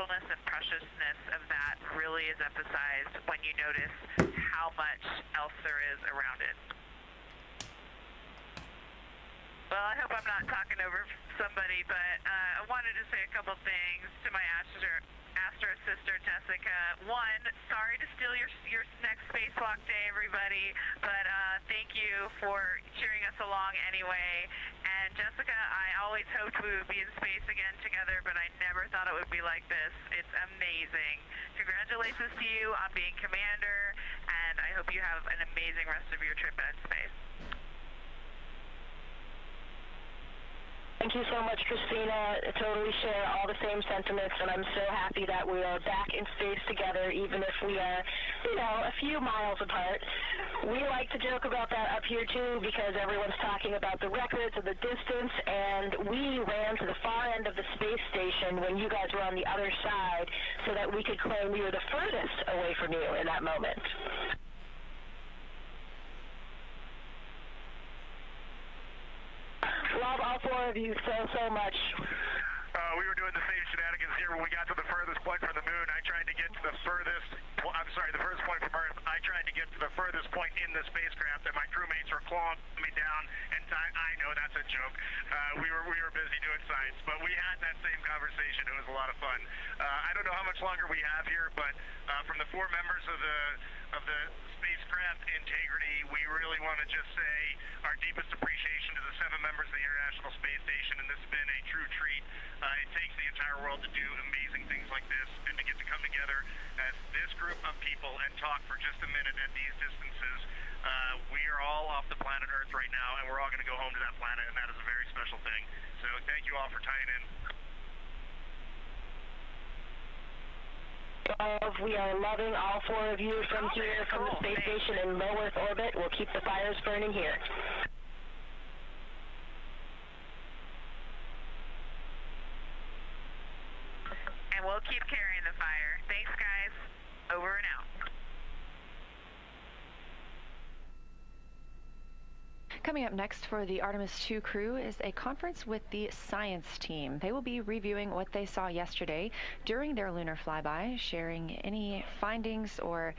specialness and preciousness of that really is emphasized when you notice how much else there is around it. Well, I hope I'm not talking over somebody, but I wanted to say a couple things to my Astro sister, Jessica. One, sorry to steal your next spacewalk day, everybody, but thank you for cheering us along anyway. And Jessica, I always hoped we would be in space again together, but I never thought it would be like this. It's amazing. Congratulations to you on being commander, and I hope you have an amazing rest of your trip in space. Thank you so much, Christina. I totally share all the same sentiments, and I'm so happy that we are back in space together, even if we are, you know, a few miles apart. We like to joke about that up here, too, because everyone's talking about the records of the distance, and we ran to the far end of the space station when you guys were on the other side so that we could claim we were the furthest away from you in that moment. Love all four of you so much. We were doing the same shenanigans here when we got to the furthest point from the moon. I tried to get to the furthest, the furthest point from Earth. I tried to get to the furthest point in the spacecraft, and my crewmates were clawing me down. And I know that's a joke. We were busy doing science, but we had that same conversation. It was a lot of fun. I don't know how much longer we have here, but from the four members of the spacecraft integrity, we really want to just say our deepest appreciation to the 7 members of the International Space Station, and this has been a true treat. It takes the entire world to do amazing things like this, and to get to come together as this group of people and talk for just a minute at these distances. We are all off the planet Earth right now, and we're all going to go home to that planet, and that is a very special thing. So thank you all for tying in. We are loving all four of you from here, from the space station in low Earth orbit. We'll keep the fires burning here. And we'll keep carrying the fire. Thanks, guys. Over and out. Coming up next for the Artemis II crew is a conference with the science team. They will be reviewing what they saw yesterday during their lunar flyby, sharing any findings or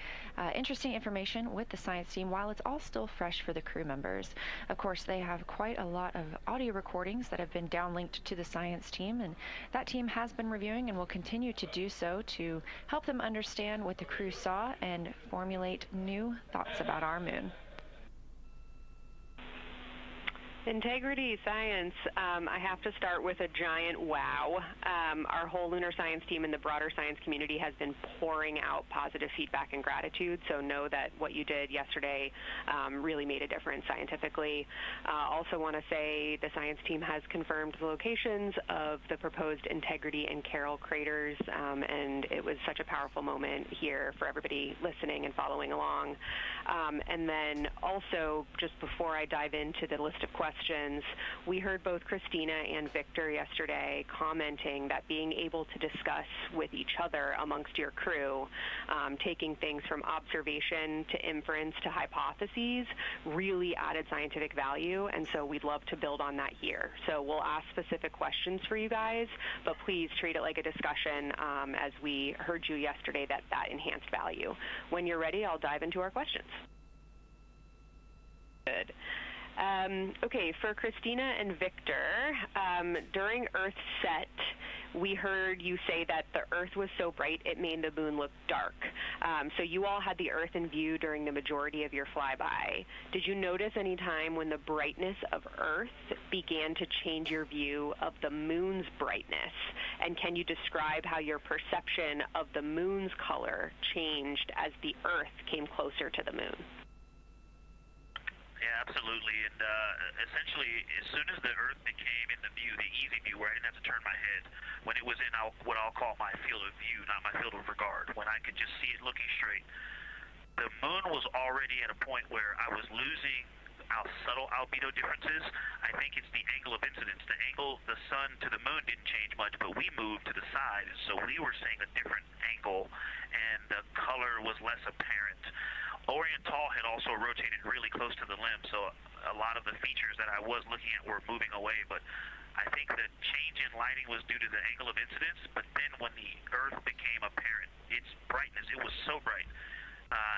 interesting information with the science team while it's all still fresh for the crew members. Of course, they have quite a lot of audio recordings that have been downlinked to the science team, and that team has been reviewing and will continue to do so to help them understand what the crew saw and formulate new thoughts about our moon. Integrity science, I have to start with a giant wow. Our whole lunar science team and the broader science community has been pouring out positive feedback and gratitude, so know that what you did yesterday really made a difference scientifically. Also want to say the science team has confirmed the locations of the proposed Integrity and Carroll craters, and it was such a powerful moment here for everybody listening and following along. And then also, just before I dive into the list of questions, we heard both Christina and Victor yesterday commenting that being able to discuss with each other amongst your crew, taking things from observation to inference to hypotheses, really added scientific value, and so we'd love to build on that here. So we'll ask specific questions for you guys, but please treat it like a discussion, as we heard you yesterday that enhanced value. When you're ready, I'll dive into our questions. Good. Okay, for Christina and Victor, during Earth set, we heard you say that the Earth was so bright it made the moon look dark. So you all had the Earth in view during the majority of your flyby. Did you notice any time when the brightness of Earth began to change your view of the moon's brightness? And can you describe how your perception of the moon's color changed as the Earth came closer to the moon? Yeah, absolutely. And essentially, as soon as the Earth became in the view, the easy view, where I didn't have to turn my head, when it was in what I'll call my field of view, not my field of regard, when I could just see it looking straight, the moon was already at a point where I was losing our subtle albedo differences. I think it's the angle of incidence. The angle, the sun to the moon didn't change much, but we moved to the side, so we were seeing a different angle, and the color was less apparent. Oriental had also rotated really close to the limb, so a lot of the features that I was looking at were moving away, but I think the change in lighting was due to the angle of incidence, but then when the Earth became apparent. Its brightness, it was so bright.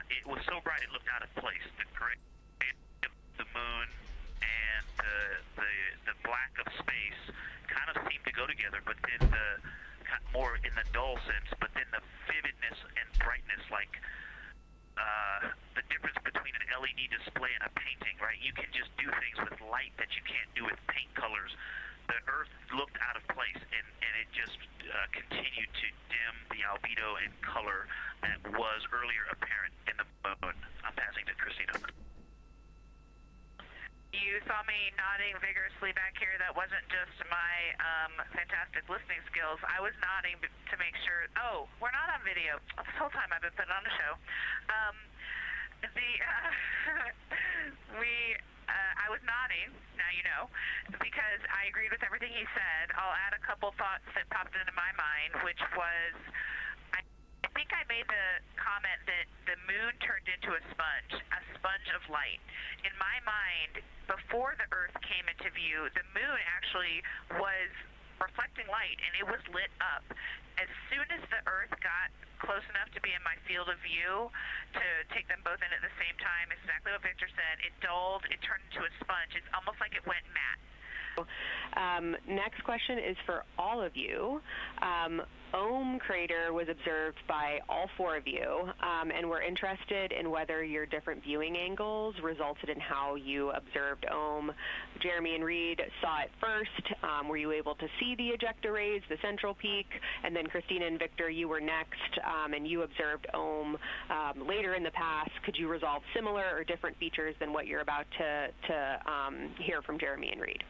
It was so bright it looked out of place. The gray of the moon and the black of space kind of seemed to go together, but then more in the dull sense, but then the vividness and brightness, like the difference between an LED display and a painting, right? You can just do things with light that you can't do with paint colors. The Earth looked out of place, and it just continued to dim the albedo and color that was earlier apparent in the moon. I'm passing to Christina. You saw me nodding vigorously back here. That wasn't just my fantastic listening skills. I was nodding to make sure. Oh, we're not on video. This whole time I've been putting on a show. I was nodding, now you know, because I agreed with everything he said. I'll add a couple thoughts that popped into my mind, which was, I think I made the comment that the moon turned into a sponge of light. In my mind, before the Earth came into view, the moon actually was reflecting light, and it was lit up. As soon as the Earth got close enough to be in my field of view to take them both in at the same time, exactly what Victor said, it dulled, it turned into a sponge. It's almost like it went matte. Next question is for all of you. Ohm crater was observed by all four of you, and we're interested in whether your different viewing angles resulted in how you observed Ohm. Jeremy and Reid saw it first. Were you able to see the ejecta rays, the central peak? And then Christina and Victor, you were next, and you observed Ohm later in the past. Could you resolve similar or different features than what you're about to hear from Jeremy and Reid?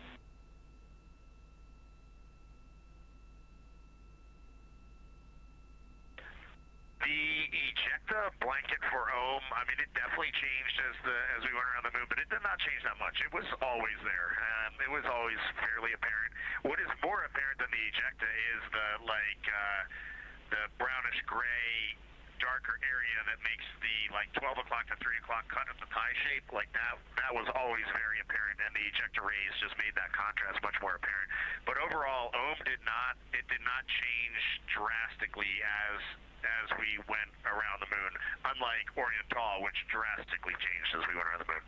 The ejecta blanket for Ohm, I mean, it definitely changed as we went around the moon, but it did not change that much. It was always there. It was always fairly apparent. What is more apparent than the ejecta is the brownish gray, darker area that makes the 12 o'clock to 3 o'clock cut at the pie shape. Like that was always very apparent, and the ejecta rays just made that contrast much more apparent. But overall, Ohm did not change drastically as we went around the moon, unlike Orion, which drastically changed as we went around the moon.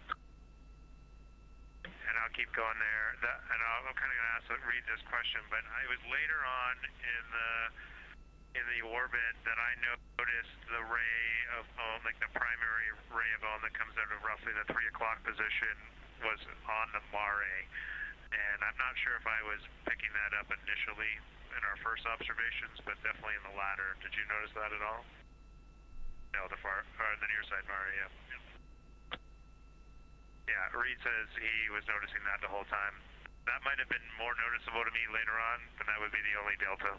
And I'll keep going there. And I'm kind of going to ask Reid this question, but it was later on in the orbit that I noticed the ray of Ohm, like the primary ray of Ohm that comes out of roughly the 3 o'clock position, was on the mare. And I'm not sure if I was picking that up initially in our first observations, but definitely in the latter. Did you notice that at all? No, the near side mare, yeah. Yeah, Reid says he was noticing that the whole time. That might have been more noticeable to me later on, but that would be the only delta.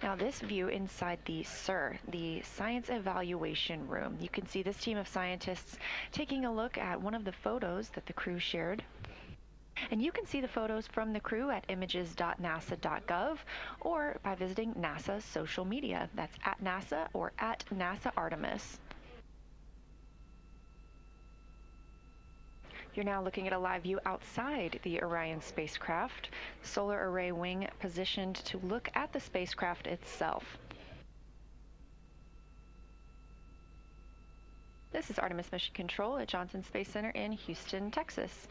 Now this view inside the SER, the Science Evaluation Room, you can see this team of scientists taking a look at one of the photos that the crew shared. And you can see the photos from the crew at images.nasa.gov or by visiting NASA's social media. That's at NASA or at NASA Artemis. You're now looking at a live view outside the Orion spacecraft, solar array wing positioned to look at the spacecraft itself. This is Artemis Mission Control at Johnson Space Center in Houston, Texas.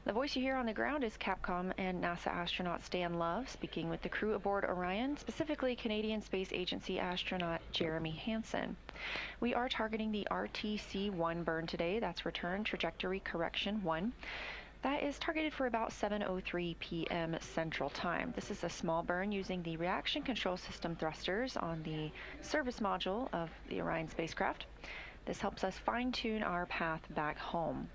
The voice you hear on the ground is Capcom and NASA astronaut Stan Love speaking with the crew aboard Orion, specifically Canadian Space Agency astronaut Jeremy Hansen. We are targeting the RTC-1 burn today. That's Return Trajectory Correction 1. That is targeted for about 7:03 p.m. Central Time. This is a small burn using the reaction control system thrusters on the service module of the Orion spacecraft. This helps us fine-tune our path back home.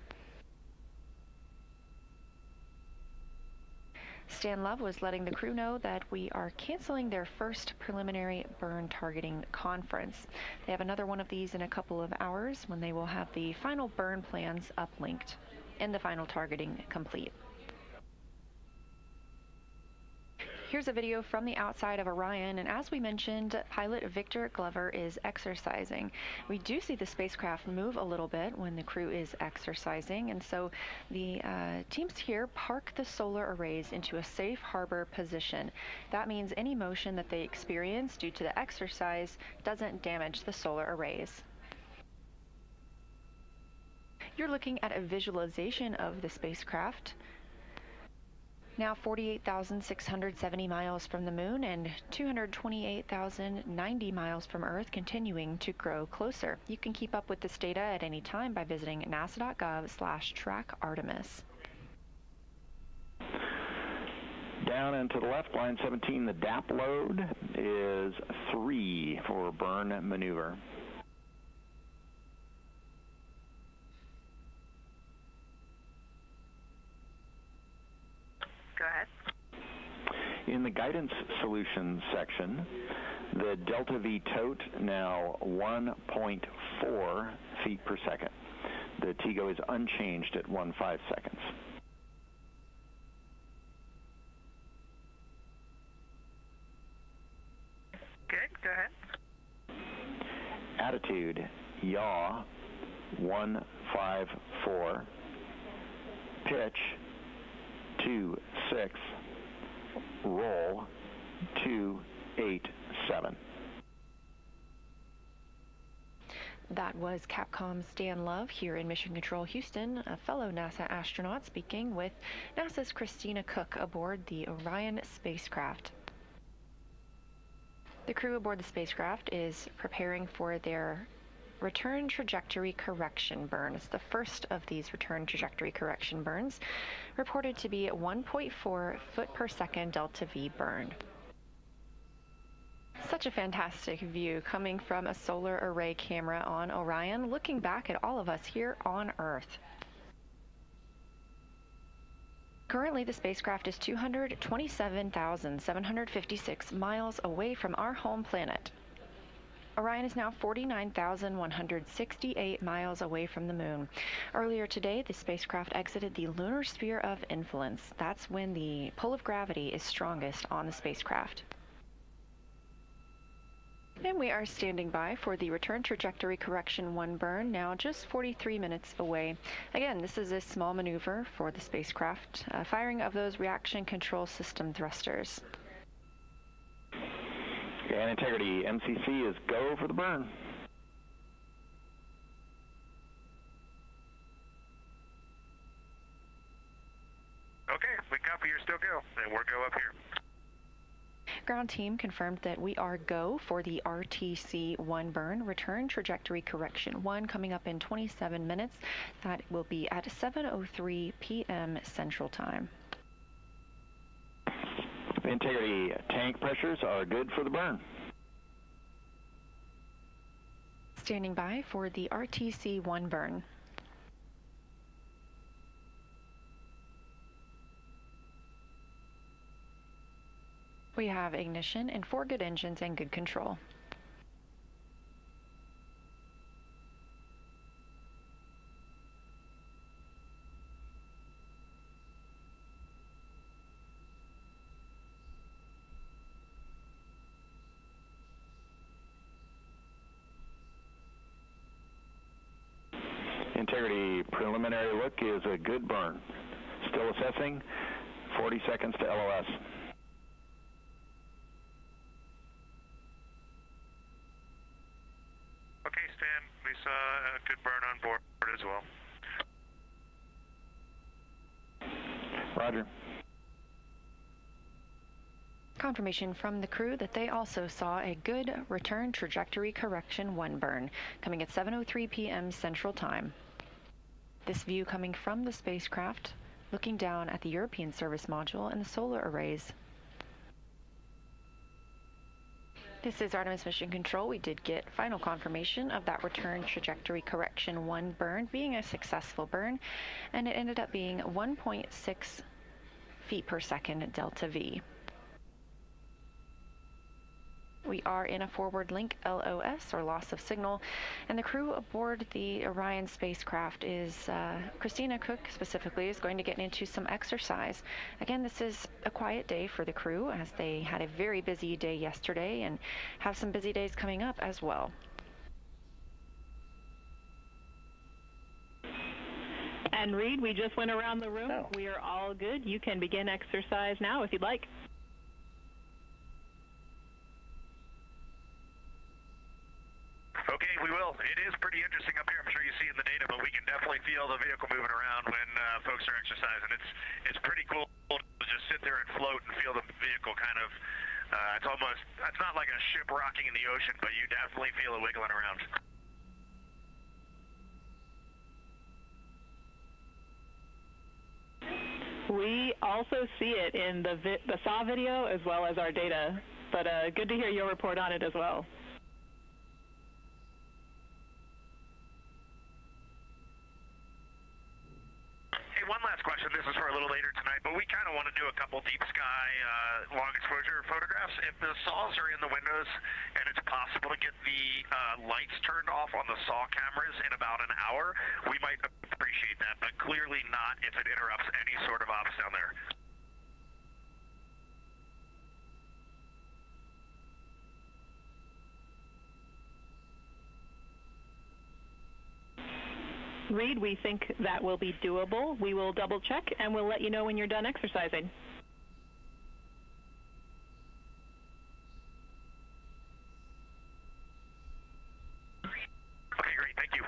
Stan Love was letting the crew know that we are canceling their first preliminary burn targeting conference. They have another one of these in a couple of hours when they will have the final burn plans uplinked and the final targeting complete. here's a video from the outside of Orion, and as we mentioned, pilot Victor Glover is exercising. We do see the spacecraft move a little bit when the crew is exercising, and so the teams here park the solar arrays into a safe harbor position. That means any motion that they experience due to the exercise doesn't damage the solar arrays. You're looking at a visualization of the spacecraft. Now 48,670 miles from the moon and 228,090 miles from Earth, continuing to grow closer. You can keep up with this data at any time by visiting nasa.gov/track-Artemis. Down and to the left, line 17, the DAP load is 3 for burn maneuver. Go ahead. In the guidance solutions section, the delta V tote now 1.4 feet per second. The TGO is unchanged at 1.5 seconds. Good, go ahead. Attitude, yaw, 154. Pitch, 2.6. Roll, 2.87. That was Capcom's Dan Love here in Mission Control Houston, a fellow NASA astronaut speaking with NASA's Christina Koch aboard the Orion spacecraft. The crew aboard the spacecraft is preparing for their return trajectory correction burn. It's the first of these return trajectory correction burns, reported to be 1.4 foot per second delta V burn. Such a fantastic view coming from a solar array camera on Orion, looking back at all of us here on Earth. Currently, the spacecraft is 227,756 miles away from our home planet. Orion is now 49,168 miles away from the moon. Earlier today, the spacecraft exited the lunar sphere of influence. That's when the pull of gravity is strongest on the spacecraft. And we are standing by for the return trajectory correction 1 burn, now just 43 minutes away. Again, this is a small maneuver for the spacecraft, firing of those reaction control system thrusters. And integrity, MCC is go for the burn. Okay, we copy, you're still go, and we're go up here. Ground team confirmed that we are go for the RTC-1 burn, return trajectory correction 1, coming up in 27 minutes. That will be at 7:03 p.m. Central Time. Integrity, tank pressures are good for the burn. Standing by for the RTC-1 burn. We have ignition and 4 good engines and good control. Integrity, preliminary look is a good burn. Still assessing, 40 seconds to LOS. Okay, Stan, we saw a good burn on board as well. Roger. Confirmation from the crew that they also saw a good return trajectory correction 1 burn, coming at 7:03 p.m. Central Time. This view coming from the spacecraft, looking down at the European service module and the solar arrays. This is Artemis Mission Control. We did get final confirmation of that return trajectory correction 1 burn being a successful burn, and it ended up being 1.6 feet per second delta V. We We are in a forward link LOS, or loss of signal, and the crew aboard the Orion spacecraft is, Christina Koch specifically, is going to get into some exercise. Again, this is a quiet day for the crew as they had a very busy day yesterday and have some busy days coming up as well. And Reid, we just went around the room. Oh. We are all good. You can begin exercise now if you'd like. Okay, we will. It is pretty interesting up here. I'm sure you see in the data, but we can definitely feel the vehicle moving around when folks are exercising. It's pretty cool to just sit there and float and feel the vehicle kind of. It's not like a ship rocking in the ocean, but you definitely feel it wiggling around. We also see it in the SAW video as well as our data, but good to hear your report on it as well. Hey, one last question. This is for a little later tonight, but we kind of want to do a couple deep sky long exposure photographs. If the SAWs are in the windows and it's possible to get the lights turned off on the SAW cameras in about an hour, we might appreciate that, but clearly not if it interrupts any sort of ops down there. Reid, we think that will be doable. We will double check and we'll let you know when you're done exercising. Okay, great. Thank you.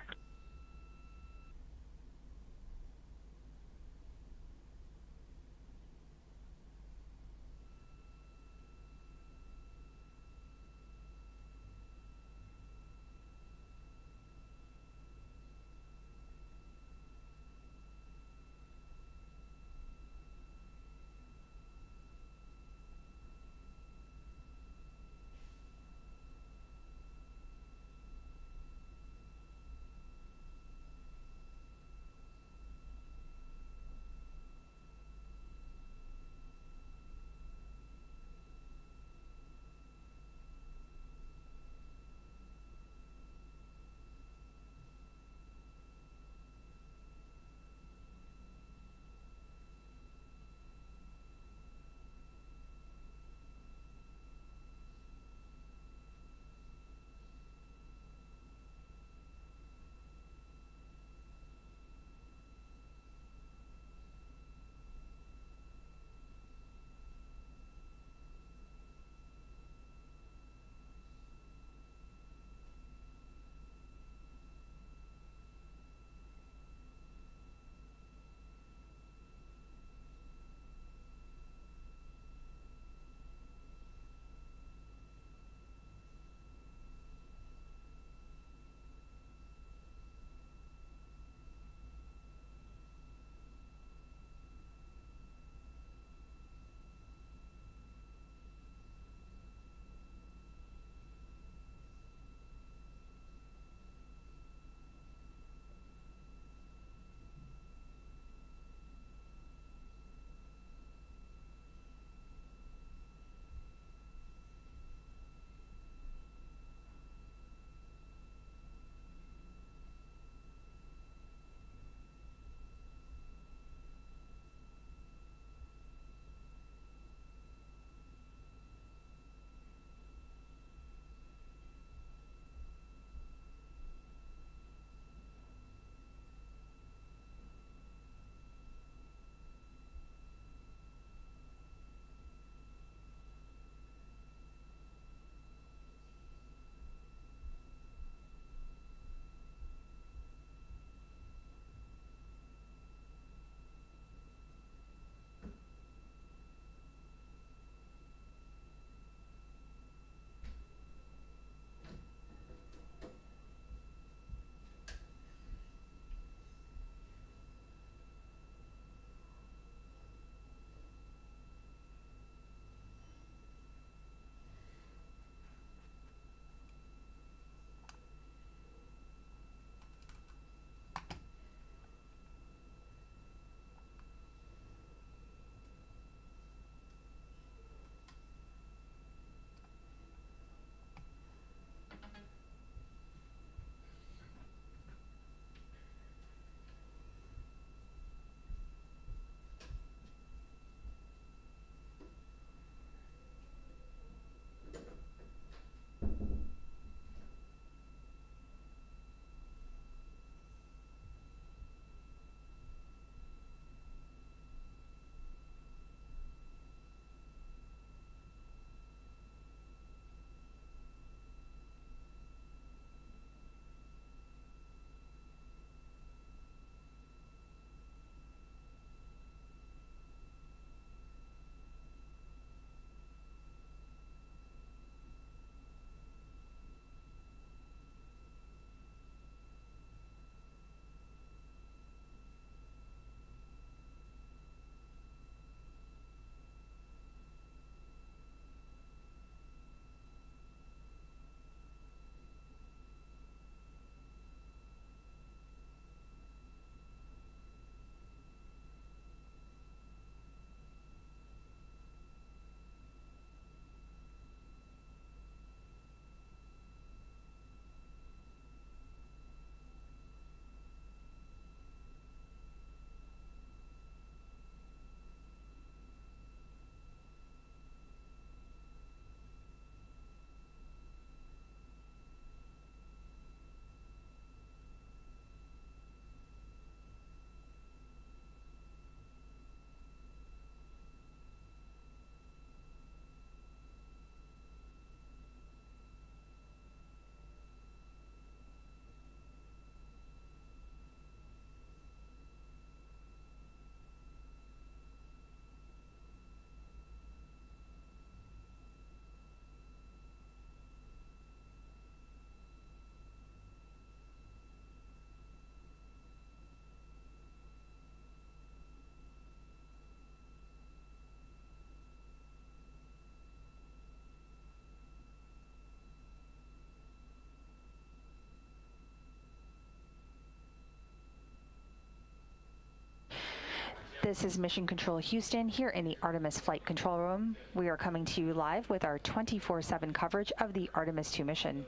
This is Mission Control Houston here in the Artemis Flight Control Room. We are coming to you live with our 24/7 coverage of the Artemis II mission.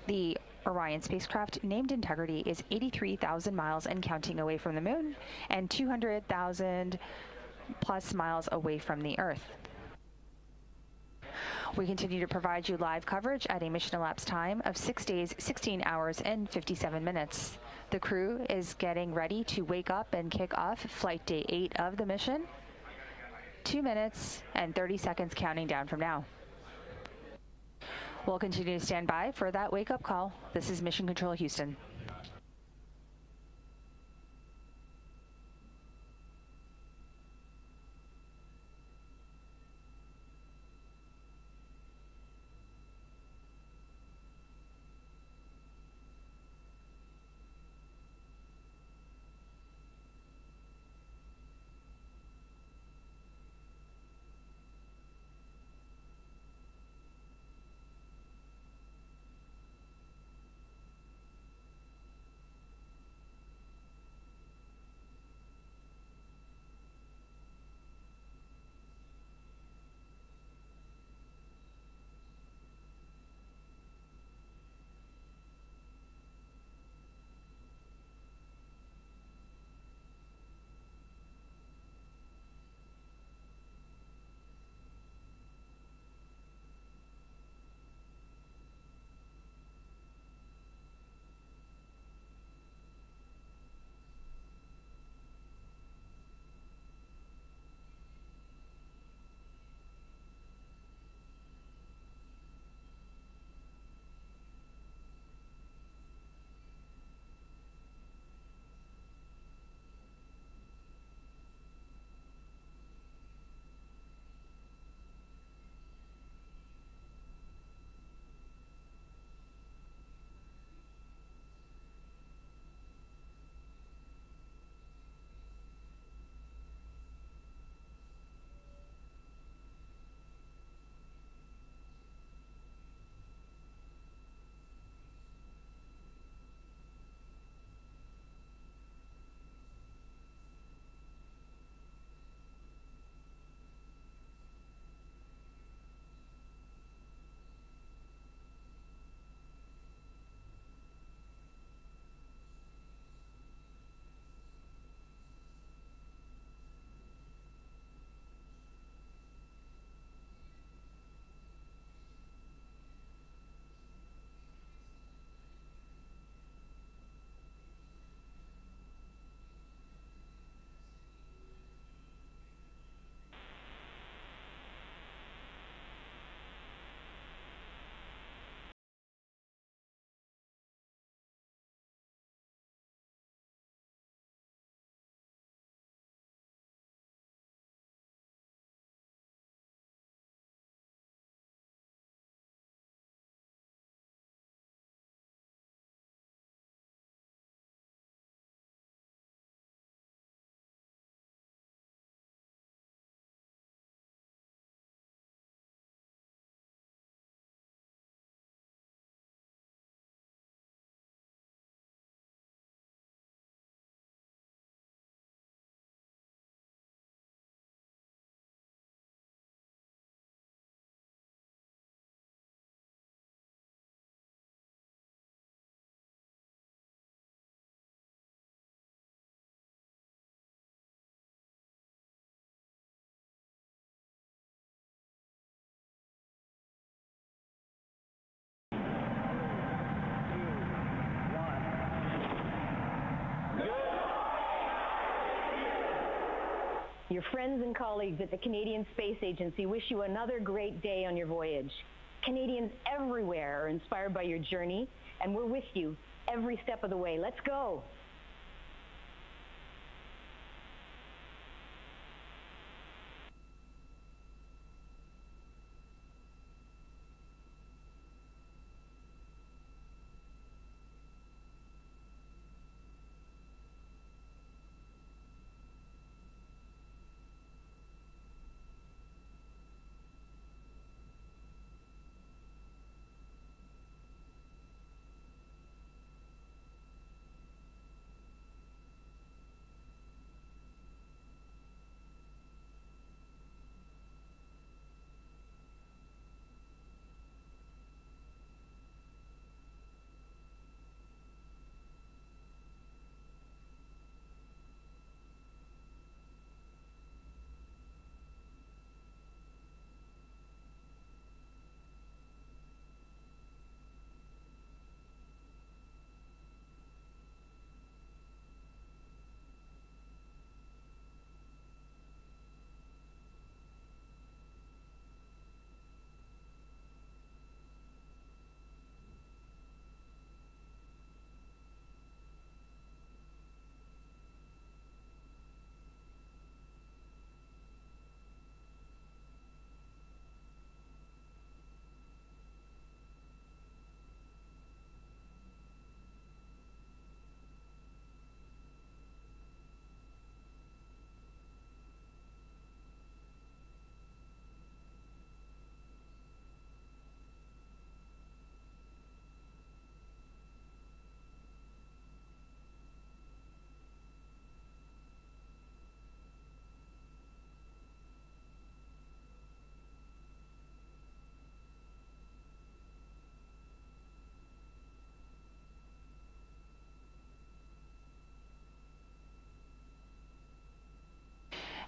The Orion spacecraft, named Integrity, is 83,000 miles and counting away from the moon and 200,000 plus miles away from the Earth. We continue to provide you live coverage at a mission elapsed time of 6 days, 16 hours, and 57 minutes. The crew is getting ready to wake up and kick off flight day 8 of the mission. 2 minutes and 30 seconds counting down from now. We'll continue to stand by for that wake-up call. This is Mission Control Houston. Your friends and colleagues at the Canadian Space Agency wish you another great day on your voyage. Canadians everywhere are inspired by your journey, and we're with you every step of the way. Let's go.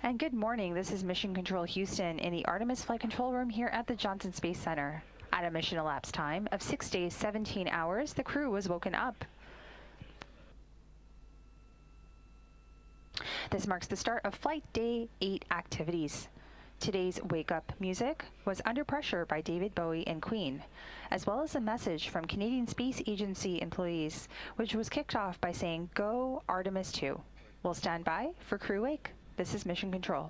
And good morning. This is Mission Control Houston in the Artemis Flight Control Room here at the Johnson Space Center. At a mission elapsed time of 6 days, 17 hours, the crew was woken up. This marks the start of Flight Day 8 activities. Today's wake-up music was Under Pressure by David Bowie and Queen, as well as a message from Canadian Space Agency employees, which was kicked off by saying, "Go Artemis II." We'll stand by for crew wake. This is Mission Control.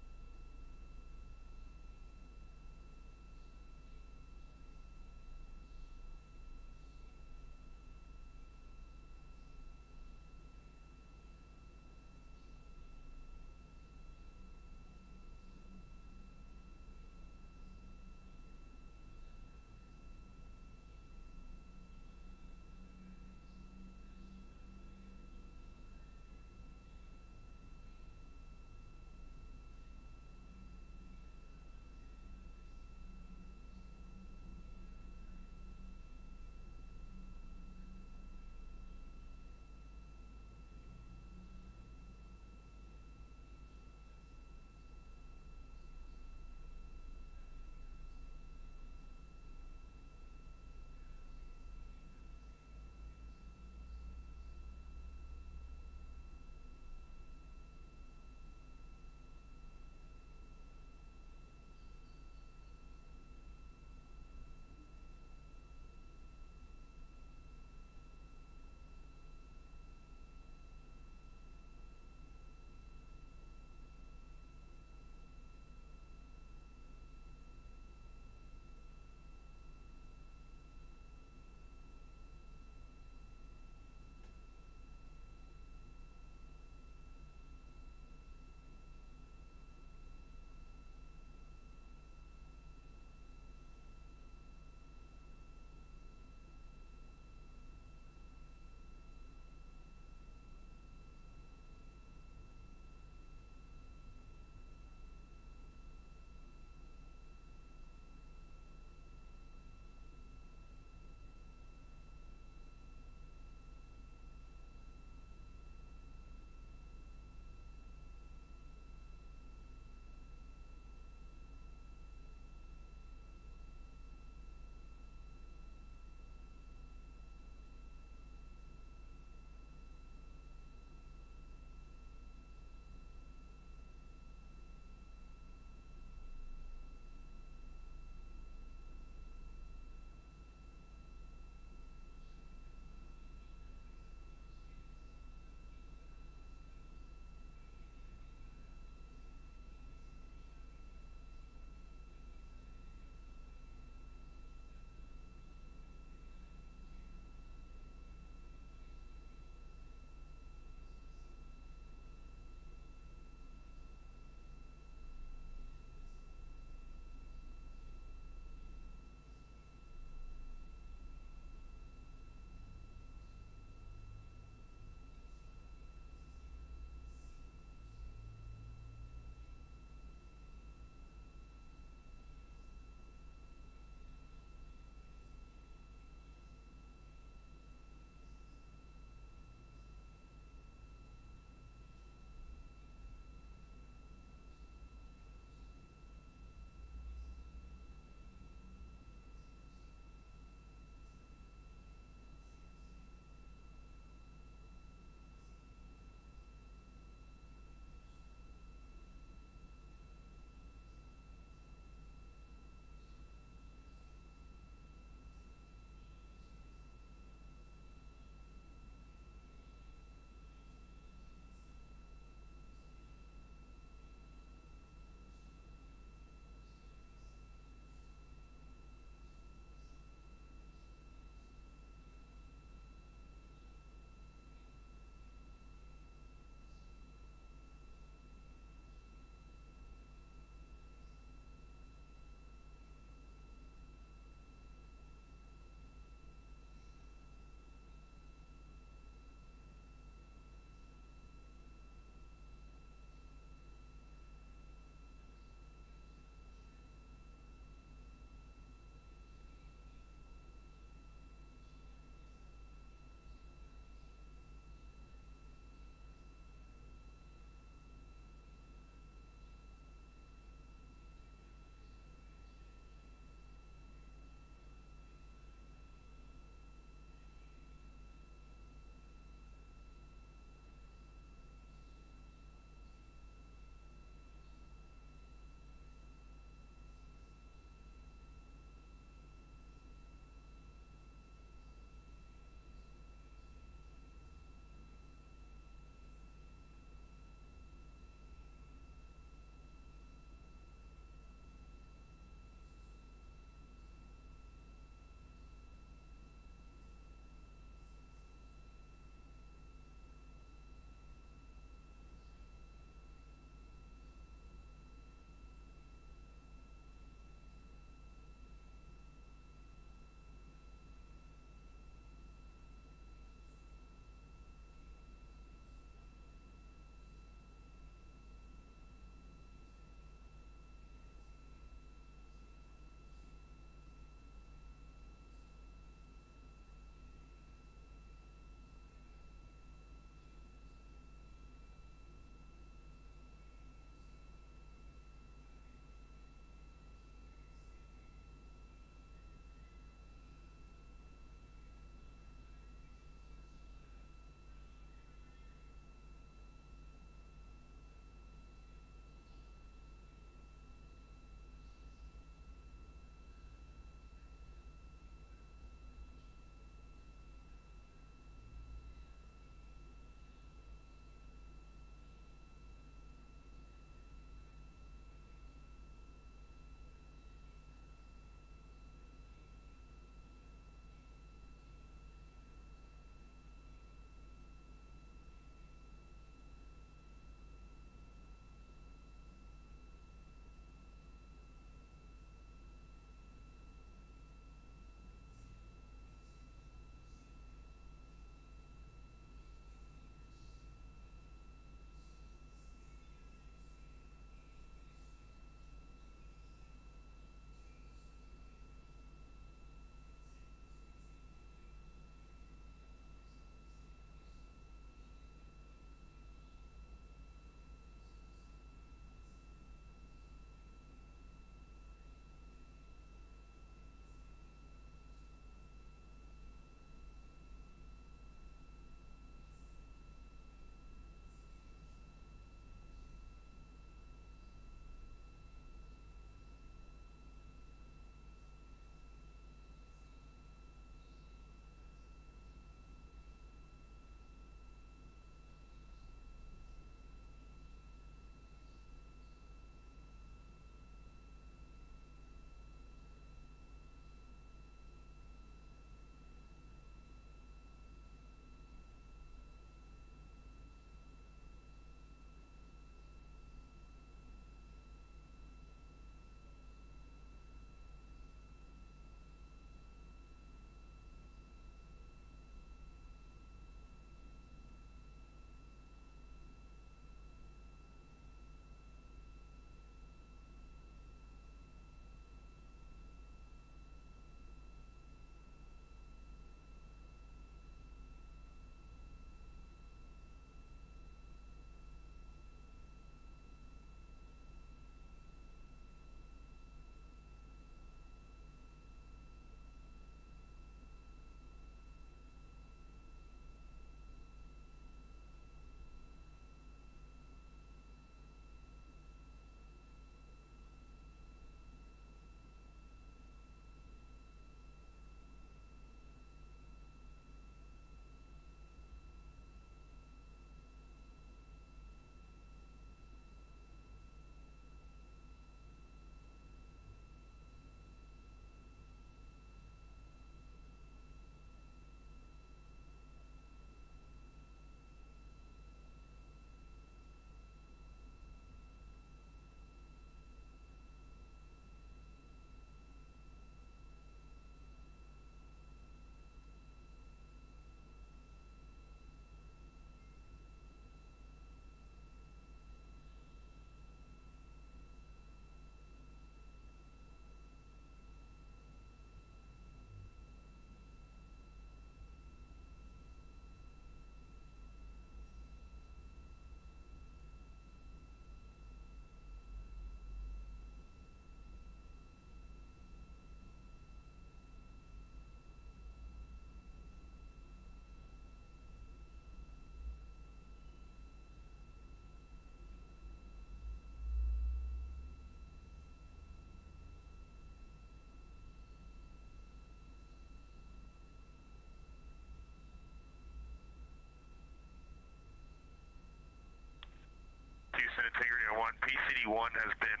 PCD1 has been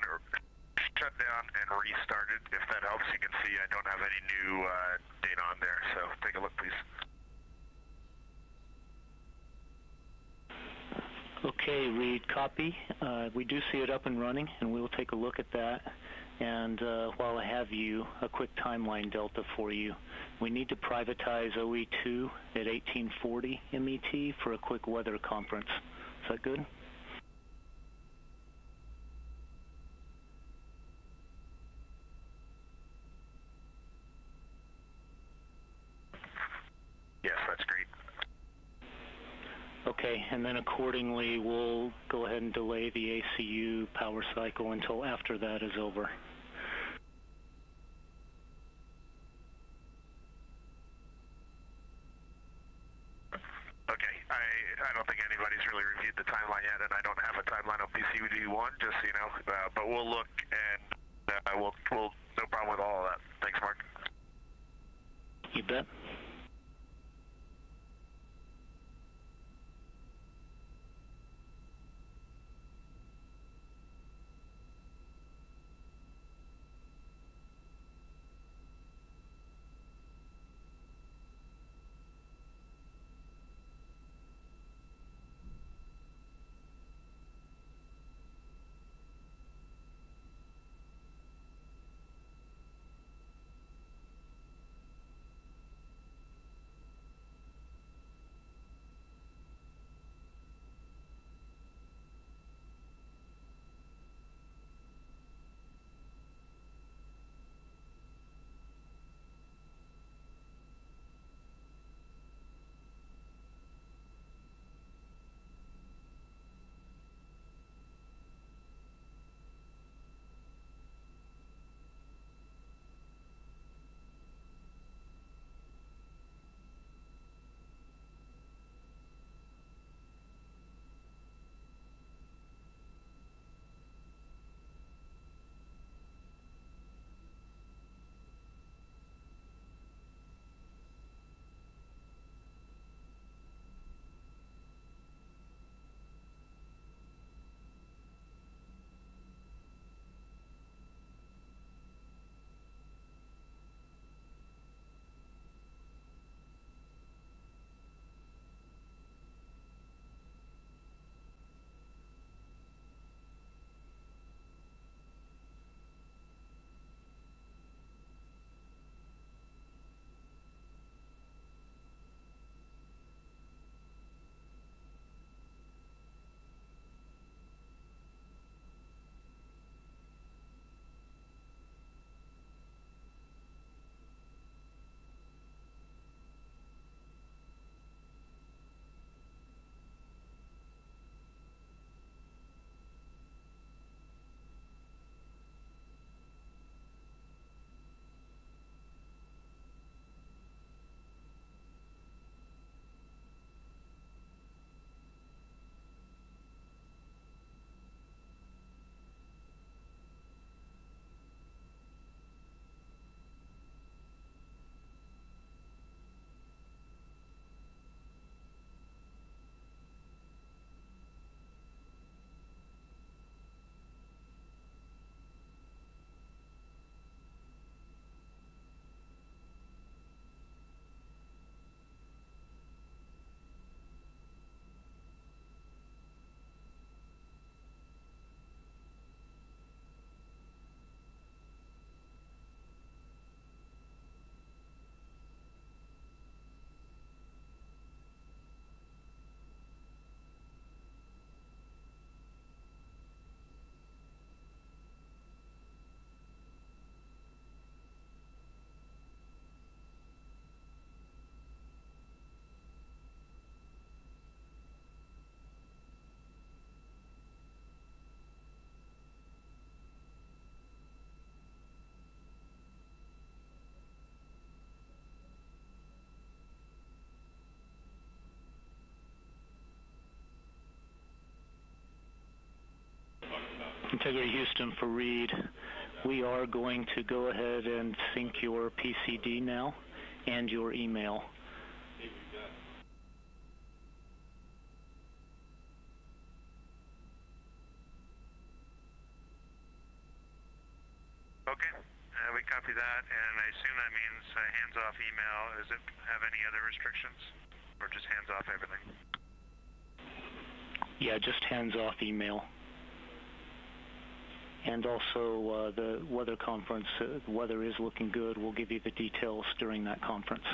shut down and restarted. If that helps, you can see I don't have any new data on there, so take a look, please. Okay, Reid, copy. We do see it up and running, and we will take a look at that. And while I have you, a quick timeline delta for you. We need to privatize OE2 at 1840 MET for a quick weather conference. Is that good? Yes, that's great. Okay, and then accordingly, we'll go ahead and delay the ACU power cycle until after that is over. Okay, I don't think anybody's really reviewed the timeline yet, and I don't have a timeline on PCD1, just so you know. But we'll look, and we'll no problem with all of that. Thanks, Mark. You bet. Integrity Houston for Reid. We are going to go ahead and sync your PCD now and your email. Copy that, and I assume that means hands-off email. Does it have any other restrictions, or just hands-off everything? Yeah, just hands-off email. And also the weather conference, the weather is looking good. We'll give you the details during that conference.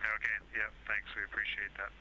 Okay, yeah, thanks. We appreciate that.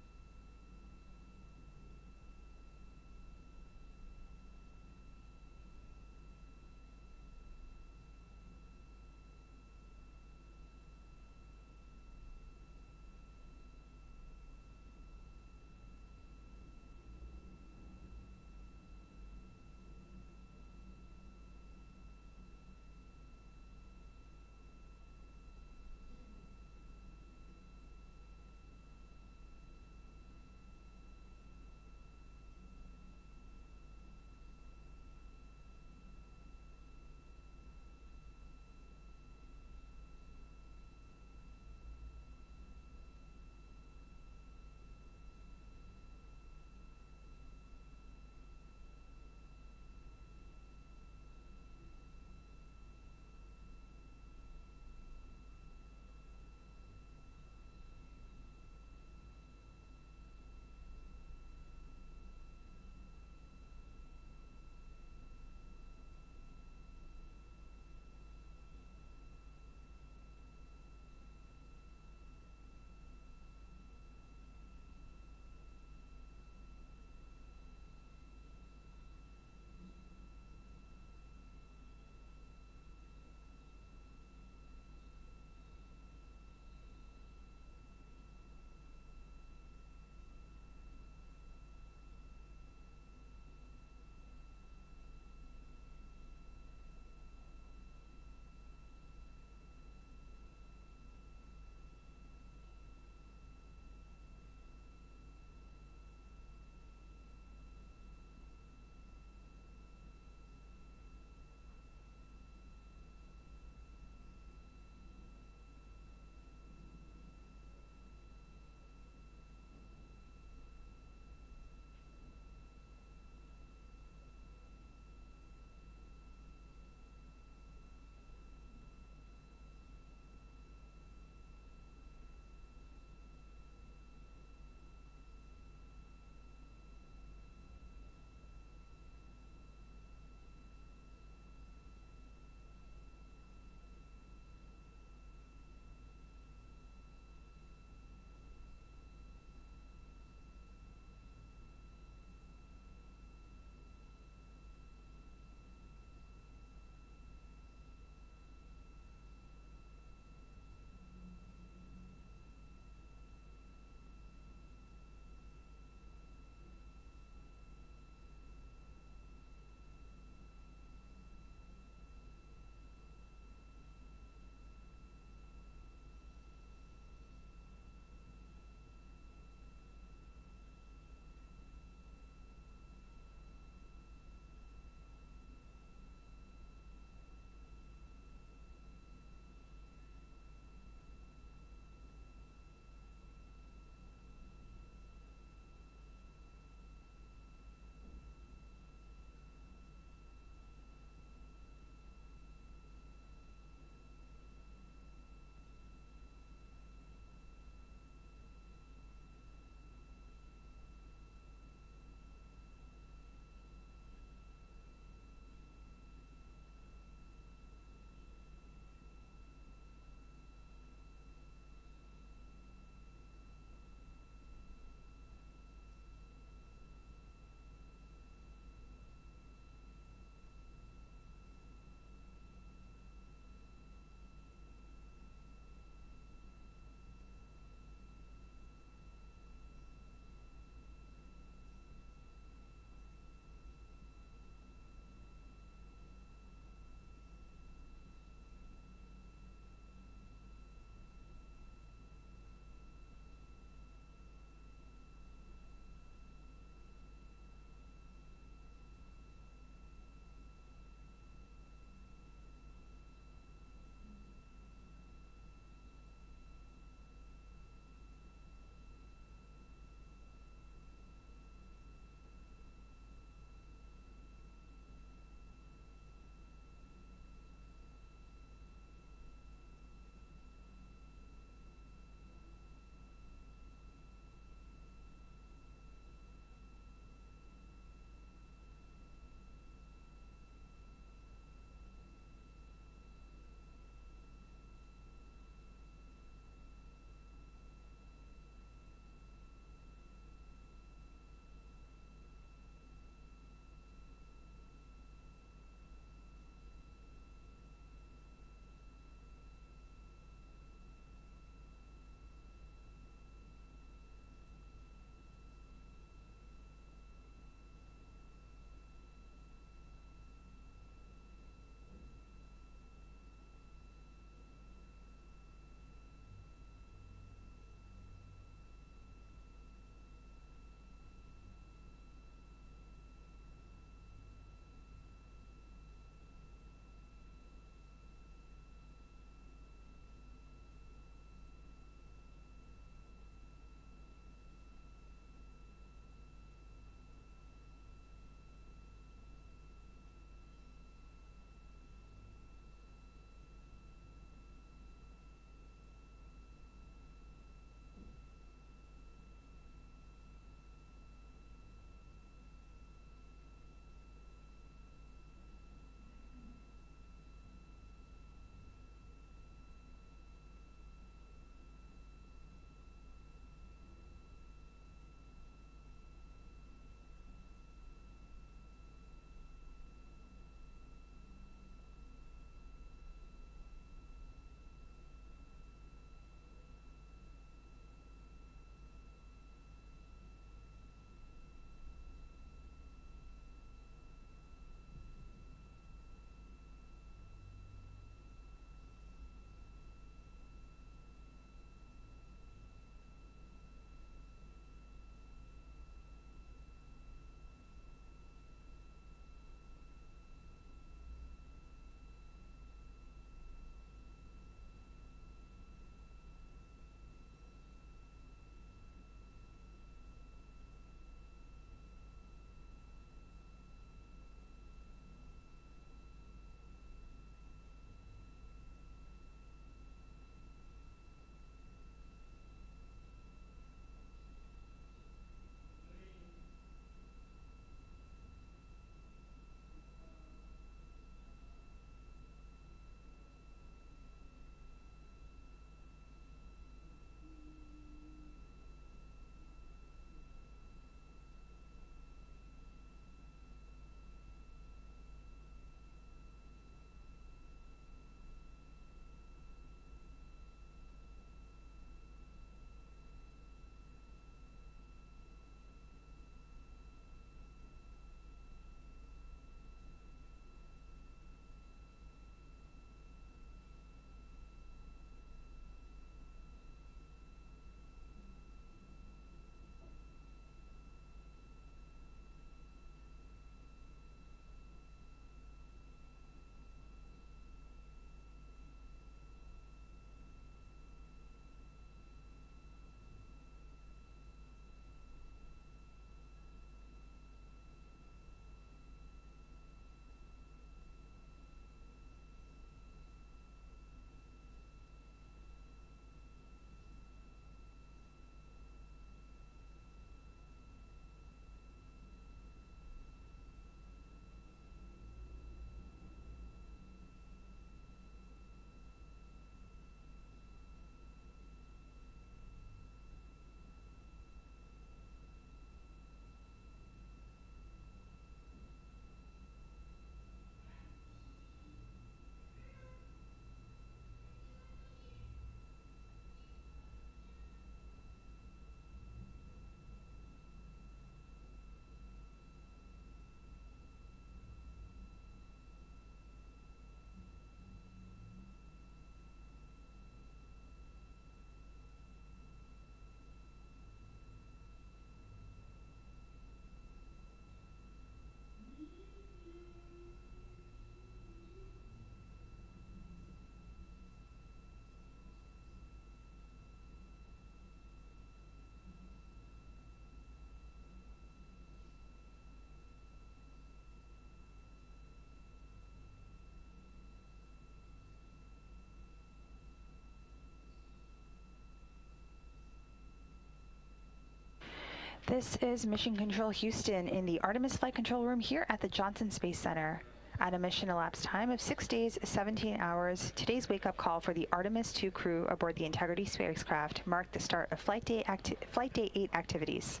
This is Mission Control Houston in the Artemis Flight Control Room here at the Johnson Space Center. At a mission elapsed time of 6 days, 17 hours, today's wake-up call for the Artemis II crew aboard the Integrity spacecraft marked the start of Flight Day 8 activities.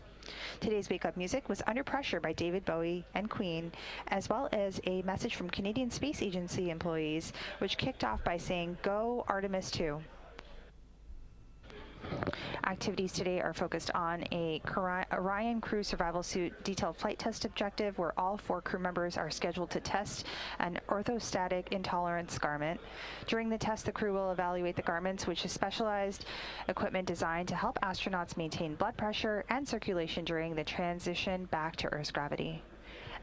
Today's wake-up music was Under Pressure by David Bowie and Queen, as well as a message from Canadian Space Agency employees, which kicked off by saying, "Go Artemis II." Activities today are focused on a Orion crew survival suit detailed flight test objective where all 4 crew members are scheduled to test an orthostatic intolerance garment. During the test, the crew will evaluate the garments, which is specialized equipment designed to help astronauts maintain blood pressure and circulation during the transition back to Earth's gravity.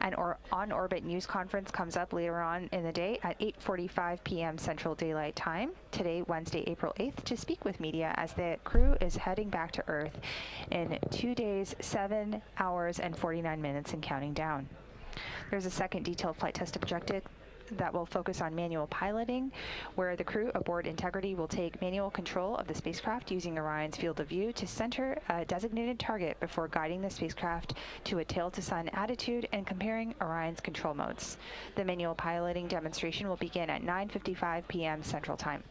An on-orbit news conference comes up later on in the day at 8:45 p.m. Central Daylight Time, today, Wednesday, April 8th, to speak with media as the crew is heading back to Earth in 2 days, 7 hours, and 49 minutes and counting down. There's a second detailed flight test objective that will focus on manual piloting, where the crew aboard Integrity will take manual control of the spacecraft using Orion's field of view to center a designated target before guiding the spacecraft to a tail-to-sun attitude and comparing Orion's control modes. The manual piloting demonstration will begin at 9:55 p.m. Central Time.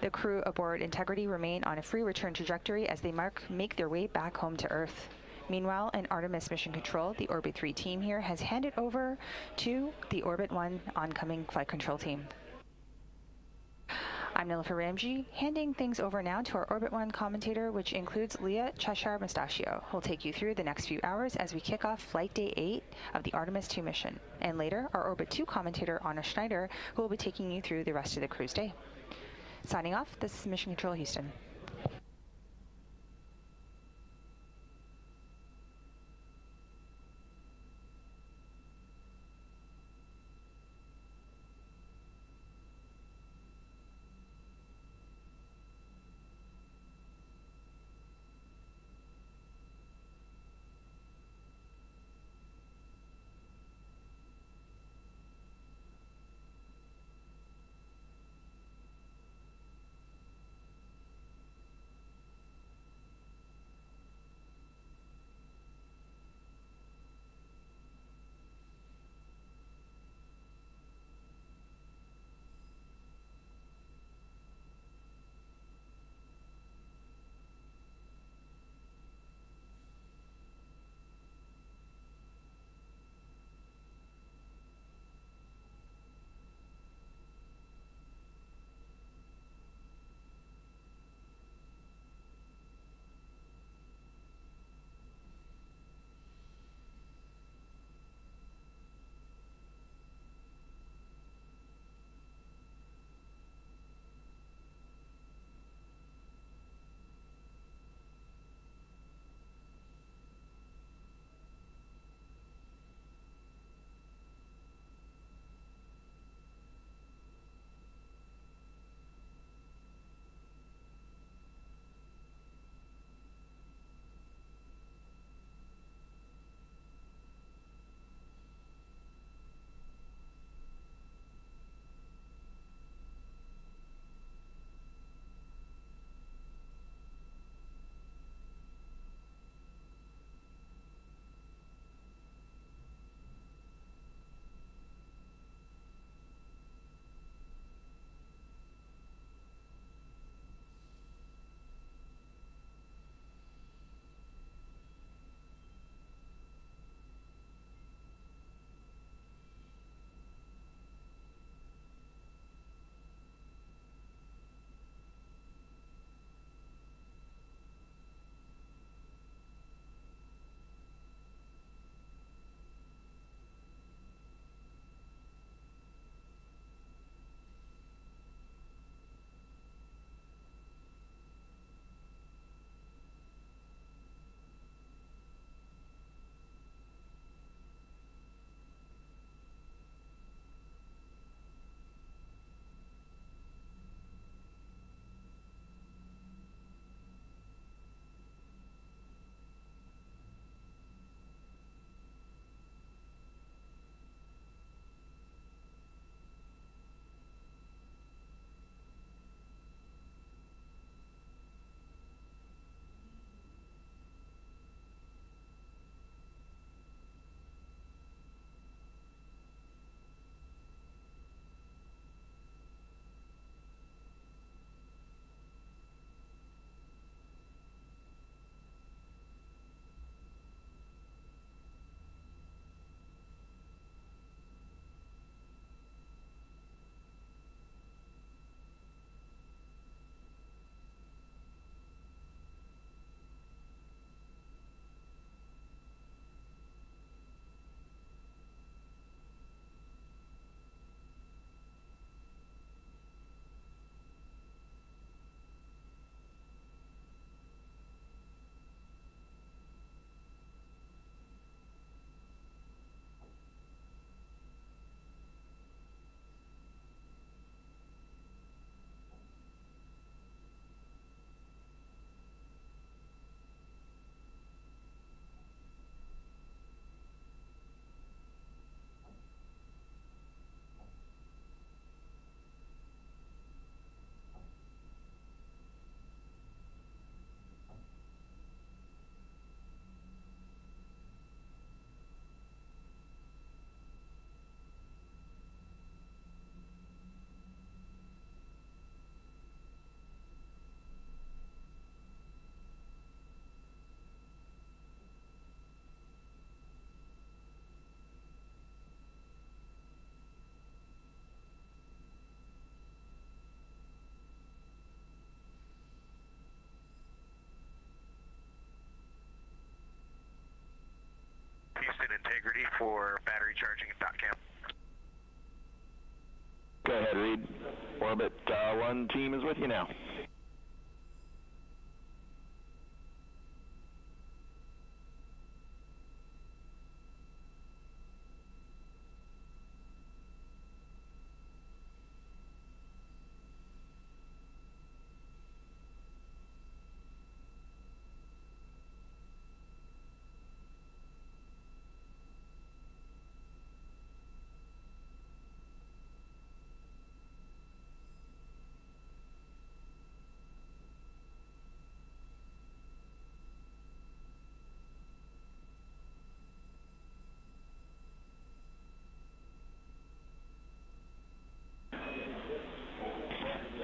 The crew aboard Integrity remain on a free return trajectory as they make their way back home to Earth. Meanwhile, in Artemis Mission Control, the Orbit 3 team here has handed over to the Orbit 1 oncoming flight control team. I'm Nilofer Ramji, handing things over now to our Orbit 1 commentator, which includes Leah Cheshire Mustachio, who'll take you through the next few hours as we kick off Flight Day 8 of the Artemis II mission. And later, our Orbit 2 commentator, Anna Schneider, who will be taking you through the rest of the crew's day. Signing off, this is Mission Control Houston. ahead, Reid. Orbit 1 team is with you now.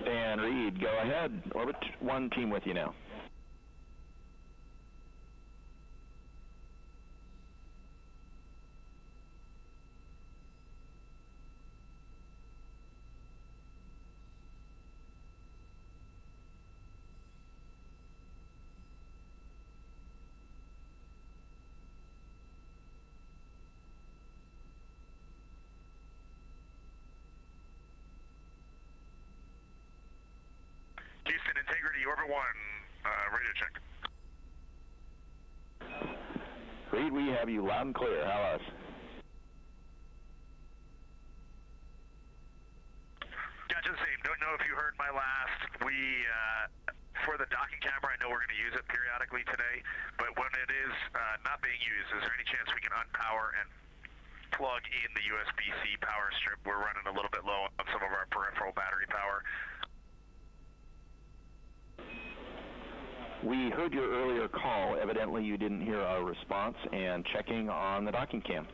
And Reid, go ahead. Orbit 1 team with you now. Houston, integrity, orbit 1, radio check. Reid, we have you loud and clear. How us? Gotcha, the same. Don't know if you heard my last. For the docking camera, I know we're going to use it periodically today, but when it is not being used, is there any chance we can unpower and plug in the USB-C power strip? We're running a little bit low on some of our peripheral battery power. We heard your earlier call. Evidently, you didn't hear our response and checking on the docking cam.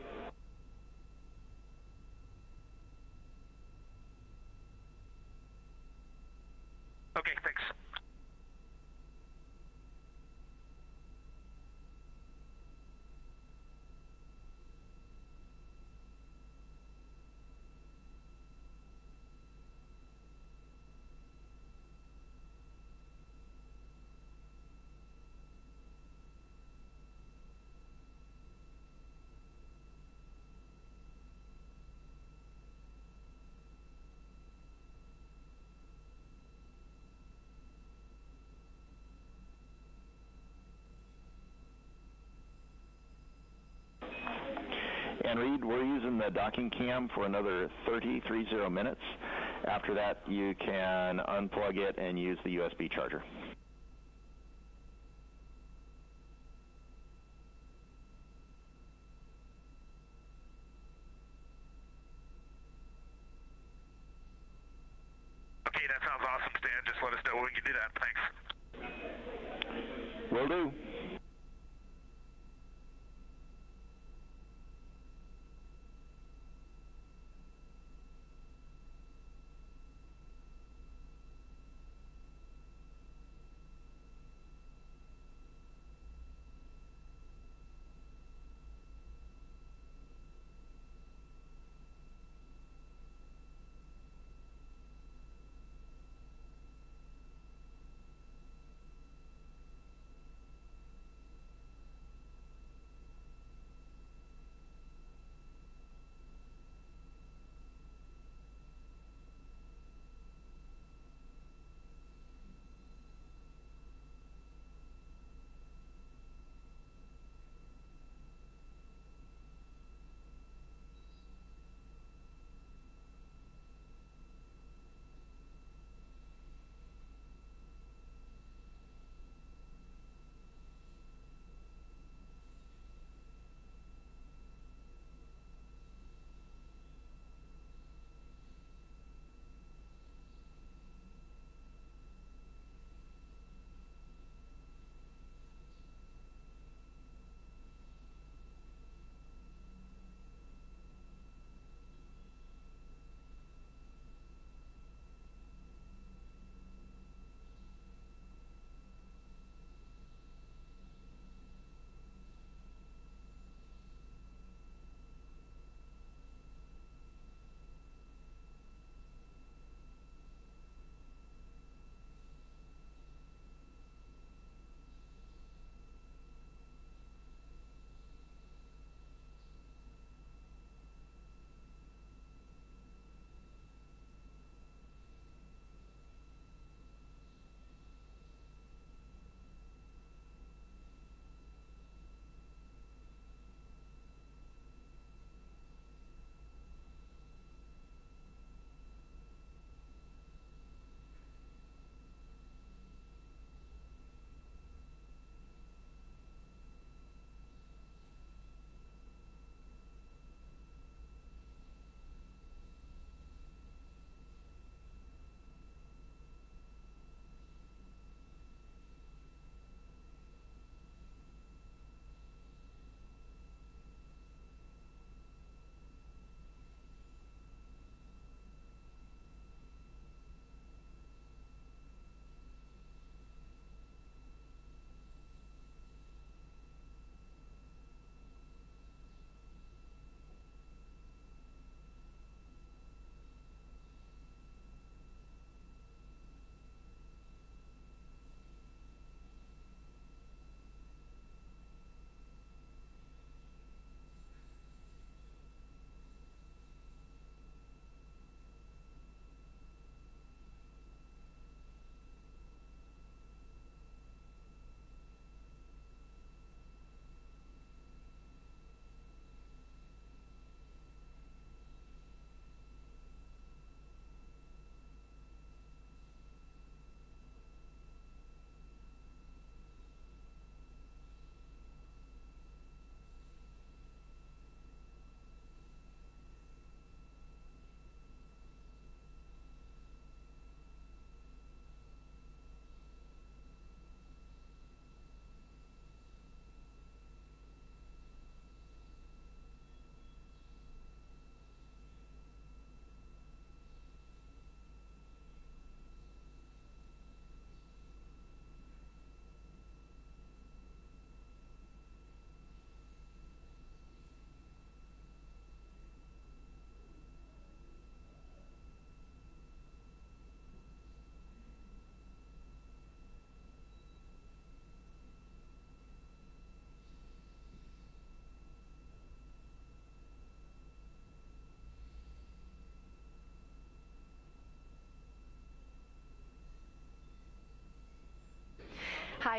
Okay, thanks. And Reid, we're using the docking cam for another 30 minutes. After that, you can unplug it and use the USB charger. Okay, that sounds awesome, Stan. Just let us know when we can do that. Thanks. Will do.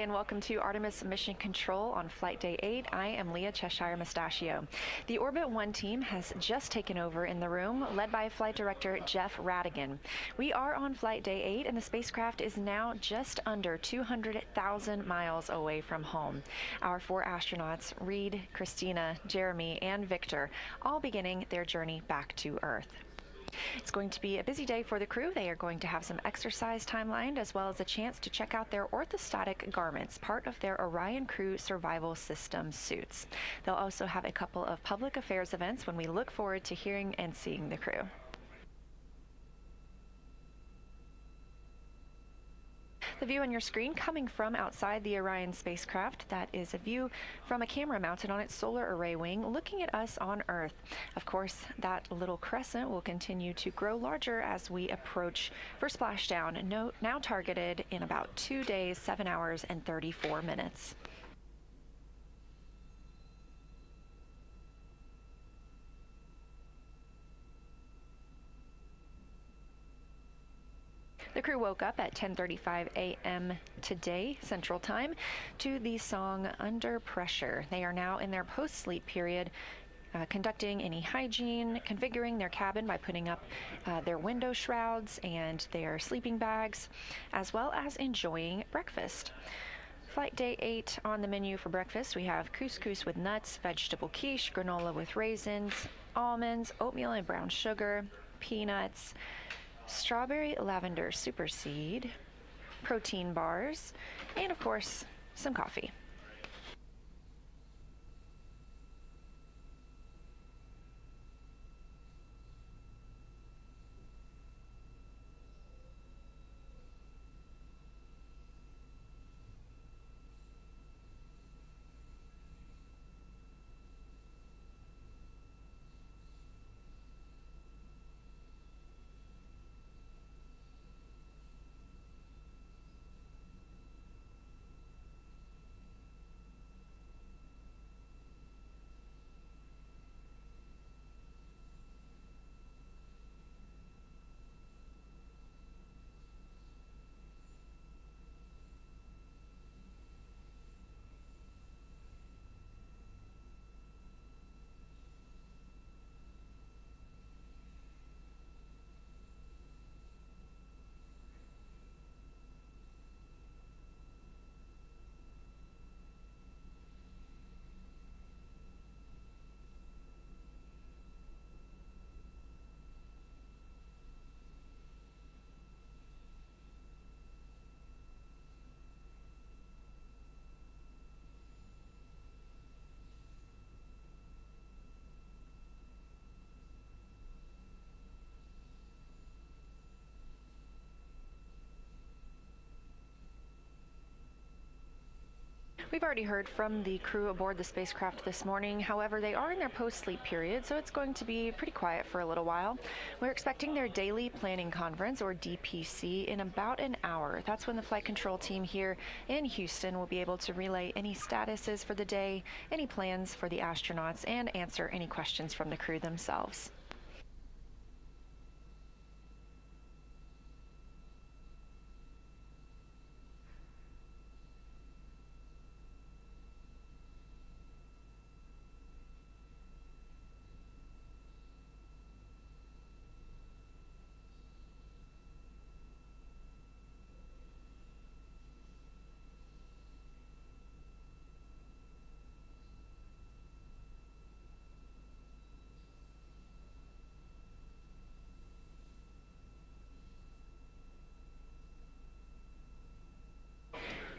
and welcome to Artemis Mission Control on Flight Day 8. I am Leah Cheshire Mustachio. The Orbit 1 team has just taken over in the room, led by Flight Director Jeff Radigan. We are on Flight Day 8, and the spacecraft is now just under 200,000 miles away from home. Our 4 astronauts, Reid, Christina, Jeremy, and Victor, all beginning their journey back to Earth. It's going to be a busy day for the crew. They are going to have some exercise timelined, as well as a chance to check out their orthostatic garments, part of their Orion Crew Survival System suits. They'll also have a couple of public affairs events when we look forward to hearing and seeing the crew. The view on your screen coming from outside the Orion spacecraft, that is a view from a camera mounted on its solar array wing looking at us on Earth. Of course, that little crescent will continue to grow larger as we approach for splashdown, now targeted in about 2 days, 7 hours, and 34 minutes. The crew woke up at 10:35 a.m. today, Central Time, to the song Under Pressure. They are now in their post-sleep period, conducting any hygiene, configuring their cabin by putting up their window shrouds and their sleeping bags, as well as enjoying breakfast. Flight Day 8 on the menu for breakfast, we have couscous with nuts, vegetable quiche, granola with raisins, almonds, oatmeal and brown sugar, peanuts, strawberry lavender super seed, protein bars, and of course, some coffee. We've already heard from the crew aboard the spacecraft this morning. However, they are in their post-sleep period, so it's going to be pretty quiet for a little while. We're expecting their daily planning conference, or DPC, in about an hour. That's when the flight control team here in Houston will be able to relay any statuses for the day, any plans for the astronauts, and answer any questions from the crew themselves.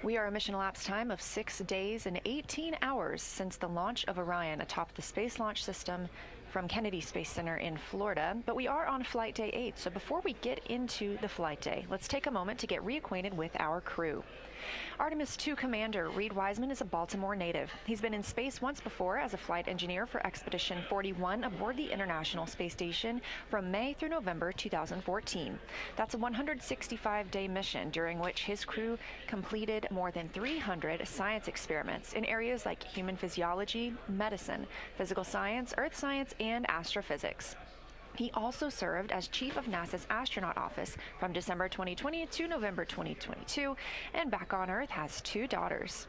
We are a mission elapsed time of 6 days and 18 hours since the launch of Orion atop the Space Launch System from Kennedy Space Center in Florida, but we are on Flight Day 8, so before we get into the flight day, let's take a moment to get reacquainted with our crew. Artemis II Commander Reid Wiseman is a Baltimore native. He's been in space once before as a flight engineer for Expedition 41 aboard the International Space Station from May through November 2014. That's a 165-day mission during which his crew completed more than 300 science experiments in areas like human physiology, medicine, physical science, earth science, and astrophysics. He also served as chief of NASA's astronaut office from December 2020 to November 2022, and back on Earth has 2 daughters.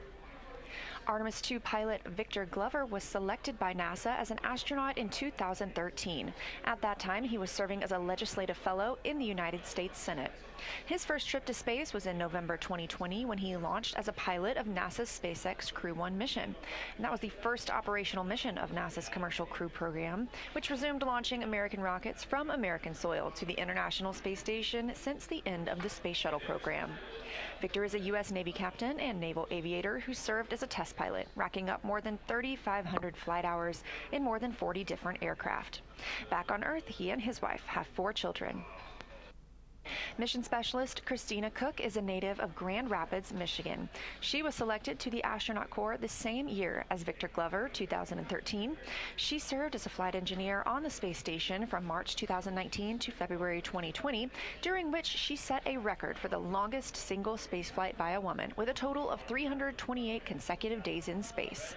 Artemis II pilot Victor Glover was selected by NASA as an astronaut in 2013. At that time, he was serving as a legislative fellow in the United States Senate. His first trip to space was in November 2020 when he launched as a pilot of NASA's SpaceX Crew 1 mission. And that was the first operational mission of NASA's Commercial Crew program, which resumed launching American rockets from American soil to the International Space Station since the end of the Space Shuttle program. Victor is a U.S. Navy captain and naval aviator who served as a test pilot, racking up more than 3,500 flight hours in more than 40 different aircraft. Back on Earth, he and his wife have 4 children. Mission Specialist Christina Koch is a native of Grand Rapids, Michigan. She was selected to the Astronaut Corps the same year as Victor Glover, 2013. She served as a flight engineer on the space station from March 2019 to February 2020, during which she set a record for the longest single spaceflight by a woman, with a total of 328 consecutive days in space.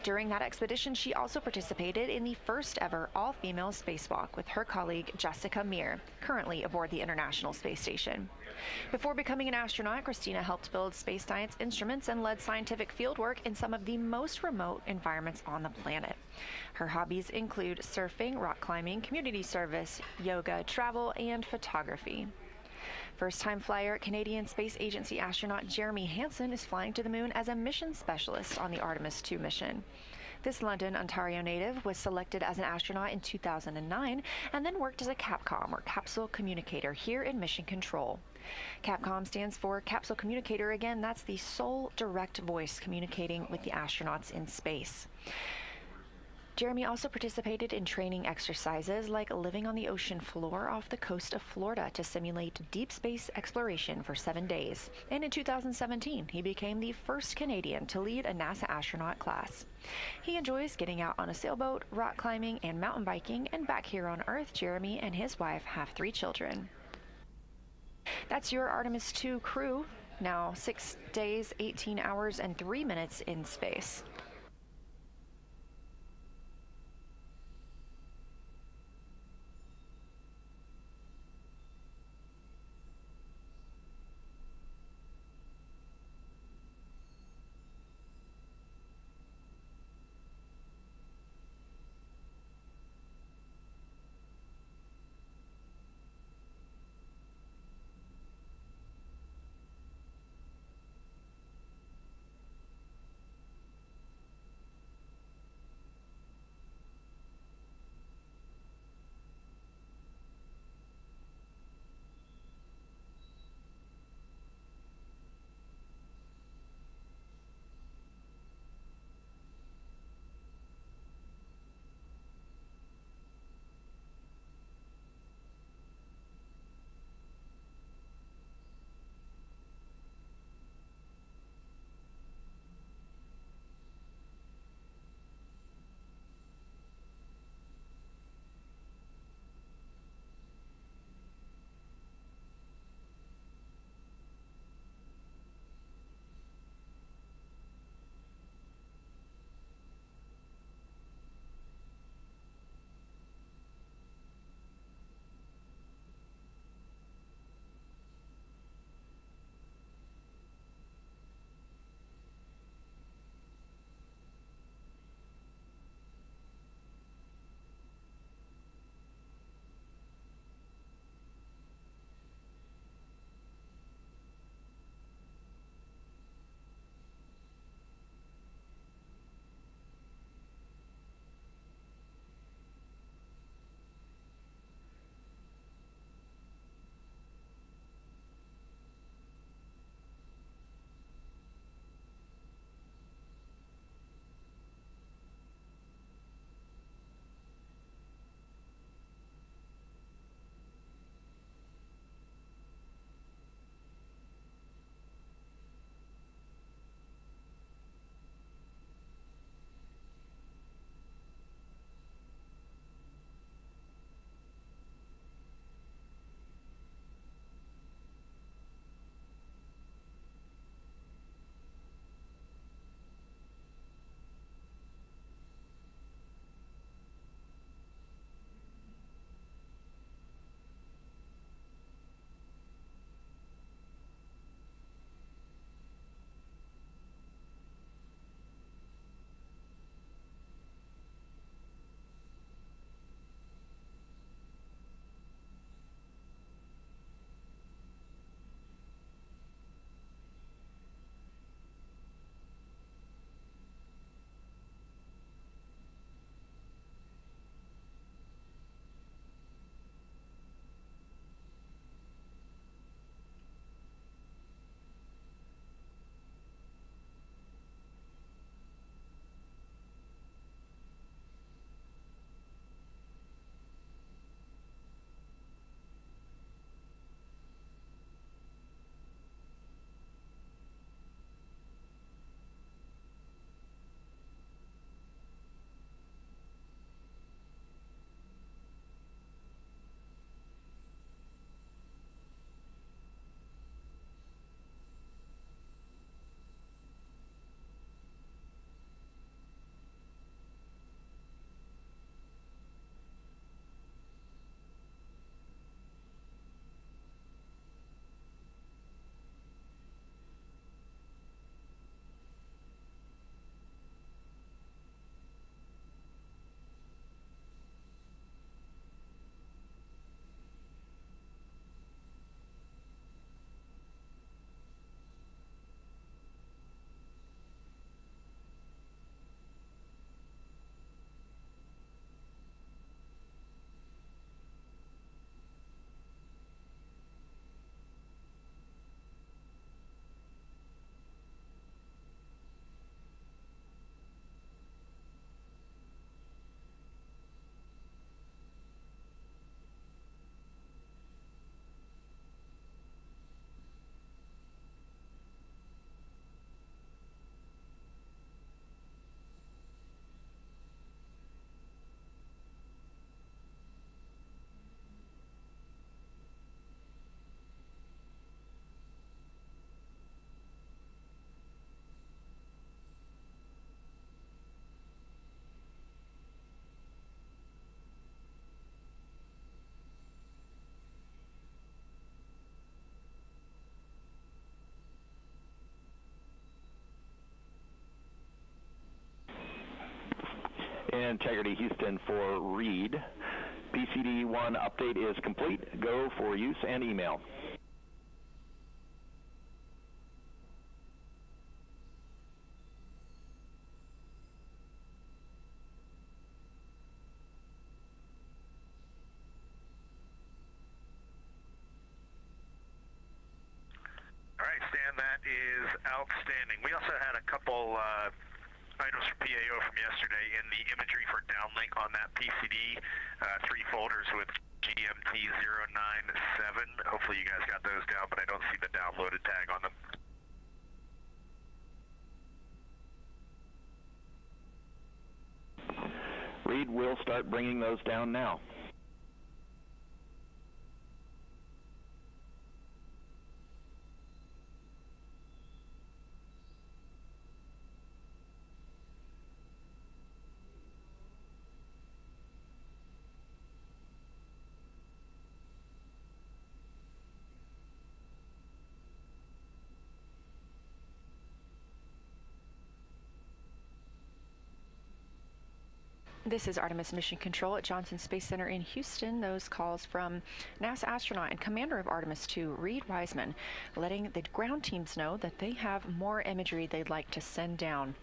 During that expedition, she also participated in the first ever all-female spacewalk with her colleague Jessica Meir, currently aboard the International Space Station. Before becoming an astronaut, Christina helped build space science instruments and led scientific fieldwork in some of the most remote environments on the planet. Her hobbies include surfing, rock climbing, community service, yoga, travel, and photography. First-time flyer Canadian Space Agency astronaut Jeremy Hansen is flying to the moon as a mission specialist on the Artemis II mission. This London, Ontario native was selected as an astronaut in 2009 and then worked as a CAPCOM, or Capsule Communicator, here in Mission Control. CAPCOM stands for Capsule Communicator. Again, that's the sole direct voice communicating with the astronauts in space. Jeremy also participated in training exercises like living on the ocean floor off the coast of Florida to simulate deep space exploration for 7 days. And in 2017, he became the first Canadian to lead a NASA astronaut class. He enjoys getting out on a sailboat, rock climbing, and mountain biking, and back here on Earth, Jeremy and his wife have 3 children. That's your Artemis II crew, now 6 days, 18 hours, and 3 minutes in space. Integrity Houston for Reid. PCD-1 update is complete. Go for use and email. That is outstanding. We also had a couple items for PAO from yesterday in the imagery for downlink on that PCD, 3 folders with GMT097. Hopefully you guys got those down, but I don't see the downloaded tag on them. Reid, we'll start bringing those down now. This is Artemis Mission Control at Johnson Space Center in Houston. Those calls from NASA astronaut and commander of Artemis II, Reid Wiseman, letting the ground teams know that they have more imagery they'd like to send down.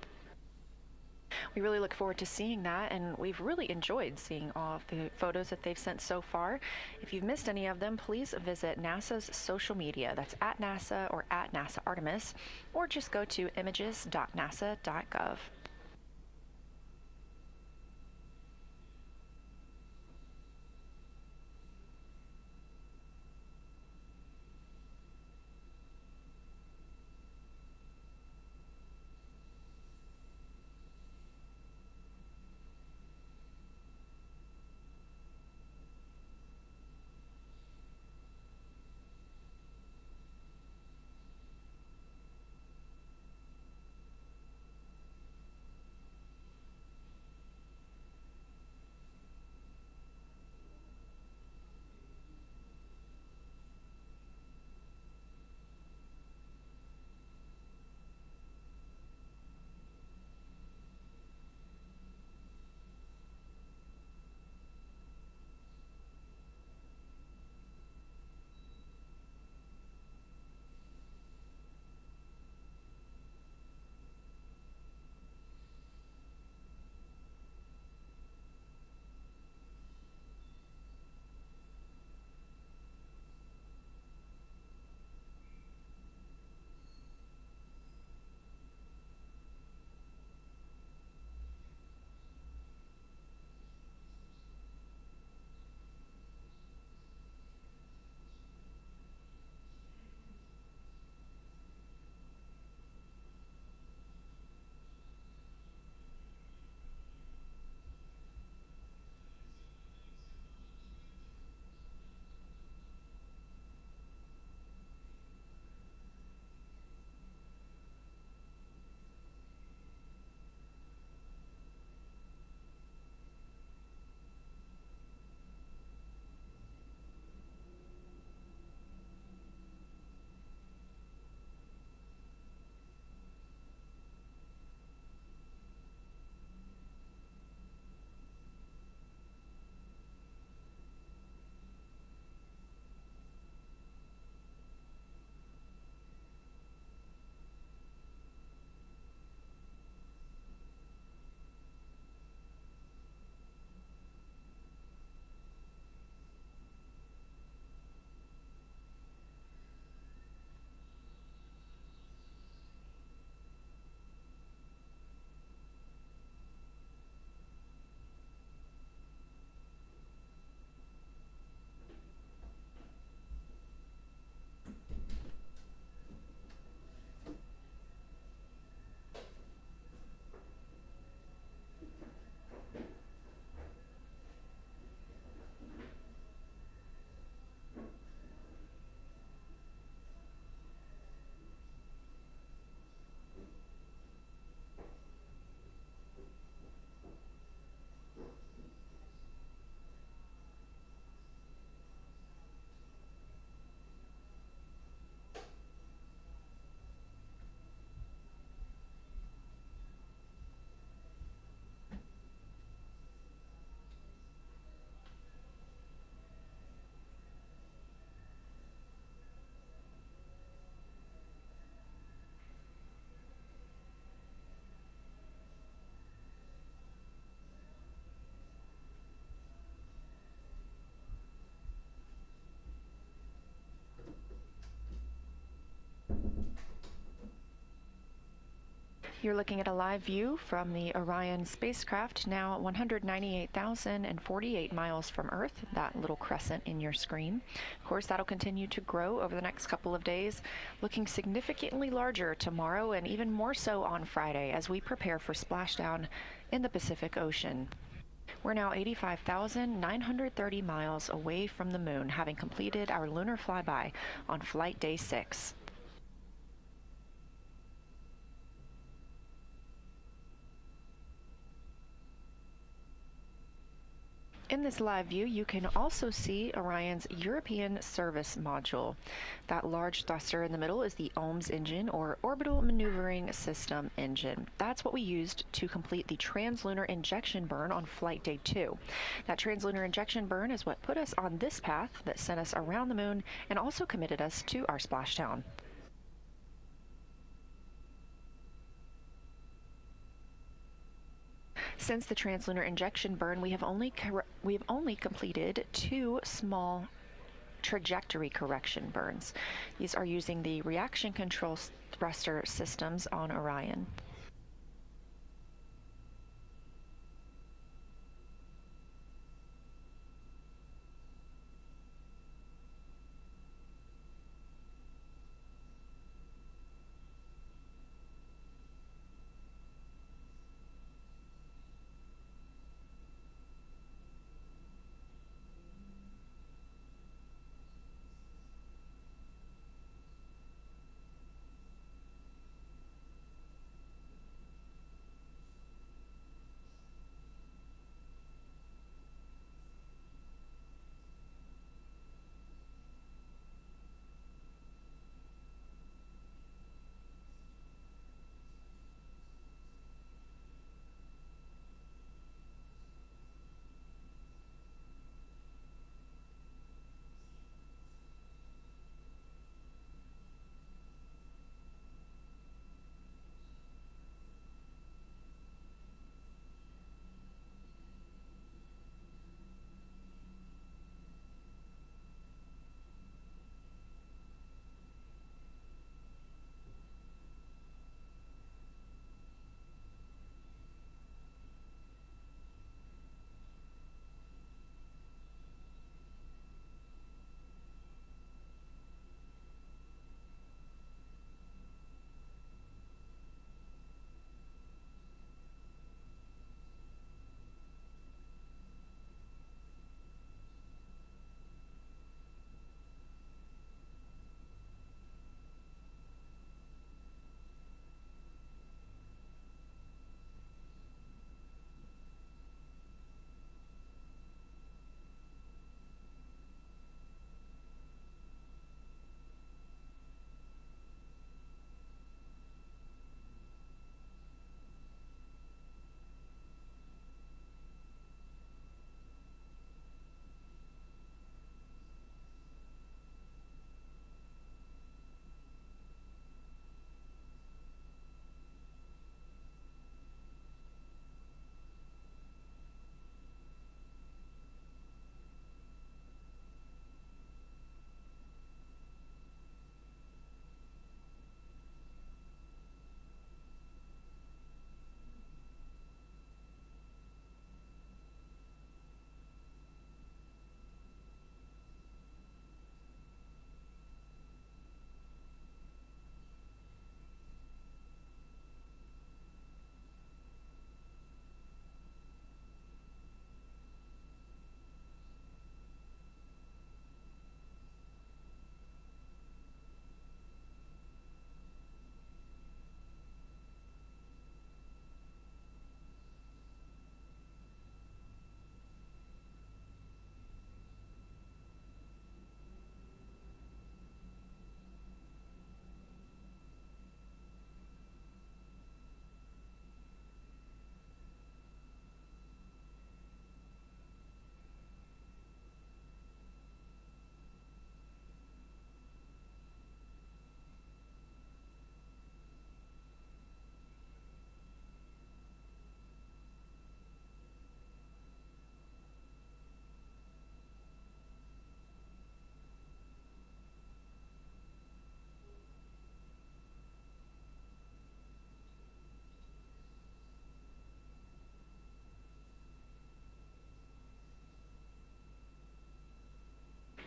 We really look forward to seeing that, and we've really enjoyed seeing all of the photos that they've sent so far. If you've missed any of them, please visit NASA's social media. That's at NASA or at NASA Artemis, or just go to images.nasa.gov. You're looking at a live view from the Orion spacecraft, now 198,048 miles from Earth, that little crescent in your screen. Of course, that'll continue to grow over the next couple of days, looking significantly larger tomorrow and even more so on Friday as we prepare for splashdown in the Pacific Ocean. We're now 85,930 miles away from the moon, having completed our lunar flyby on flight day 6. In this live view, you can also see Orion's European Service Module. That large thruster in the middle is the OMS engine, or Orbital Maneuvering System engine. That's what we used to complete the translunar injection burn on flight day 2. That translunar injection burn is what put us on this path that sent us around the moon and also committed us to our splashdown. Since the translunar injection burn, we have only completed 2 small trajectory correction burns. These are using the reaction control thruster systems on Orion.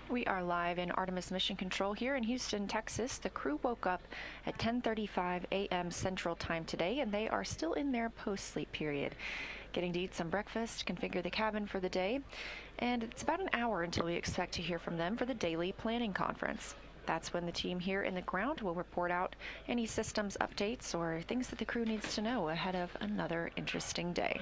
We are live in Artemis Mission Control here in Houston, Texas. The crew woke up at 10:35 a.m. Central Time today, and they are still in their post-sleep period, getting to eat some breakfast, configure the cabin for the day, and it's about an hour until we expect to hear from them for the daily planning conference. That's when the team here in the ground will report out any systems updates or things that the crew needs to know ahead of another interesting day.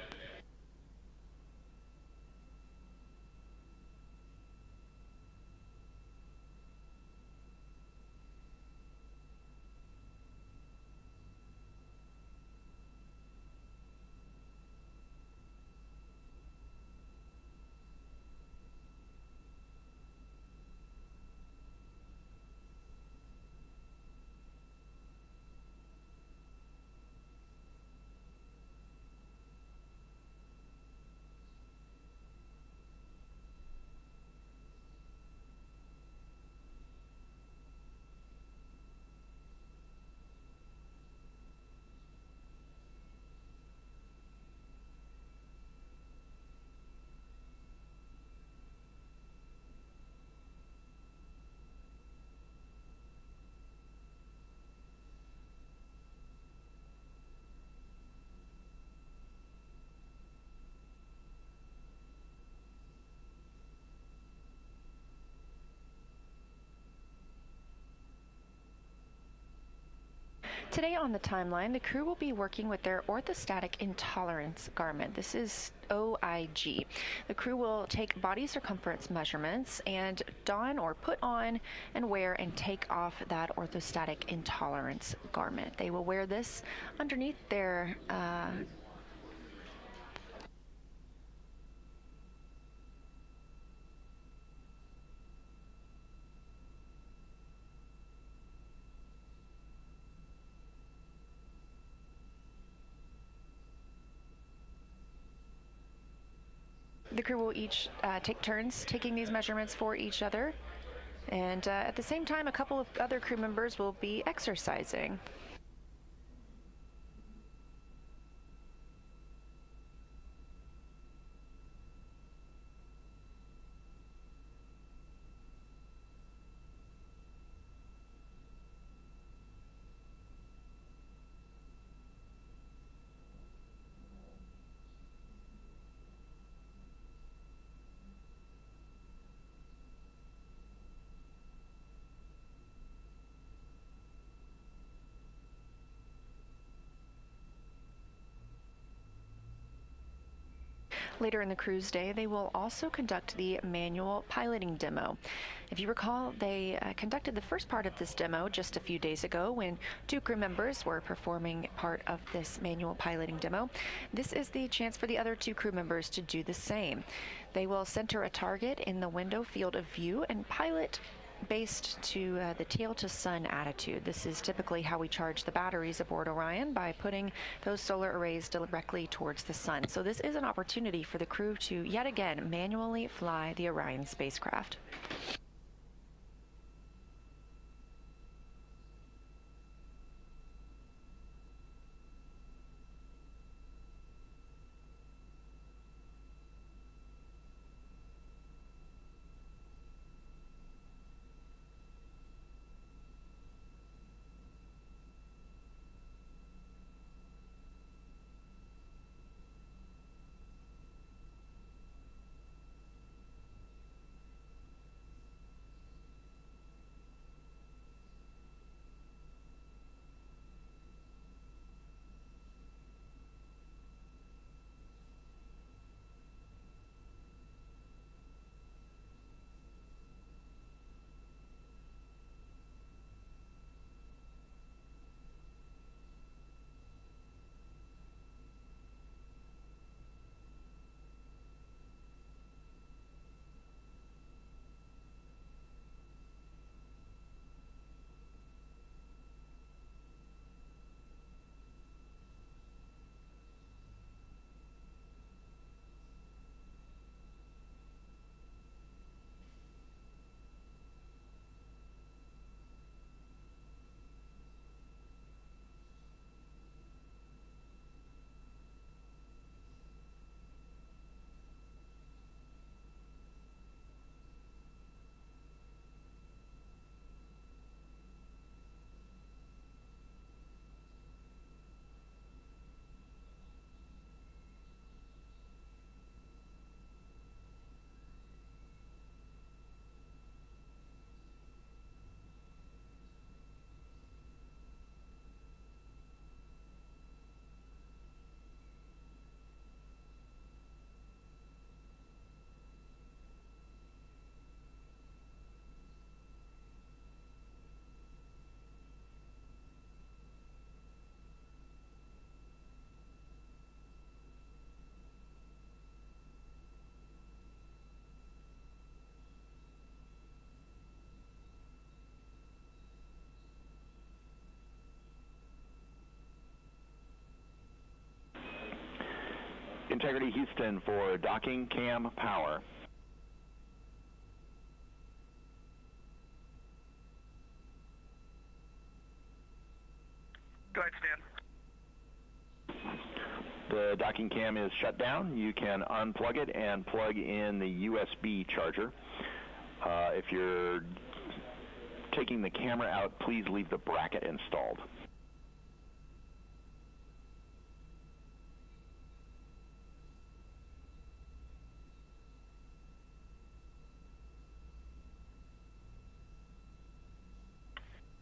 Today on the timeline, the crew will be working with their orthostatic intolerance garment. This is OIG. The crew will take body circumference measurements and don or put on and wear and take off that orthostatic intolerance garment. They will wear this underneath their The crew will each take turns taking these measurements for each other, and at the same time, a couple of other crew members will be exercising. Later in the crew's day, they will also conduct the manual piloting demo. If you recall, they conducted the first part of this demo just a few days ago when 2 crew members were performing part of this manual piloting demo. This is the chance for the other 2 crew members to do the same. They will center a target in the window field of view and pilot based to the tail to sun attitude. This is typically how we charge the batteries aboard Orion, by putting those solar arrays directly towards the sun. So this is an opportunity for the crew to yet again manually fly the Orion spacecraft. Integrity Houston for docking cam power. Go ahead, Stan. The docking cam is shut down. You can unplug it and plug in the USB charger. If you're taking the camera out, please leave the bracket installed.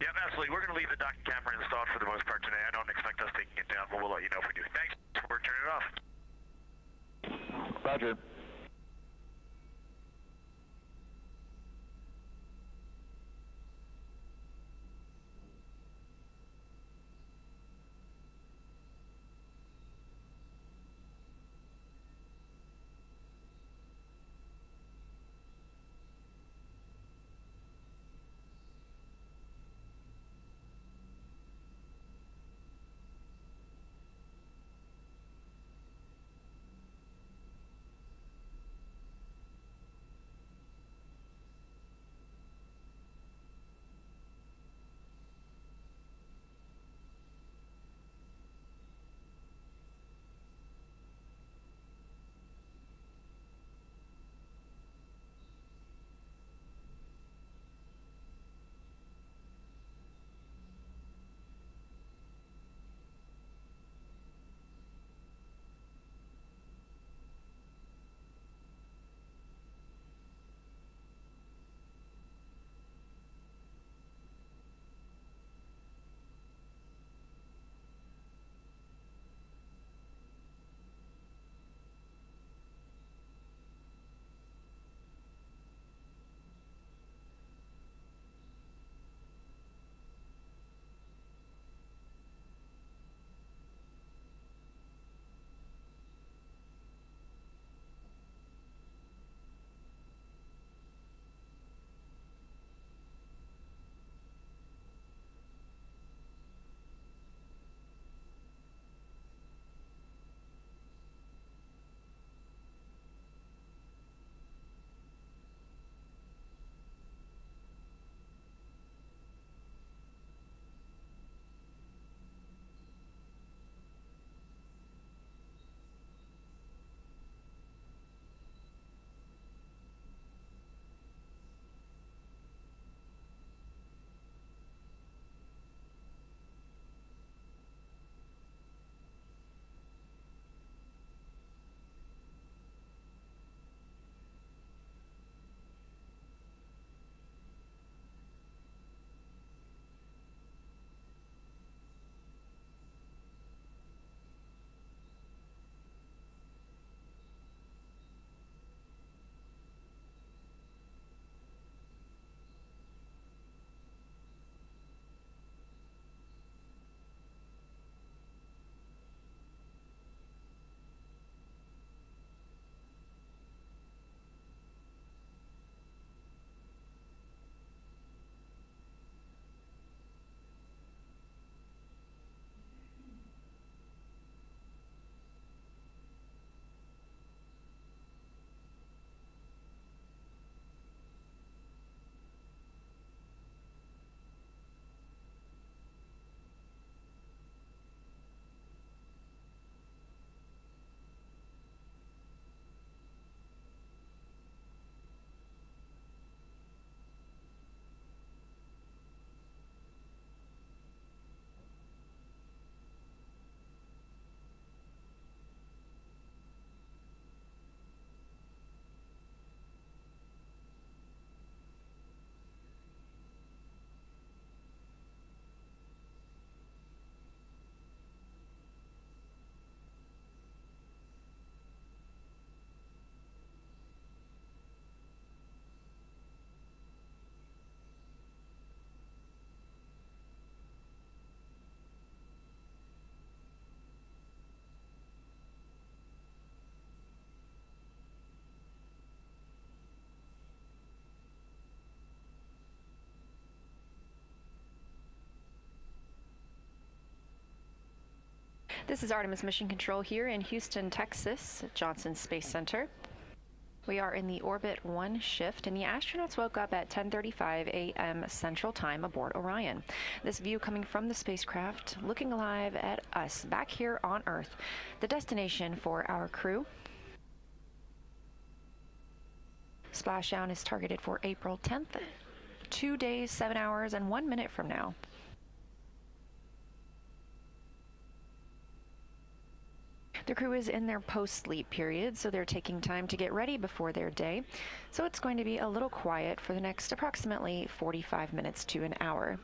Yep, absolutely. We're going to leave the docking camera installed for the most part today. I don't expect us taking it down, but we'll let you know if we do. Thanks. We're turning it off. Roger. This is Artemis Mission Control here in Houston, Texas, at Johnson Space Center. We are in the Orbit 1 shift, and the astronauts woke up at 10:35 a.m. Central Time aboard Orion. This view coming from the spacecraft, looking alive at us back here on Earth, the destination for our crew. Splashdown is targeted for April 10th, 2 days, 7 hours, and 1 minute from now. The crew is in their post-sleep period, so they're taking time to get ready before their day. So it's going to be a little quiet for the next approximately 45 minutes to an hour.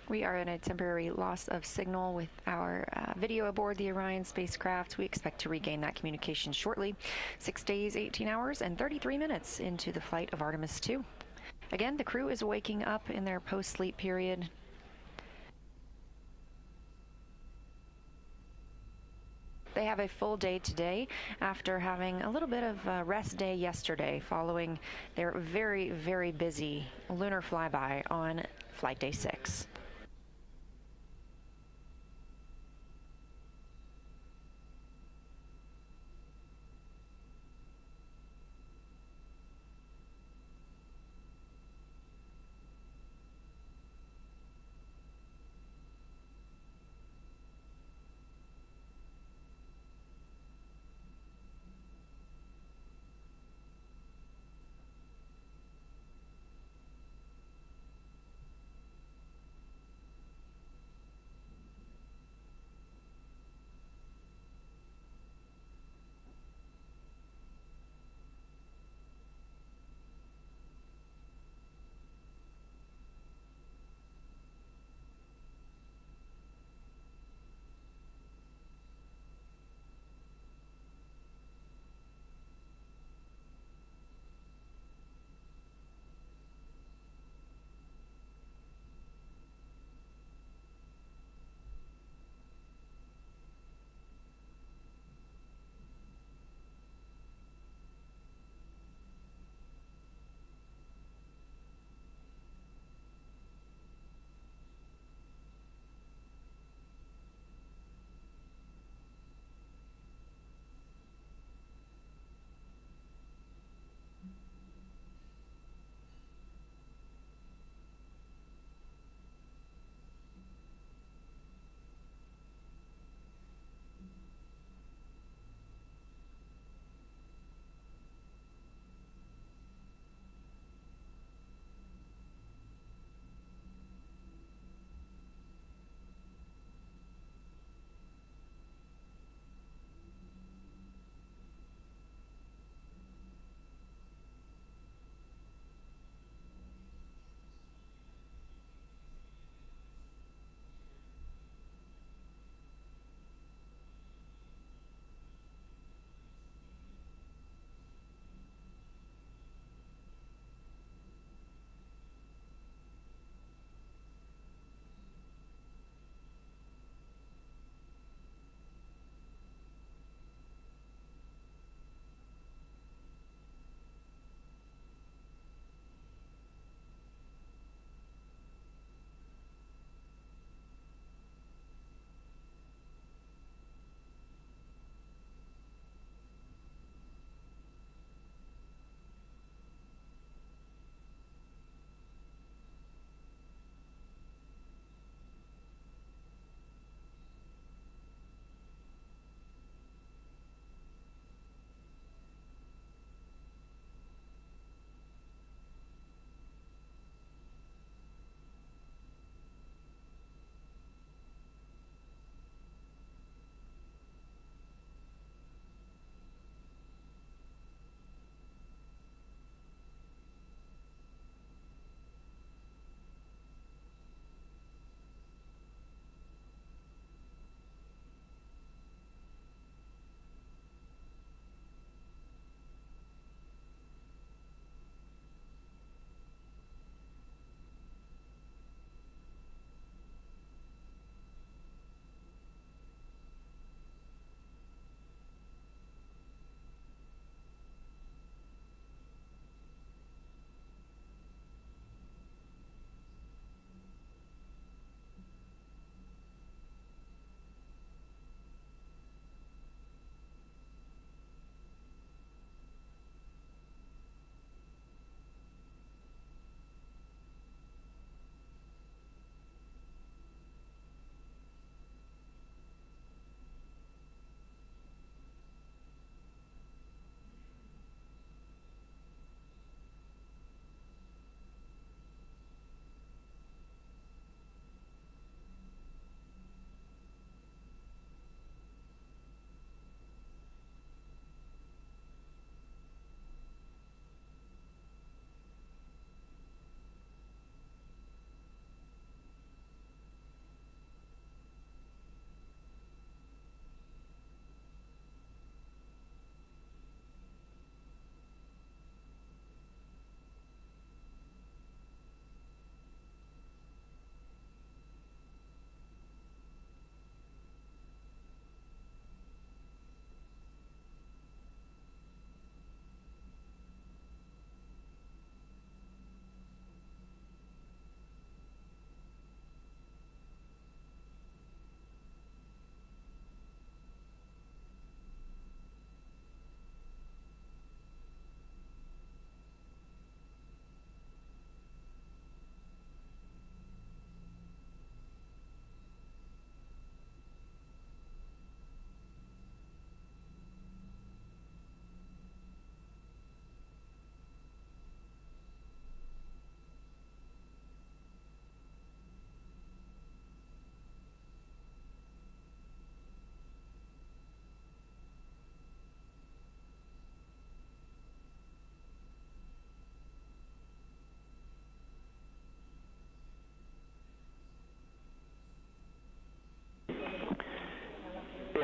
We are in a temporary loss of signal with our video aboard the Orion spacecraft. We expect to regain that communication shortly. 6 days, 18 hours, and 33 minutes into the flight of Artemis II. Again, the crew is waking up in their post-sleep period. They have a full day today after having a little bit of a rest day yesterday following their very, very busy lunar flyby on flight day 6.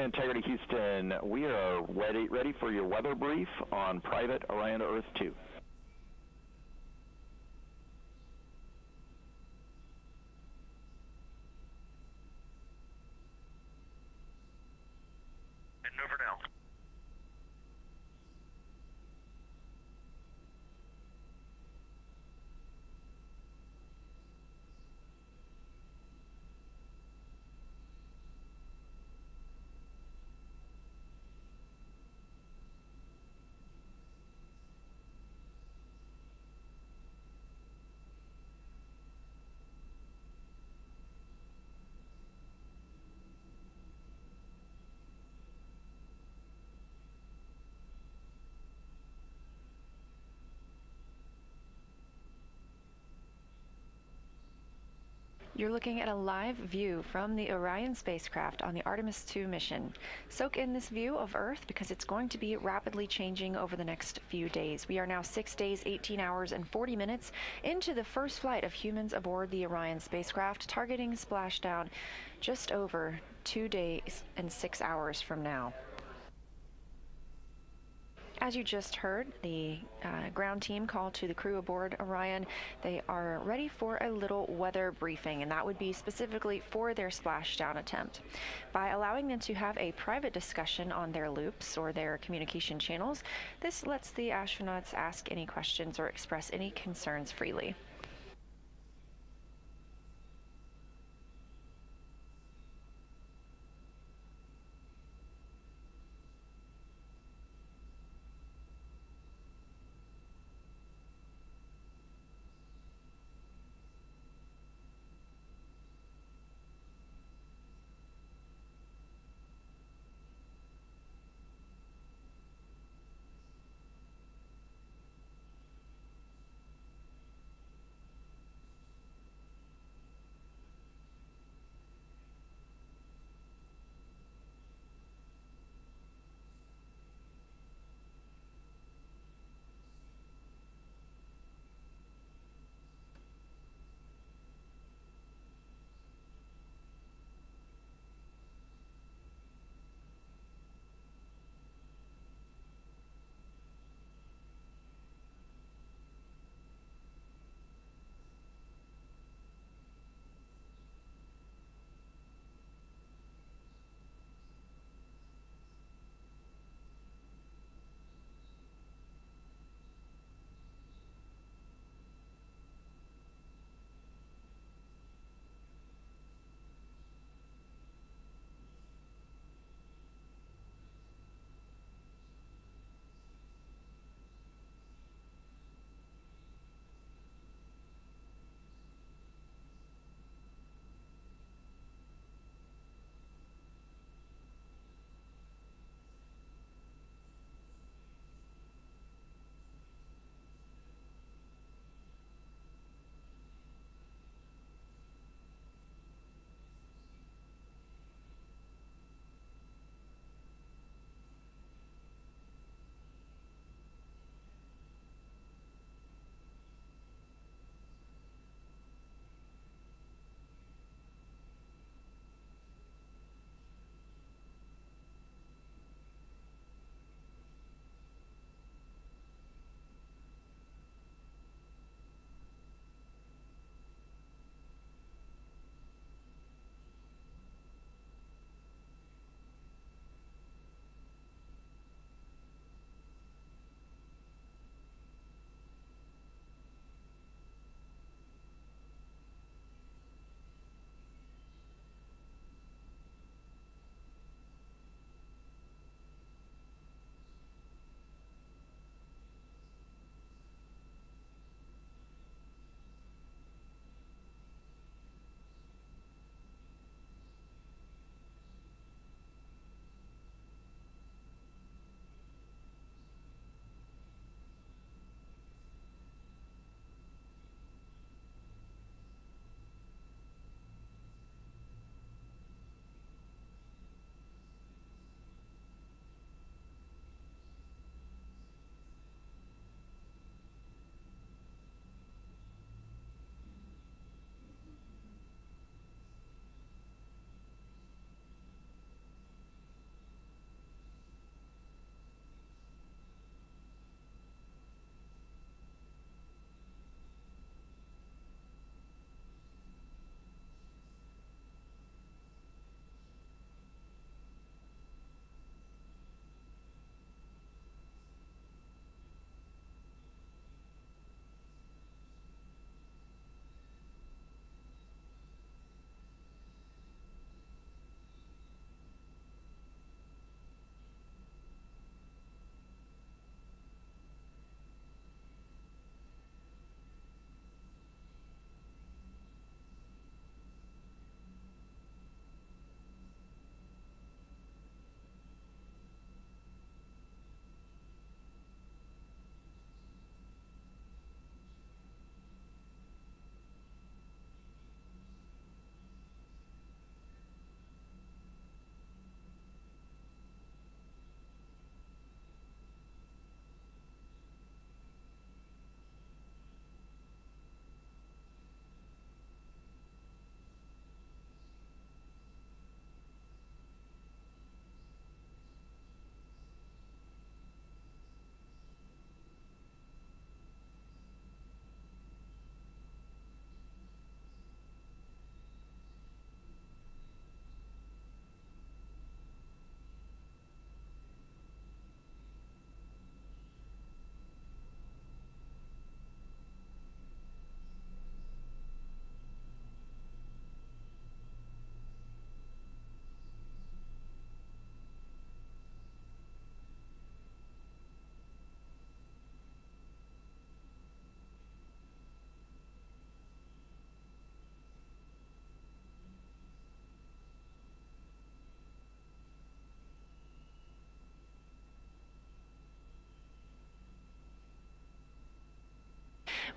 Integrity Houston, we are ready for your weather brief on private Orion to Earth 2. And over now. You're looking at a live view from the Orion spacecraft on the Artemis II mission. Soak in this view of Earth because it's going to be rapidly changing over the next few days. We are now 6 days, 18 hours, and 40 minutes into the first flight of humans aboard the Orion spacecraft, targeting splashdown just over 2 days and 6 hours from now. As you just heard, the ground team called to the crew aboard Orion. They are ready for a little weather briefing, and that would be specifically for their splashdown attempt. By allowing them to have a private discussion on their loops or their communication channels, this lets the astronauts ask any questions or express any concerns freely.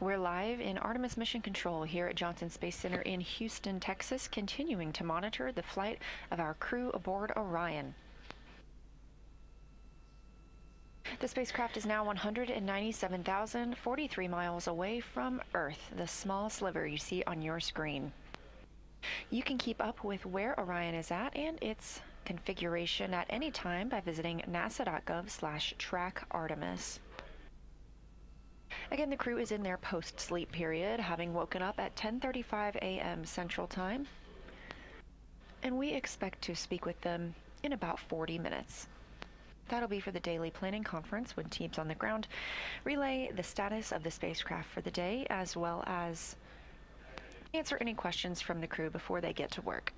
We're live in Artemis Mission Control here at Johnson Space Center in Houston, Texas, continuing to monitor the flight of our crew aboard Orion. The spacecraft is now 197,043 miles away from Earth, the small sliver you see on your screen. You can keep up with where Orion is at and its configuration at any time by visiting nasa.gov/trackartemis. Again, the crew is in their post-sleep period, having woken up at 10:35 a.m. Central Time, and we expect to speak with them in about 40 minutes. That'll be for the daily planning conference when teams on the ground relay the status of the spacecraft for the day, as well as answer any questions from the crew before they get to work.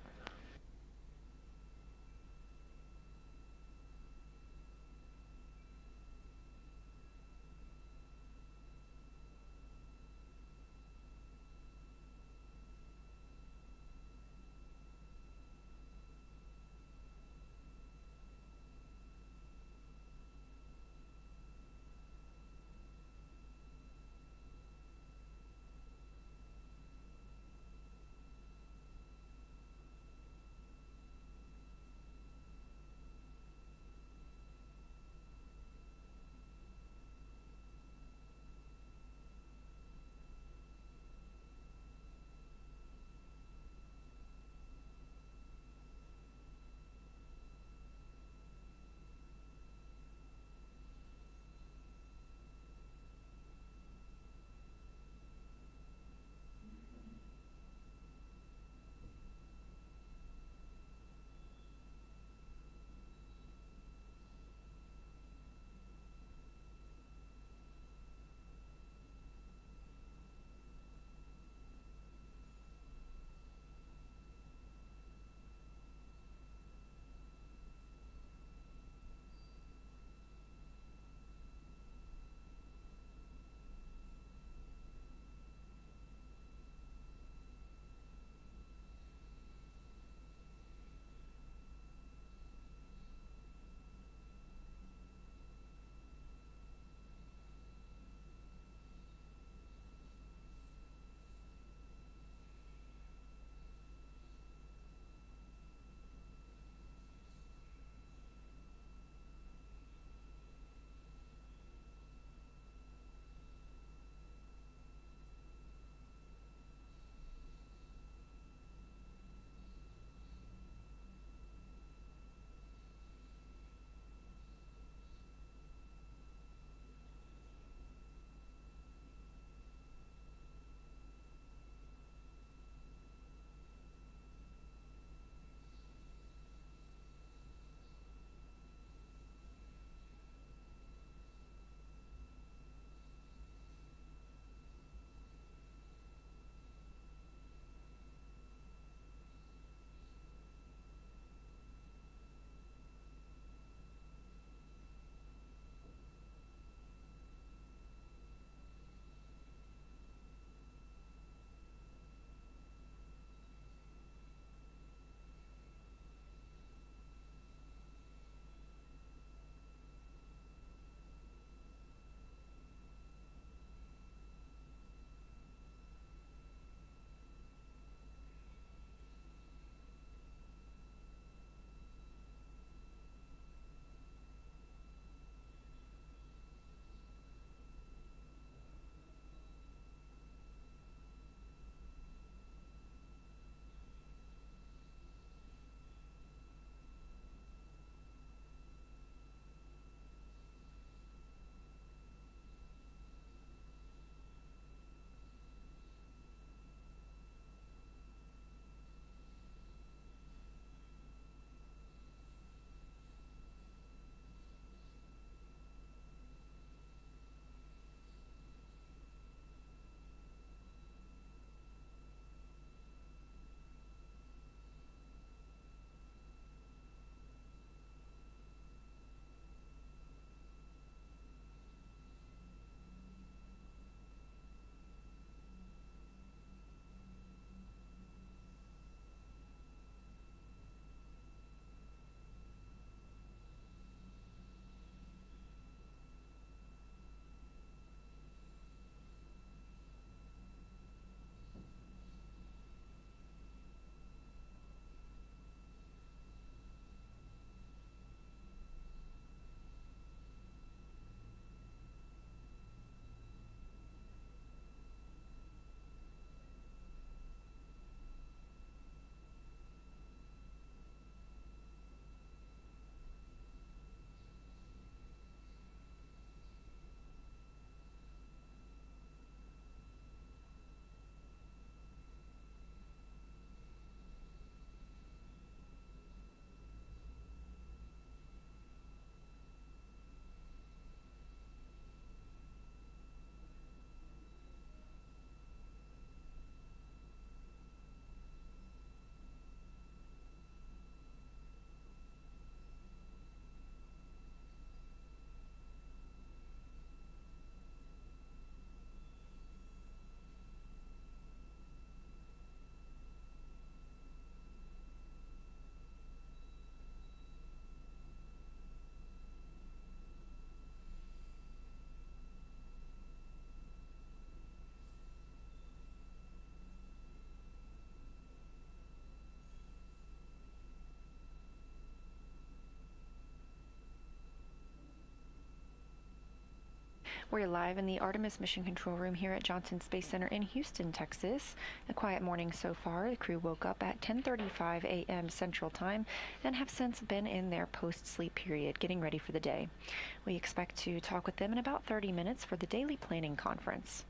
We're live in the Artemis Mission Control Room here at Johnson Space Center in Houston, Texas. A quiet morning so far. The crew woke up at 10:35 a.m. Central Time and have since been in their post-sleep period, getting ready for the day. We expect to talk with them in about 30 minutes for the daily planning conference.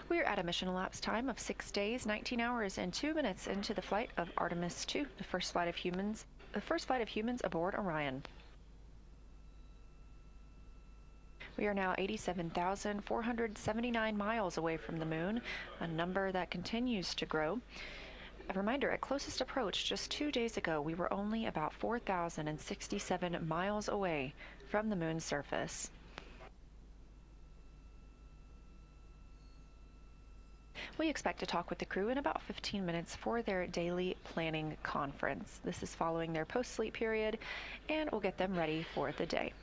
We are at a mission elapsed time of 6 days, 19 hours, and 2 minutes into the flight of Artemis II, the first flight of humans aboard Orion. We are now 87,479 miles away from the moon, a number that continues to grow. A reminder, at closest approach just 2 days ago, we were only about 4,067 miles away from the moon's surface. We expect to talk with the crew in about 15 minutes for their daily planning conference. This is following their post-sleep period, and we'll get them ready for the day.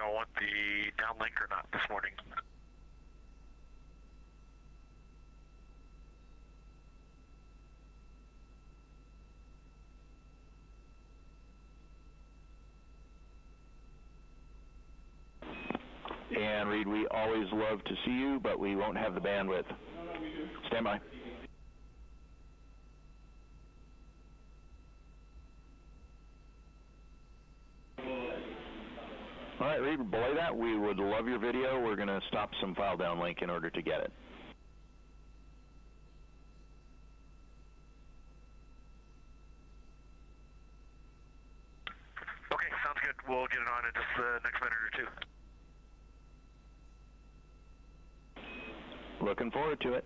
y'all want the downlink or not this morning. And Reid, we always love to see you, but we won't have the bandwidth. Stand by. All right, Reid, below that, we would love your video. We're going to stop some file downlink in order to get it. Okay, sounds good. We'll get it on in just the next minute or two. Looking forward to it.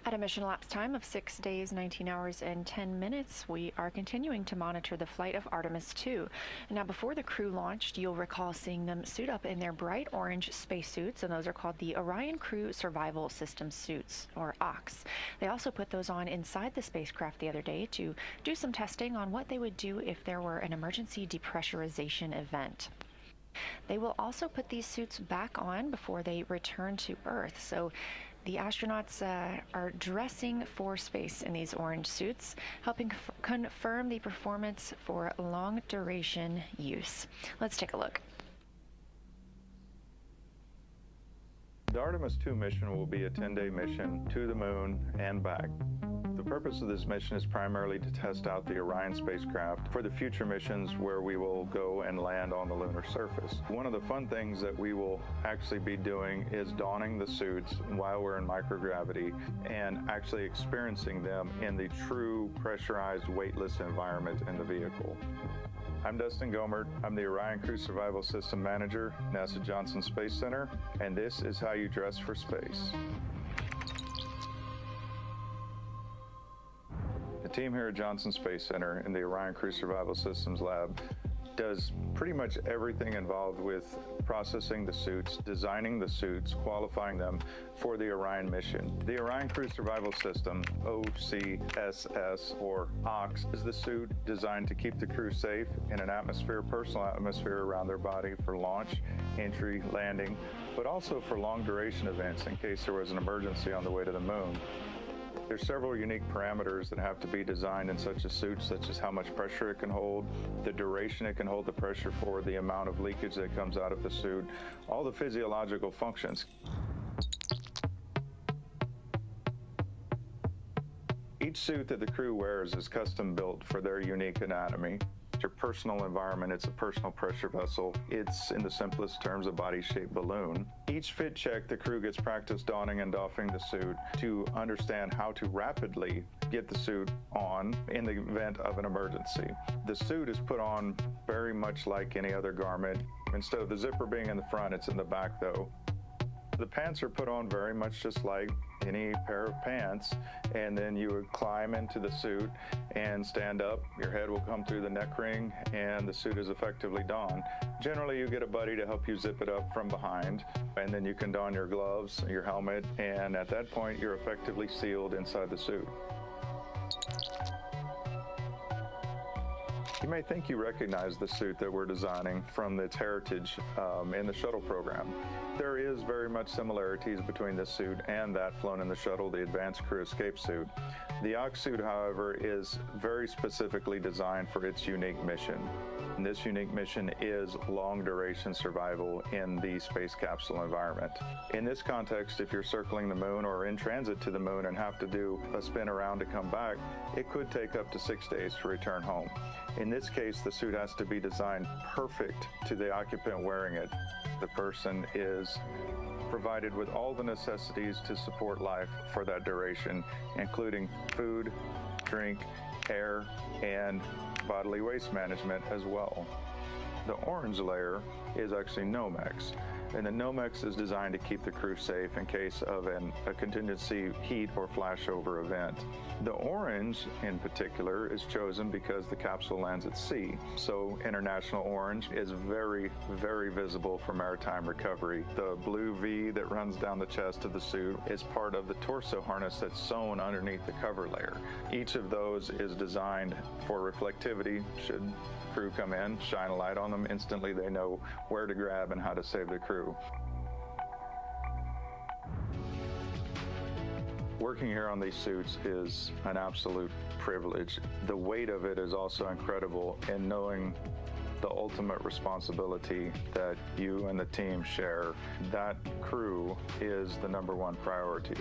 At a mission elapsed time of 6 days, 19 hours, and 10 minutes, we are continuing to monitor the flight of Artemis II. Now, before the crew launched, you'll recall seeing them suit up in their bright orange spacesuits, and those are called the Orion Crew Survival System Suits, or OCS. They also put those on inside the spacecraft the other day to do some testing on what they would do if there were an emergency depressurization event. They will also put these suits back on before they return to Earth. So the astronauts are dressing for space in these orange suits, helping confirm the performance for long duration use. Let's take a look. The Artemis II mission will be a 10-day mission to the moon and back. The purpose of this mission is primarily to test out the Orion spacecraft for the future missions where we will go and land on the lunar surface. One of the fun things that we will actually be doing is donning the suits while we're in microgravity and actually experiencing them in the true pressurized weightless environment in the vehicle. I'm Dustin Gomert. I'm the Orion Crew Survival System Manager, NASA Johnson Space Center, and this is how you dress for space. The team here at Johnson Space Center in the Orion Crew Survival Systems Lab does pretty much everything involved with processing the suits, designing the suits, qualifying them for the Orion mission. The Orion Crew Survival System, OCSS or OCS, is the suit designed to keep the crew safe in an atmosphere, personal atmosphere around their body for launch, entry, landing, but also for long duration events in case there was an emergency on the way to the moon. There's several unique parameters that have to be designed in such a suit, such as how much pressure it can hold, the duration it can hold the pressure for, the amount of leakage that comes out of the suit, all the physiological functions. Each suit that the crew wears is custom built for their unique anatomy. It's your personal environment, it's a personal pressure vessel. It's, in the simplest terms, a body-shaped balloon. Each fit check, the crew gets practice donning and doffing the suit to understand how to rapidly get the suit on in the event of an emergency. The suit is put on very much like any other garment. Instead of the zipper being in the front, it's in the back though. The pants are put on very much just like any pair of pants, and then you would climb into the suit and stand up. Your head will come through the neck ring, and the suit is effectively donned. Generally, you get a buddy to help you zip it up from behind, and then you can don your gloves, your helmet, and at that point, you're effectively sealed inside the suit. You may think you recognize the suit that we're designing from its heritage in the shuttle program. There is very much similarities between this suit and that flown in the shuttle, the Advanced Crew Escape suit. The OX suit, however, is very specifically designed for its unique mission. And this unique mission is long-duration survival in the space capsule environment. In this context, if you're circling the moon or in transit to the moon and have to do a spin around to come back, it could take up to 6 days to return home. In this case, the suit has to be designed perfect to the occupant wearing it. The person is provided with all the necessities to support life for that duration, including food, drink, air, and bodily waste management as well. The orange layer is actually Nomex, and the Nomex is designed to keep the crew safe in case of a contingency heat or flashover event. The orange in particular is chosen because the capsule lands at sea, so international orange is very, very visible for maritime recovery. The blue V that runs down the chest of the suit is part of the torso harness that's sewn underneath the cover layer. Each of those is designed for reflectivity. Should crew come in, shine a light on them, instantly they know where to grab and how to save the crew. Working here on these suits is an absolute privilege. The weight of it is also incredible in knowing the ultimate responsibility that you and the team share. That crew is the #1 priority.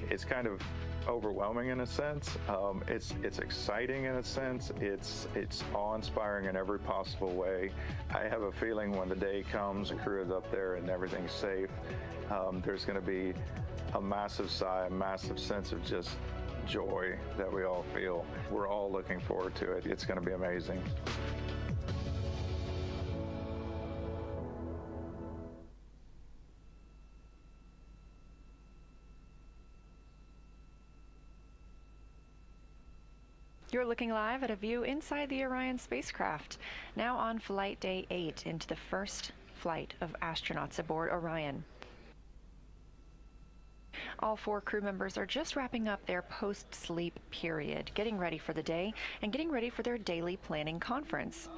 It's kind of overwhelming in a sense. It's exciting in a sense. It's awe-inspiring in every possible way. I have a feeling when the day comes, the crew is up there and everything's safe, there's going to be a massive sigh, a massive sense of just joy that we all feel. We're all looking forward to it. It's going to be amazing. You're looking live at a view inside the Orion spacecraft, now on flight day 8 into the first flight of astronauts aboard Orion. All 4 crew members are just wrapping up their post-sleep period, getting ready for the day and getting ready for their daily planning conference.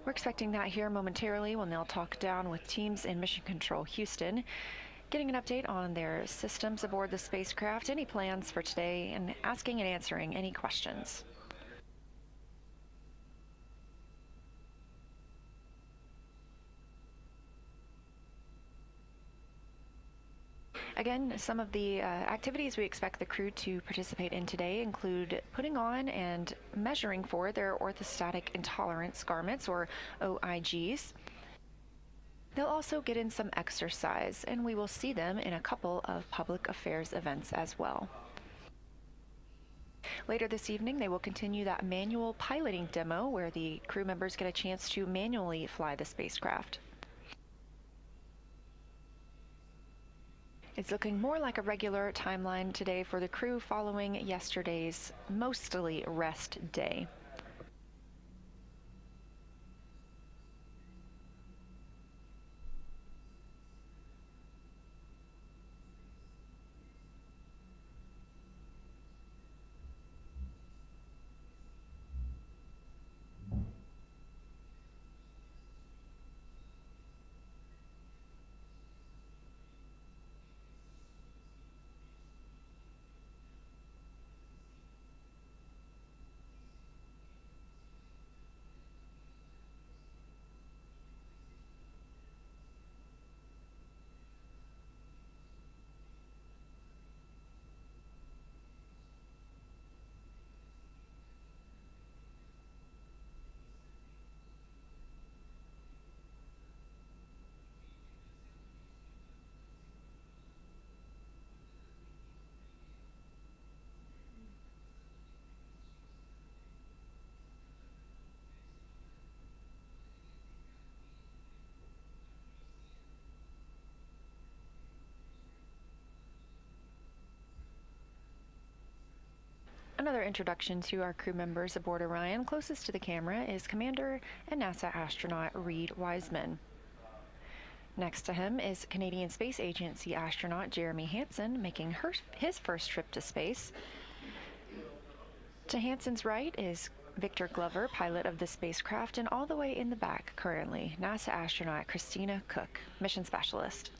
We're expecting that here momentarily when they'll talk down with teams in Mission Control Houston, getting an update on their systems aboard the spacecraft, any plans for today, and asking and answering any questions. Again, some of the activities we expect the crew to participate in today include putting on and measuring for their orthostatic intolerance garments, or OIGs. They'll also get in some exercise, and we will see them in a couple of public affairs events as well. Later this evening, they will continue that manual piloting demo where the crew members get a chance to manually fly the spacecraft. It's looking more like a regular timeline today for the crew following yesterday's mostly rest day. Another introduction to our crew members aboard Orion closest to the camera is Commander and NASA astronaut Reid Wiseman. Next to him is Canadian Space Agency astronaut Jeremy Hansen making his first trip to space. To Hansen's right is Victor Glover, pilot of the spacecraft, and all the way in the back currently, NASA astronaut Christina Koch, mission specialist.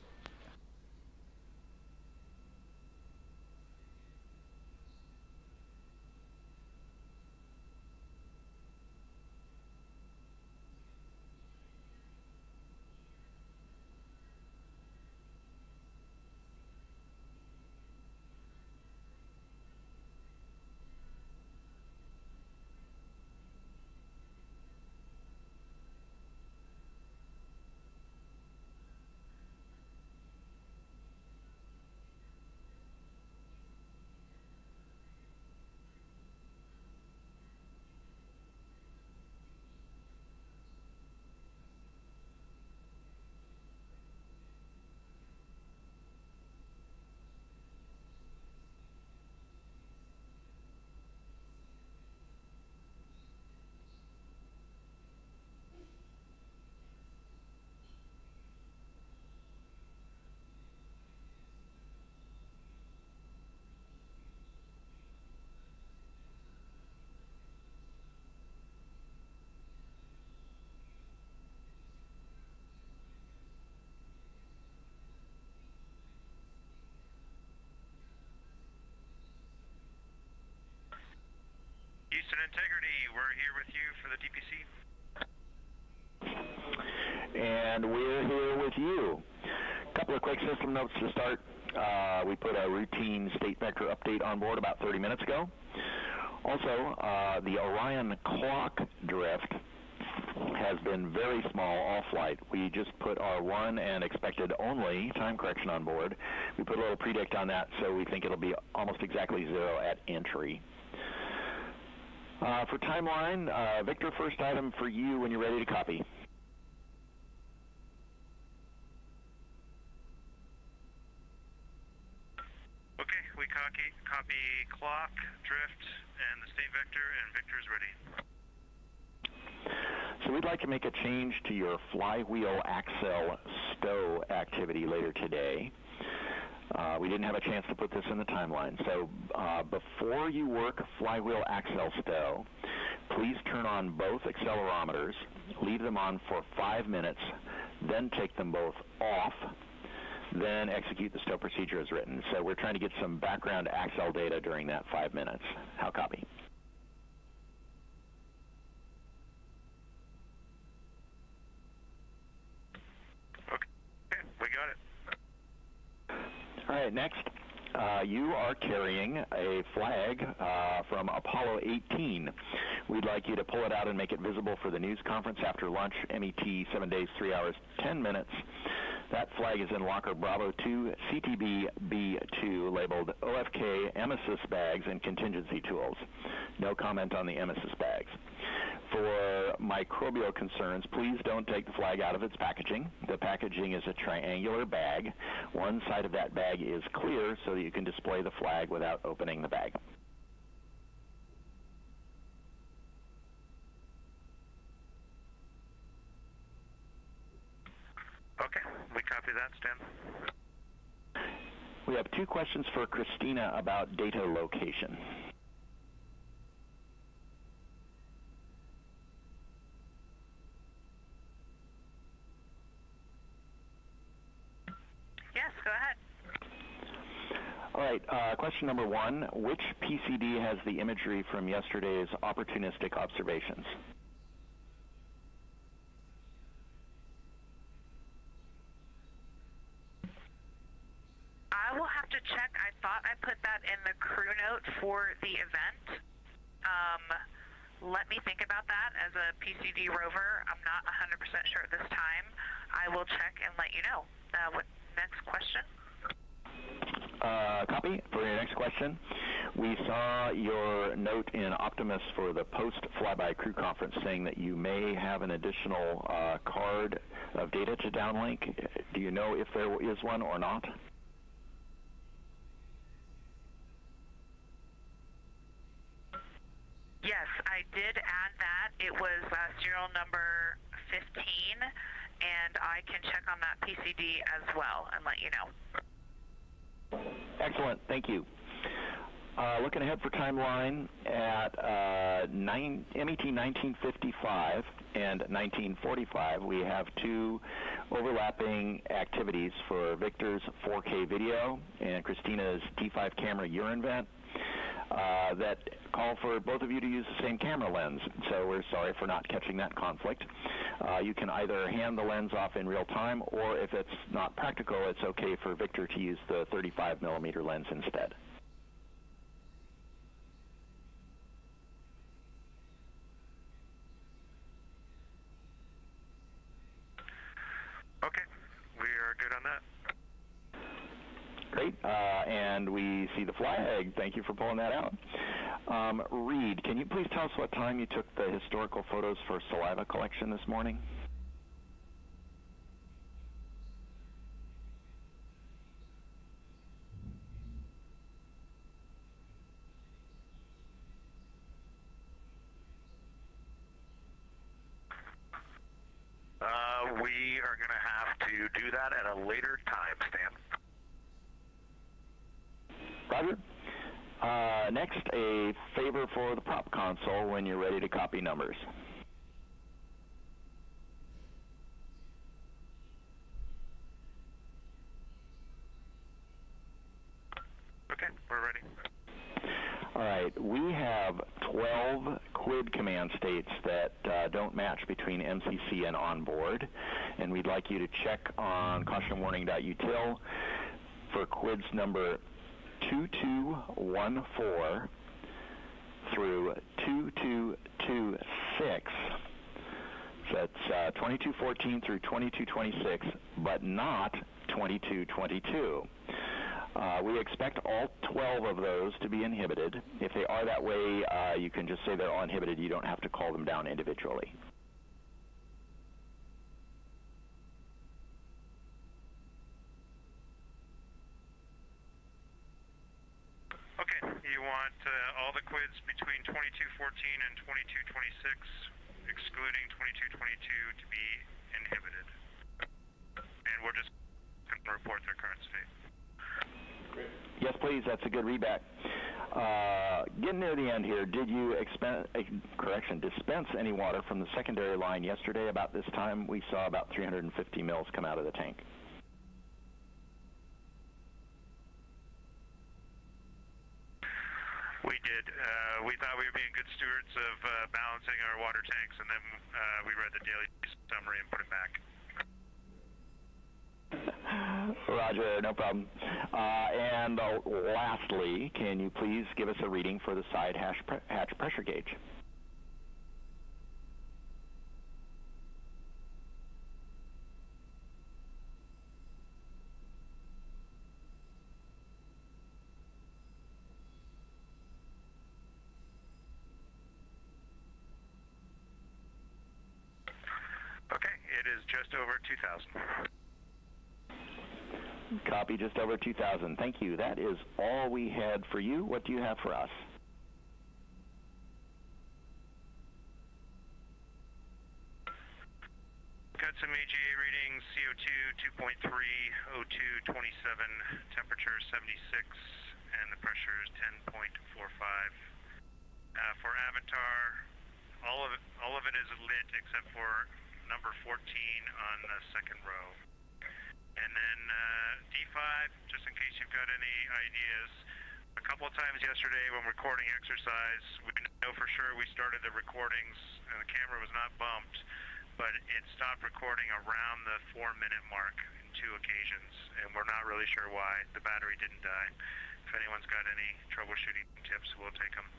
Houston Integrity, we're here with you for the DPC. And we're here with you. A couple of quick system notes to start. We put a routine state vector update on board about 30 minutes ago. Also, the Orion clock drift has been very small all flight. We just put our one and expected only time correction on board. We put a little predict on that, so we think it'll be almost exactly 0 at entry. For timeline, Victor, first item for you when you're ready to copy. Okay, we copy clock, drift, and the state vector, and Victor's ready. So we'd like to make a change to your flywheel axle stow activity later today. We didn't have a chance to put this in the timeline. So before you work flywheel axle stow, please turn on both accelerometers, leave them on for 5 minutes, then take them both off, then execute the stow procedure as written. So we're trying to get some background axle data during that 5 minutes. How copy? Okay, we got it. All right, next, you are carrying a flag from Apollo 18. We'd like you to pull it out and make it visible for the news conference after lunch, MET 7 days, 3 hours, 10 minutes. That flag is in locker Bravo 2, CTB B2, labeled OFK emesis bags and contingency tools. No comment on the emesis bags. For microbial concerns, please don't take the flag out of its packaging. The packaging is a triangular bag. One side of that bag is clear so that you can display the flag without opening the bag. Okay, we copy that, Stan. We have 2 questions for Christina about data location. Yes, go ahead. All right, question number 1, which PCD has the imagery from yesterday's opportunistic observations? I will have to check. I thought I put that in the crew note for the event. Let me think about that as a PCD rover. I'm not 100% sure at this time. I will check and let you know. What next question? Copy. For your next question, we saw your note in Optimus for the post-flyby crew conference saying that you may have an additional card of data to downlink. Do you know if there is one or not? Yes, I did add that. It was serial number 15, and I can check on that PCD as well and let you know. Excellent. Thank you. Looking ahead for timeline at MET 1955 and 1945, we have two overlapping activities for Victor's 4K video and Christina's T5 camera urine vent that call for both of you to use the same camera lens. So we're sorry for not catching that conflict. You can either hand the lens off in real time, or if it's not practical, it's okay for Victor to use the 35mm lens instead. Okay, we are good on that. Great, and we see the flag. Thank you for pulling that out. Reid, can you please tell us what time you took the historical photos for saliva collection this morning? We are going to have to do that at a later time, Stan. Roger. Next, a favor for the prop console when you're ready to copy numbers. Okay, we're ready. All right, we have 12 QUID command states that don't match between MCC and onboard, and we'd like you to check on cautionwarning.util for QUIDs number 2214 through 2226. So that's 2214 through 2226, but not 2222. We expect all 12 of those to be inhibited. If they are that way, you can just say they're all inhibited. You don't have to call them down individually. Okay, you want all the QUIDs between 2214 and 2226, excluding 2222, to be inhibited. And we're just going to report their current state. Yes, please. That's a good readback. Getting near the end here, did you dispense any water from the secondary line yesterday? About this time, we saw about 350 mils come out of the tank. We did. We thought we were being good stewards of balancing our water tanks, and then we read the daily summary and put it back. Roger, no problem. And lastly, can you please give us a reading for the side hatch pressure gauge? Okay, it is just over 2,000. Copy, just over 2,000. Thank you. That is all we had for you. What do you have for us? Got some AGA readings, CO2 2.3, O2 27, temperature 76, and the pressure is 10.45. For Avatar, all of it is lit except for number 14 on the second row. And then D5, just in case you've got any ideas, a couple of times yesterday when recording exercise, we know for sure we started the recordings and the camera was not bumped, but it stopped recording around the 4-minute mark in 2 occasions, and we're not really sure why. The battery didn't die. If anyone's got any troubleshooting tips, we'll take them.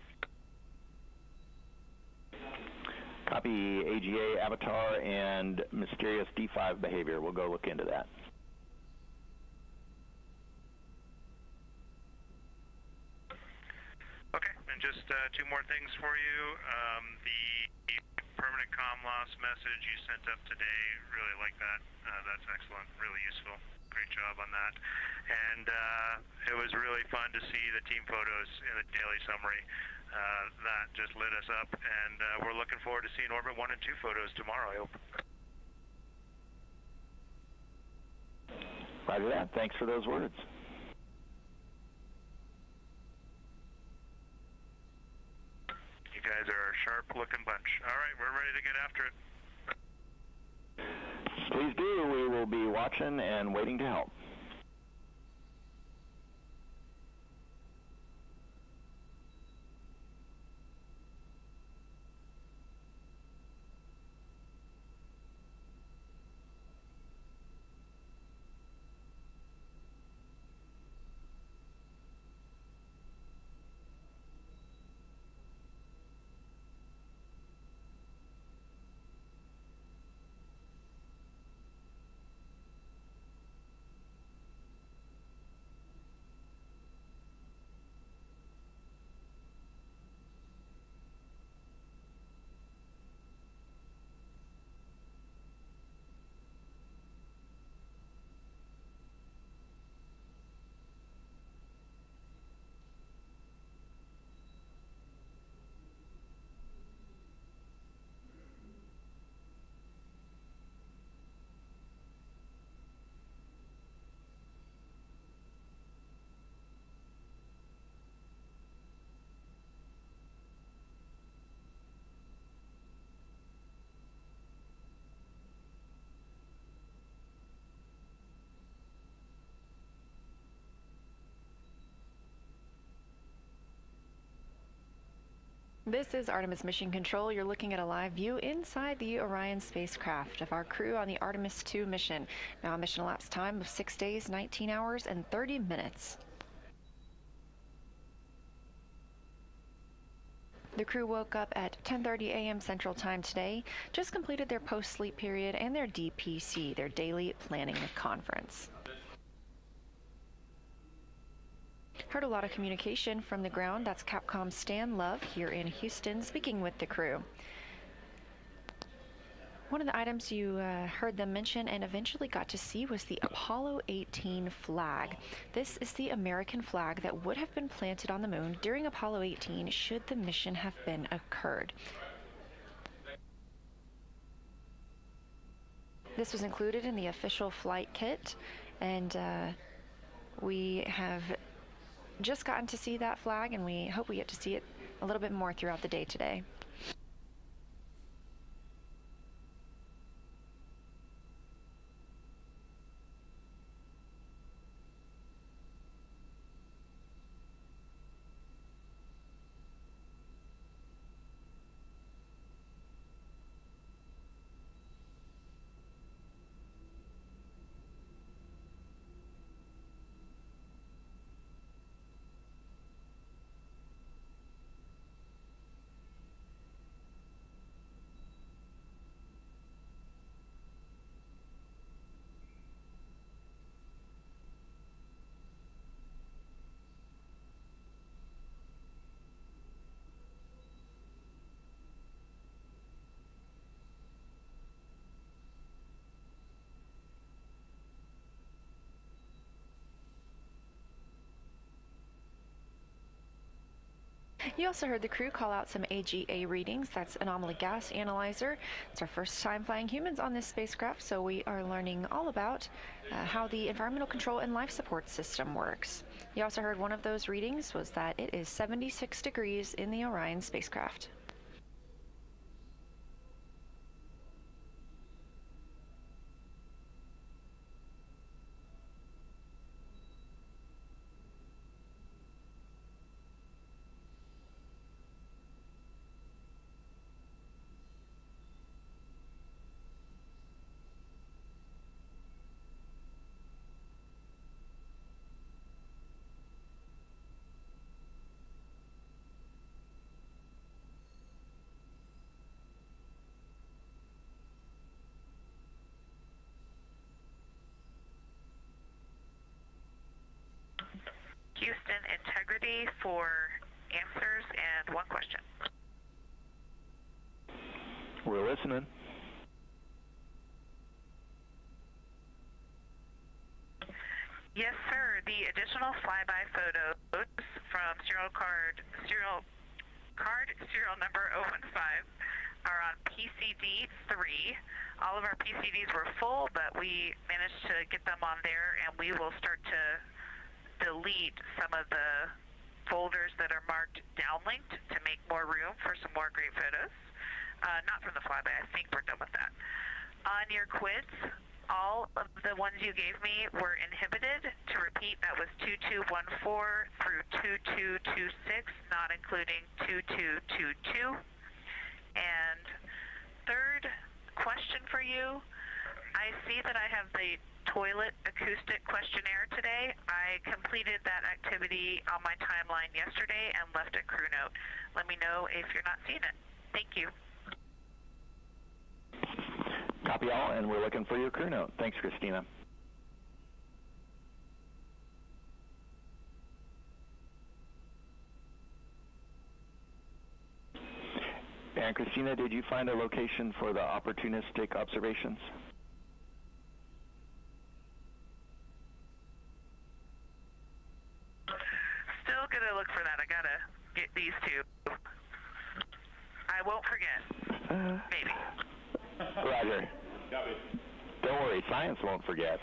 Copy AGA, Avatar, and mysterious D5 behavior. We'll go look into that. Okay, and just 2 more things for you. The permanent comm loss message you sent up today, really like that. That's excellent, really useful. Great job on that. And it was really fun to see the team photos in the daily summary. That just lit us up, and we're looking forward to seeing Orbit 1 and 2 photos tomorrow, I hope. Roger that. Thanks for those words. looking bunch. All right, we're ready to get after it. Please do. We will be watching and waiting to help. This is Artemis Mission Control. You're looking at a live view inside the Orion spacecraft of our crew on the Artemis II mission. Now a mission elapsed time of 6 days, 19 hours, and 30 minutes. The crew woke up at 10:30 a.m. Central Time today, just completed their post-sleep period and their DPC, their daily planning conference. Heard a lot of communication from the ground. That's Capcom Stan Love here in Houston speaking with the crew. One of the items you heard them mention and eventually got to see was the Apollo 18 flag. This is the American flag that would have been planted on the moon during Apollo 18 should the mission have been occurred. This was included in the official flight kit, and we have just gotten to see that flag, and we hope we get to see it a little bit more throughout the day today. You also heard the crew call out some AGA readings. That's Anomaly Gas Analyzer. It's our first time flying humans on this spacecraft, so we are learning all about how the environmental control and life support system works. You also heard one of those readings was that it is 76 degrees in the Orion spacecraft. Houston, integrity for answers and one question. We're listening. Yes, sir. The additional flyby photos from serial number 015 are on PCD 3. All of our PCDs were full, but we managed to get them on there, and we will start to delete some of the folders that are marked downlinked to make more room for some more great photos. Not from the flyby. I think we're done with that. On your quids, all of the ones you gave me were inhibited. To repeat, that was 2214 through 2226, not including 2222. And third question for you, I see that I have the toilet acoustic questionnaire today. I completed that activity on my timeline yesterday and left a crew note. Let me know if you're not seeing it. Thank you. Copy all, and we're looking for your crew note. Thanks, Christina. And Christina, did you find a location for the opportunistic observations? Still gonna look for that. I gotta get these two. I won't forget. Maybe. Roger. Don't worry, science won't forget.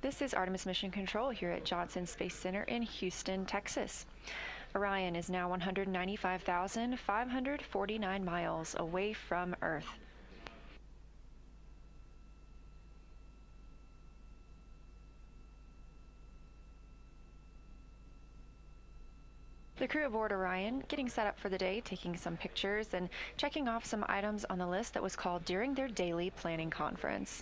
This is Artemis Mission Control here at Johnson Space Center in Houston, Texas. Orion is now 195,549 miles away from Earth. The crew aboard Orion getting set up for the day, taking some pictures and checking off some items on the list that was called during their daily planning conference.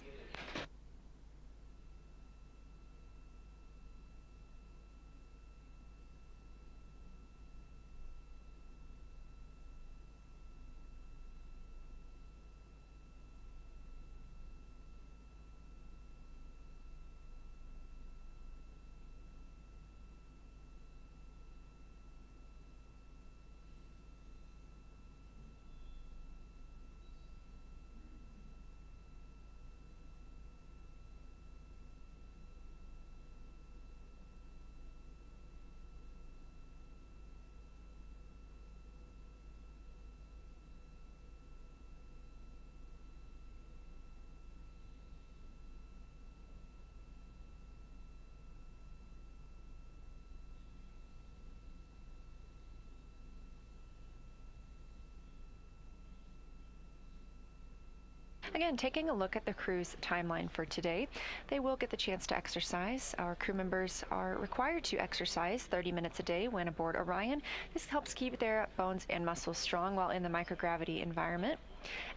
Again, taking a look at the crew's timeline for today, they will get the chance to exercise. Our crew members are required to exercise 30 minutes a day when aboard Orion. This helps keep their bones and muscles strong while in the microgravity environment.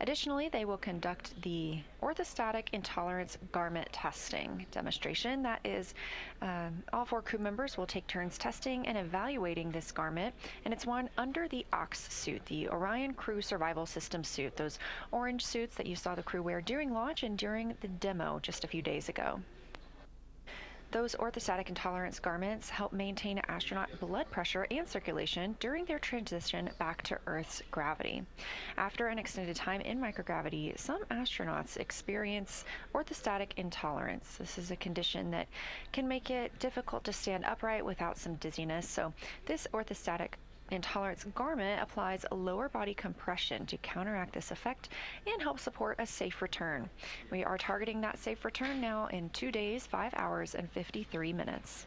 Additionally, they will conduct the orthostatic intolerance garment testing demonstration. That is, all 4 crew members will take turns testing and evaluating this garment, and it's worn under the OX suit, the Orion Crew Survival System suit, those orange suits that you saw the crew wear during launch and during the demo just a few days ago. Those orthostatic intolerance garments help maintain astronaut blood pressure and circulation during their transition back to Earth's gravity. After an extended time in microgravity, some astronauts experience orthostatic intolerance. This is a condition that can make it difficult to stand upright without some dizziness. So this orthostatic intolerance garment applies lower body compression to counteract this effect and help support a safe return. We are targeting that safe return now in 2 days, 5 hours, and 53 minutes.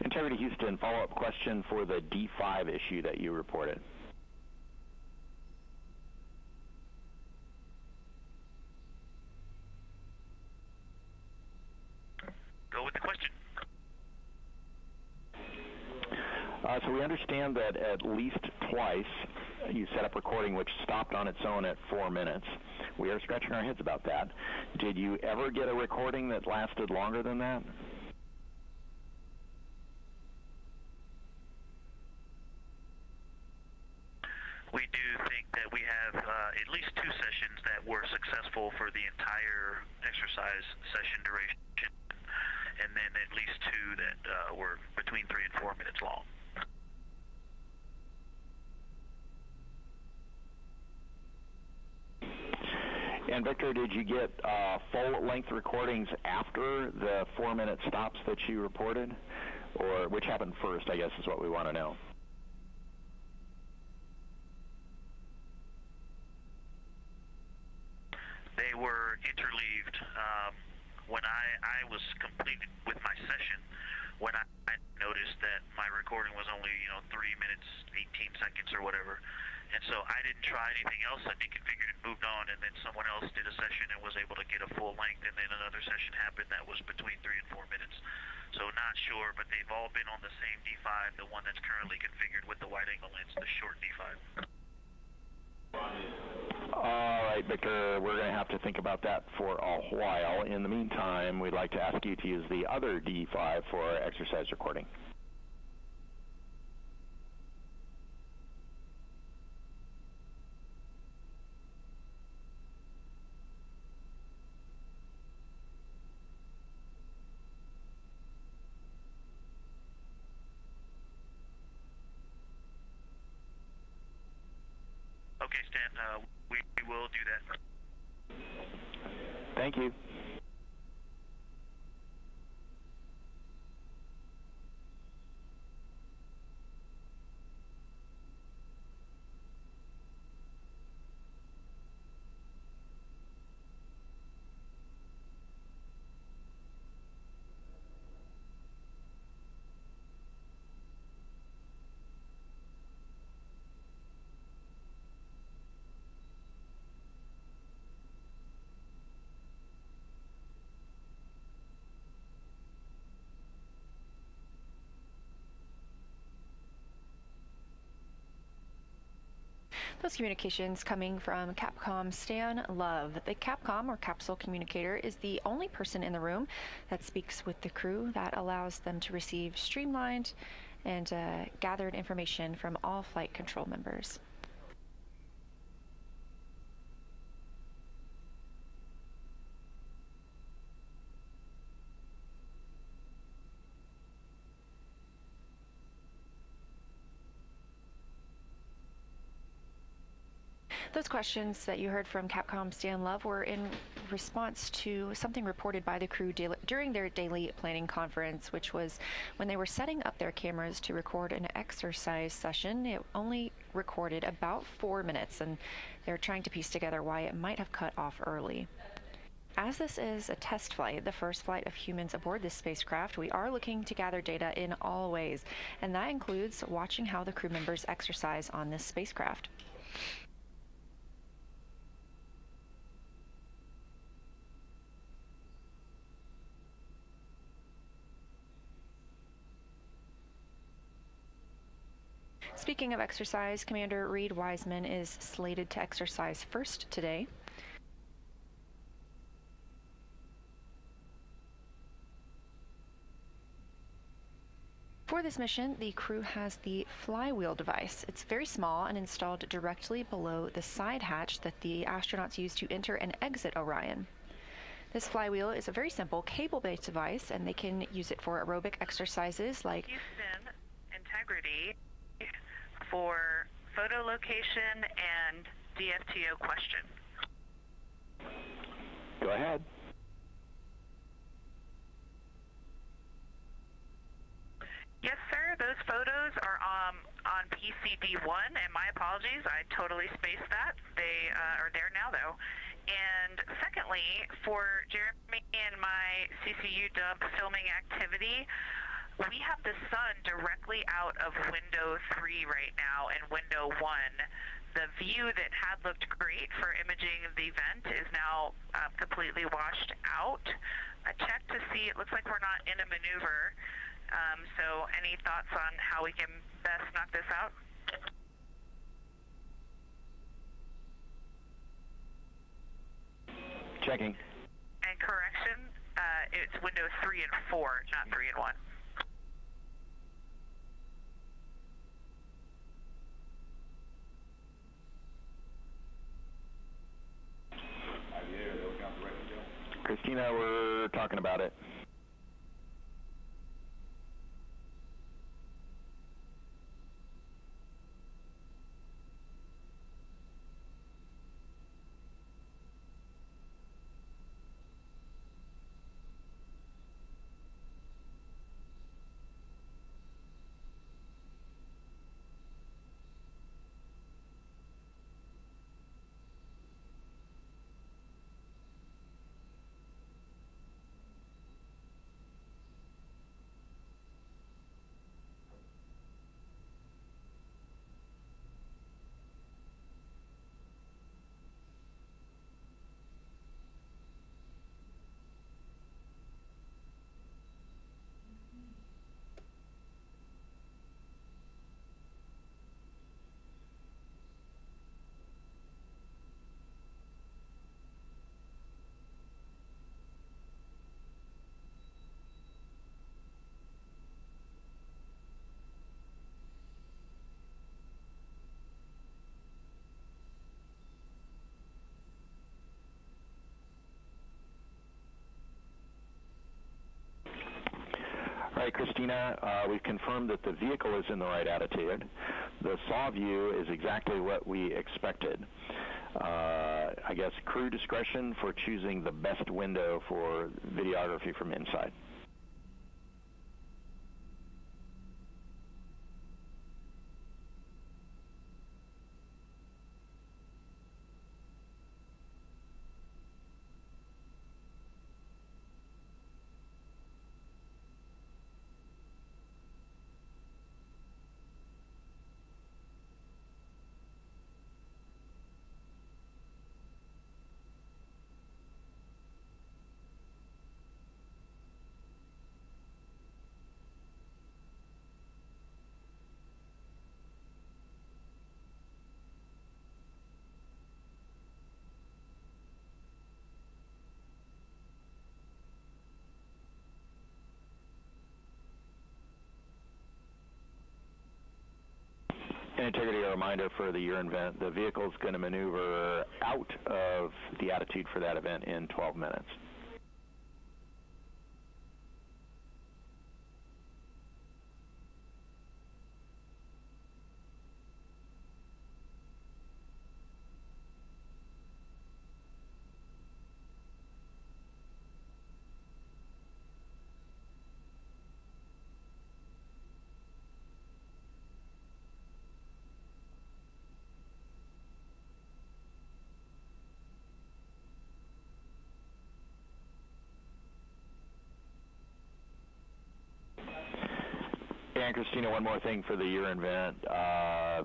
Integrity Houston, follow-up question for the D5 issue that you reported. Go with the question. So we understand that at least twice you set up recording which stopped on its own at 4 minutes. We are scratching our heads about that. Did you ever get a recording that lasted longer than that? We do think that we have at least 2 sessions that were successful for the entire exercise session duration, and then at least 2 that were between 3 and 4 minutes long. And Victor, did you get full-length recordings after the 4-minute stops that you reported? Or which happened first, I guess, is what we want to know. They were interleaved. When I was completed with my session, when I noticed that my recording was only 3 minutes, 18 seconds or whatever, and so I didn't try anything else. I deconfigured and moved on, and then someone else did a session and was able to get a full length, and then another session happened that was between 3 and 4 minutes. So not sure, but they've all been on the same D5, the one that's currently configured with the wide-angle lens, the short D5. All right, Victor, we're going to have to think about that for a while. In the meantime, we'd like to ask you to use the other D5 for exercise recording. Okay, Stan, we will do that. Thank you. Those communications coming from Capcom Stan Love. The Capcom, or capsule communicator, is the only person in the room that speaks with the crew. That allows them to receive streamlined and gathered information from all flight control members. Those questions that you heard from Capcom Stan Love were in response to something reported by the crew during their daily planning conference, which was when they were setting up their cameras to record an exercise session. It only recorded about 4 minutes, and they're trying to piece together why it might have cut off early. As this is a test flight, the first flight of humans aboard this spacecraft, we are looking to gather data in all ways, and that includes watching how the crew members exercise on this spacecraft. Speaking of exercise, Commander Reid Wiseman is slated to exercise first today. For this mission, the crew has the flywheel device. It's very small and installed directly below the side hatch that the astronauts use to enter and exit Orion. This flywheel is a very simple cable-based device, and they can use it for aerobic exercises like Houston, integrity for photo location and DFTO question. Go ahead. Yes, sir. Those photos are on PCD1, and my apologies, I totally spaced that. They are there now, though. And secondly, for Jeremy and my CCU dump filming activity, we have the sun directly out of window 3 right now and window 1. The view that had looked great for imaging the vent is now completely washed out. I checked to see, it looks like we're not in a maneuver. So any thoughts on how we can best knock this out? Checking. And correction, it's windows 3 and 4, not 3 and 1. Christina, we're talking about it. All right, Christina, we've confirmed that the vehicle is in the right attitude. The SAW view is exactly what we expected. I guess crew discretion for choosing the best window for videography from inside. And integrity, a reminder for the urine vent, the vehicle is going to maneuver out of the attitude for that event in 12 minutes. And Christina, one more thing for the urine vent.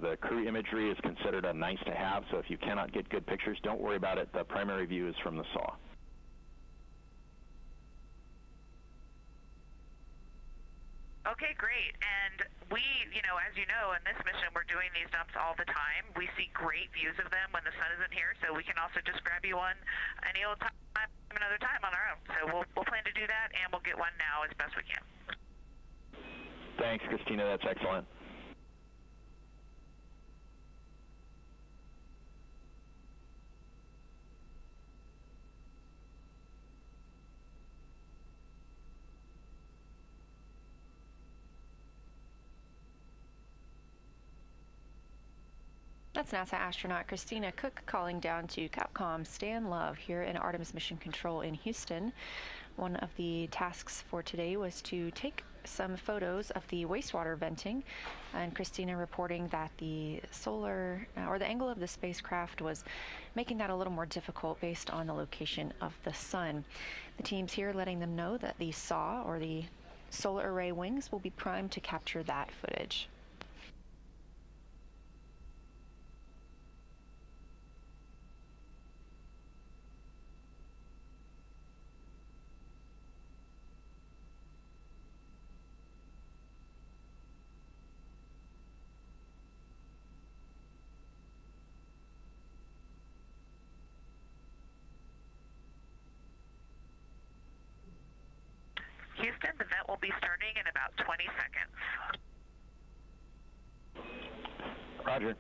The crew imagery is considered a nice to have, so if you cannot get good pictures, don't worry about it. The primary view is from the SAW. Okay, great. And we, as you know, in this mission, we're doing these dumps all the time. We see great views of them when the sun isn't here, so we can also just grab you one any old time, another time on our own. So we'll plan to do that, and we'll get one now as best we can. Thanks, Christina. That's excellent. That's NASA astronaut Christina Koch calling down to Capcom Stan Love here in Artemis Mission Control in Houston. One of the tasks for today was to take some photos of the wastewater venting, and Christina reporting that the solar or the angle of the spacecraft was making that a little more difficult based on the location of the sun. The team's here letting them know that the SAW, or the solar array wings will be primed to capture that footage. Houston, the vent will be starting in about 20 seconds. Roger.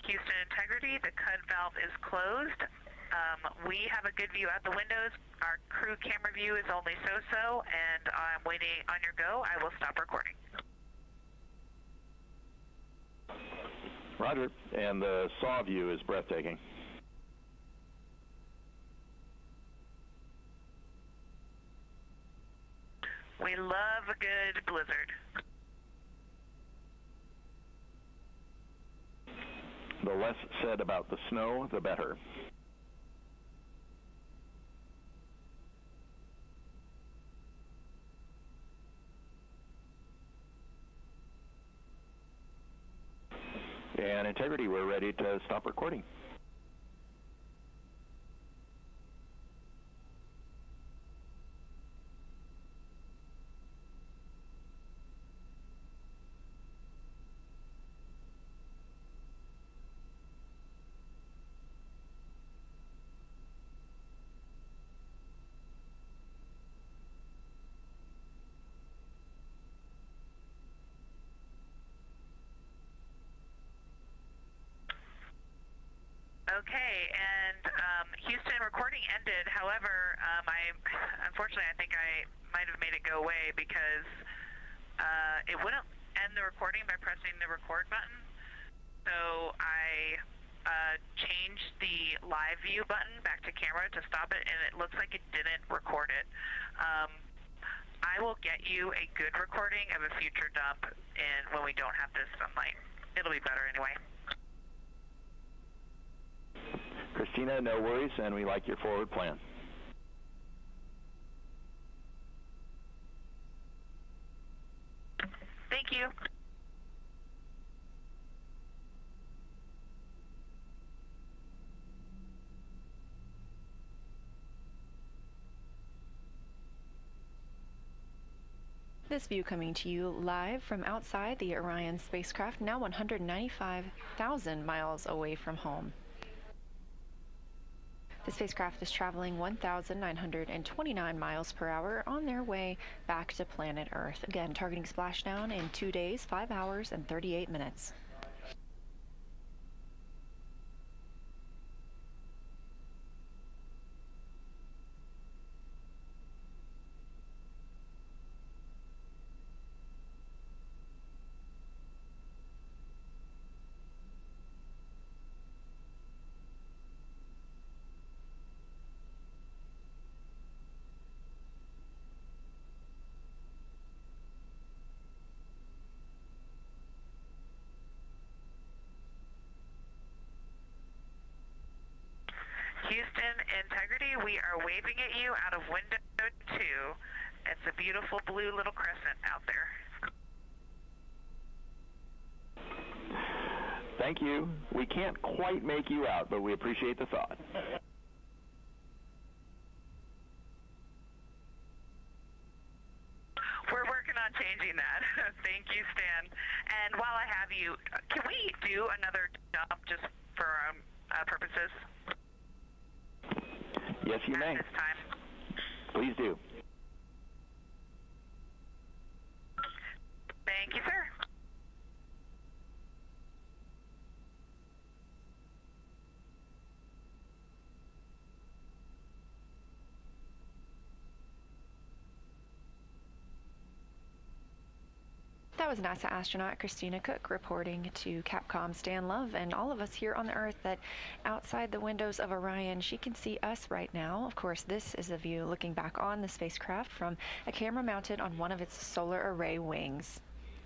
Houston Integrity, the CUD valve is closed. We have a good view out the windows. Our crew camera view is only so-so, and I'm waiting on your go. I will stop recording. Roger. And the saw view is breathtaking. We love a good blizzard. The less said about the snow, the better. And Integrity, we're ready to stop recording. Okay, and Houston, recording ended. However, unfortunately, I think I might have made it go away because it wouldn't end the recording by pressing the record button. So I changed the live view button back to camera to stop it, and it looks like it didn't record it. I will get you a good recording of a future dump when we don't have this sunlight. It'll be better anyway. Christina, no worries, and we like your forward plan. Thank you. This view coming to you live from outside the Orion spacecraft, now 195,000 miles away from home. The spacecraft is traveling 1,929 miles per hour on their way back to planet Earth. Again, targeting splashdown in 2 days, 5 hours, and 38 minutes. Houston Integrity, we are waving at you out of window 2. It's a beautiful blue little crescent out there. Thank you. We can't quite make you out, but we appreciate the thought. We're working on changing that. Thank you, Stan. And while I have you, can we do another dump just for purposes? Yes, you may. This time. Please do. That was NASA astronaut Christina Koch reporting to Capcom Stan Love and all of us here on the Earth that outside the windows of Orion, she can see us right now. Of course, this is a view looking back on the spacecraft from a camera mounted on one of its solar array wings.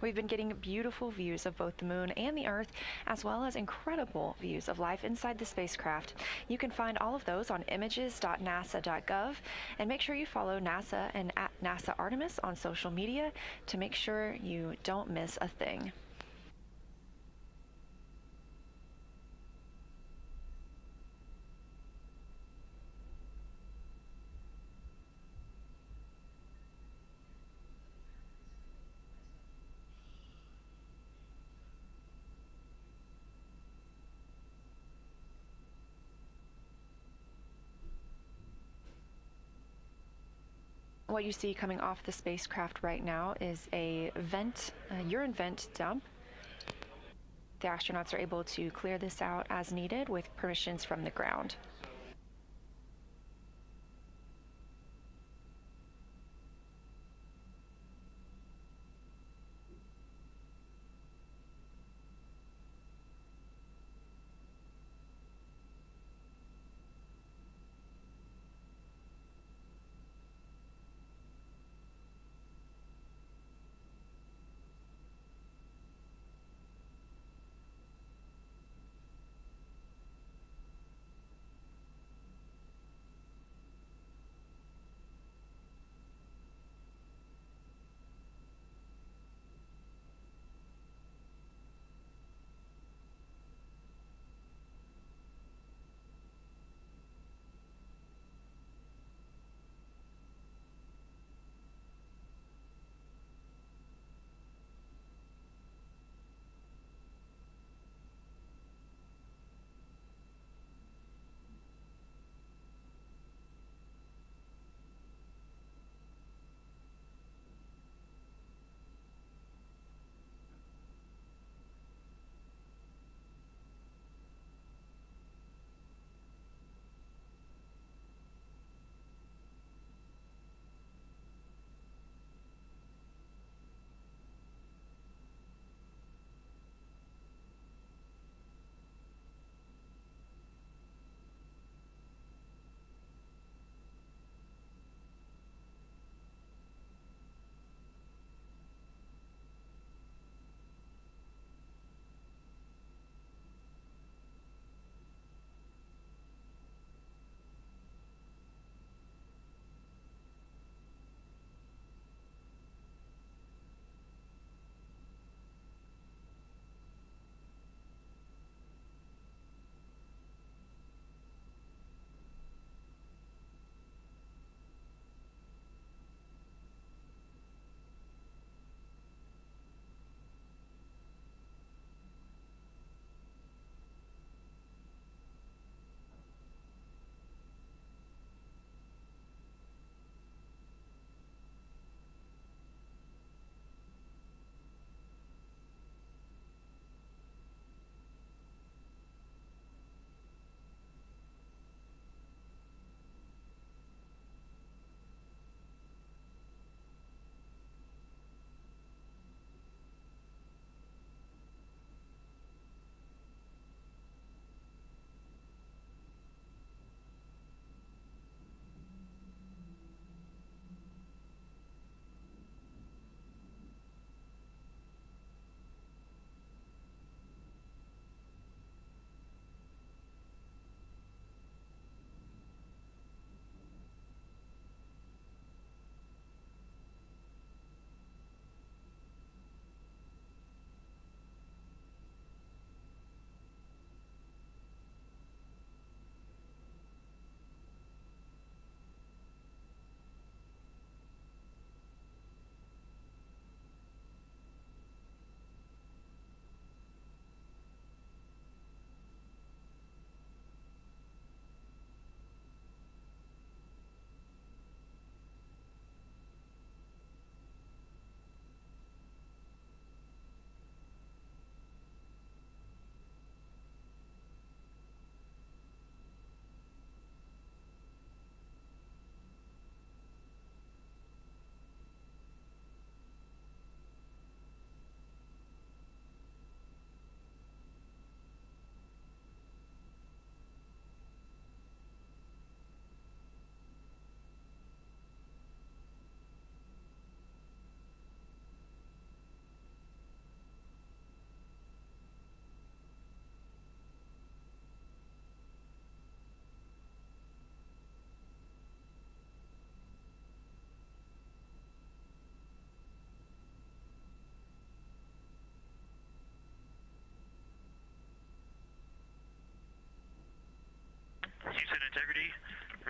We've been getting beautiful views of both the moon and the Earth, as well as incredible views of life inside the spacecraft. You can find all of those on images.nasa.gov, and make sure you follow NASA and at NASA Artemis on social media to make sure you don't miss a thing. What you see coming off the spacecraft right now is a vent, a urine vent dump. The astronauts are able to clear this out as needed with permissions from the ground.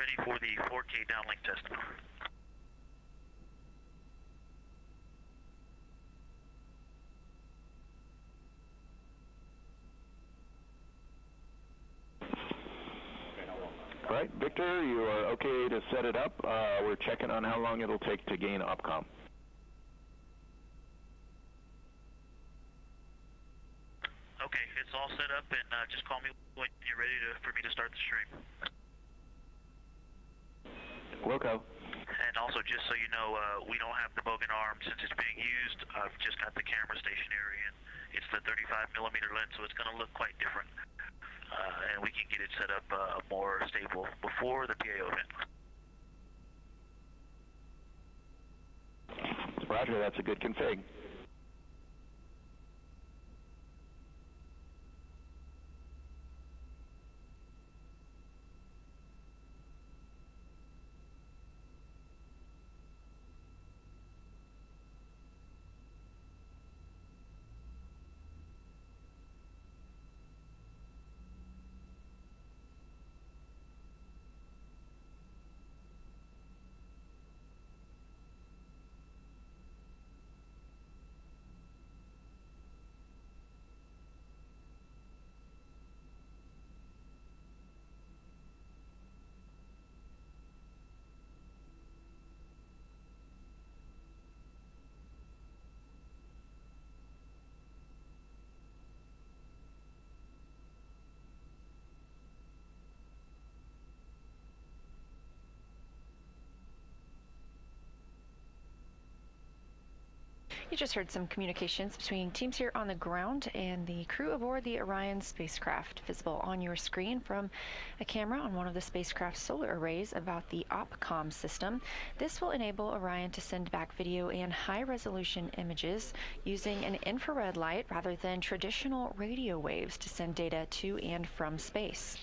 ready for the 4K downlink test. All right, Victor, you are okay to set it up. We're checking on how long it'll take to gain OPCOM. Okay, it's all set up, and just call me when you're ready for me to start the stream. Wilco. And also, just so you know, we don't have the bogan arm since it's being used. I've just got the camera stationary, and it's the 35mm lens, so it's going to look quite different. And we can get it set up more stable before the PAO event. Roger, that's a good config. You just heard some communications between teams here on the ground and the crew aboard the Orion spacecraft, visible on your screen from a camera on one of the spacecraft's solar arrays about the OPCOM system. This will enable Orion to send back video and high-resolution images using an infrared light rather than traditional radio waves to send data to and from space.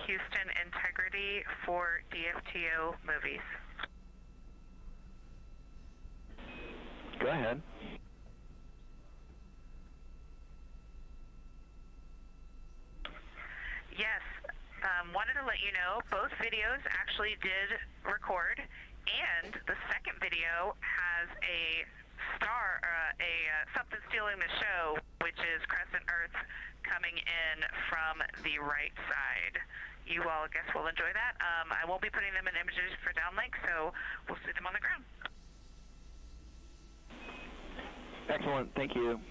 Houston integrity for DFTO movies. Go ahead. Yes, wanted to let you know both videos actually did record, and the second video has a star, something stealing the show, which is Crescent Earth coming in from the right side. You all, I guess, will enjoy that. I won't be putting them in images for downlink, so we'll see them on the ground. Excellent. Thank you.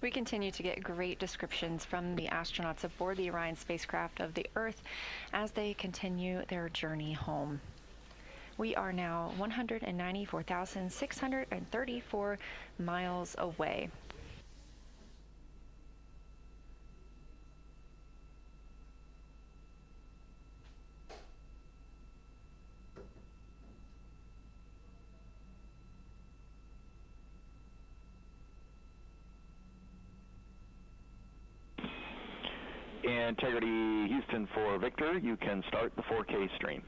We continue to get great descriptions from the astronauts aboard the Orion spacecraft of the Earth as they continue their journey home. We are now 194,634 miles away. Integrity Houston for Victor, you can start the 4K stream.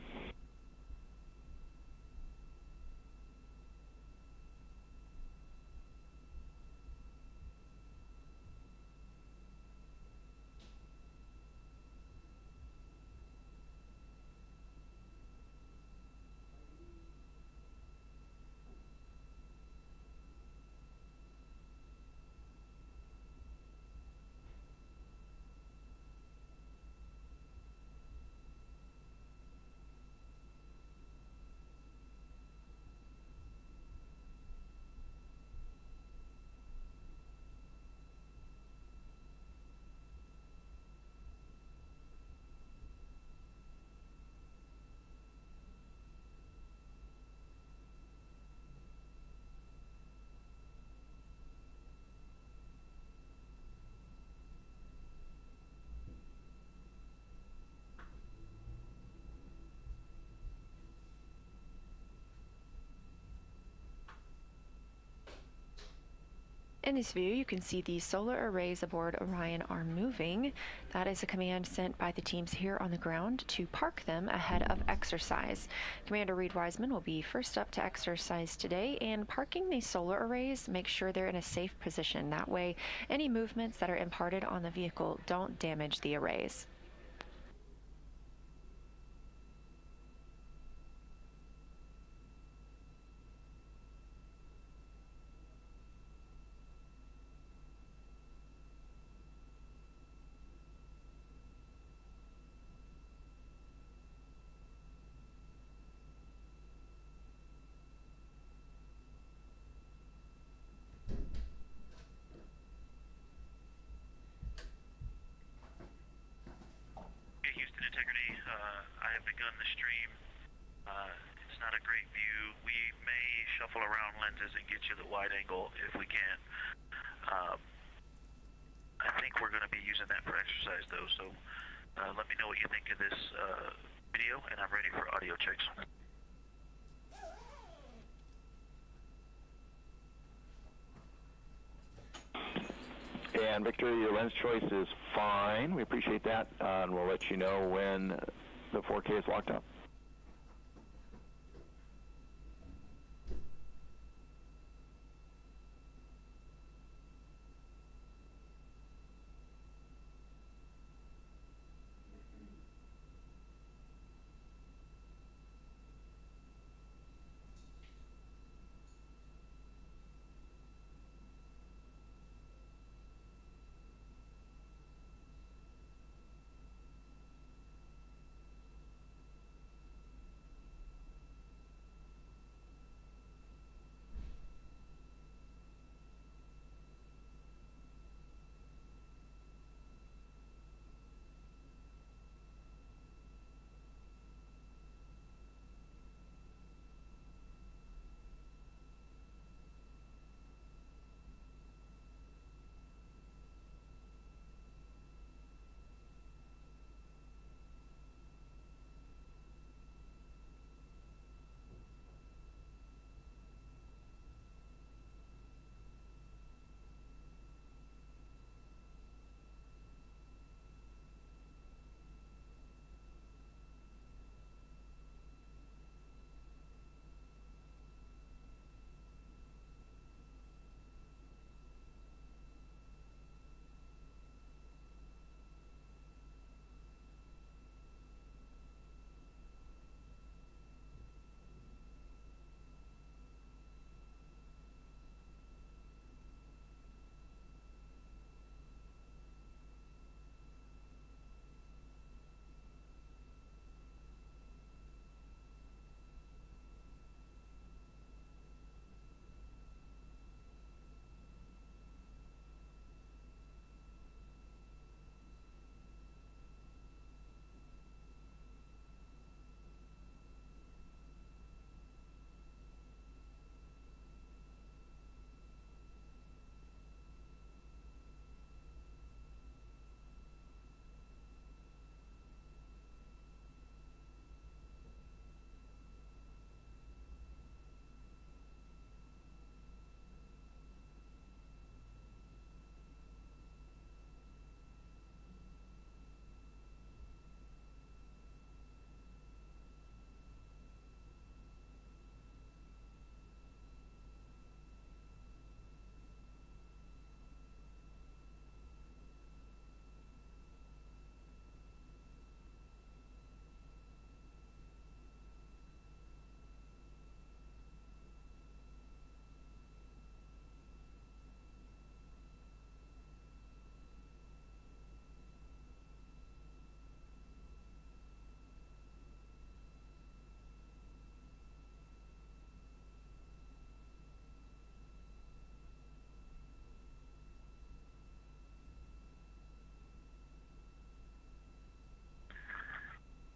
In this view, you can see the solar arrays aboard Orion are moving. That is a command sent by the teams here on the ground to park them ahead of exercise. Commander Reid Wiseman will be first up to exercise today, and parking these solar arrays makes sure they're in a safe position. That way, any movements that are imparted on the vehicle don't damage the arrays. Integrity, I have begun the stream. It's not a great view. We may shuffle around lenses and get you the wide angle if we can. I think we're going to be using that for exercise though, so let me know what you think of this video, and I'm ready for audio checks. And Victor, your lens choice is fine. We appreciate that, and we'll let you know when the 4K is locked up.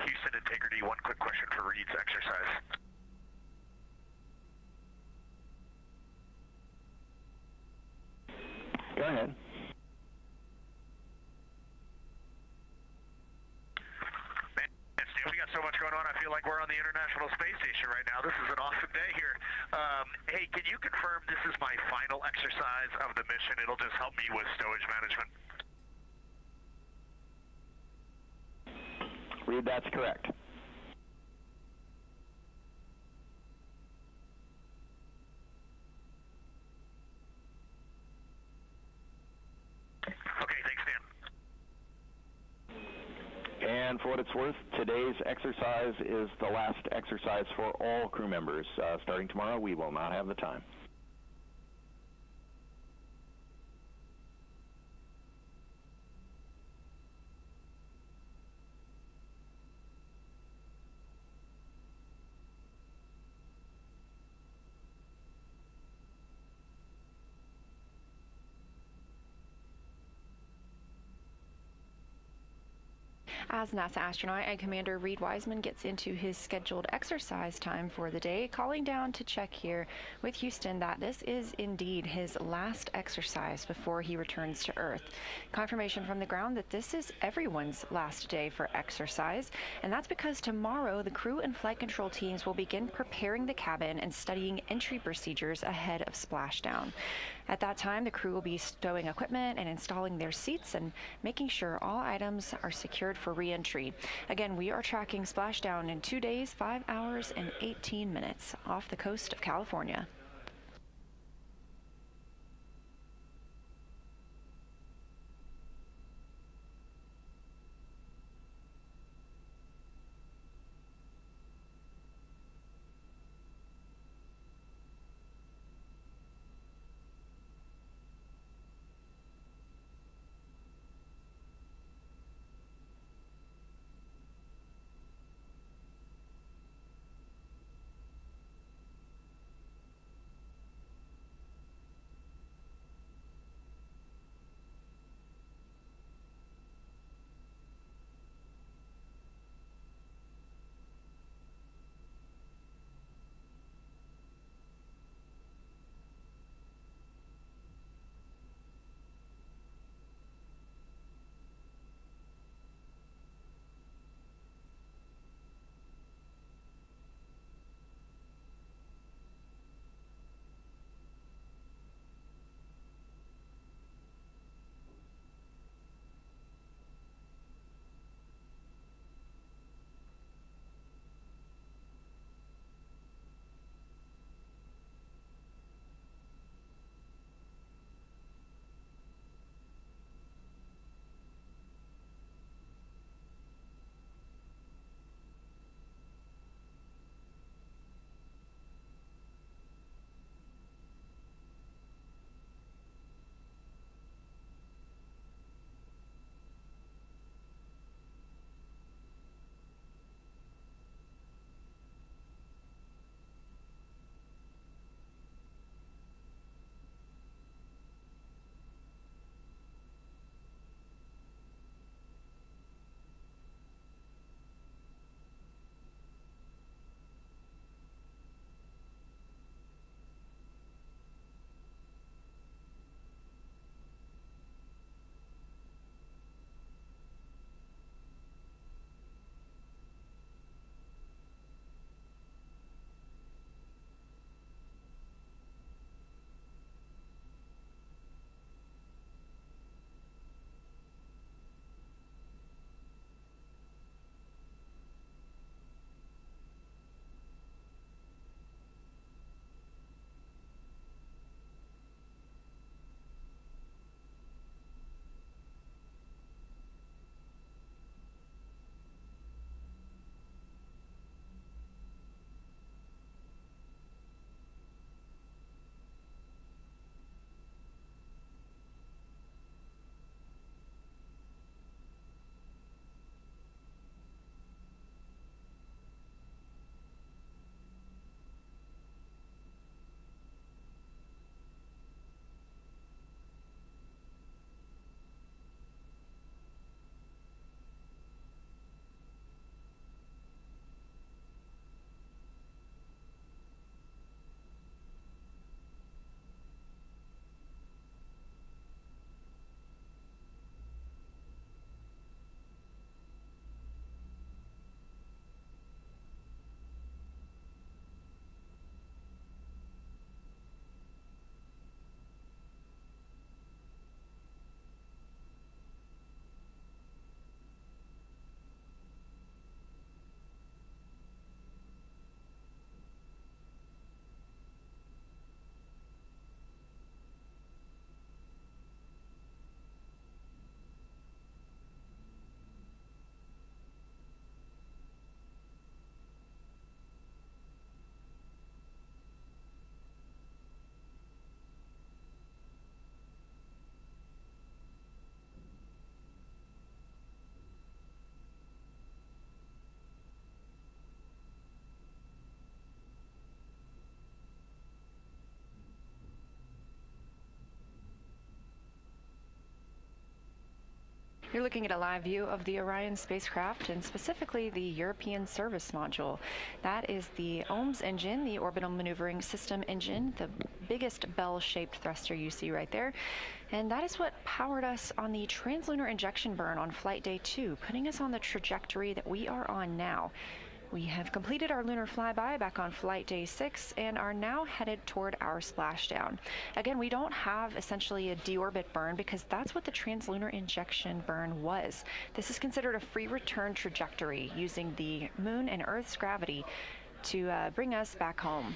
Houston Integrity, one quick question for Reid's exercise. Go ahead. Man, Steve, we got so much going on. I feel like we're on the International International Space Station right now. This is an awesome day here. Hey, can you confirm this is my final exercise of the mission? It'll just help me with stowage management. Reid, that's correct. Okay, thanks, Dan. And for what it's worth, today's exercise is the last exercise for all crew members. Starting tomorrow, we will not have the time. As NASA astronaut and Commander Reid Wiseman gets into his scheduled exercise time for the day, calling down to check here with Houston that this is indeed his last exercise before he returns to Earth. Confirmation from the ground that this is everyone's last day for exercise, and that's because tomorrow the crew and flight control teams will begin preparing the cabin and studying entry procedures ahead of splashdown. At that time, the crew will be stowing equipment and installing their seats and making sure all items are secured for re-entry. Again, we are tracking splashdown in 2 days, 5 hours, and 18 minutes off the coast of California. You're looking at a live view of the Orion spacecraft and specifically the European Service Module. That is the OMS engine, the Orbital Maneuvering System engine, the biggest bell-shaped thruster you see right there. And that is what powered us on the translunar injection burn on Flight Day 2, putting us on the trajectory that we are on now. We have completed our lunar flyby back on Flight Day 6 and are now headed toward our splashdown. Again, we don't have essentially a deorbit burn because that's what the translunar injection burn was. This is considered a free return trajectory using the Moon and Earth's gravity to bring us back home.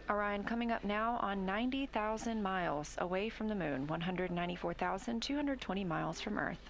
Orion coming up now on 90,000 miles away from the Moon, 194,220 miles from Earth.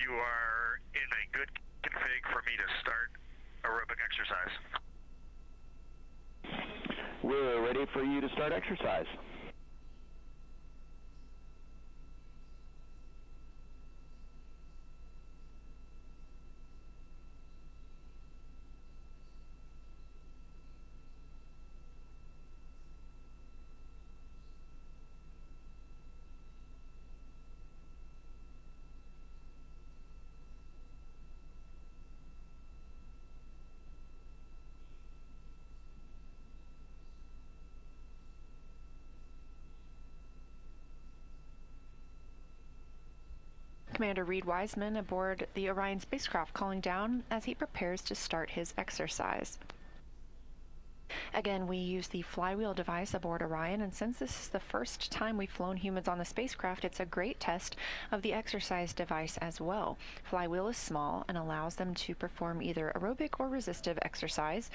you are in a good config for me to start aerobic exercise. We're ready for you to start exercise. Commander Reid Wiseman aboard the Orion spacecraft calling down as he prepares to start his exercise. Again, we use the flywheel device aboard Orion, and since this is the first time we've flown humans on the spacecraft, it's a great test of the exercise device as well. Flywheel is small and allows them to perform either aerobic or resistive exercise,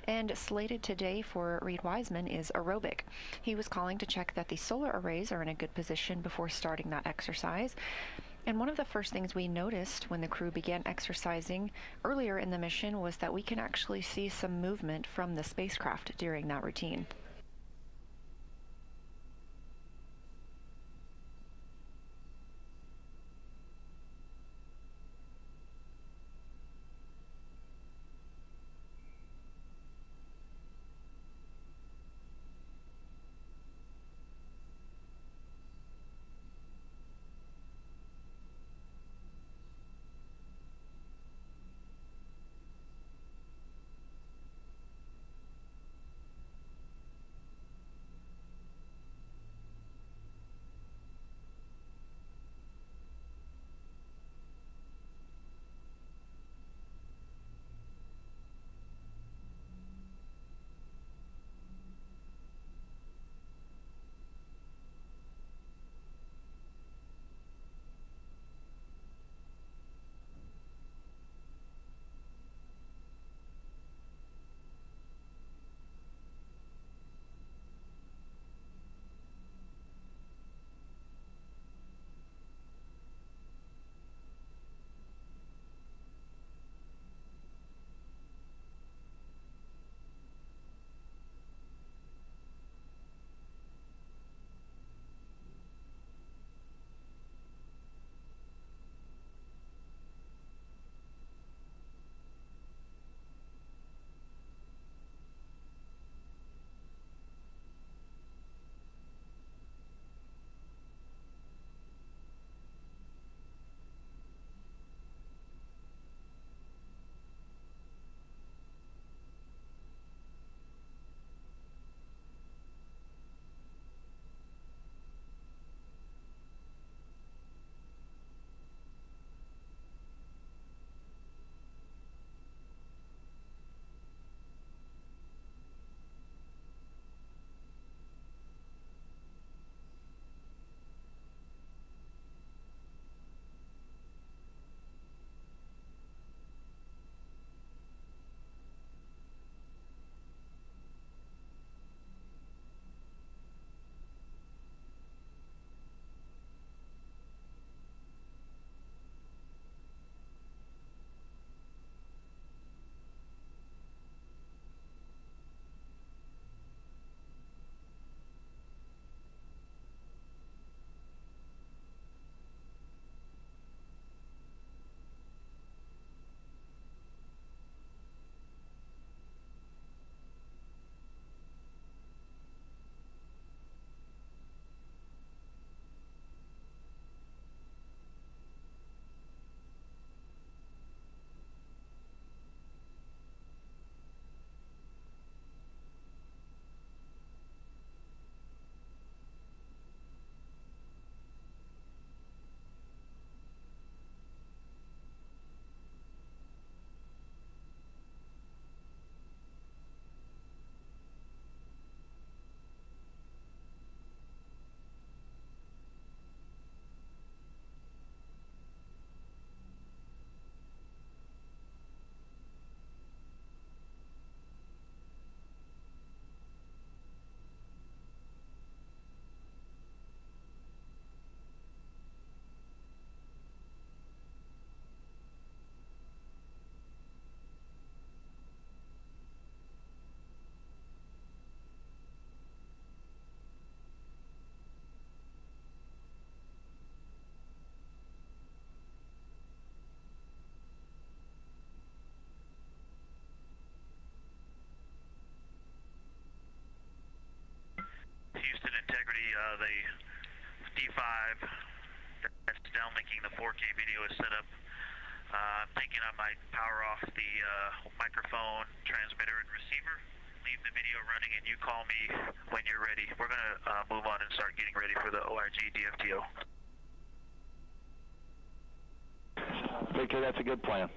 and slated today for Reid Wiseman is aerobic. He was calling to check that the solar arrays are in a good position before starting that exercise. And one of the first things we noticed when the crew began exercising earlier in the mission was that we can actually see some movement from the spacecraft during that routine. D5. That's downlinking the 4K video is set up. I'm thinking I might power off the microphone, transmitter, and receiver. Leave the video running, and you call me when you're ready. We're going to move on and start getting ready for the OIG DFTO. Victor, that's a good plan.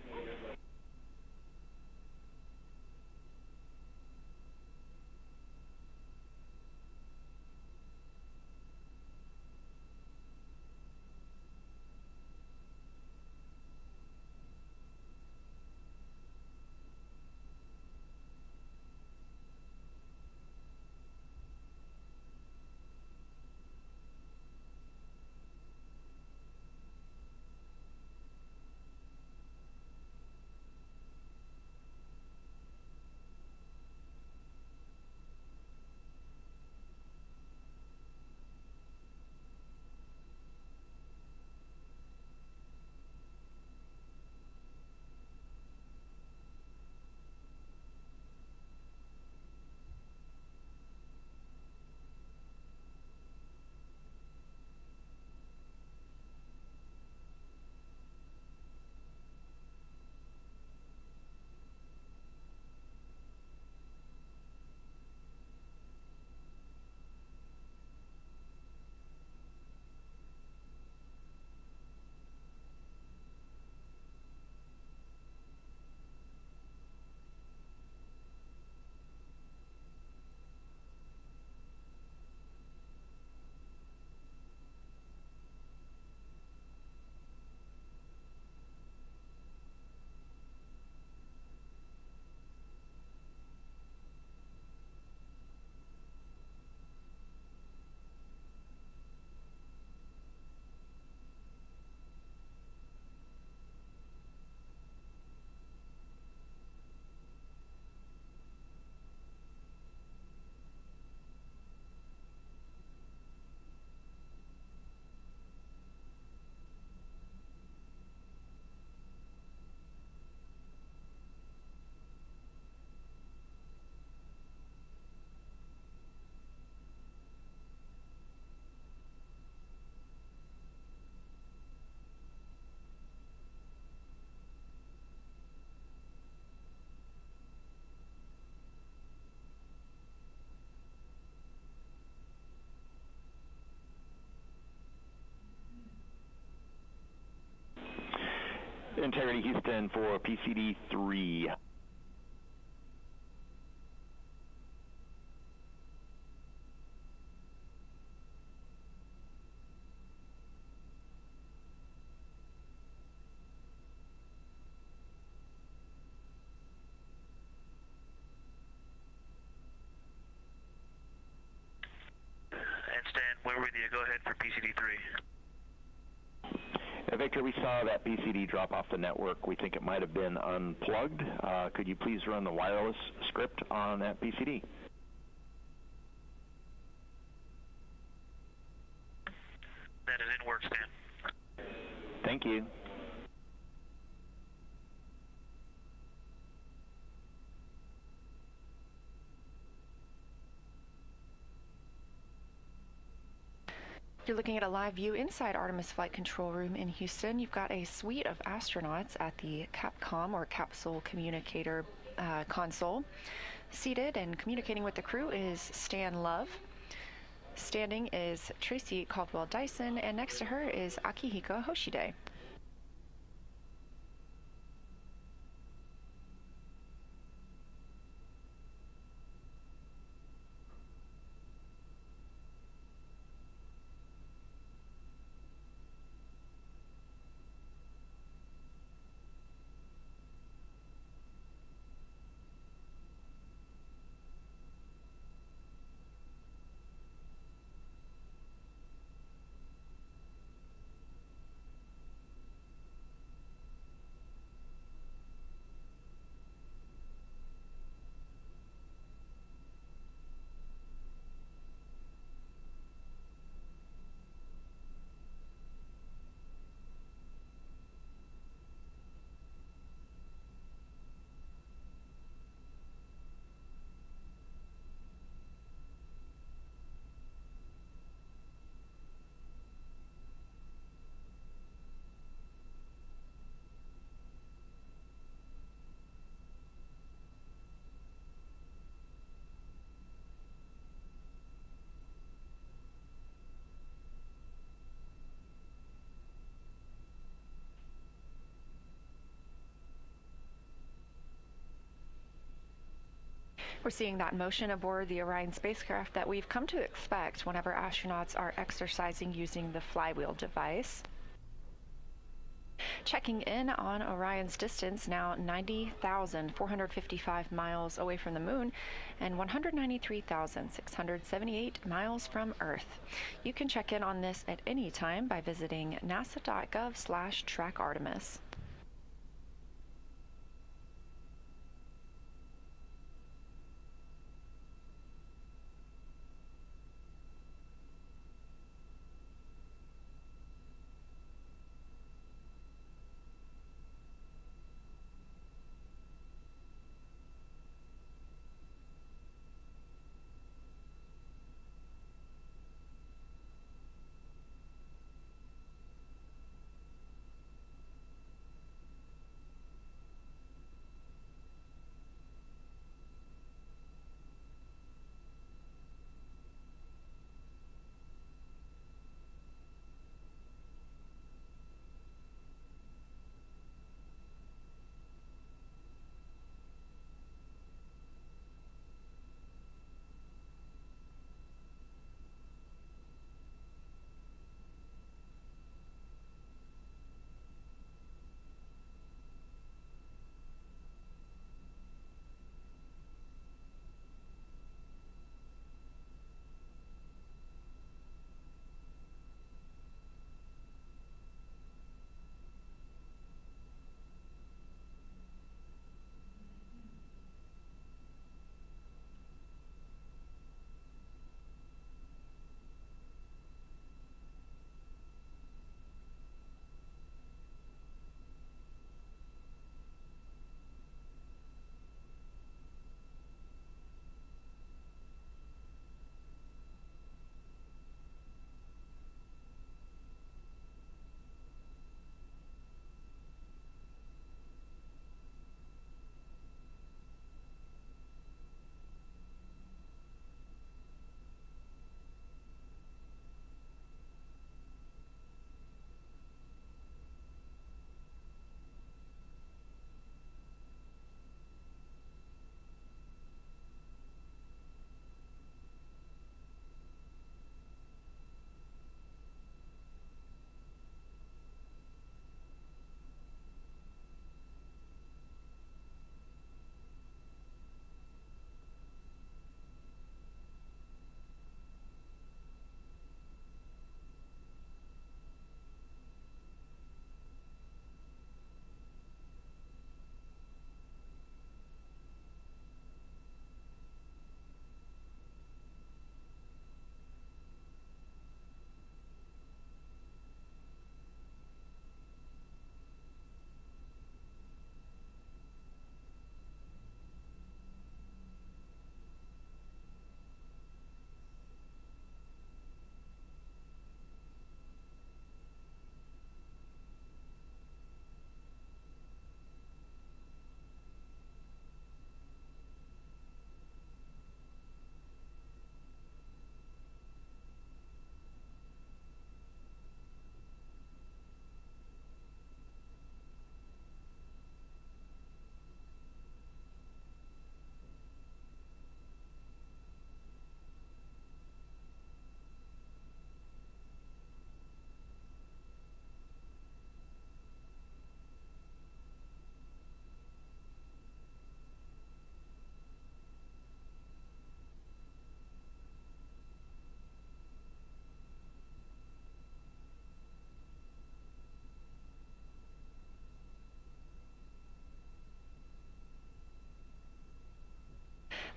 Integrity Houston for PCD-3. And Stan, we're with you. Go ahead for PCD-3. Victor, we saw that PCD drop off the network. We think it might have been unplugged. Could you please run the wireless script on that PCD? That is in work, Stan. Thank you. You're looking at a live view inside Artemis Flight Control Room in Houston. You've got a suite of astronauts at the Capcom, or Capsule Communicator console. Seated and communicating with the crew is Stan Love. Standing is Tracy Caldwell Dyson, and next to her is Akihiko Hoshide. We're seeing that motion aboard the Orion spacecraft that we've come to expect whenever astronauts are exercising using the flywheel device. Checking in on Orion's distance, now 90,455 miles away from the moon and 193,678 miles from Earth. You can check in on this at any time by visiting nasa.gov/trackartemis.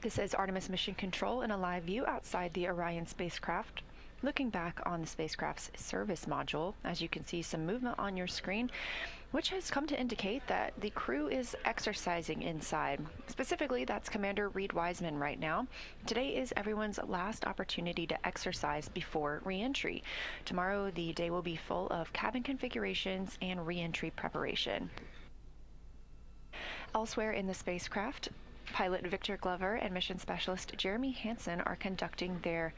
This is Artemis Mission Control in a live view outside the Orion spacecraft. Looking back on the spacecraft's service module, as you can see some movement on your screen, which has come to indicate that the crew is exercising inside. Specifically, that's Commander Reid Wiseman right now. Today is everyone's last opportunity to exercise before re-entry. Tomorrow, the day will be full of cabin configurations and re-entry preparation. Elsewhere in the spacecraft, pilot Victor Glover and mission specialist Jeremy Hansen are conducting their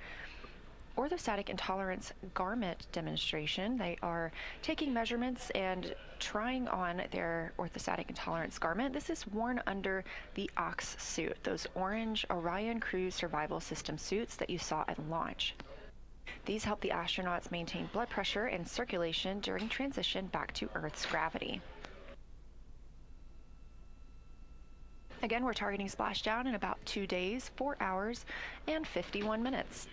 orthostatic intolerance garment demonstration. They are taking measurements and trying on their orthostatic intolerance garment. This is worn under the OX suit, those orange Orion Crew Survival System suits that you saw at launch. These help the astronauts maintain blood pressure and circulation during transition back to Earth's gravity. Again, we're targeting splashdown in about 2 days, 4 hours, and 51 minutes.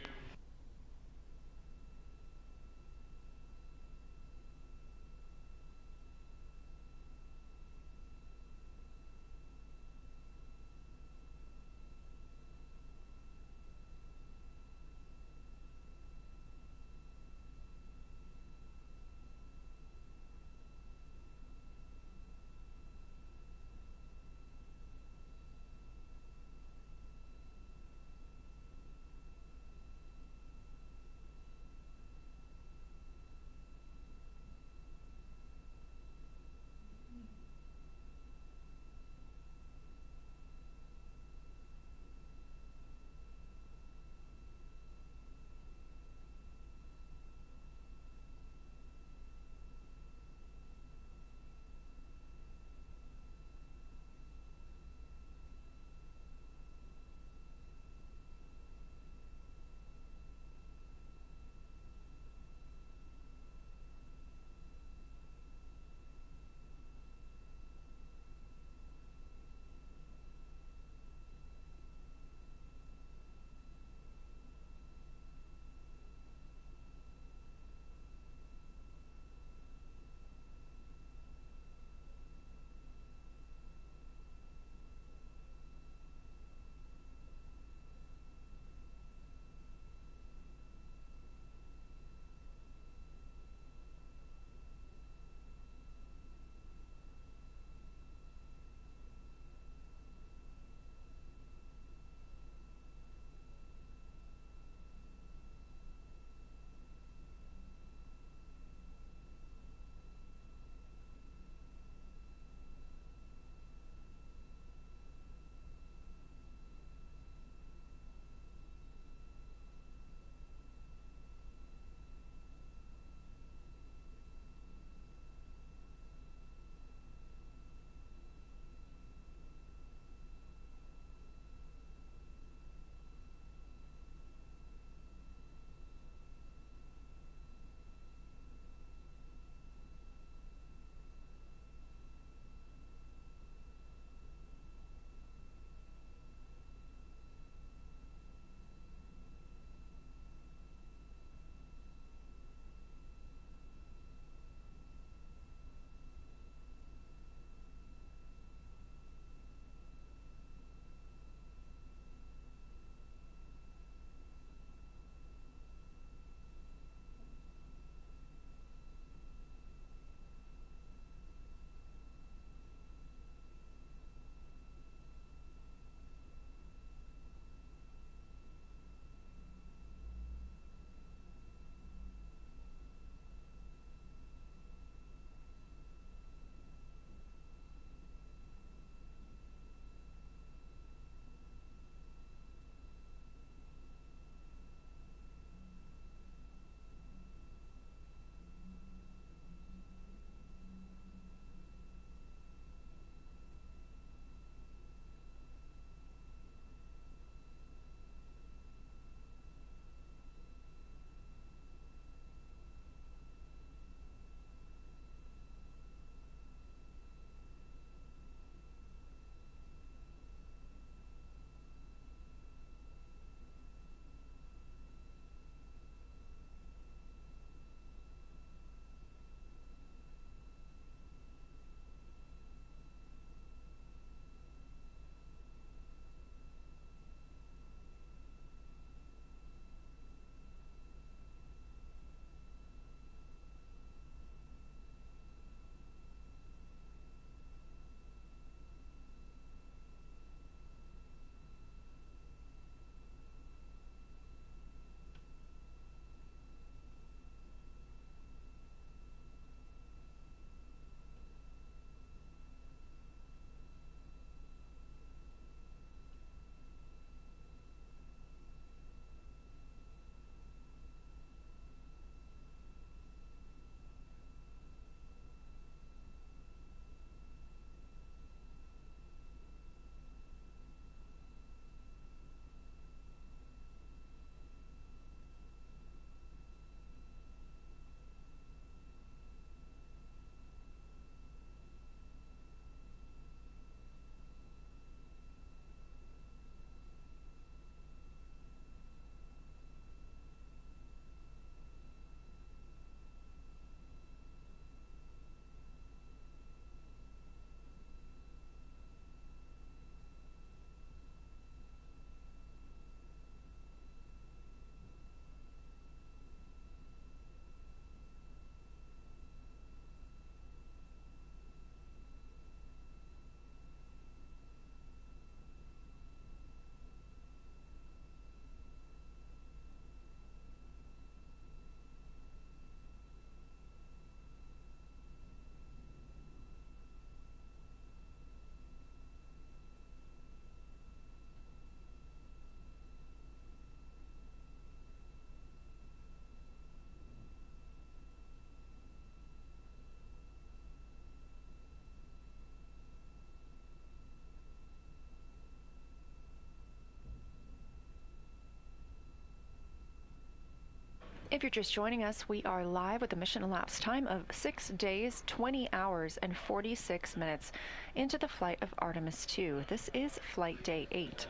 If you're just joining us, we are live with a mission elapsed time of 6 days, 20 hours, and 46 minutes into the flight of Artemis II. This is flight day 8.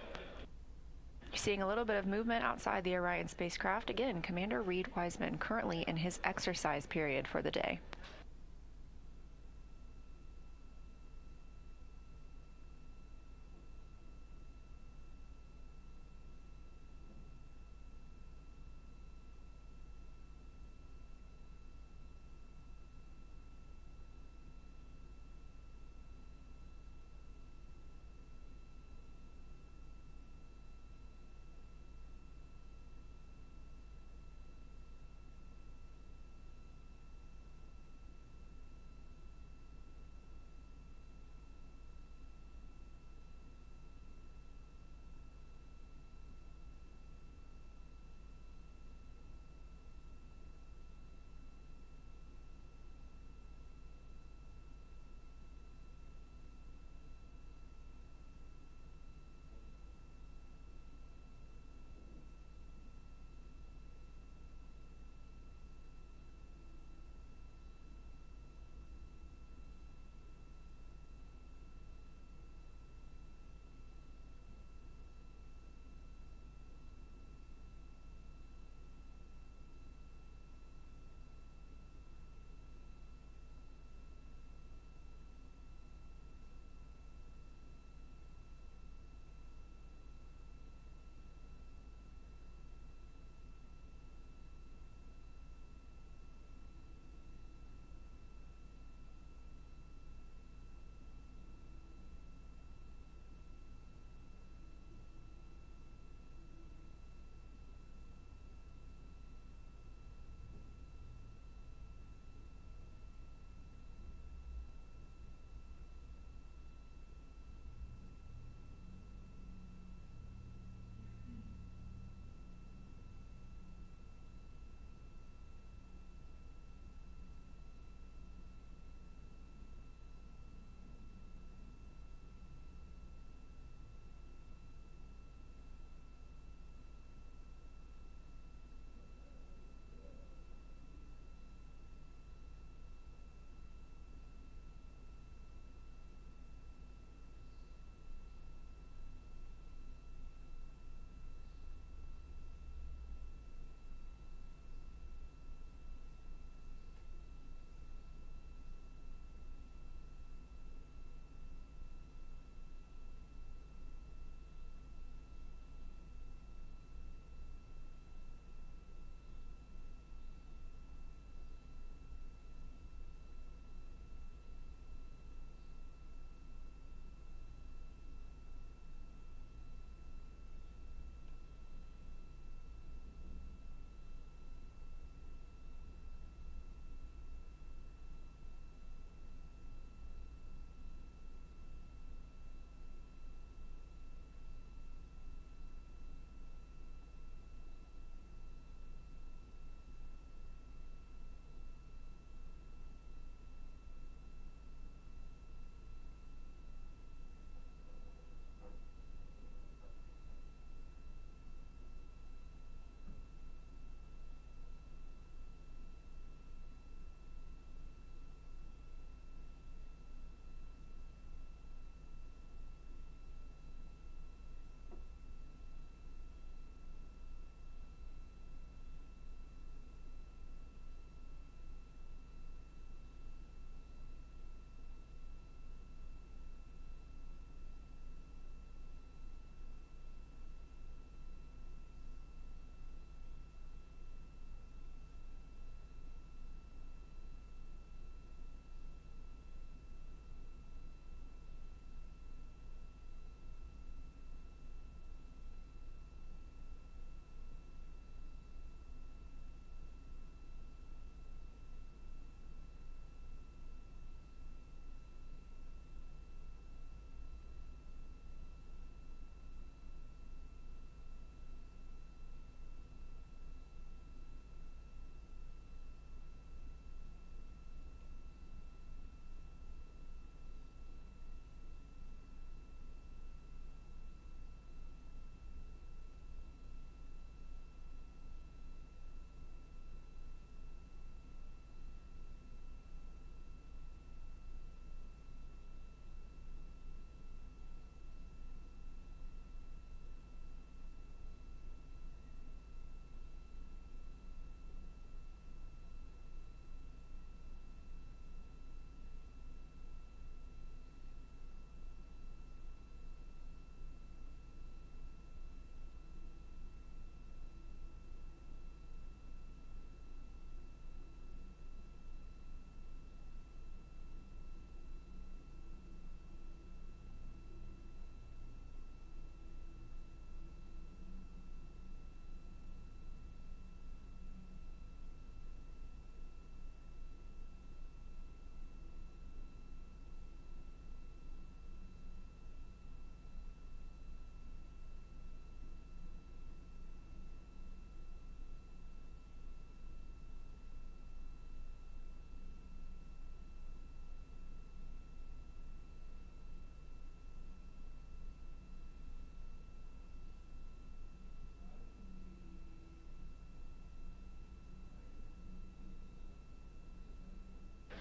You're seeing a little bit of movement outside the Orion spacecraft. Again, Commander Reid Wiseman currently in his exercise period for the day.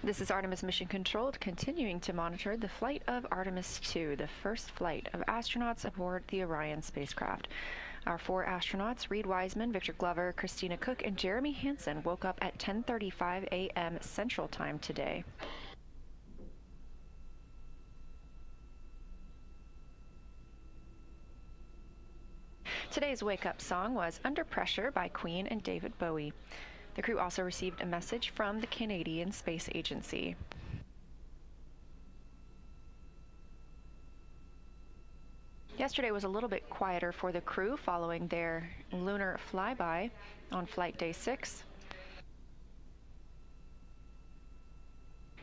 This is Artemis Mission Control continuing to monitor the flight of Artemis II, the first flight of astronauts aboard the Orion spacecraft. Our 4 astronauts, Reid Wiseman, Victor Glover, Christina Koch, and Jeremy Hansen, woke up at 10:35 a.m. Central Time today. Today's wake-up song was Under Pressure by Queen and David Bowie. The crew also received a message from the Canadian Space Agency. Yesterday was a little bit quieter for the crew following their lunar flyby on flight day 6.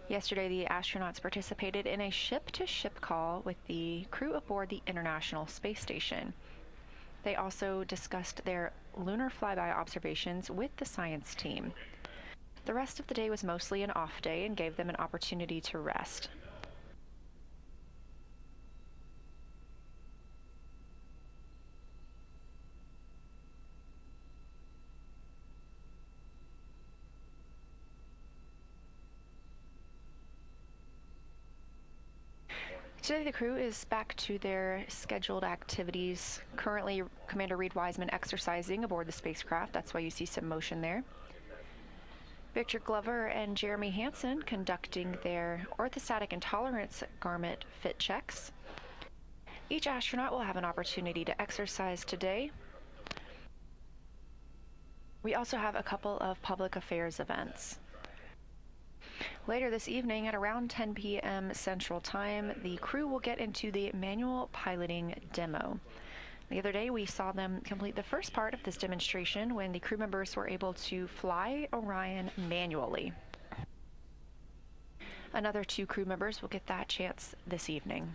Yesterday, the astronauts participated in a ship-to-ship call with the crew aboard the International Space Station. They also discussed their lunar flyby observations with the science team. The rest of the day was mostly an off day and gave them an opportunity to rest. Today the crew is back to their scheduled activities. Currently, Commander Reid Wiseman exercising aboard the spacecraft. That's why you see some motion there. Victor Glover and Jeremy Hansen conducting their orthostatic intolerance garment fit checks. Each astronaut will have an opportunity to exercise today. We also have a couple of public affairs events. Later this evening at around 10 p.m. Central Time, the crew will get into the manual piloting demo. The other day, we saw them complete the first part of this demonstration when the crew members were able to fly Orion manually. Another 2 crew members will get that chance this evening.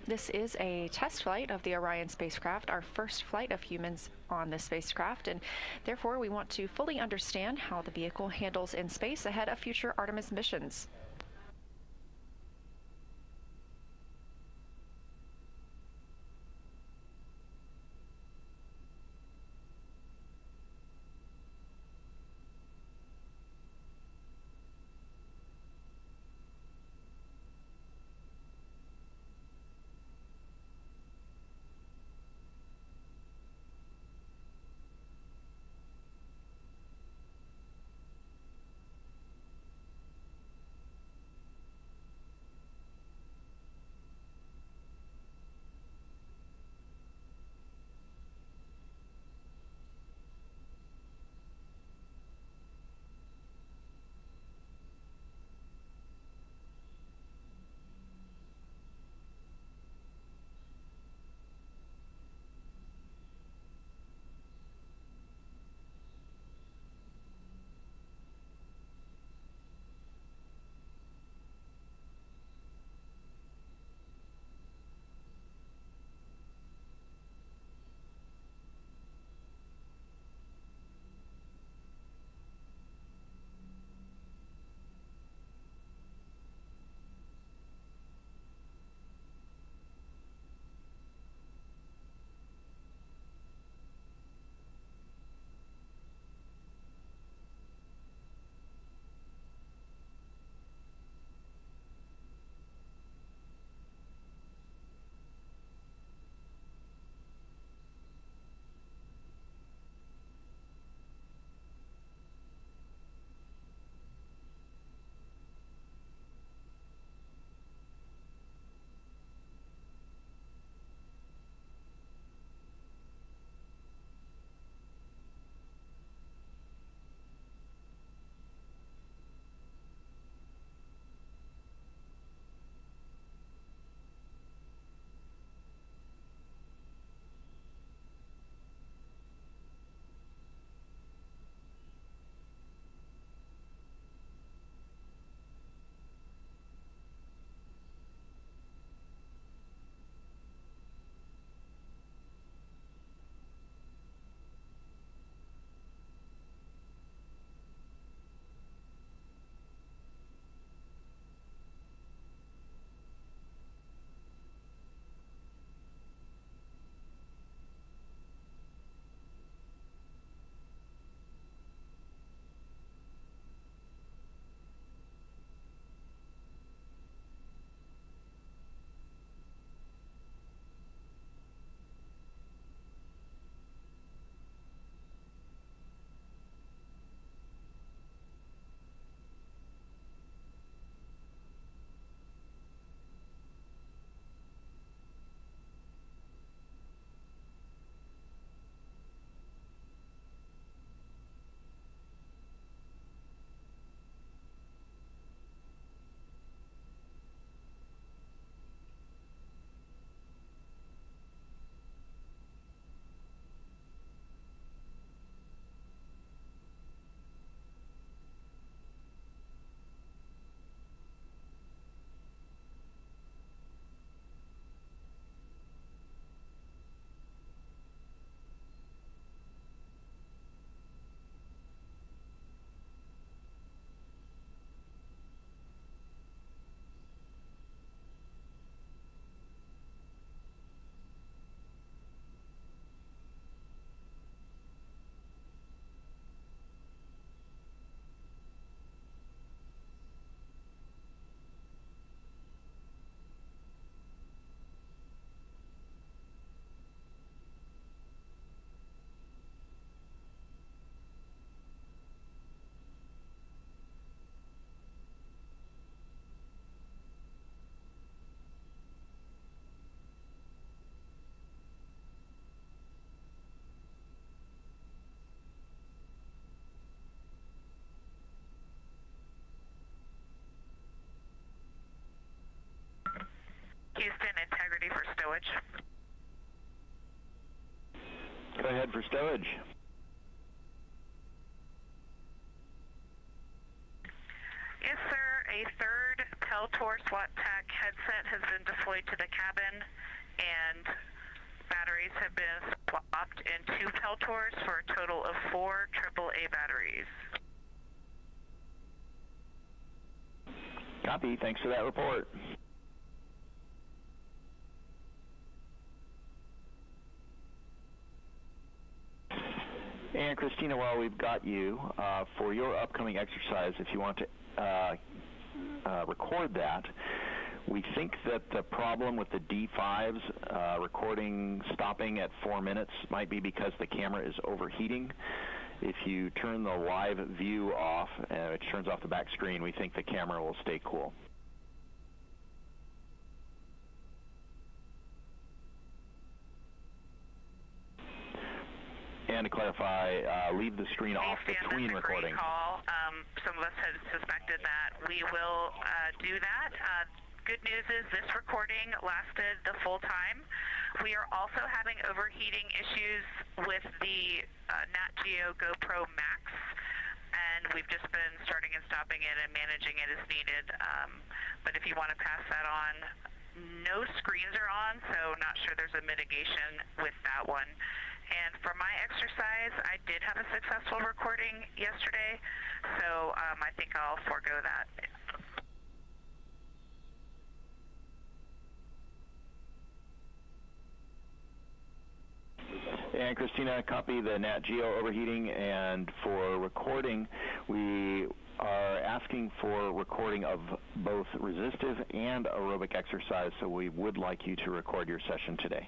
This is a test flight of the Orion spacecraft, our first flight of humans on this spacecraft, and therefore we want to fully understand how the vehicle handles in space ahead of future Artemis missions. good for stowage. Yes, sir. A third Peltor SWAT TAC headset has been deployed to the cabin, and batteries have been swapped in 2 Peltors for a total of 4 AAA batteries. Copy. Thanks for that report. And Christina, while we've got you, for your upcoming exercise, if you want to record that, we think that the problem with the D5's recording stopping at 4 minutes might be because the camera is overheating. If you turn the live view off, which turns off the back screen, we think the camera will stay cool. And to clarify, leave the screen off between recordings. Some of us had suspected that. We will do that. Good news is this recording lasted the full time. We are also having overheating issues with the Nat Geo GoPro Max, and we've just been starting and stopping it and managing it as needed. But if you want to pass that on, no screens are on, so not sure there's a mitigation with that one. And for my exercise, I did have a successful recording yesterday, so I think I'll forego that. And Christina, copy the Nat Geo overheating, and for recording, we are asking for recording of both resistive and aerobic exercise, so we would like you to record your session today.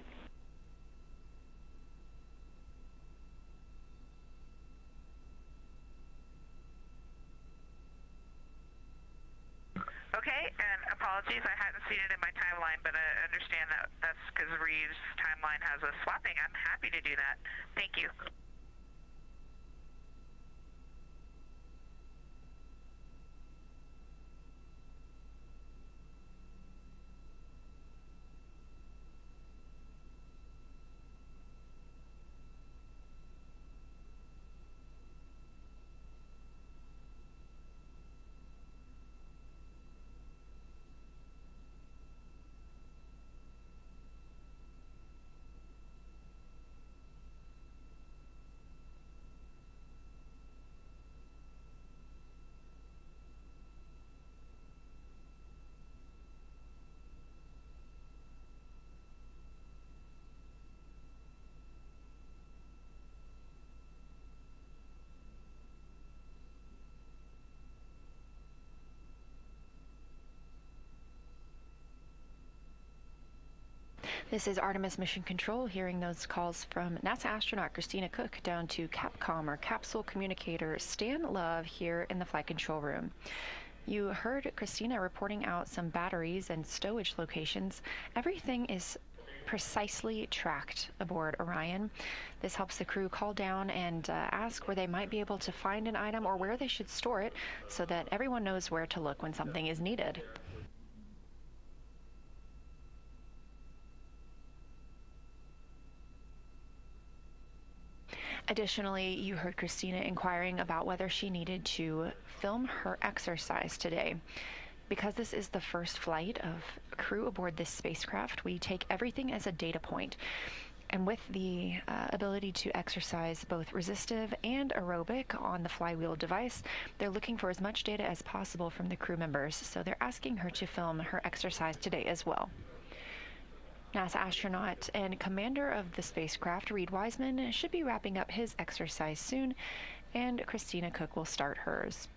Okay, and apologies, I hadn't seen it in my timeline, but I understand that that's because Reid's timeline has a swapping. I'm happy to do that. Thank you. This is Artemis Mission Control, hearing those calls from NASA astronaut Christina Koch down to Capcom, or Capsule Communicator Stan Love, here in the flight control room. You heard Christina reporting out some batteries and stowage locations. Everything is precisely tracked aboard Orion. This helps the crew call down and ask where they might be able to find an item or where they should store it, so that everyone knows where to look when something is needed. Additionally, you heard Christina inquiring about whether she needed to film her exercise today. Because this is the first flight of crew aboard this spacecraft, we take everything as a data point. And with the ability to exercise both resistive and aerobic on the flywheel device, they're looking for as much data as possible from the crew members, so they're asking her to film her exercise today as well. NASA astronaut and commander of the spacecraft, Reid Wiseman, should be wrapping up his exercise soon, and Christina Koch will start hers.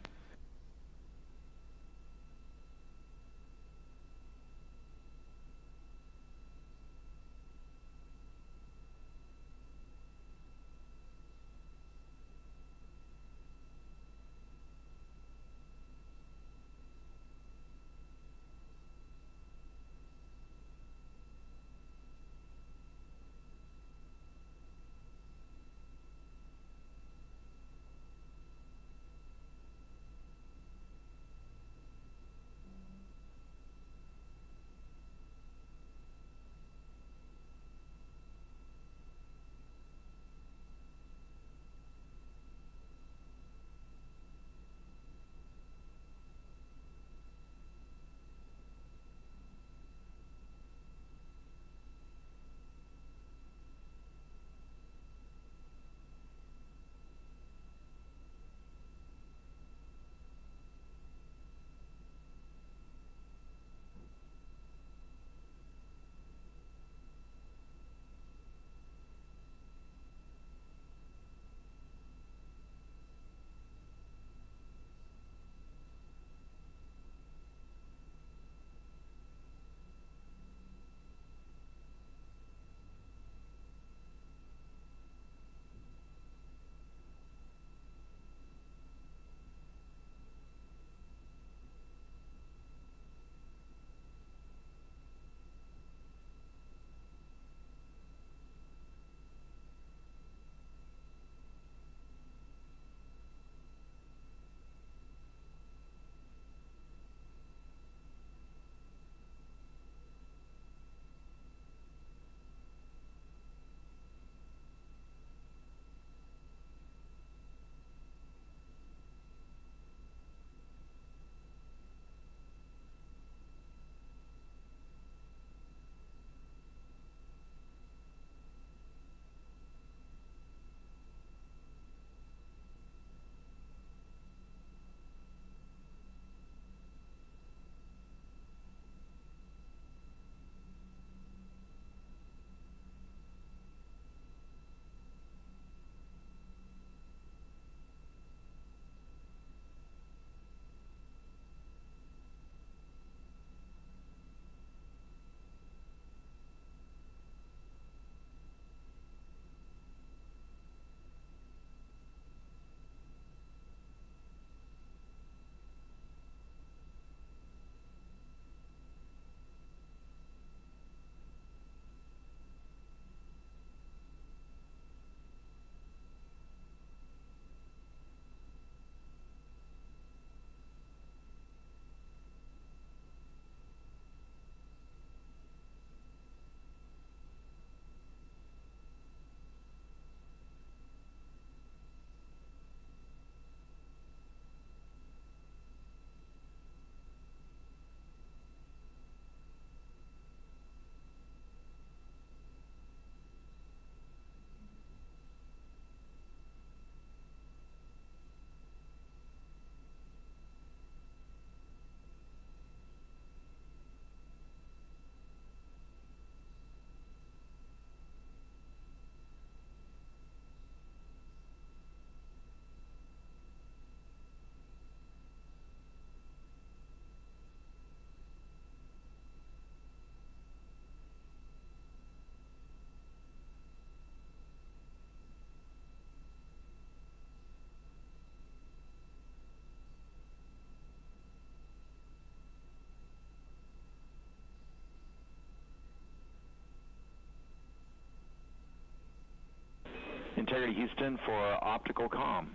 Integrity Houston for optical comm.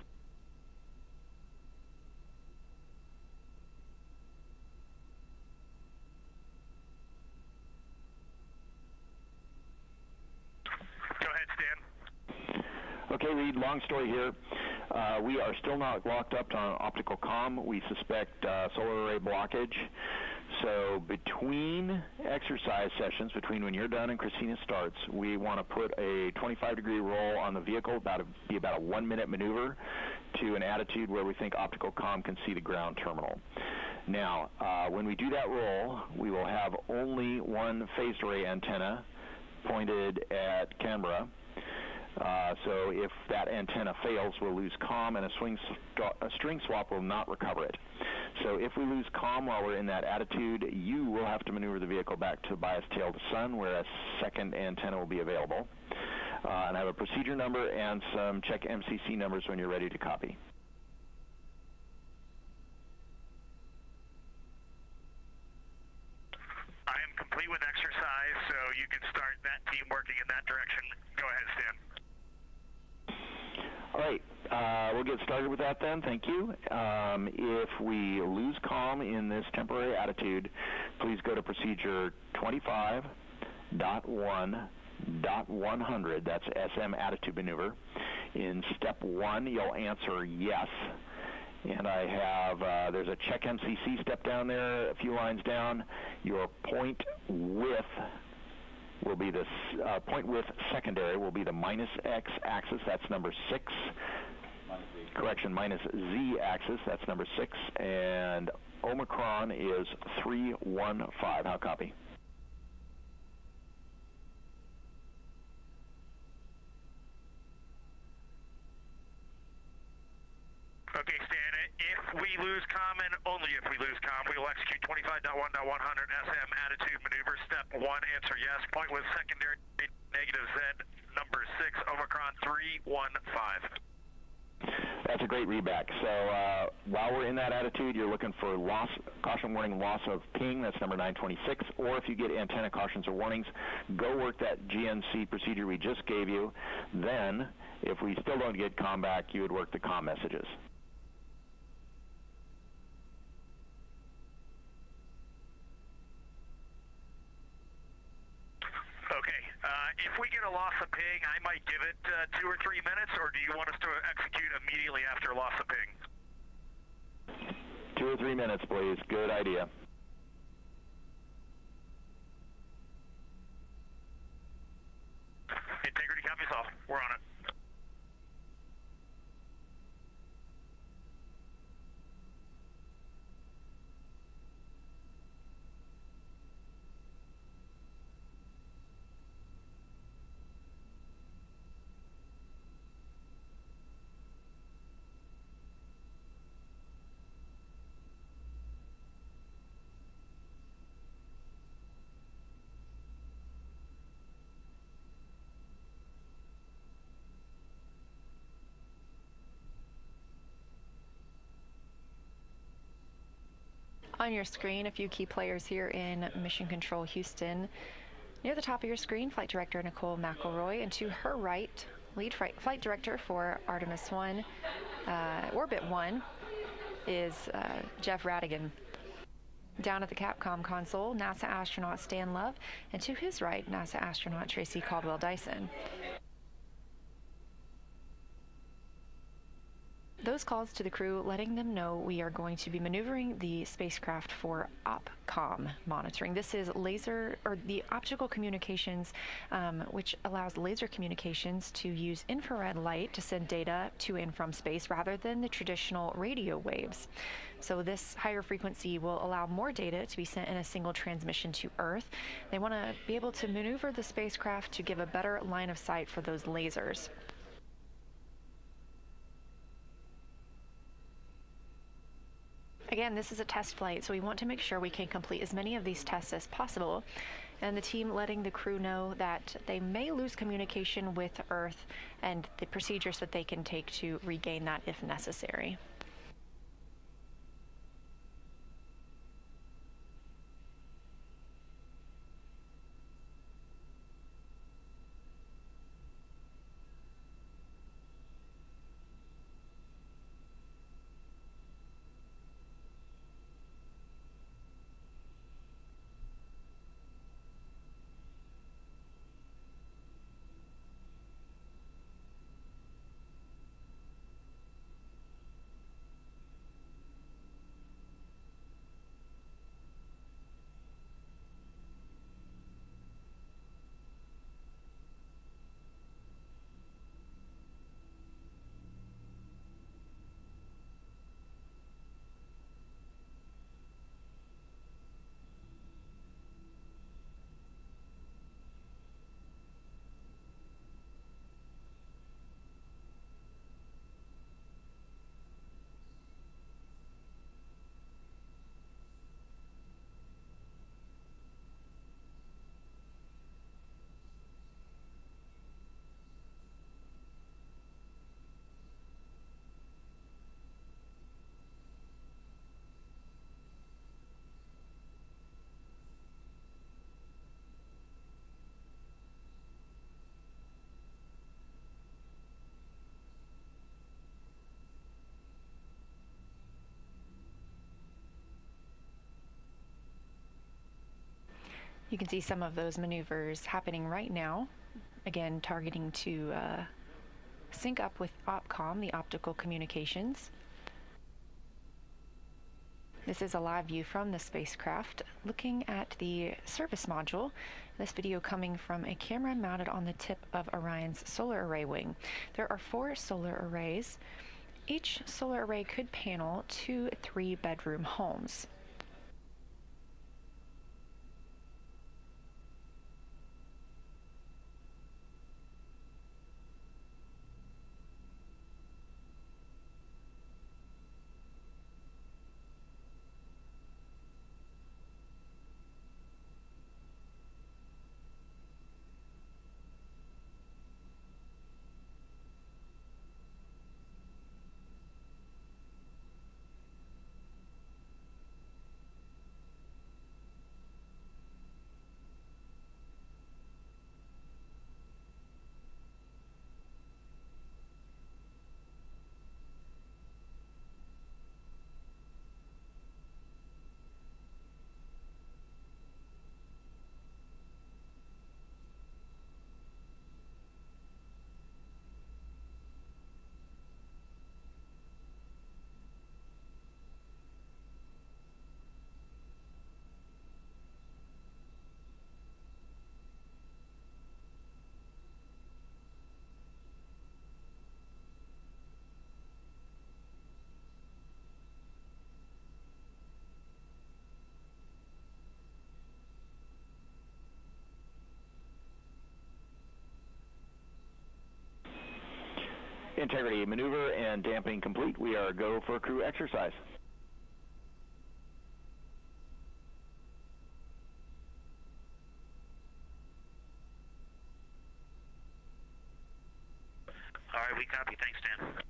Go ahead, Stan. Okay, Reid, long story here. We are still not locked up on optical comm. We suspect solar array blockage. So between exercise sessions, between when you're done and Christina starts, we want to put a 25-degree roll on the vehicle, about a 1-minute maneuver to an attitude where we think optical comm can see the ground terminal. Now, when we do that roll, we will have only one phased array antenna pointed at Canberra. So if that antenna fails, we'll lose comm, and a string swap will not recover it. So if we lose comm while we're in that attitude, you will have to maneuver the vehicle back to bias tail to sun, where a second antenna will be available. And I have a procedure number and some check MCC numbers when you're ready to copy. I am complete with exercise, so you can start that team working in that direction. Go ahead, Stan. All right, we'll get started with that then. Thank you. If we lose comm in this temporary attitude, please go to procedure 25.1.100. That's SM attitude maneuver. In step 1, you'll answer yes. And I have, there's a check MCC step down there, a few lines down. Your point width will be the point width secondary will be the minus X axis, that's number 6. Correction, minus Z axis, that's number 6. And Omicron is 315. How copy? Okay, Stan, if we lose comm, and only if we lose comm, we will execute 25.1.100 SM attitude maneuver. Step 1, answer yes. Point with secondary negative Z, number 6, Omicron 315. That's a great readback. So while we're in that attitude, you're looking for loss, caution warning, loss of ping, that's number 926, or if you get antenna cautions or warnings, go work that GNC procedure we just gave you. Then, if we still don't get comm back, you would work the comm messages. Okay, if we get a loss of ping, I might give it 2 or 3 minutes, or do you want us to execute immediately after loss of ping? 2 or 3 minutes, please. Good idea. Integrity copies all. We're on it. On your screen, a few key players here in Mission Control Houston. Near the top of your screen, Flight Director Nicole McElroy, and to her right, Lead Flight Director for Artemis 1, Orbit 1, is Jeff Radigan. Down at the Capcom console, NASA astronaut Stan Love, and to his right, NASA astronaut Tracy Caldwell-Dyson. Those calls to the crew letting them know we are going to be maneuvering the spacecraft for OPCOM monitoring. This is the optical communications, which allows laser communications to use infrared light to send data to and from space rather than the traditional radio waves. So this higher frequency will allow more data to be sent in a single transmission to Earth. They want to be able to maneuver the spacecraft to give a better line of sight for those lasers. Again, this is a test flight, so we want to make sure we can complete as many of these tests as possible. And the team letting the crew know that they may lose communication with Earth and the procedures that they can take to regain that if necessary. You can see some of those maneuvers happening right now. Again, targeting to sync up with OPCOM, the optical communications. This is a live view from the spacecraft looking at the service module. This video coming from a camera mounted on the tip of Orion's solar array wing. There are 4 solar arrays. Each solar array could panel 2 3-bedroom homes. Integrity maneuver and damping complete. We are go for crew exercise. All right, we copy. Thanks, Dan.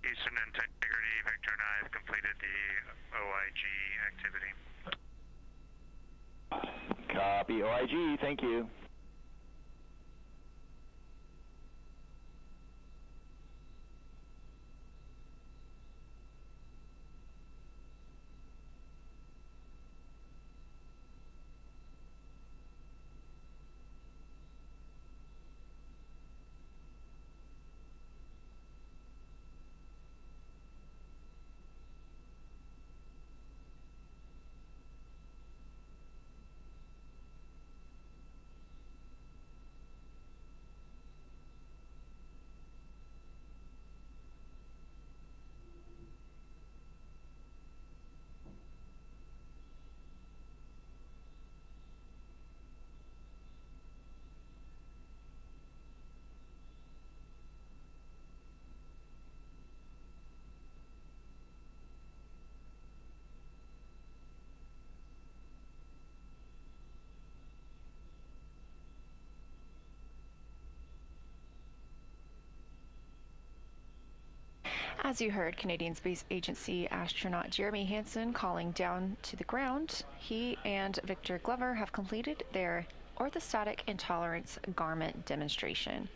Houston, Integrity, Victor and I have completed the OIG activity. Copy OIG, thank you. As you heard, Canadian Space Agency astronaut Jeremy Hansen calling down to the ground. He and Victor Glover have completed their orthostatic intolerance garment demonstration.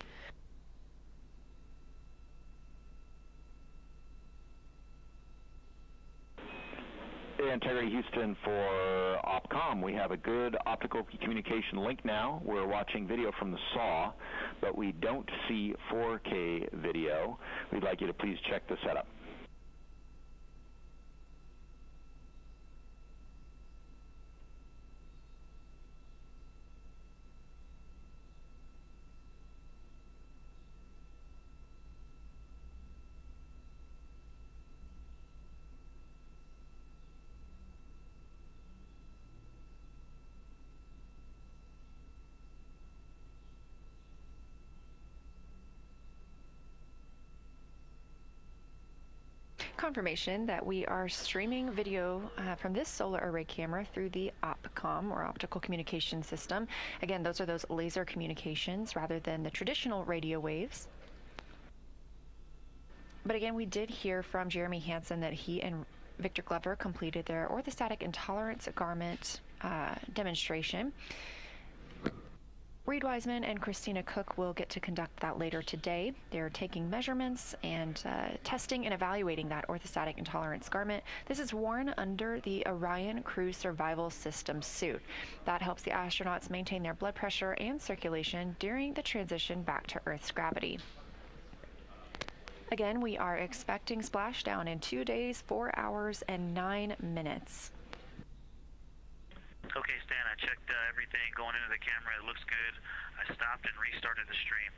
Integrity Houston for OPCOM. We have a good optical communication link now. We're watching video from the SAW, but we don't see 4K video. We'd like you to please check the setup. Confirmation that we are streaming video from this solar array camera through the OPCOM, or optical communication system. Again, those are those laser communications rather than the traditional radio waves. But again, we did hear from Jeremy Hansen that he and Victor Glover completed their orthostatic intolerance garment demonstration. Reid Wiseman and Christina Koch will get to conduct that later today. They're taking measurements and testing and evaluating that orthostatic intolerance garment. This is worn under the Orion Crew Survival System suit. That helps the astronauts maintain their blood pressure and circulation during the transition back to Earth's gravity. Again, we are expecting splashdown in 2 days, 4 hours, and 9 minutes. Okay, Stan, I checked everything going into the camera. It looks good. I stopped and restarted the stream.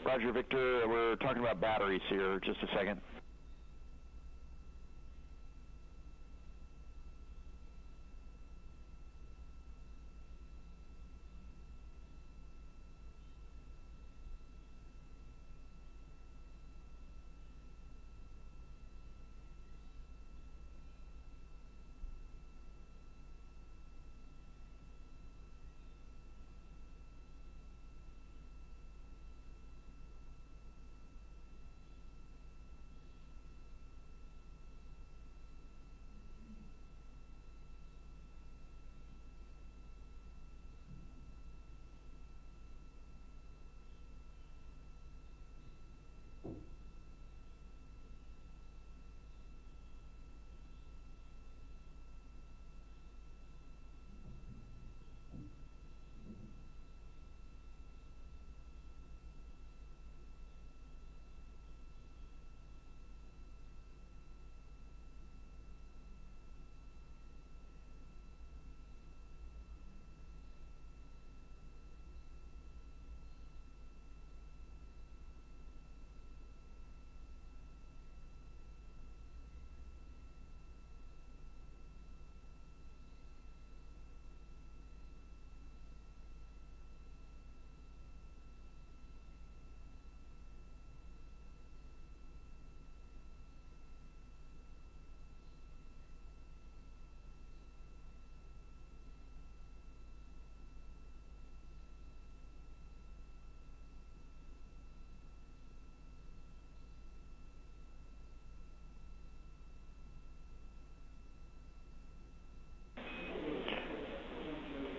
Roger, Victor. We're talking about batteries here. Just a second.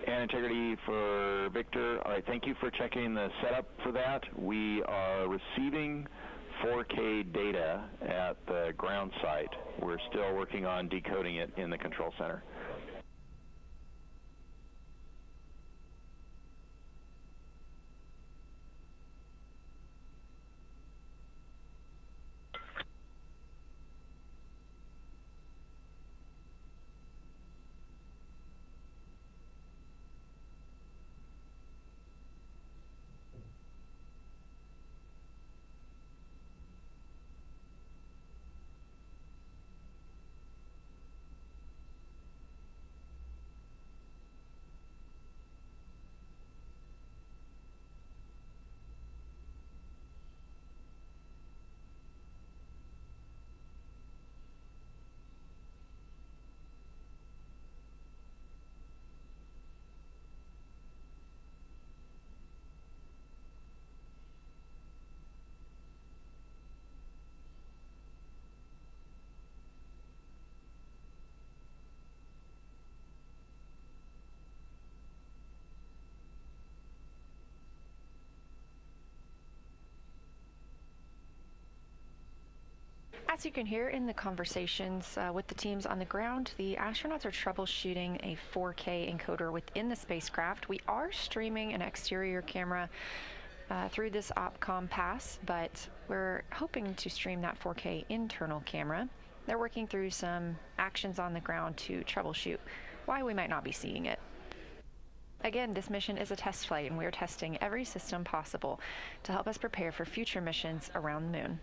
And integrity for Victor. All right, thank you for checking the setup for that. We are receiving 4K data at the ground site. We're still working on decoding it in the control center. As you can hear in the conversations with the teams on the ground, the astronauts are troubleshooting a 4K encoder within the spacecraft. We are streaming an exterior camera through this OPCOM pass, but we're hoping to stream that 4K internal camera. They're working through some actions on the ground to troubleshoot why we might not be seeing it. Again, this mission is a test flight, and we're testing every system possible to help us prepare for future missions around the moon.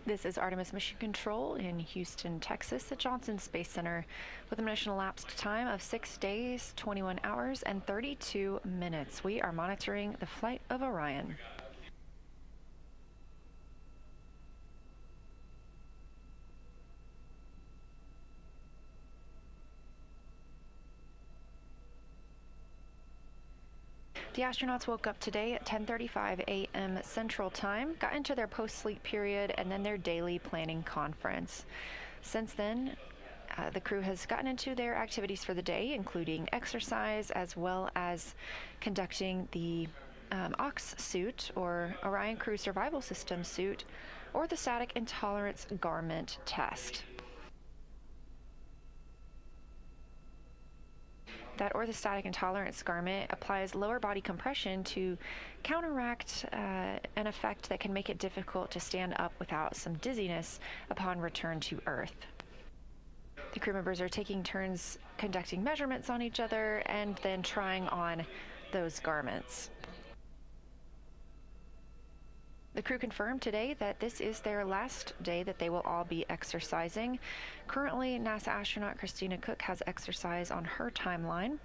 This is Artemis Mission Control in Houston, Texas, at Johnson Space Center, with a mission elapsed time of 6 days, 21 hours, and 32 minutes. We are monitoring the flight of Orion. The astronauts woke up today at 10:35 a.m. Central Time, got into their post-sleep period, and then their daily planning conference. Since then, the crew has gotten into their activities for the day, including exercise, as well as conducting the OX suit, or Orion Crew Survival System suit, or the static intolerance garment test. That orthostatic intolerance garment applies lower body compression to counteract an effect that can make it difficult to stand up without some dizziness upon return to Earth. The crew members are taking turns conducting measurements on each other and then trying on those garments. The crew confirmed today that this is their last day that they will all be exercising. Currently, NASA astronaut Christina Koch has exercise on her timeline.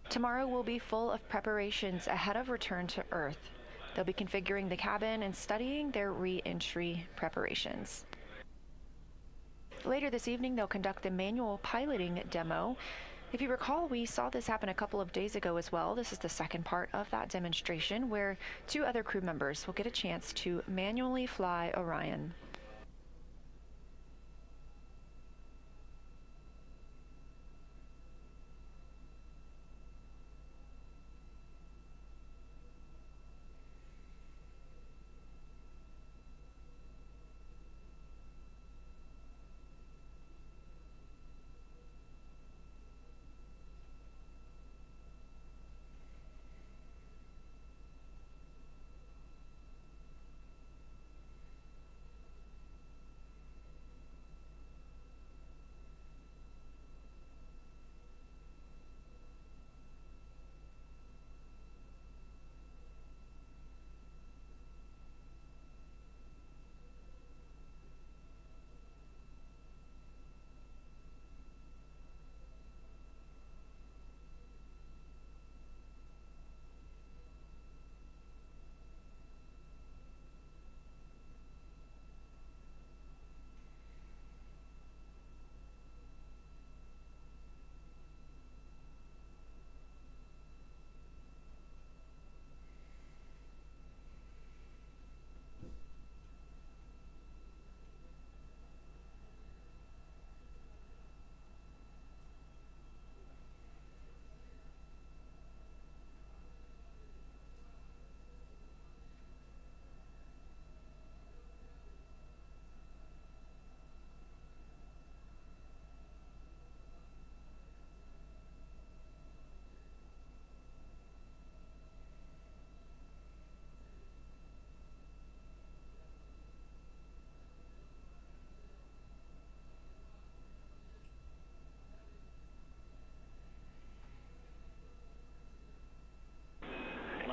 Tomorrow will be full of preparations ahead of return to Earth. They'll be configuring the cabin and studying their re-entry preparations. Later this evening, they'll conduct the manual piloting demo. If you recall, we saw this happen a couple of days ago as well. This is the second part of that demonstration, where 2 other crew members will get a chance to manually fly Orion.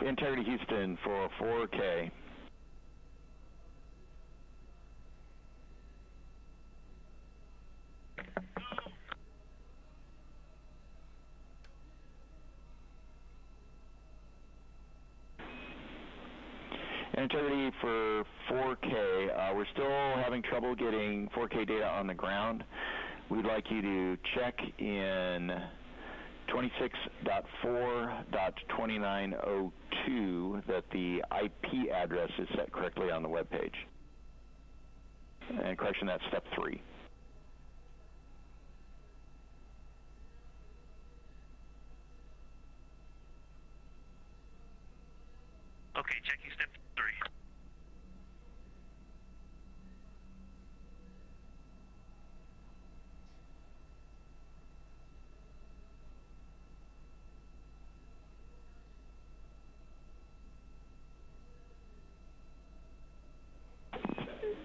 Integrity Houston for 4K. Integrity for 4K. We're still having trouble getting 4K data on the ground. We'd like you to check in 26.4.2902 that the IP address is set correctly on the web page. And correction, that's step 3. Okay, checking step 3.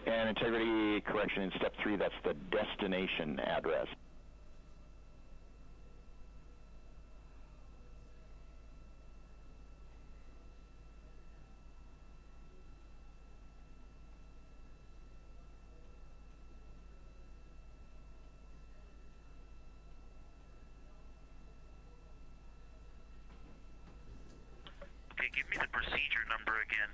And integrity correction in step 3, that's the destination address. procedure number again.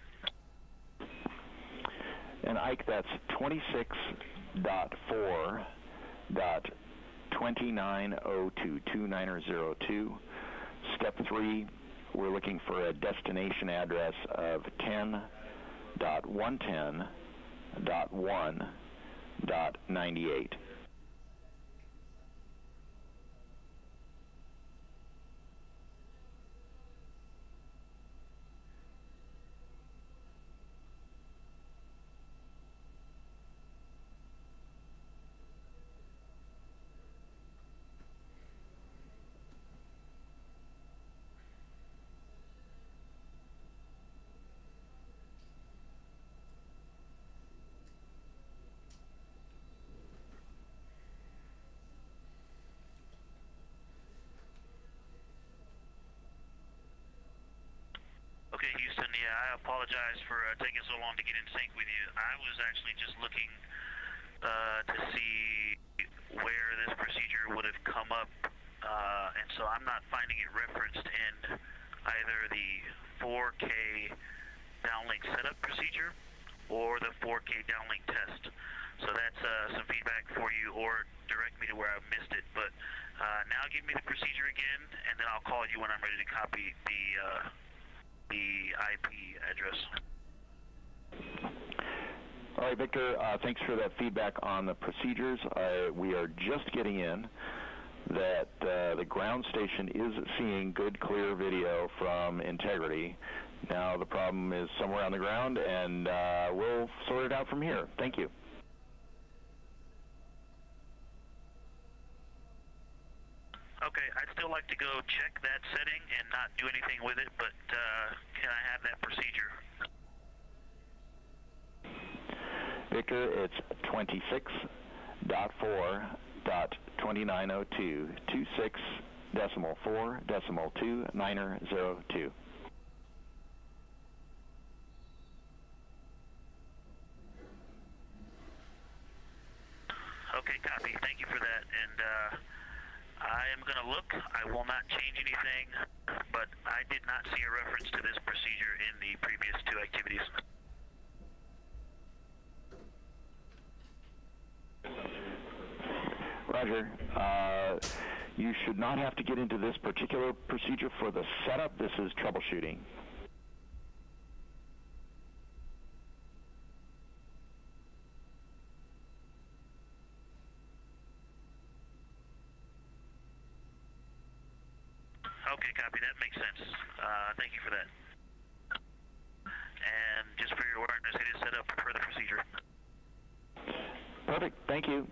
And Ike, that's 26.4.2902, Step 3, we're looking for a destination address of 10.110.1.98. Okay, Houston, yeah, I apologize for taking so long to get in sync with you. I was actually just looking to see where this procedure would have come up, and so I'm not finding it referenced in either the 4K downlink setup procedure or the 4K downlink test. So that's some feedback for you, or direct me to where I missed it. But now give me the procedure again, and then I'll call you when I'm ready to copy the IP address. All right, Victor, thanks for that feedback on the procedures. We are just getting in that the ground station is seeing good, clear video from Integrity. Now the problem is somewhere on the ground, and we'll sort it out from here. Thank you. Okay, I'd still like to go check that setting and not do anything with it, but can I have that procedure? Victor, it's 26.4.2902, 26.4.2902. Okay, copy. Thank you for that. And I am going to look. I will not change anything, but I did not see a reference to this procedure in the previous two activities. Roger. You should not have to get into this particular procedure for the setup. This is troubleshooting. Okay, copy. That makes sense. Thank you for that. And just for your awareness, it is set up per the procedure. Perfect. Thank you.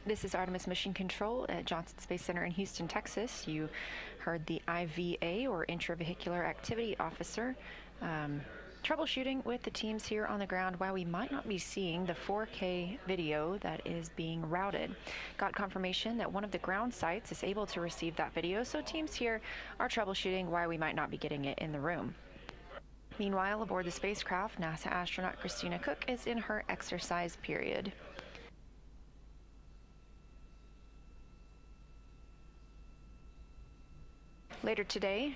This is Artemis Mission Control at Johnson Space Center in Houston, Texas. You heard the IVA, or Intravehicular Activity Officer, troubleshooting with the teams here on the ground why we might not be seeing the 4K video that is being routed. Got confirmation that one of the ground sites is able to receive that video, so teams here are troubleshooting why we might not be getting it in the room. Meanwhile, aboard the spacecraft, NASA astronaut Christina Koch is in her exercise period. Later today,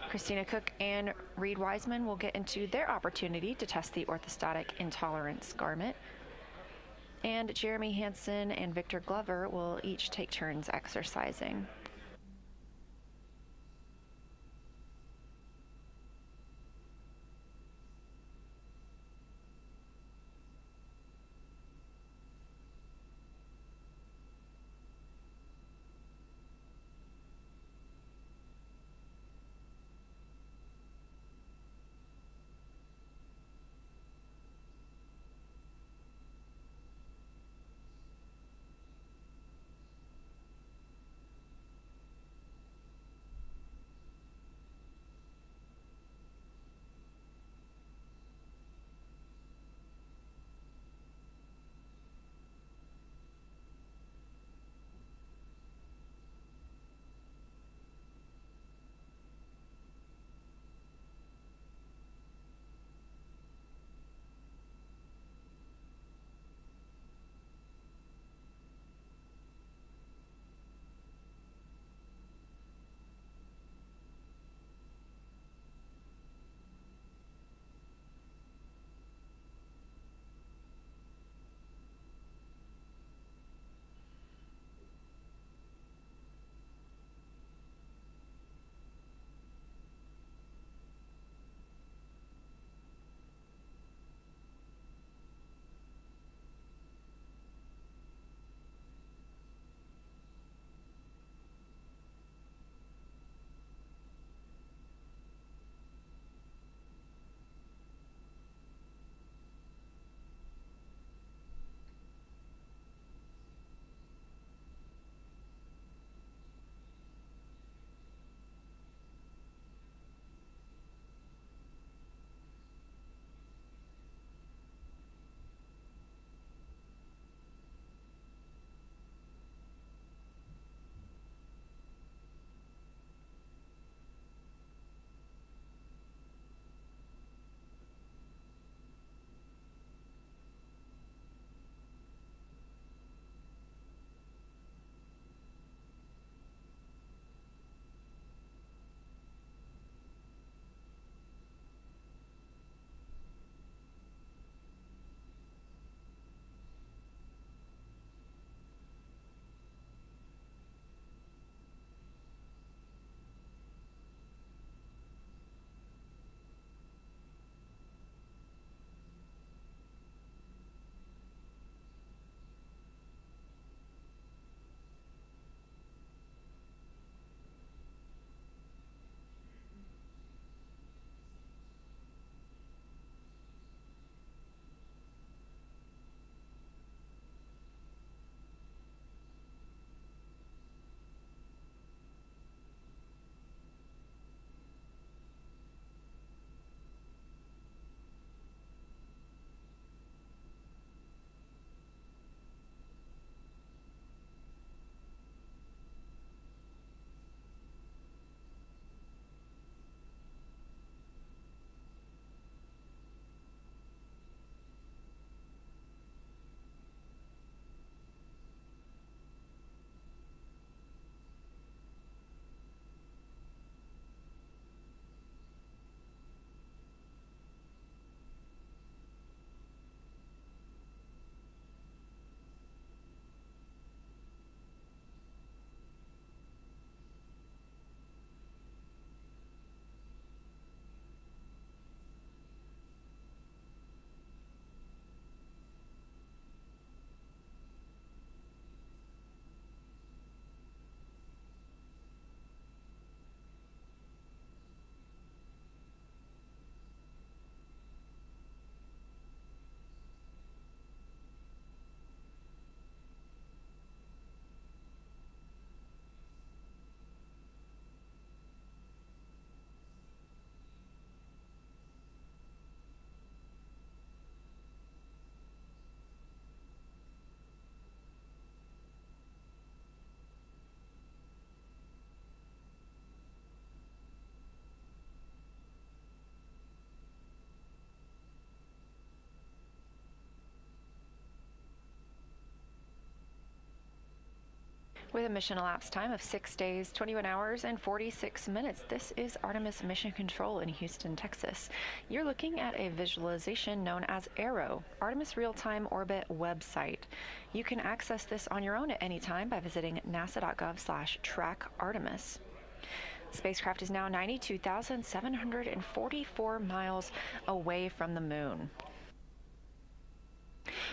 Christina Koch and Reid Wiseman will get into their opportunity to test the orthostatic intolerance garment. And Jeremy Hansen and Victor Glover will each take turns exercising. With a mission elapsed time of 6 days, 21 hours, and 46 minutes, this is Artemis Mission Control in Houston, Texas. You're looking at a visualization known as ARROW, Artemis Real-Time Orbit website. You can access this on your own at any time by visiting nasa.gov/trackartemis. The spacecraft is now 92,744 miles away from the moon.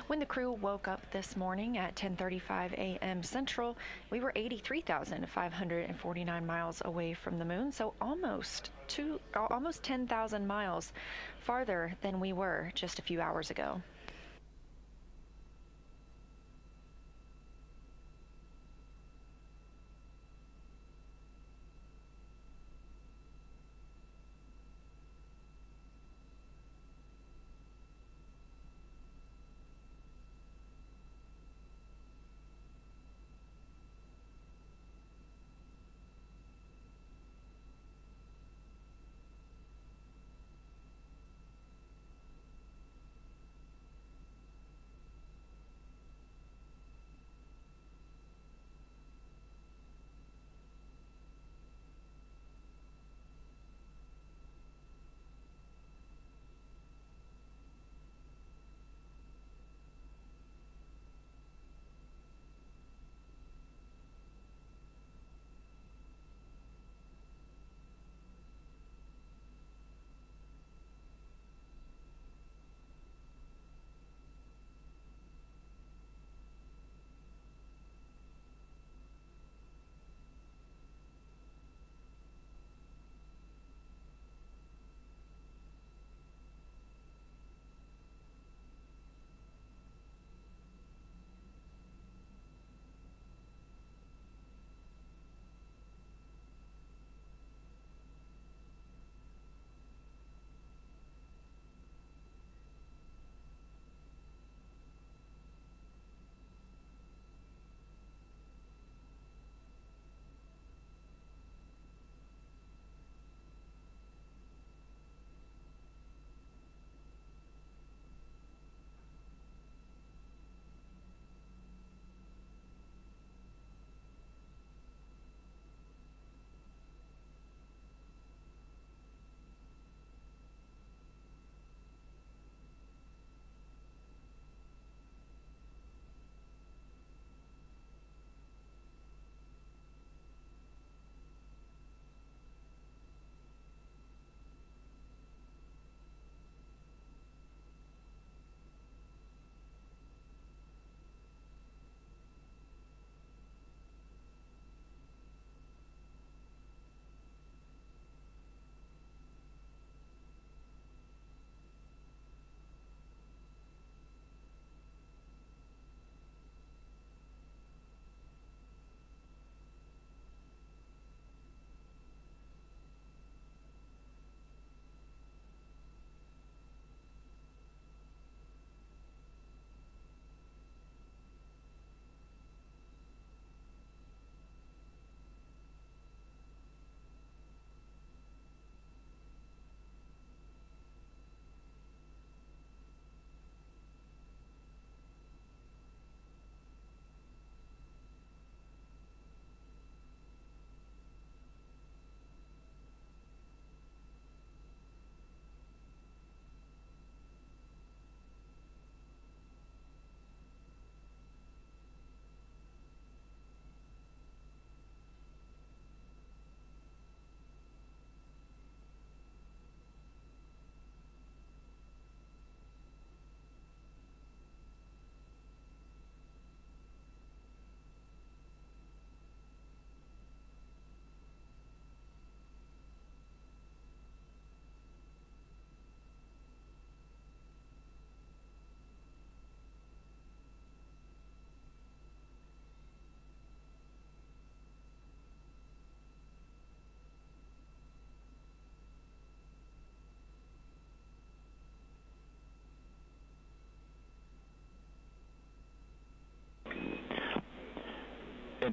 When the crew woke up this morning at 10:35 a.m. Central, we were 83,549 miles away from the moon, so almost 10,000 miles farther than we were just a few hours ago.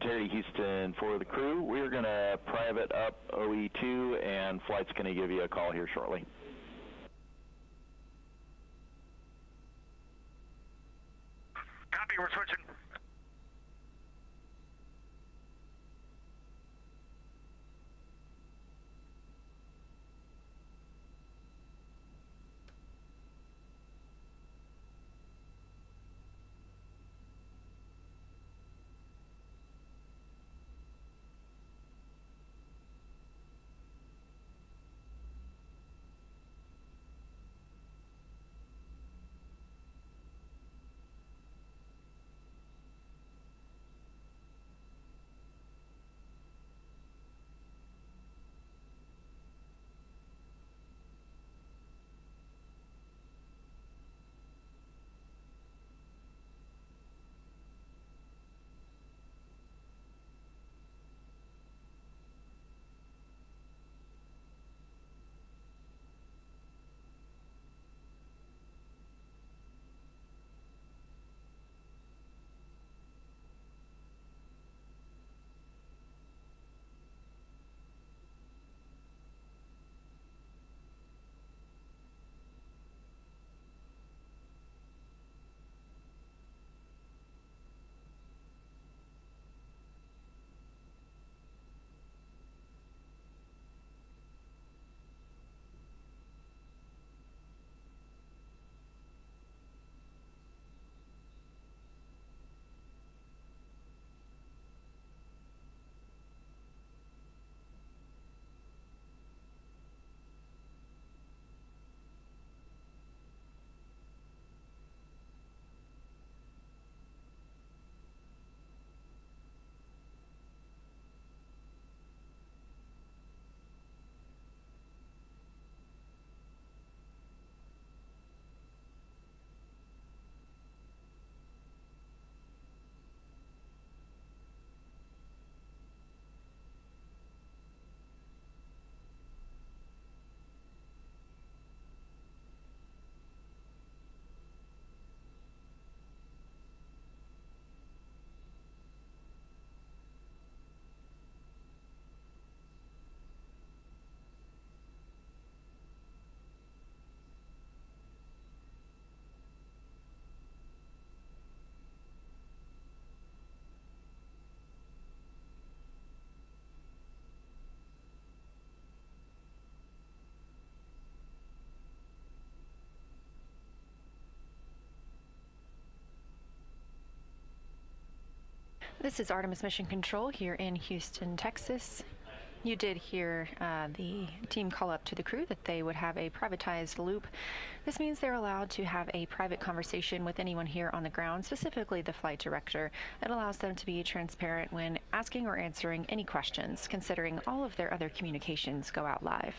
Terry Houston for the crew. We're going to private up OE2, and flight's going to give you a call here shortly. Copy, we're switching. This is Artemis Mission Control here in Houston, Texas. You did hear the team call up to the crew that they would have a privatized loop. This means they're allowed to have a private conversation with anyone here on the ground, specifically the flight director. It allows them to be transparent when asking or answering any questions, considering all of their other communications go out live.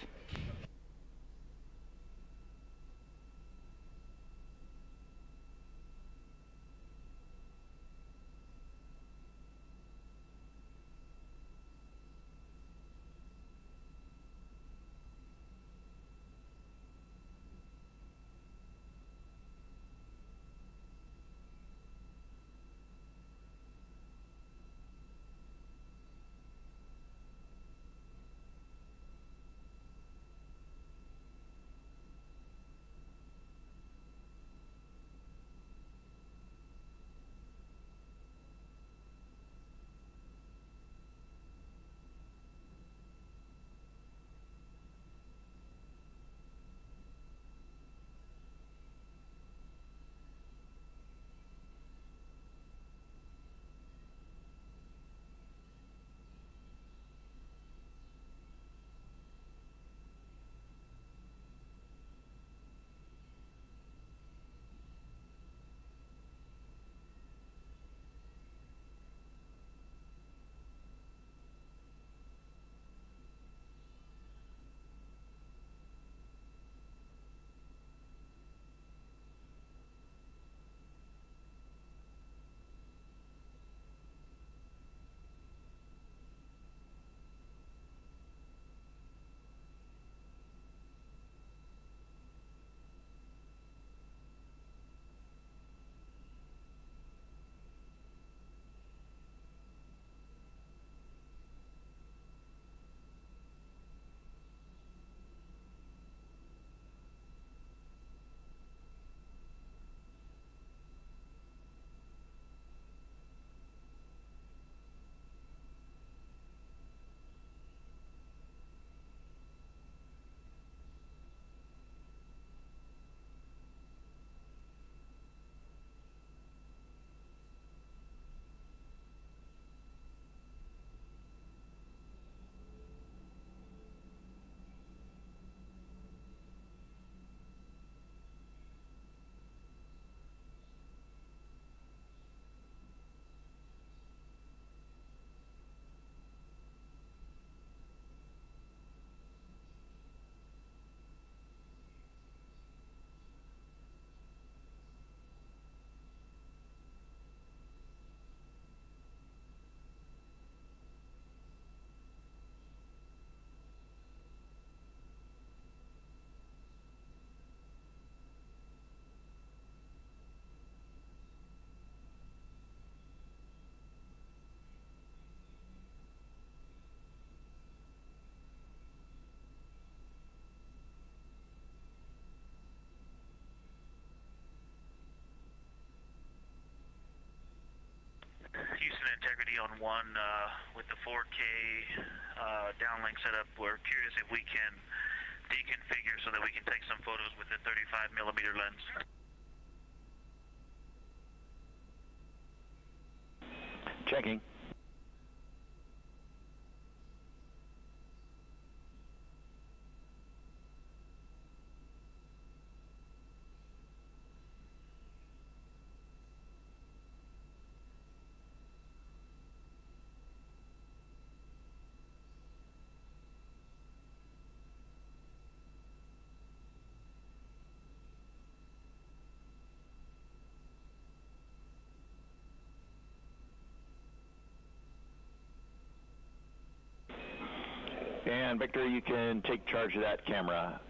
Houston Integrity on 1 with the 4K downlink setup. We're curious if we can deconfigure so that we can take some photos with the 35mm lens. Checking. And Victor, you can take charge of that camera.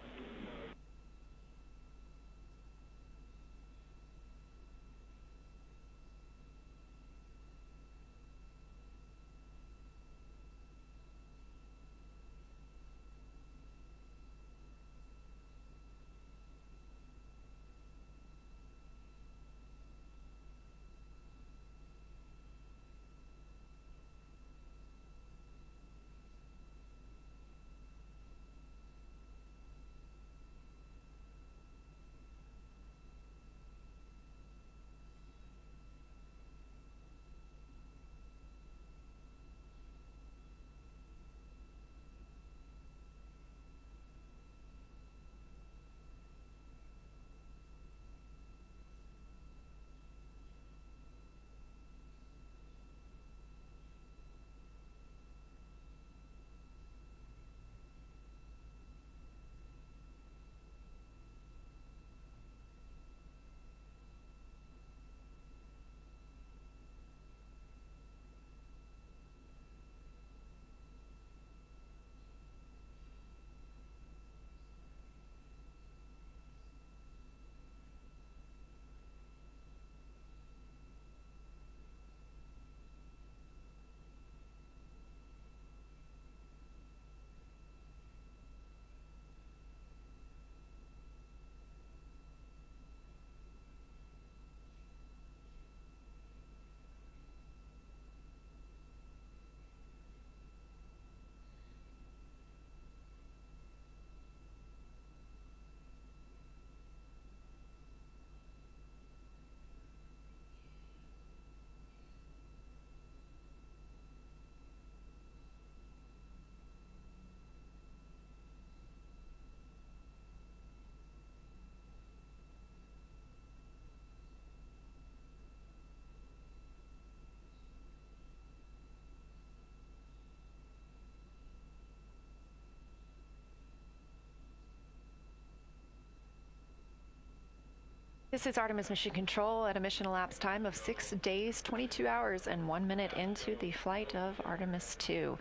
This is Artemis Mission Control at a mission elapsed time of 6 days, 22 hours, and 1 minute into the flight of Artemis II.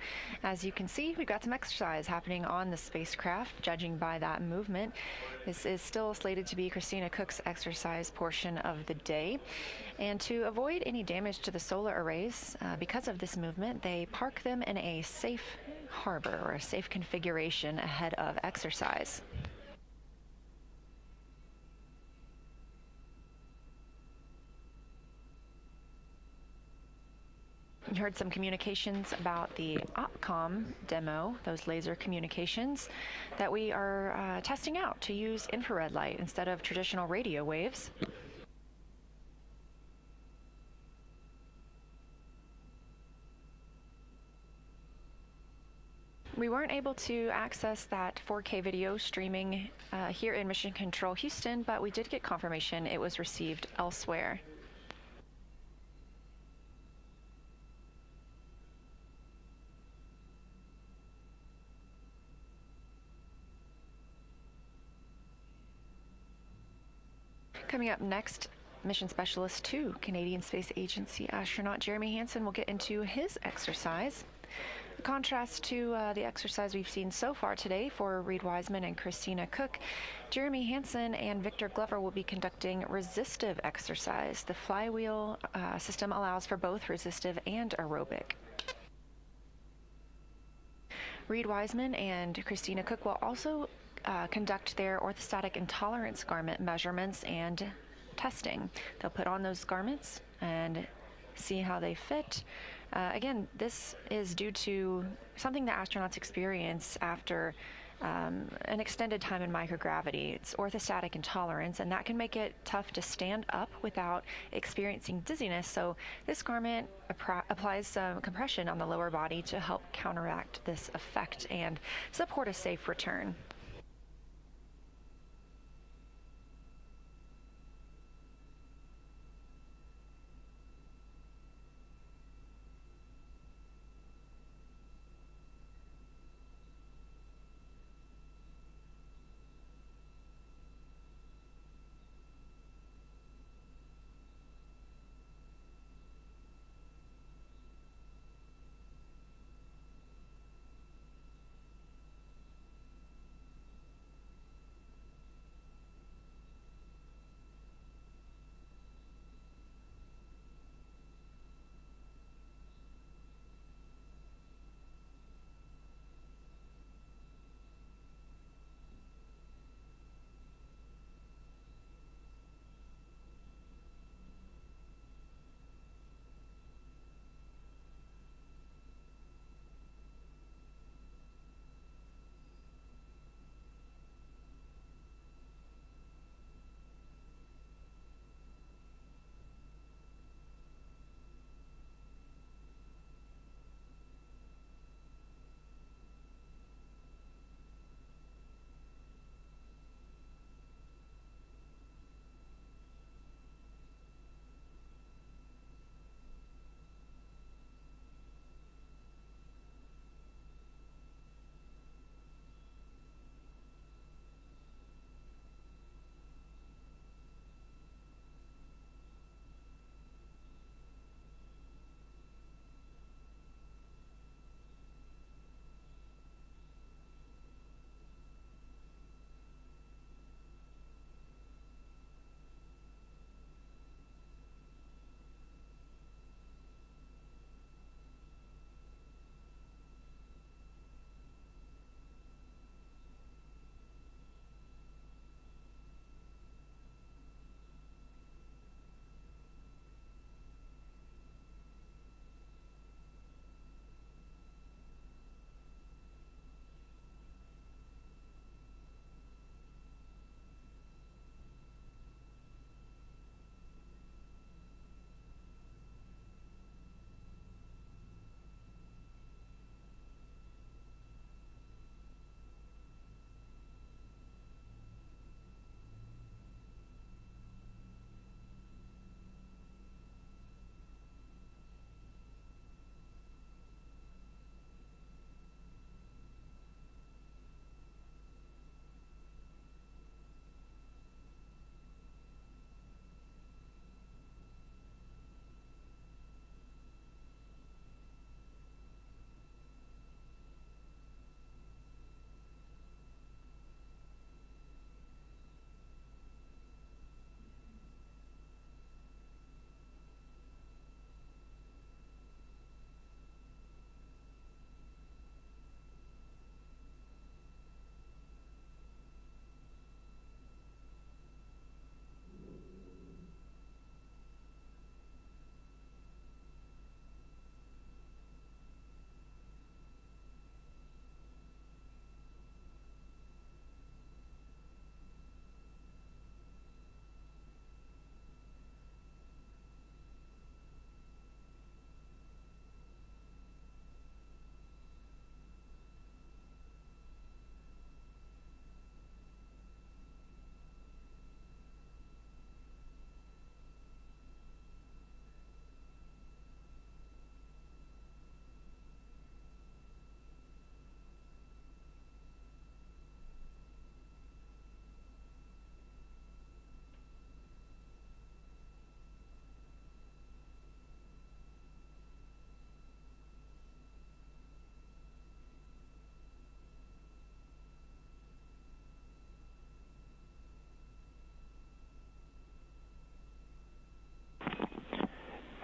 As you can see, we've got some exercise happening on the spacecraft, judging by that movement. This is still slated to be Christina Koch's exercise portion of the day. And to avoid any damage to the solar arrays, because of this movement, they park them in a safe harbor or a safe configuration ahead of exercise. You heard some communications about the OPCOM demo, those laser communications that we are testing out to use infrared light instead of traditional radio waves. We weren't able to access that 4K video streaming here in Mission Control Houston, but we did get confirmation it was received elsewhere. Coming up next, Mission Specialist 2, Canadian Space Agency astronaut Jeremy Hansen will get into his exercise. In contrast to the exercise we've seen so far today for Reid Wiseman and Christina Koch, Jeremy Hansen and Victor Glover will be conducting resistive exercise. The flywheel system allows for both resistive and aerobic. Reid Wiseman and Christina Koch will also conduct their orthostatic intolerance garment measurements and testing. They'll put on those garments and see how they fit. Again, this is due to something that astronauts experience after an extended time in microgravity. It's orthostatic intolerance, and that can make it tough to stand up without experiencing dizziness. So this garment applies some compression on the lower body to help counteract this effect and support a safe return.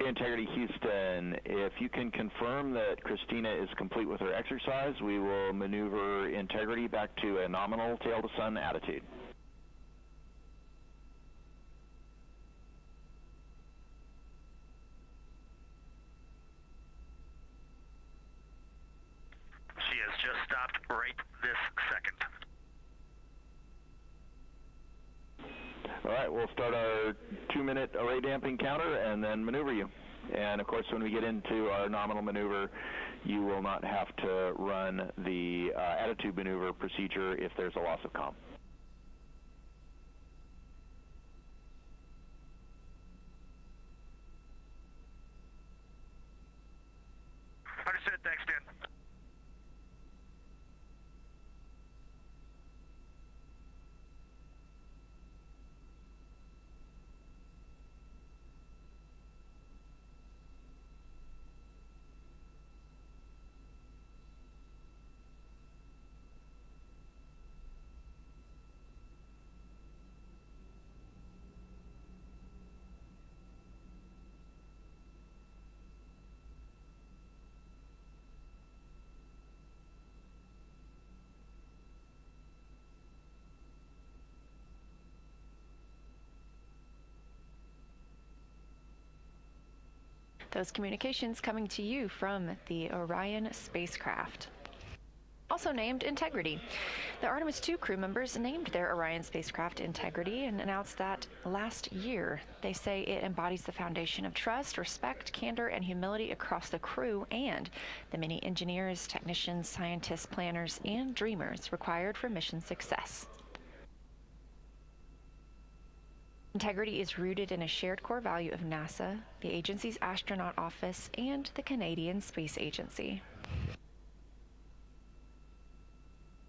Integrity Houston, if you can confirm that Christina is complete with her exercise, we will maneuver Integrity back to a nominal tail to sun attitude. She has just stopped right this second. All right, we'll start our 2-minute array damping counter and then maneuver you. And of course, when we get into our nominal maneuver, you will not have to run the attitude maneuver procedure if there's a loss of comm. Understood. Thanks, Dan. Those communications coming to you from the Orion spacecraft. Also named Integrity. The Artemis II crew members named their Orion spacecraft Integrity and announced that last year. They say it embodies the foundation of trust, respect, candor, and humility across the crew and the many engineers, technicians, scientists, planners, and dreamers required for mission success. Integrity is rooted in a shared core value of NASA, the agency's astronaut office, and the Canadian Space Agency.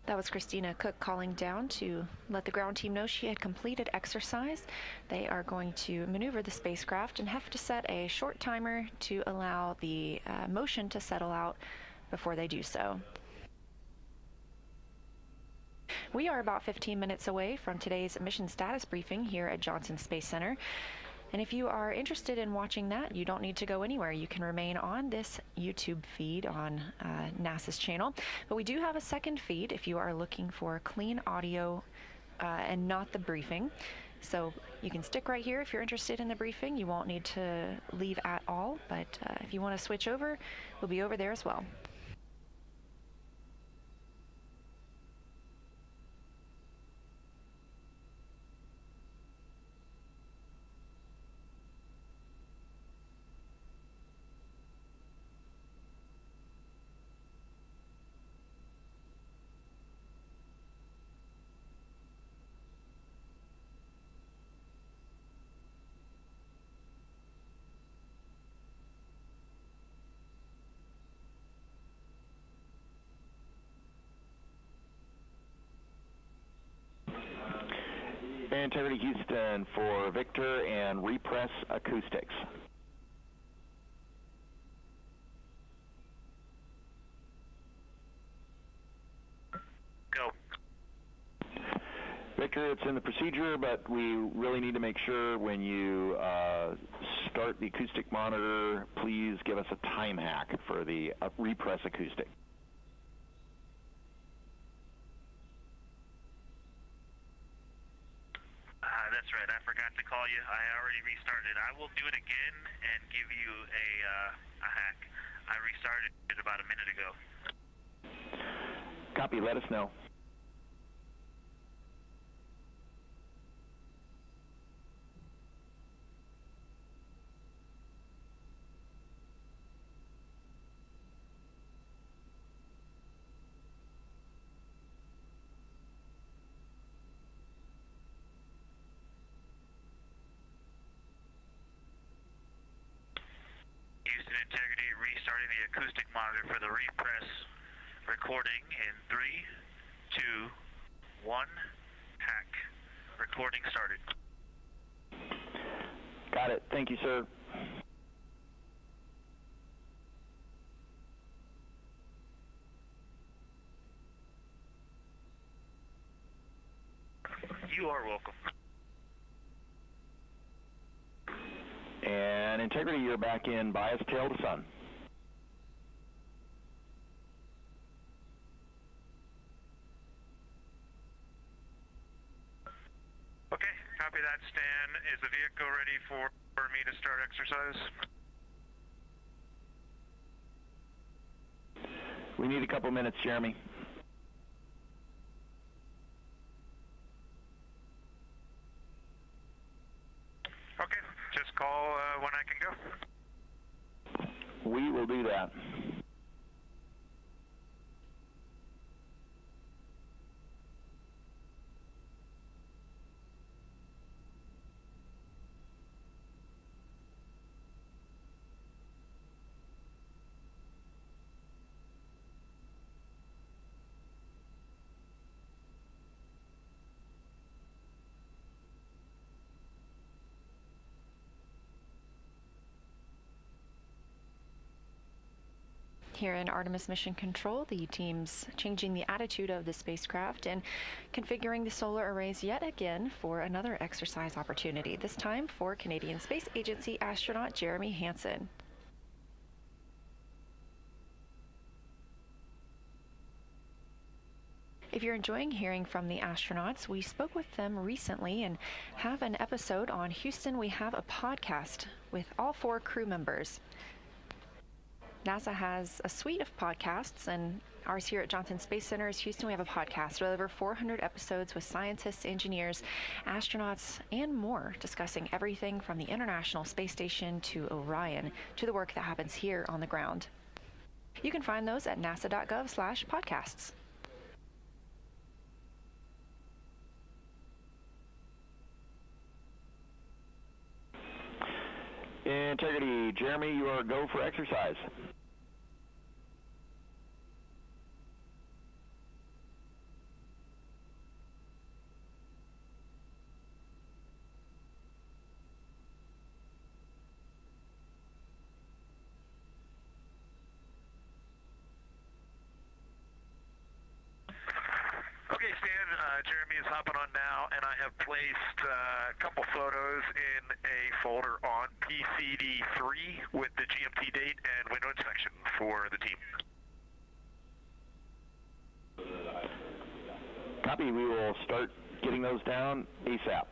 That was Christina Koch calling down to let the ground team know she had completed exercise. They are going to maneuver the spacecraft and have to set a short timer to allow the motion to settle out before they do so. We are about 15 minutes away from today's mission status briefing here at Johnson Space Center. And if you are interested in watching that, you don't need to go anywhere. You can remain on this YouTube feed on NASA's channel. But we do have a second feed if you are looking for clean audio and not the briefing. So you can stick right here if you're interested in the briefing. You won't need to leave at all. But if you want to switch over, we'll be over there as well. Integrity Houston for Victor and repress acoustics. Go. Victor, it's in the procedure, but we really need to make sure when you start the acoustic monitor, please give us a time hack for the repress acoustic. That's right. I forgot to call you. I already restarted. I will do it again and give you a hack. I restarted it about a minute ago. Copy. Let us know. Integrity restarting the acoustic monitor for the repress recording in 3, 2, 1, hack. Recording started. Got it. Thank you, sir. You are welcome. And And Integrity, you're back in bias tail to sun. Okay, copy that, Stan. Is the vehicle ready for me to start exercise? We need a couple minutes, Jeremy. Okay, just call when I can go. We will do that. Here in Artemis Mission Control, the team's changing the attitude of the spacecraft and configuring the solar arrays yet again for another exercise opportunity, this time for Canadian Space Agency astronaut Jeremy Hansen. If you're enjoying hearing from the astronauts, we spoke with them recently and have an episode on Houston. We have a podcast with all 4 crew members. NASA has a suite of podcasts, and ours here at Johnson Space Center is Houston. We have a podcast with over 400 episodes with scientists, engineers, astronauts, and more, discussing everything from the International Space Station to Orion to the work that happens here on the ground. You can find those at nasa.gov/podcasts. Integrity, Jeremy, you are go for exercise. Okay, Stan, Jeremy is hopping on now, and I have placed a couple photos in a folder on PCD3 with the GMT date and window inspection for the team. Copy, we will start getting those down ASAP.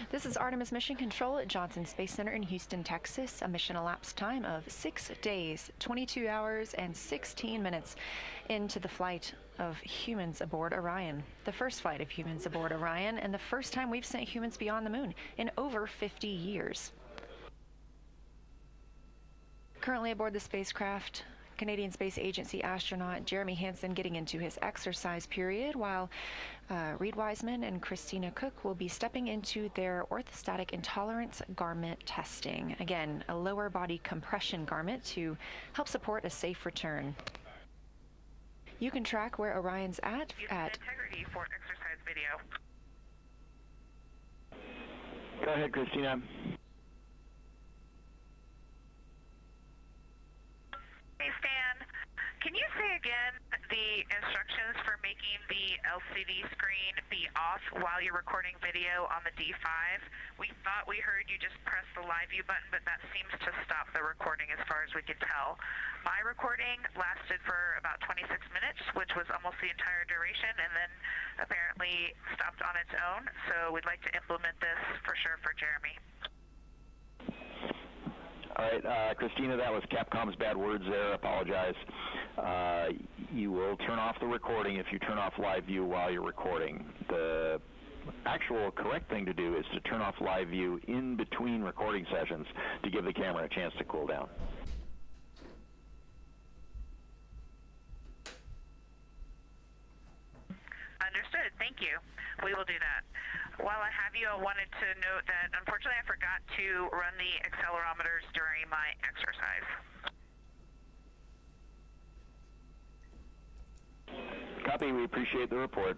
This is Artemis Mission Control at Johnson Space Center in Houston, Texas. A mission elapsed time of 6 days, 22 hours, and 16 minutes into the flight of humans aboard Orion. The first flight of humans aboard Orion, and the first time we've sent humans beyond the moon in over 50 years. Currently aboard the spacecraft, Canadian Space Agency astronaut Jeremy Hansen getting into his exercise period, while Reid Wiseman and Christina Koch will be stepping into their orthostatic intolerance garment testing. Again, a lower body compression garment to help support a safe return. You can track where Orion's at Integrity for exercise video. Go ahead, Christina. Hey, Stan, can you say again the instructions for making the LCD screen be off while you're recording video on the D5? We thought we heard you just press the live view button, but that seems to stop the recording as far as we could tell. My recording lasted for about 26 minutes, which was almost the entire duration, and then apparently stopped on its own. So we'd like to implement this for sure for Jeremy. All right, Christina, that was Capcom's bad words there. Apologize. you will turn off the recording if you turn off live view while you're recording. The actual correct thing to do is to turn off live view in between recording sessions to give the camera a chance to cool down. Understood. Thank you. We will do that. While I have you, I wanted to note that unfortunately I forgot to run the accelerometers during my exercise. Copy. We appreciate the report.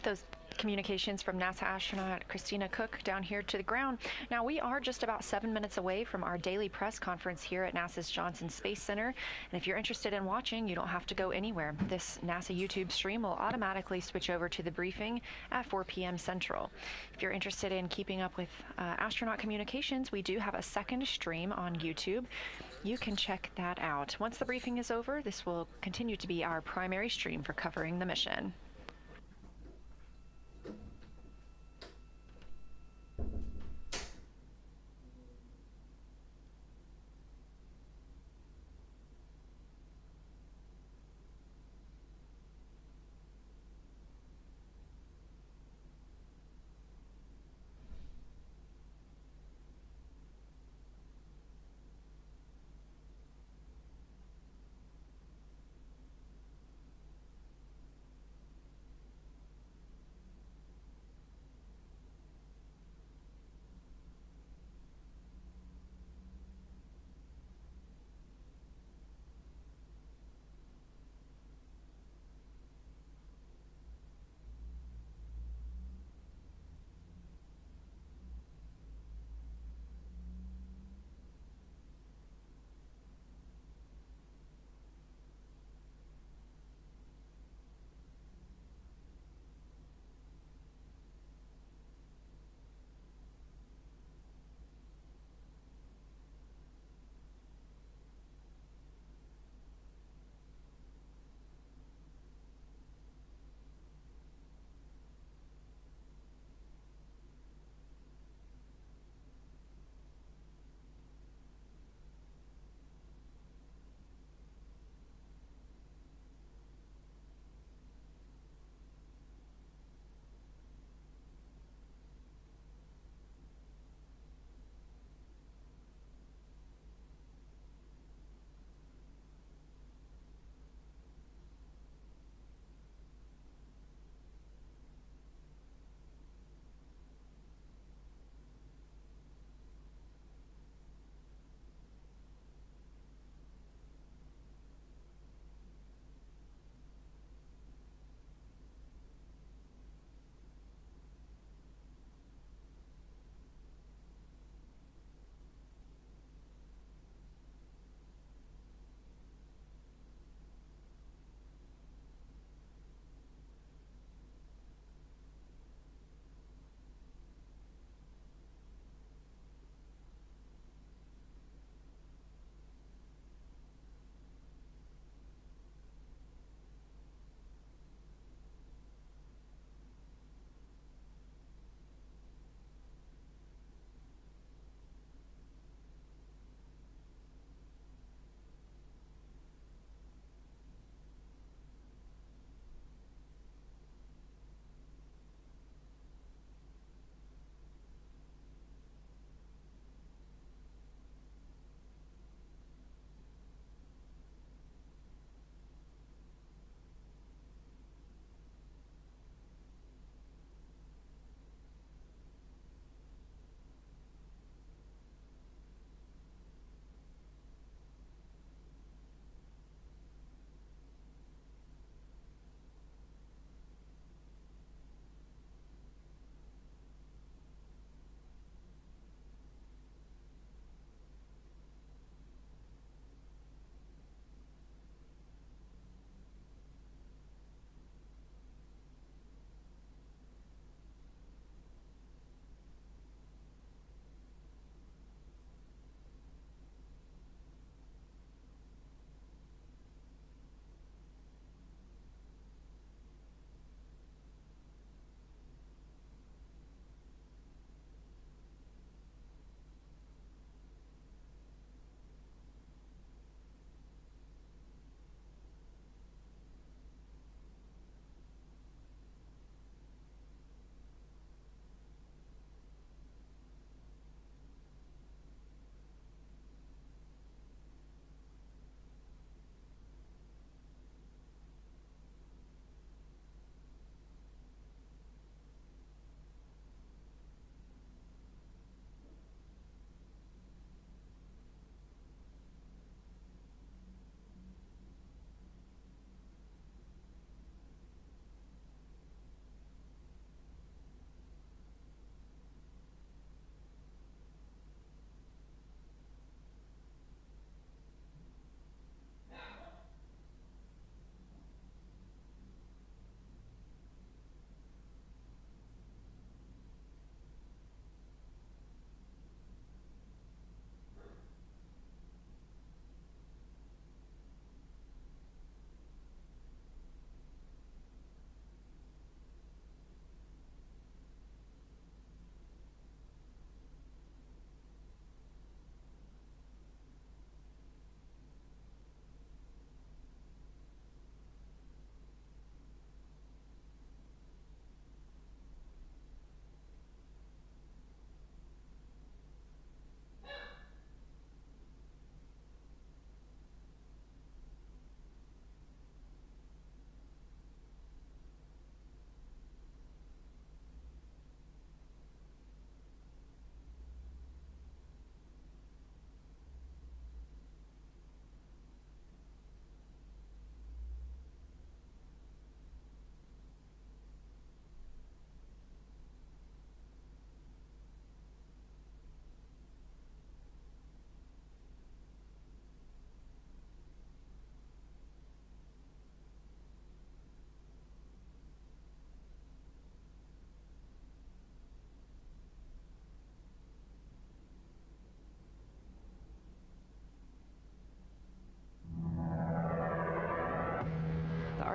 Those communications from NASA astronaut Christina Koch down here to the ground. Now, we are just about 7 minutes away from our daily press conference here at NASA's Johnson Space Center. And if you're interested in watching, you don't have to go anywhere. This NASA YouTube stream will automatically switch over to the briefing at 4 p.m. Central. If you're interested in keeping up with astronaut communications, we do have a second stream on YouTube. You can check that out. Once the briefing is over, this will continue to be our primary stream for covering the mission.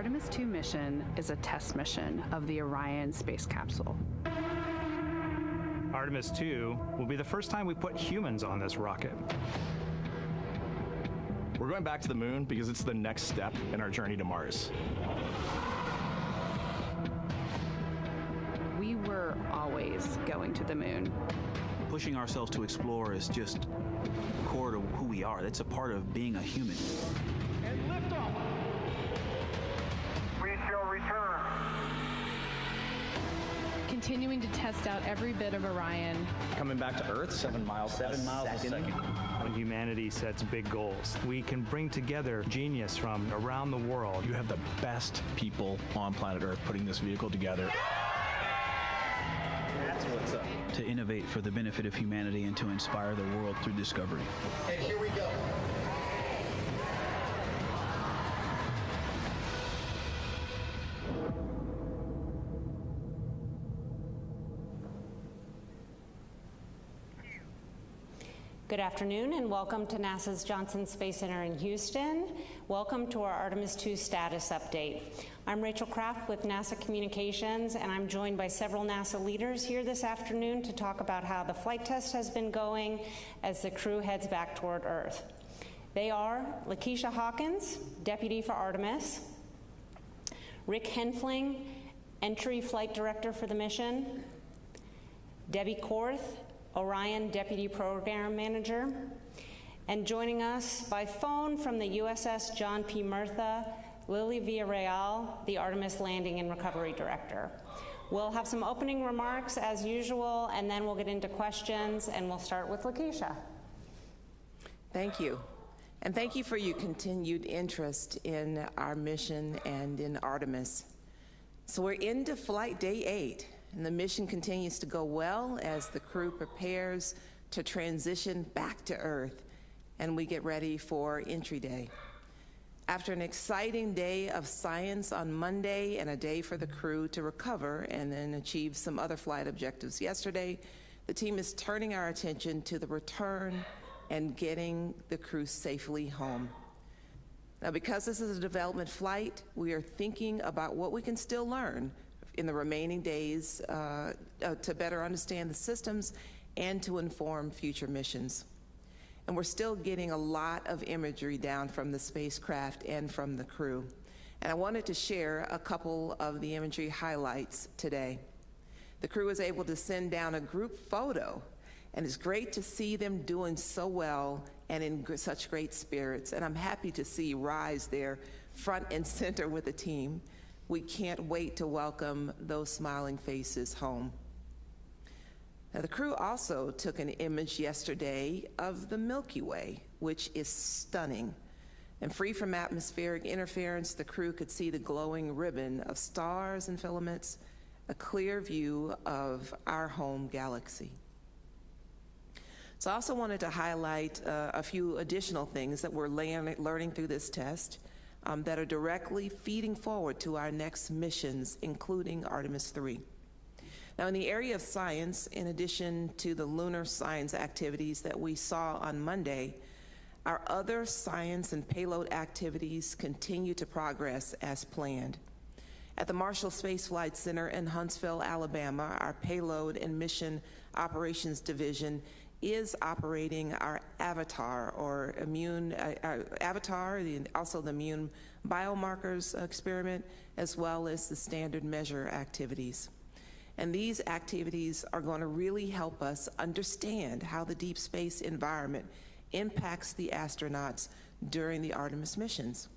Artemis II mission is a test mission of the Orion space capsule. Artemis II will be the first time we put humans on this rocket. We're going back to the moon because it's the next step in our journey to Mars. We were always going to the moon. Pushing ourselves to explore is just core to who we are. That's a part of being a human. And liftoff. We shall return. Continuing to test out every bit of Orion. Coming back to Earth, 7 miles a second. When humanity sets big goals, we can bring together genius from around the world. You have the best people on planet Earth putting this vehicle together. That's what's up. To innovate for the benefit of humanity and to inspire the world through discovery. And here we go. Good afternoon and welcome to NASA's Johnson Space Center in Houston. Welcome to our Artemis II status update. I'm Rachel Kraft with NASA Communications, and I'm joined by several NASA leaders here this afternoon to talk about how the flight test has been going as the crew heads back toward Earth. They are Lakeisha Hawkins, Deputy for Artemis, Rick Henfling, Entry Flight Director for the mission, Debbie Korth, Orion Deputy Program Manager, and joining us by phone from the USS John P. Murtha, Lily Villarreal, the Artemis Landing and Recovery Director. We'll have some opening remarks as usual, and then we'll get into questions, and we'll start with Lakeisha. Thank you. And thank you for your continued interest in our mission and in Artemis. So we're into flight day 8. And the mission continues to go well as the crew prepares to transition back to Earth and we get ready for entry day. After an exciting day of science on Monday and a day for the crew to recover and then achieve some other flight objectives yesterday, the team is turning our attention to the return and getting the crew safely home. Now, because this is a development flight, we are thinking about what we can still learn in the remaining days to better understand the systems and to inform future missions. And we're still getting a lot of imagery down from the spacecraft and from the crew. And I wanted to share a couple of the imagery highlights today. The crew was able to send down a group photo, and it's great to see them doing so well and in such great spirits. And I'm happy to see Rise there front and center with the team. We can't wait to welcome those smiling faces home. Now, the crew also took an image yesterday of the Milky Way, which is stunning. And free from atmospheric interference, the crew could see the glowing ribbon of stars and filaments, a clear view of our home galaxy. So I also wanted to highlight a few additional things that we're learning through this test. That are directly feeding forward to our next missions, including Artemis III. Now, in the area of science, in addition to the lunar science activities that we saw on Monday, our other science and payload activities continue to progress as planned. At the Marshall Space Flight Center in Huntsville, Alabama, our Payload and Mission Operations Division is operating our Avatar, or Avatar, also the immune biomarkers experiment, as well as the standard measure activities. And these activities are going to really help us understand how the deep space environment impacts the astronauts during the Artemis missions.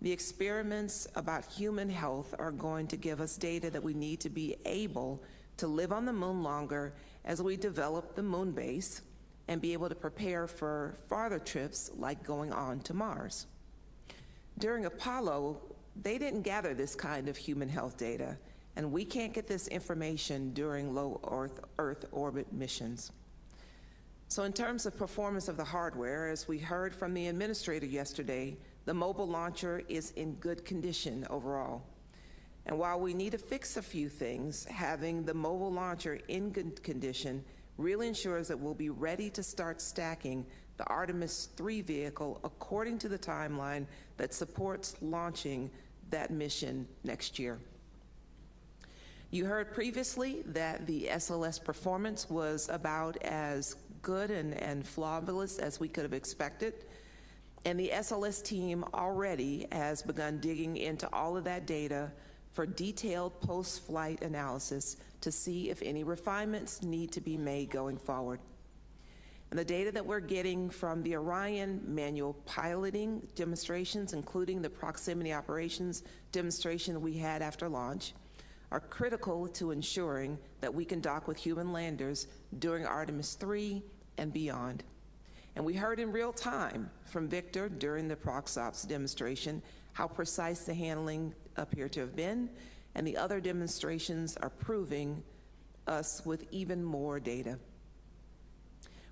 The experiments about human health are going to give us data that we need to be able to live on the moon longer as we develop the moon base and be able to prepare for farther trips like going on to Mars. During Apollo, they didn't gather this kind of human health data, and we can't get this information during low Earth orbit missions. So in terms of performance of the hardware, as we heard from the administrator yesterday, the mobile launcher is in good condition overall. And while we need to fix a few things, having the mobile launcher in good condition really ensures that we'll be ready to start stacking the Artemis III vehicle according to the timeline that supports launching that mission next year. You heard previously that the SLS performance was about as good and flawless as we could have expected. And the SLS team already has begun digging into all of that data for detailed post-flight analysis to see if any refinements need to be made going forward. And the data that we're getting from the Orion manual piloting demonstrations, including the proximity operations demonstration we had after launch, are critical to ensuring that we can dock with human landers during Artemis II and beyond. And we heard in real time from Victor during the ProxOps demonstration how precise the handling appeared to have been, and the other demonstrations are proving us with even more data.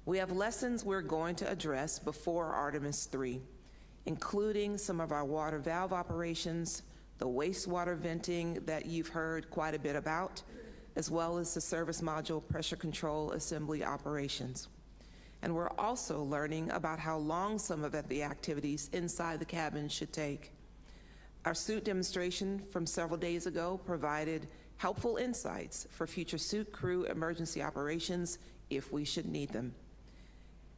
We have lessons we're going to address before Artemis III, including some of our water valve operations, the wastewater venting that you've heard quite a bit about, as well as the service module pressure control assembly operations. And we're also learning about how long some of the activities inside the cabin should take. Our suit demonstration from several days ago provided helpful insights for future suit crew emergency operations if we should need them.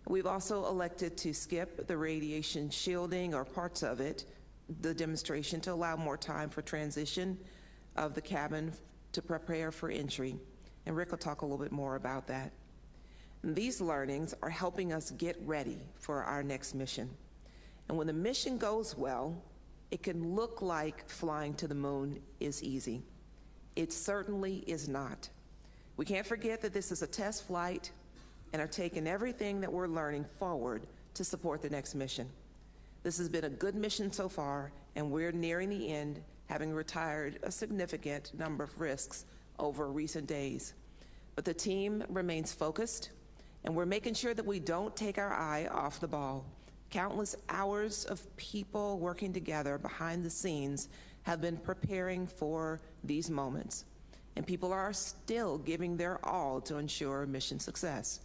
We've also elected to skip the radiation shielding or parts of it, the demonstration, to allow more time for transition of the cabin to prepare for entry. And Rick will talk a little bit more about that. And these learnings are helping us get ready for our next mission. And when the mission goes well, it can look like flying to the moon is easy. It certainly is not. We can't forget that this is a test flight and are taking everything that we're learning forward to support the next mission. This has been a good mission so far, and we're nearing the end, having retired a significant number of risks over recent days. But the team remains focused, and we're making sure that we don't take our eye off the ball. Countless hours of people working together behind the scenes have been preparing for these moments, and people are still giving their all to ensure mission success.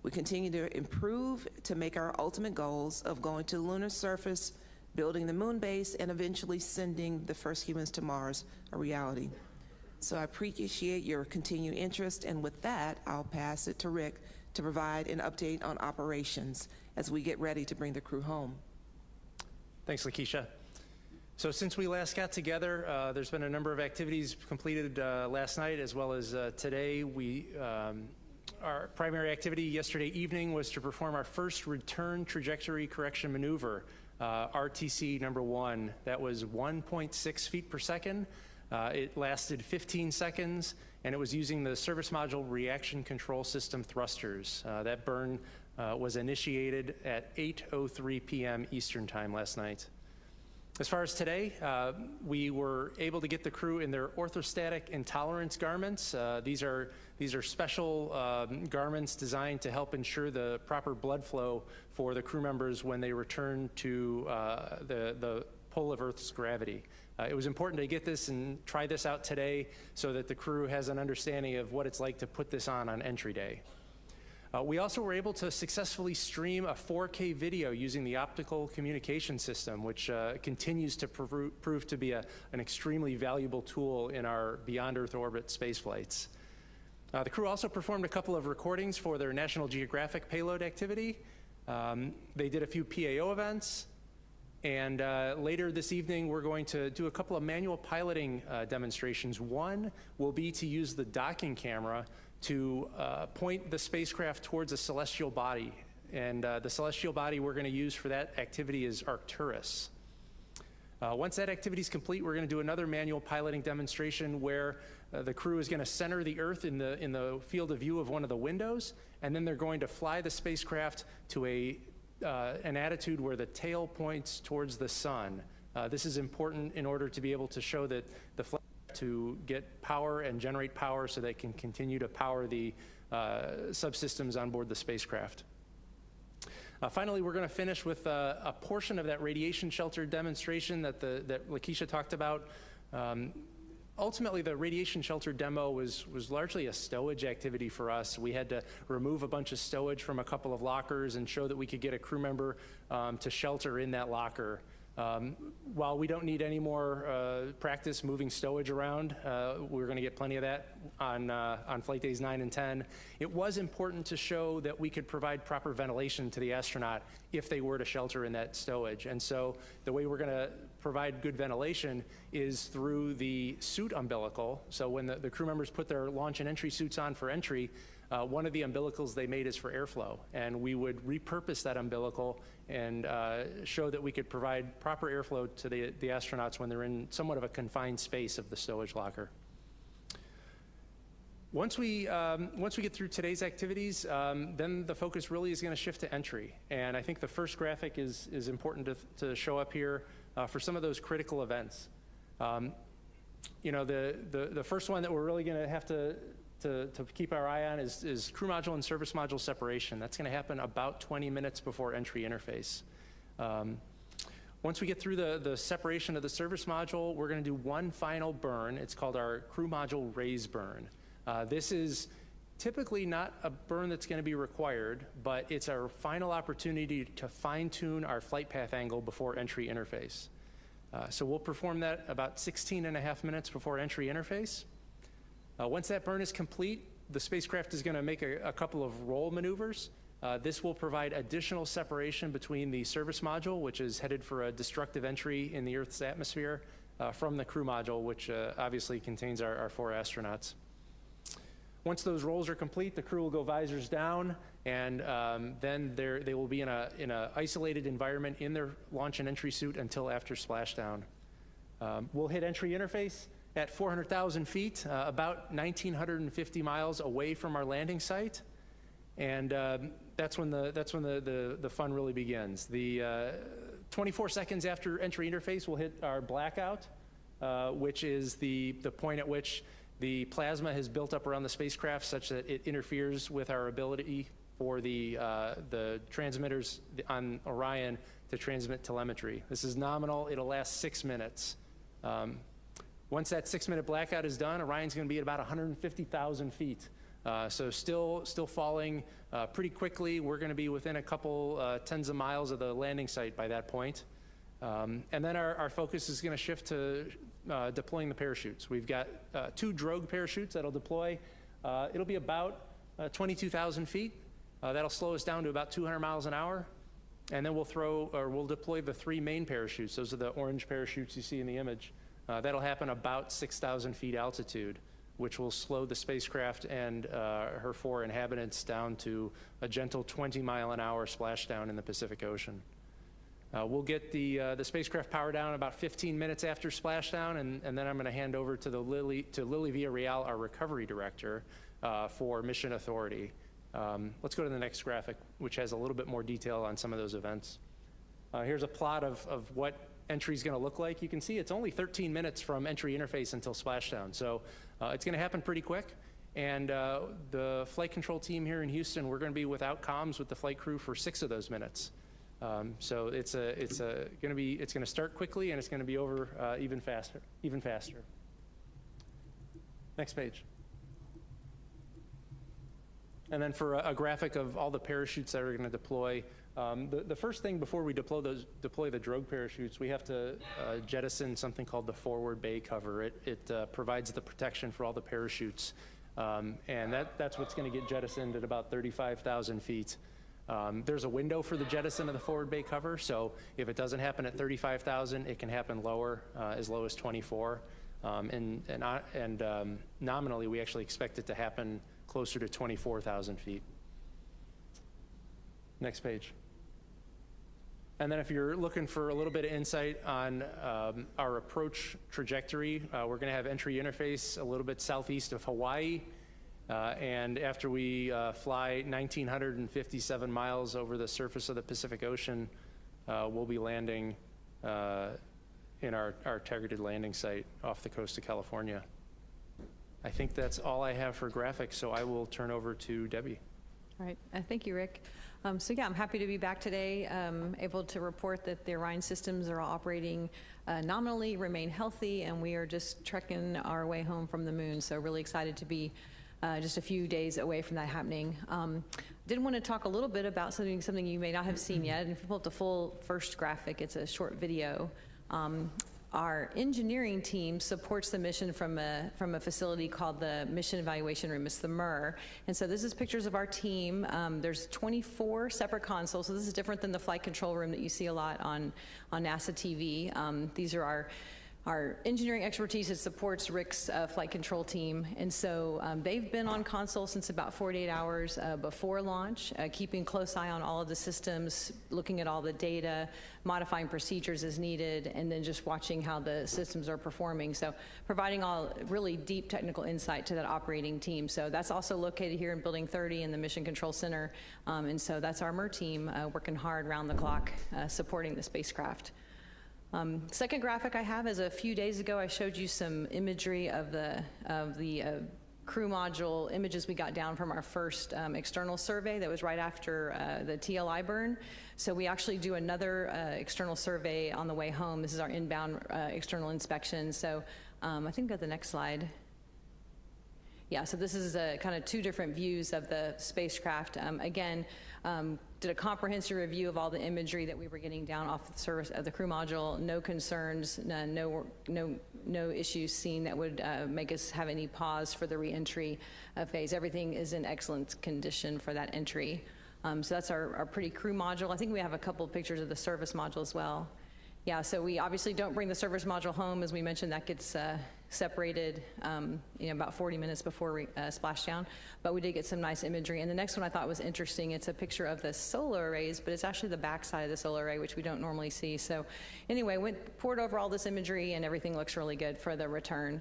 We continue to improve to make our ultimate goals of going to the lunar surface, building the moon base, and eventually sending the first humans to Mars a reality. So I appreciate your continued interest, and with that, I'll pass it to Rick to provide an update on operations as we get ready to bring the crew home. Thanks, Lakeisha. So since we last got together, there's been a number of activities completed last night as well as today. Our primary activity yesterday evening was to perform our first return trajectory correction maneuver, RTC number 1. That was 1.6 feet per second. It lasted 15 seconds, and it was using the service module reaction control system thrusters. That burn was initiated at 8:03 p.m. Eastern Time last night. As far as today, we were able to get the crew in their orthostatic intolerance garments. These are special garments designed to help ensure the proper blood flow for the crew members when they return to the pull of Earth's gravity. It was important to get this and try this out today so that the crew has an understanding of what it's like to put this on entry day. We also were able to successfully stream a 4K video using the optical communication system, which continues to prove to be an extremely valuable tool in our beyond Earth orbit space flights. The crew also performed a couple of recordings for their National Geographic payload activity. They did a few PAO events, and later this evening we're going to do a couple of manual piloting demonstrations. One will be to use the docking camera to point the spacecraft towards a celestial body. And the celestial body we're going to use for that activity is Arcturus. Once that activity is complete, we're going to do another manual piloting demonstration where the crew is going to center the Earth in the field of view of one of the windows, and then they're going to fly the spacecraft to an attitude where the tail points towards the sun. This is important in order to be able to show that the flight to get power and generate power so they can continue to power the subsystems on board the spacecraft. Finally, we're going to finish with a portion of that radiation shelter demonstration that Lakeisha talked about. Ultimately, the radiation shelter demo was largely a stowage activity for us. We had to remove a bunch of stowage from a couple of lockers and show that we could get a crew member to shelter in that locker. While we don't need any more practice moving stowage around, we're going to get plenty of that on flight days 9 and 10. It was important to show that we could provide proper ventilation to the astronaut if they were to shelter in that stowage. And so the way we're going to provide good ventilation is through the suit umbilical. So when the crew members put their launch and entry suits on for entry, one of the umbilicals they made is for airflow, and we would repurpose that umbilical and show that we could provide proper airflow to the astronauts when they're in somewhat of a confined space of the stowage locker. Once we get through today's activities, then the focus really is going to shift to entry. And I think the first graphic is important to show up here for some of those critical events. You know, the first one that we're really going to have to keep our eye on is crew module and service module separation. That's going to happen about 20 minutes before entry interface. Once we get through the separation of the service module, we're going to do one final burn. It's called our crew module raise burn. This is typically not a burn that's going to be required, but it's our final opportunity to fine-tune our flight path angle before entry interface. So we'll perform that about 16.5 minutes before entry interface. Once that burn is complete, the spacecraft is going to make a couple of roll maneuvers. This will provide additional separation between the service module, which is headed for a destructive entry in the Earth's atmosphere, from the crew module, which obviously contains our 4 astronauts. Once those rolls are complete, the crew will go visors down, and then they will be in a isolated environment in their launch and entry suit until after splashdown. We'll hit entry interface at 400,000 feet, about 1,950 miles away from our landing site, and that's when the fun really begins. The 24 seconds after entry interface, we'll hit our blackout, which is the point at which the plasma has built up around the spacecraft such that it interferes with our ability for the transmitters on Orion to transmit telemetry. This is nominal. It'll last 6 minutes. Once that 6-minute blackout is done, Orion's going to be at about 150,000 feet. So still falling pretty quickly. We're going to be within a couple tens of miles of the landing site by that point. And then our focus is going to shift to deploying the parachutes. We've got 2 drogue parachutes that'll deploy. It'll be about 22,000 feet. That'll slow us down to about 200 miles an hour. And then we'll deploy the 3 main parachutes. Those are the orange parachutes you see in the image. That'll happen about 6,000 feet altitude, which will slow the spacecraft and her 4 inhabitants down to a gentle 20-mile-an-hour splashdown in the Pacific Ocean. We'll get the spacecraft power down about 15 minutes after splashdown, and then I'm going to hand over to Lily Villarreal, our recovery director, for mission authority. Let's go to the next graphic, which has a little bit more detail on some of those events. Here's a plot of what entry is going to look like. You can see it's only 13 minutes from entry interface until splashdown, so it's going to happen pretty quick. And the flight control team here in Houston, we're going to be without comms with the flight crew for 6 of those minutes. So it's going to start quickly, and it's going to be over even faster. Next page. And then for a graphic of all the parachutes that are going to deploy, the first thing before we deploy the drogue parachutes, we have to jettison something called the forward bay cover. It provides the protection for all the parachutes, and that's what's going to get jettisoned at about 35,000 feet. There's a window for the jettison of the forward bay cover, so if it doesn't happen at 35,000, it can happen lower, as low as 24. And nominally, we actually expect it to happen closer to 24,000 feet. Next page. And then if you're looking for a little bit of insight on our approach trajectory, we're going to have entry interface a little bit southeast of Hawaii. And after we fly 1,957 miles over the surface of the Pacific Ocean, we'll be landing in our targeted landing site off the coast of California. I think that's all I have for graphics, so I will turn over to Debbie. All right, thank you, Rick. So yeah, I'm happy to be back today, able to report that the Orion systems are all operating nominally, remain healthy, and we are just trekking our way home from the moon. So really excited to be just a few days away from that happening. Did want to talk a little bit about something you may not have seen yet. And if you pull up the full first graphic, it's a short video. Our engineering team supports the mission from a facility called the Mission Evaluation Room. It's the MUR. And so this is pictures of our team. There's 24 separate consoles, so this is different than the flight control room that you see a lot on NASA TV. These are our engineering expertise that supports Rick's flight control team. And so they've been on console since about 48 hours before launch, keeping close eye on all of the systems, looking at all the data, modifying procedures as needed, and then just watching how the systems are performing. So providing all really deep technical insight to that operating team. So that's also located here in Building 30 in the Mission Control Center. And so that's our MER team working hard round the clock supporting the spacecraft. Second graphic I have is a few days ago I showed you some imagery of the crew module images we got down from our first external survey that was right after the TLI burn. So we actually do another external survey on the way home. This is our inbound external inspection. So I think go to the next slide. Yeah, so this is kind of two different views of the spacecraft. Again, did a comprehensive review of all the imagery that we were getting down off the surface of the crew module. No concerns, no issues seen that would make us have any pause for the re-entry phase. Everything is in excellent condition for that entry. So that's our pretty crew module. I think we have a couple of pictures of the service module as well. Yeah, so we obviously don't bring the service module home. As we mentioned, that gets separated about 40 minutes before splashdown, but we did get some nice imagery. And the next one I thought was interesting. It's a picture of the solar arrays, but it's actually the back side of the solar array, which we don't normally see. So anyway, poured over all this imagery, and everything looks really good for the return.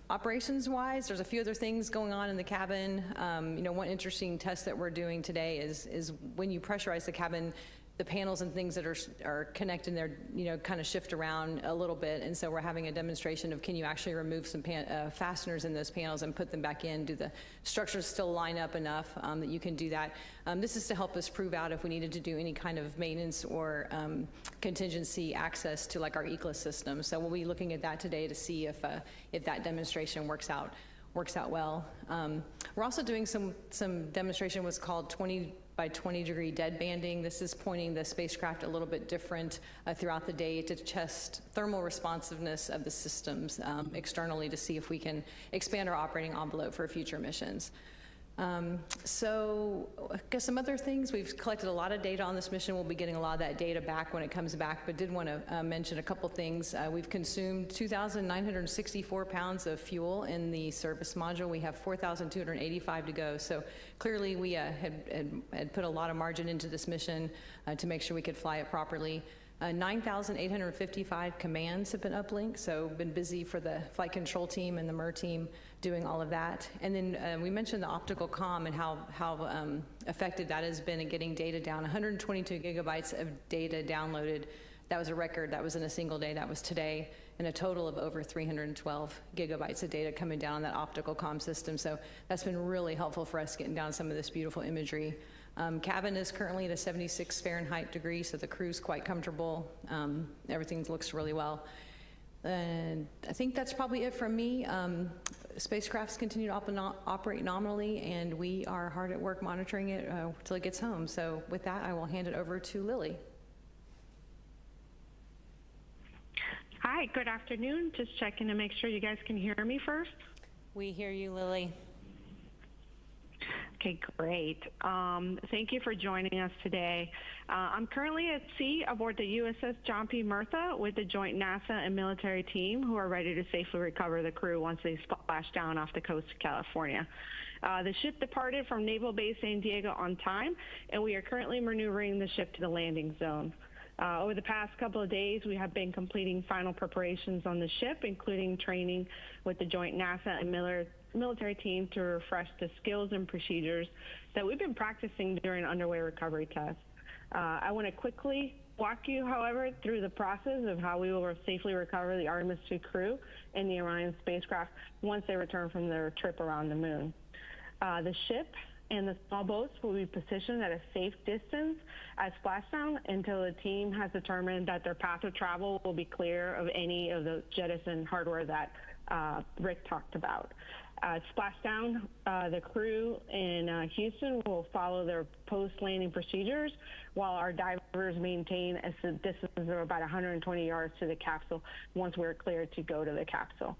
Operations-wise, there's a few other things going on in the cabin. One interesting test that we're doing today is when you pressurize the cabin, the panels and things that are connected there, kind of shift around a little bit. And so we're having a demonstration of, can you actually remove some fasteners in those panels and put them back in? Do the structures still line up enough that you can do that? This is to help us prove out if we needed to do any kind of maintenance or contingency access to like our ECLS system. So we'll be looking at that today to see if that demonstration works out well. We're also doing some demonstration what's called 20 by 20 degree dead banding. This is pointing the spacecraft a little bit different throughout the day to test thermal responsiveness of the systems externally to see if we can expand our operating envelope for future missions. So I guess some other things, we've collected a lot of data on this mission. We'll be getting a lot of that data back when it comes back, but did want to mention a couple things. We've consumed 2,964 pounds of fuel in the service module. We have 4,285 to go. So clearly we had put a lot of margin into this mission to make sure we could fly it properly. 9,855 commands have been uplinked, so been busy for the flight control team and the MER team doing all of that. And then we mentioned the optical comm and how effective that has been in getting data down. 122 gigabytes of data downloaded. That was a record. That was in a single day. That was today. And a total of over 312 gigabytes of data coming down on that optical comm system. So that's been really helpful for us getting down some of this beautiful imagery. Cabin is currently at a 76 Fahrenheit degree, so the crew's quite comfortable. Everything looks really well. And I think that's probably it from me. Spacecrafts continue to operate nominally, and we are hard at work monitoring it till it gets home. So with that, I will hand it over to Lily. Hi, good afternoon. Just checking to make sure you guys can hear me first. We hear you, Lily. Okay, great. Thank you for joining us today. I'm currently at sea aboard the USS John P. Murtha with the joint NASA and military team who are ready to safely recover the crew once they splash down off the coast of California. The ship departed from Naval Base San Diego on time, and we are currently maneuvering the ship to the landing zone. Over the past couple of days, we have been completing final preparations on the ship, including training with the joint NASA and military team to refresh the skills and procedures that we've been practicing during underway recovery tests. I want to quickly walk you, however, through the process of how we will safely recover the Artemis II crew and the Orion spacecraft once they return from their trip around the moon. The ship and the small boats will be positioned at a safe distance at splashdown until the team has determined that their path of travel will be clear of any of the jettison hardware that Rick talked about. Splashdown, the crew in Houston will follow their post-landing procedures while our divers maintain a distance of about 120 yards to the capsule once we're cleared to go to the capsule.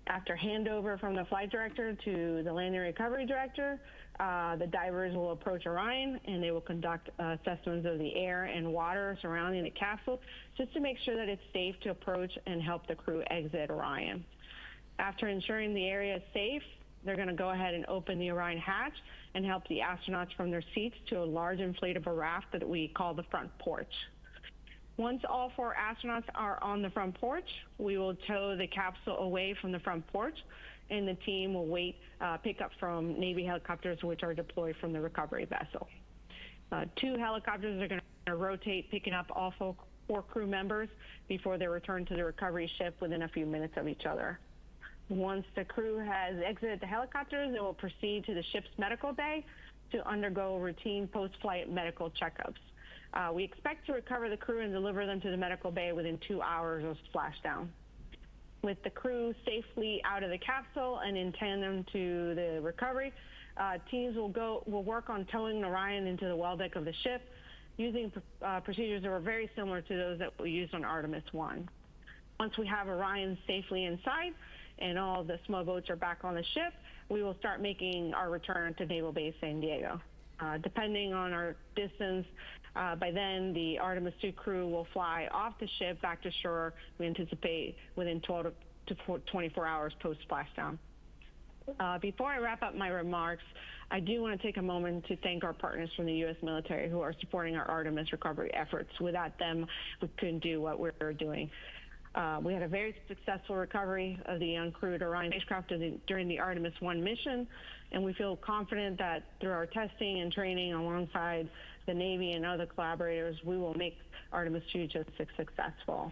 After handover from the flight director to the landing recovery director, the divers will approach Orion and they will conduct assessments of the air and water surrounding the capsule just to make sure that it's safe to approach and help the crew exit Orion. After ensuring the area is safe, they're going to go ahead and open the Orion hatch and help the astronauts from their seats to a large inflatable raft that we call the front porch. Once all 4 astronauts are on the front porch, we will tow the capsule away from the front porch, and the team will pick up from Navy helicopters which are deployed from the recovery vessel. 2 helicopters are going to rotate, picking up all 4 crew members before they return to the recovery ship within a few minutes of each other. Once the crew has exited the helicopters, they will proceed to the ship's medical bay to undergo routine post-flight medical checkups. We expect to recover the crew and deliver them to the medical bay within 2 hours of splashdown. With the crew safely out of the capsule and in tandem to the recovery, teams will work on towing Orion into the well deck of the ship using procedures that were very similar to those that we used on Artemis I. Once we have Orion safely inside and all the small boats are back on the ship, we will start making our return to Naval Base San Diego. Depending on our distance, by then the Artemis II crew will fly off the ship back to shore, we anticipate within 12 to 24 hours post-splashdown. Before I wrap up my remarks, I do want to take a moment to thank our partners from the U.S. military who are supporting our Artemis recovery efforts. Without them, we couldn't do what we're doing. We had a very successful recovery of the uncrewed Orion spacecraft during the Artemis I mission, and we feel confident that through our testing and training alongside the Navy and other collaborators, we will make Artemis II just as successful.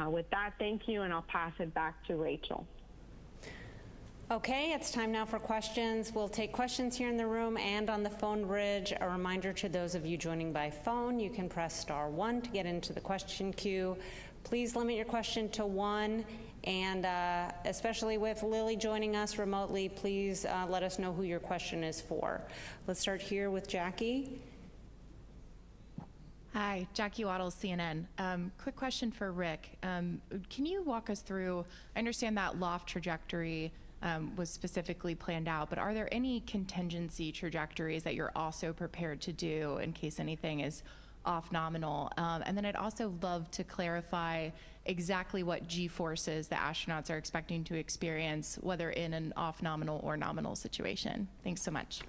With that, thank you, and I'll pass it back to Rachel. Okay, it's time now for questions. We'll take questions here in the room and on the phone bridge. A reminder to those of you joining by phone, you can press *1 to get into the question queue. Please limit your question to 1, and especially with Lily joining us remotely, please let us know who your question is for. Let's start here with Jackie. Hi, Jackie Waddles, CNN. Quick question for Rick. Can you walk us through, I understand that loft trajectory was specifically planned out, but are there any contingency trajectories that you're also prepared to do in case anything is off nominal? And then I'd also love to clarify exactly what G-forces the astronauts are expecting to experience, whether in an off nominal or nominal situation. Thanks so much.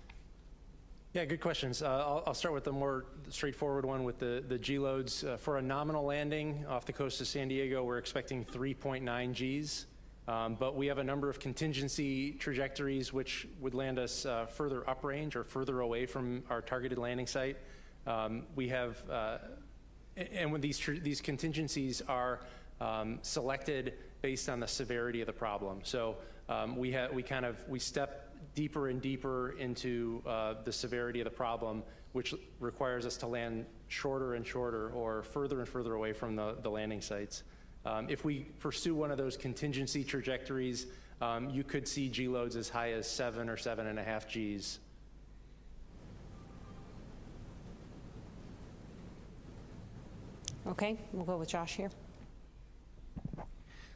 Yeah, good questions. I'll start with the more straightforward one with the G loads. For a nominal landing off the coast of San Diego, we're expecting 3.9 Gs. But we have a number of contingency trajectories which would land us further uprange or further away from our targeted landing site. We have, and when these contingencies are selected based on the severity of the problem. So we step deeper and deeper into the severity of the problem, which requires us to land shorter and shorter or further and further away from the landing sites. If we pursue one of those contingency trajectories, you could see G loads as high as 7 or 7.5 Gs. Okay, we'll go with Josh here.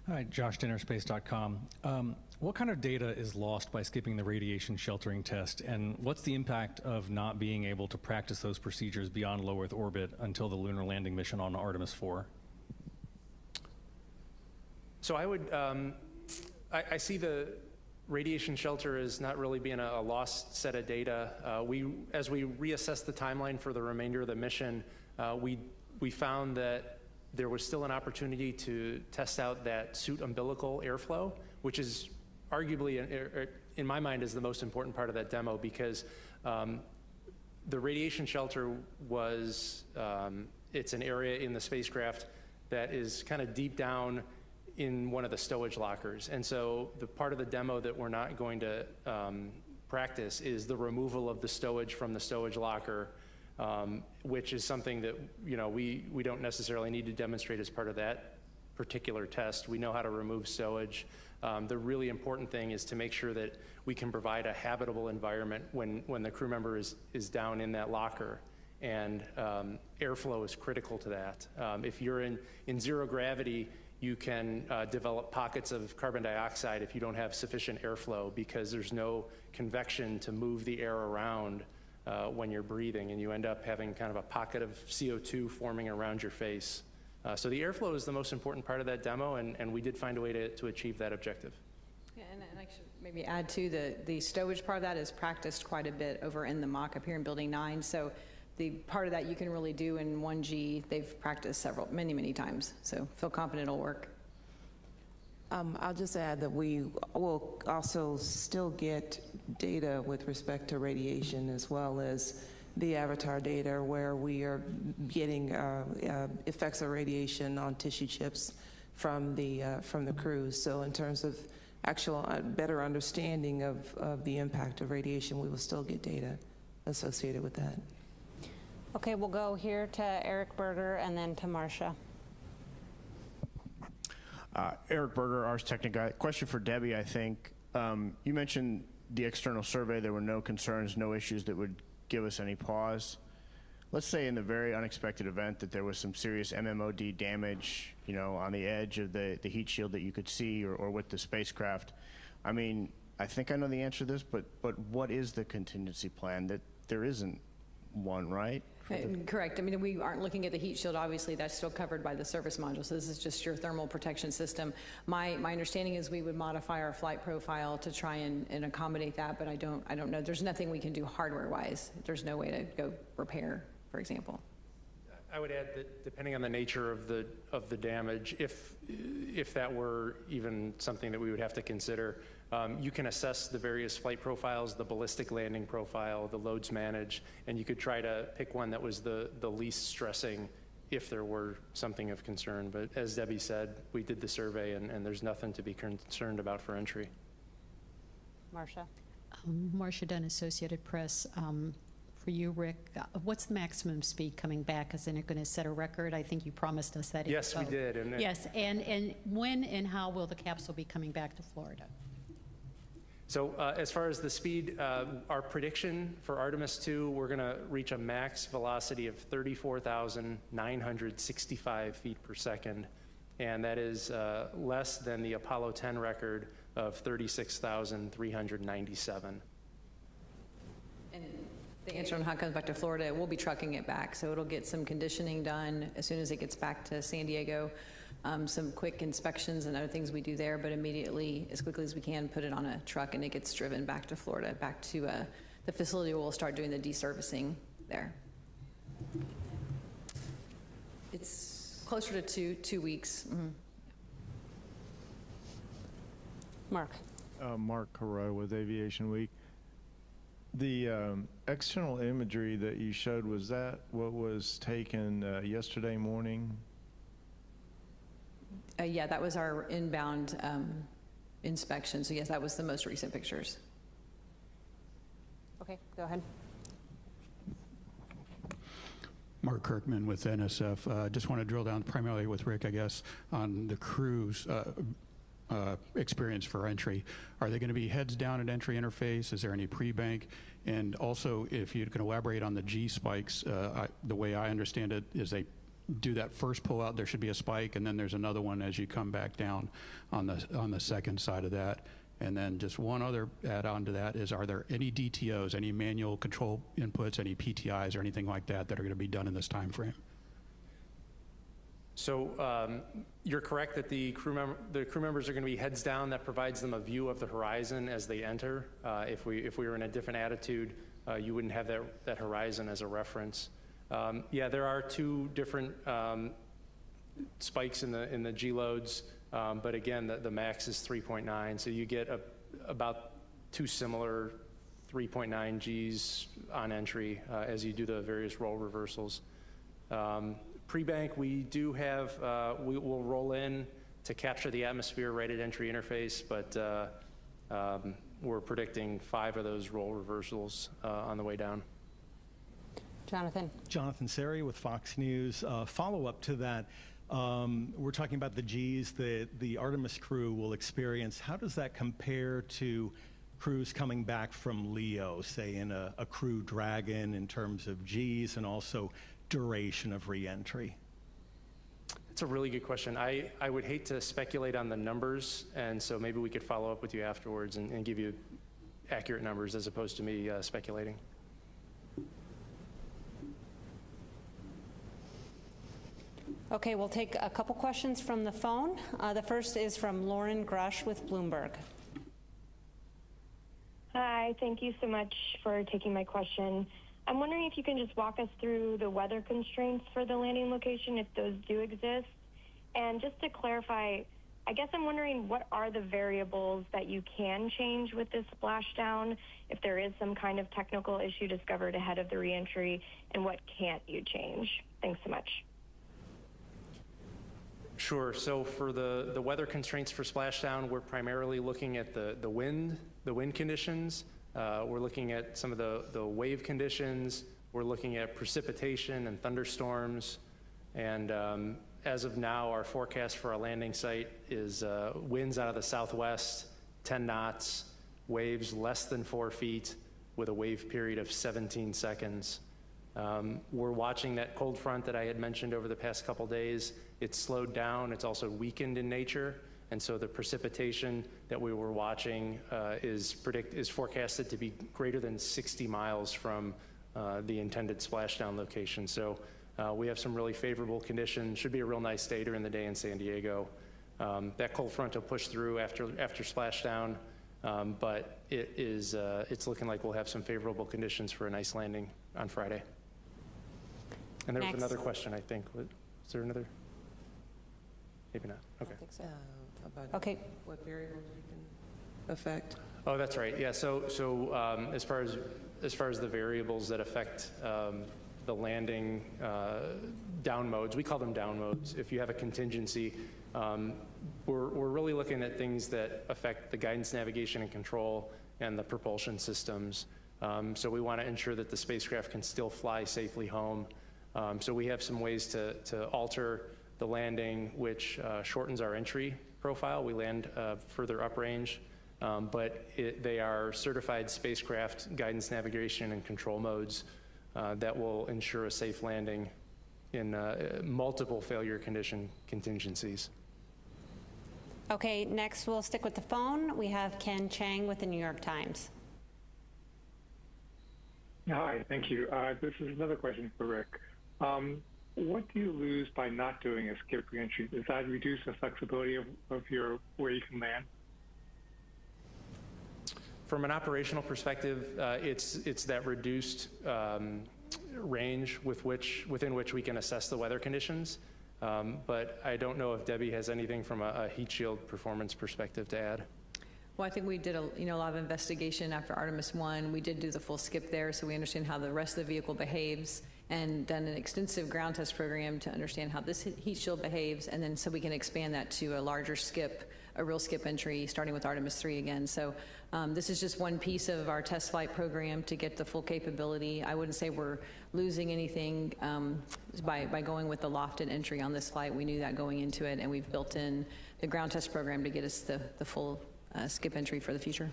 Hi, Josh, dinnerspace.com. What kind of data is lost by skipping the radiation sheltering test, and what's the impact of not being able to practice those procedures beyond low Earth orbit until the lunar landing mission on Artemis IV? So I would, I see the radiation shelter as not really being a lost set of data. As we reassess the timeline for the remainder of the mission, we found that there was still an opportunity to test out that suit umbilical airflow, which is arguably, in my mind, is the most important part of that demo, because the radiation shelter was, it's an area in the spacecraft that is kind of deep down in one of the stowage lockers. And so the part of the demo that we're not going to practice is the removal of the stowage from the stowage locker, which is something that we don't necessarily need to demonstrate as part of that particular test. We know how to remove stowage. The really important thing is to make sure that we can provide a habitable environment when the crew member is down in that locker. And airflow is critical to that. If you're in zero gravity, you can develop pockets of carbon dioxide if you don't have sufficient airflow, because there's no convection to move the air around when you're breathing, and you end up having kind of a pocket of CO2 forming around your face. So the airflow is the most important part of that demo, and we did find a way to achieve that objective. Yeah, and I should maybe add too, the stowage part of that is practiced quite a bit over in the mock up here in Building 9. So the part of that you can really do in 1G, they've practiced many times. So feel confident it'll work. I'll just add that we will also still get data with respect to radiation, as well as the Avatar data, where we are getting effects of radiation on tissue chips from the crews. So in terms of actual better understanding of the impact of radiation, we will still get data associated with that. Okay, we'll go here to Eric Berger and then to Marcia. Eric Berger, Ars Technica. Question for Debbie, I think. You mentioned the external survey, there were no concerns, no issues that would give us any pause. Let's say in the very unexpected event that there was some serious MMOD damage, you know, on the edge of the heat shield that you could see, or with the spacecraft. I mean, I think I know the answer to this, but what is the contingency plan? That there isn't one, right? Correct. I mean, we aren't looking at the heat shield. Obviously, that's still covered by the surface module. So this is just your thermal protection system. My understanding is we would modify our flight profile to try and accommodate that, but I don't know. There's nothing we can do hardware-wise. There's no way to go repair, for example. I would add that depending on the nature of the damage, if that were even something that we would have to consider, you can assess the various flight profiles, the ballistic landing profile, the loads managed, and you could try to pick one that was the least stressing if there were something of concern. But as Debbie said, we did the survey, and there's nothing to be concerned about for entry. Marcia. Marcia Dunn, Associated Press. For you, Rick, what's the maximum speed coming back? Isn't it going to set a record? I think you promised us that. Yes, we did. Yes, and when and how will the capsule be coming back to Florida? So as far as the speed, our prediction for Artemis II, we're going to reach a max velocity of 34,965 feet per second, and that is less than the Apollo 10 record of 36,397. And the answer on how it comes back to Florida, we'll be trucking it back, so it'll get some conditioning done as soon as it gets back to San Diego. Some quick inspections and other things we do there, but immediately, as quickly as we can, put it on a truck and it gets driven back to Florida, back to the facility where we'll start doing the deservicing there. It's closer to two weeks. Mm-hmm. Mark. Mark Carreau with Aviation Week. The external imagery that you showed, was that what was taken yesterday morning? Yeah, that was our inbound inspection. So yes, that was the most recent pictures. Okay, go ahead. Mark Kirkman with NSF. Just want to drill down primarily with Rick, I guess, on the crew's experience for entry. Are they going to be heads down at entry interface? Is there any pre-bank? And also, if you can elaborate on the G spikes, the way I understand it is they do that first pull out, there should be a spike, and then there's another one as you come back down on the second side of that. And then just one other add-on to that is, are there any DTOs, any manual control inputs, any PTIs or anything like that that are going to be done in this time frame? So you're correct that the crew members are going to be heads down. That provides them a view of the horizon as they enter. If we were in a different attitude, you wouldn't have that horizon as a reference. Yeah, there are two different spikes in the G loads, but again, the max is 3.9, so you get about two similar 3.9 Gs on entry as you do the various roll reversals. Pre-bank, we do have, we will roll in to capture the atmosphere right at entry interface, but we're predicting 5 of those roll reversals on the way down. Jonathan. Jonathan Seri with Fox News. Follow-up to that. We're talking about the Gs that the Artemis crew will experience. How does that compare to crews coming back from LEO, say in a Crew Dragon, in terms of Gs and also duration of reentry? That's a really good question. I would hate to speculate on the numbers, and so maybe we could follow up with you afterwards and give you accurate numbers as opposed to me speculating. Okay, we'll take a couple questions from the phone. The first is from Lauren Grush with Bloomberg. Hi, thank you so much for taking my question. I'm wondering if you can just walk us through the weather constraints for the landing location, if those do exist. And just to clarify, I guess I'm wondering what are the variables that you can change with this splashdown if there is some kind of technical issue discovered ahead of the reentry, and what can't you change? Thanks so much. Sure. So for the weather constraints for splashdown, we're primarily looking at the wind conditions. We're looking at some of the wave conditions. We're looking at precipitation and thunderstorms. And as of now, our forecast for our landing site is winds out of the southwest, 10 knots, waves less than 4 feet with a wave period of 17 seconds. We're watching that cold front that I had mentioned over the past couple days. It's slowed down. It's also weakened in nature. And so the precipitation that we were watching is forecasted to be greater than 60 miles from the intended splashdown location. So we have some really favorable conditions. Should be a real nice day during the day in San Diego. That cold front will push through after splashdown, but it's looking like we'll have some favorable conditions for a nice landing on Friday. And there was another question, I think. Was there another? Maybe not. Okay. I think so. About what variables you can affect? Oh, that's right. Yeah. So as far as the variables that affect the landing down modes, we call them down modes. If you have a contingency, we're really looking at things that affect the guidance, navigation, and control, and the propulsion systems. So we want to ensure that the spacecraft can still fly safely home. So we have some ways to alter the landing, which shortens our entry profile. We land further uprange, but they are certified spacecraft guidance, navigation, and control modes that will ensure a safe landing in multiple failure condition contingencies. Okay, next we'll stick with the phone. We have Ken Chang with the New York Times. Hi, thank you. This is another question for Rick. What do you lose by not doing a skip reentry? Does that reduce the flexibility of where you can land? From an operational perspective, it's that reduced range within which we can assess the weather conditions. But I don't know if Debbie has anything from a heat shield performance perspective to add. Well, I think we did a lot of investigation after Artemis I. We did do the full skip there, so we understand how the rest of the vehicle behaves, and done an extensive ground test program to understand how this heat shield behaves, and then so we can expand that to a larger skip, a real skip entry, starting with Artemis III again. So this is just one piece of our test flight program to get the full capability. I wouldn't say we're losing anything by going with the lofted entry on this flight. We knew that going into it, and we've built in the ground test program to get us the full skip entry for the future.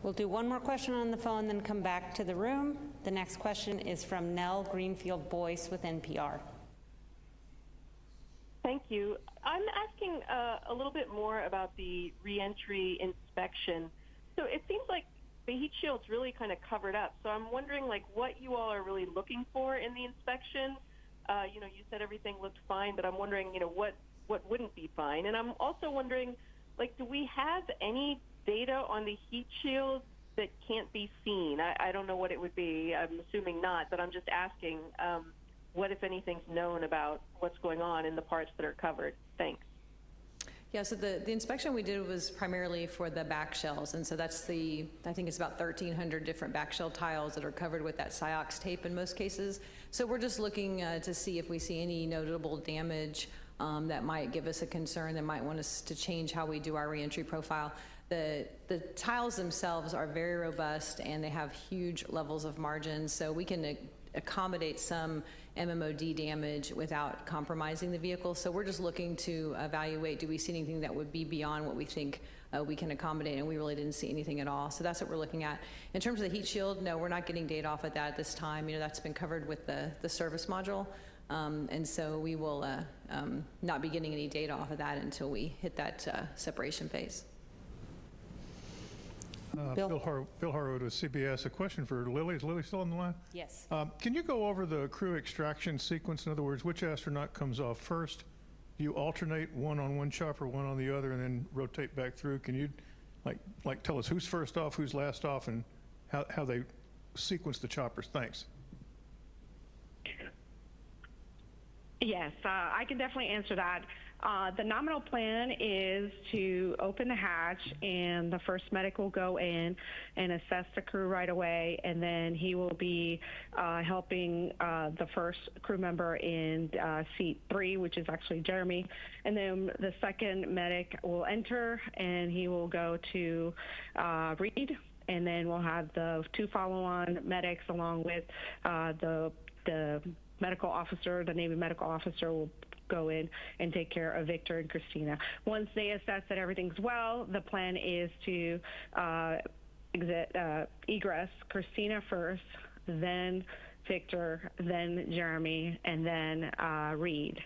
We'll do one more question on the phone, then come back to the room. The next question is from Nell Greenfield-Boyce with NPR. Thank you. I'm asking a little bit more about the reentry inspection. So it seems like the heat shield's really kind of covered up. So I'm wondering, like, what you all are really looking for in the inspection. You said everything looked fine, but I'm wondering, what wouldn't be fine. And I'm also wondering, do we have any data on the heat shield that can't be seen? I don't know what it would be. I'm assuming not, but I'm just asking what, if anything's known about what's going on in the parts that are covered. Thanks. Yeah, so the inspection we did was primarily for the back shells, and so that's I think it's about 1,300 different back shell tiles that are covered with that SIOX tape in most cases. So we're just looking to see if we see any notable damage that might give us a concern, that might want us to change how we do our reentry profile. The tiles themselves are very robust, and they have huge levels of margin, so we can accommodate some MMOD damage without compromising the vehicle. So we're just looking to evaluate, do we see anything that would be beyond what we think we can accommodate, and we really didn't see anything at all. So that's what we're looking at. In terms of the heat shield, no, we're not getting data off of that at this time. You know, that's been covered with the service module. And so we will not be getting any data off of that until we hit that separation phase. Bill Harwood with CBS. A question for Lily. Is Lily still on the line? Yes. Can you go over the crew extraction sequence? In other words, which astronaut comes off first? Do you alternate one on one chopper, one on the other, and then rotate back through? Can you like tell us who's first off, who's last off, and how they sequence the choppers? Thanks. Yes, I can definitely answer that. The nominal plan is to open the hatch, and the first medic will go in and assess the crew right away, and then he will be helping the first crew member in seat 3, which is actually Jeremy, and then the second medic will enter, and he will go to Reid, and then we'll have the 2 follow-on medics along with the medical officer. The Navy medical officer will go in and take care of Victor and Christina. Once they assess that everything's well, the plan is to egress Christina first, then Victor, then Jeremy, and then Reid.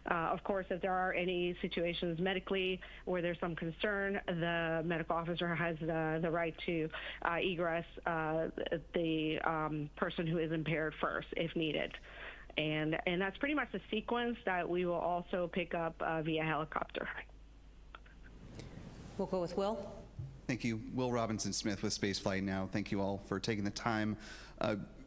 Of course, if there are any situations medically where there's some concern, the medical officer has the right to egress the person who is impaired first if needed. And that's pretty much the sequence that we will also pick up via helicopter. We'll go with Will. Thank you. Will Robinson-Smith with Spaceflight Now. Thank you all for taking the time.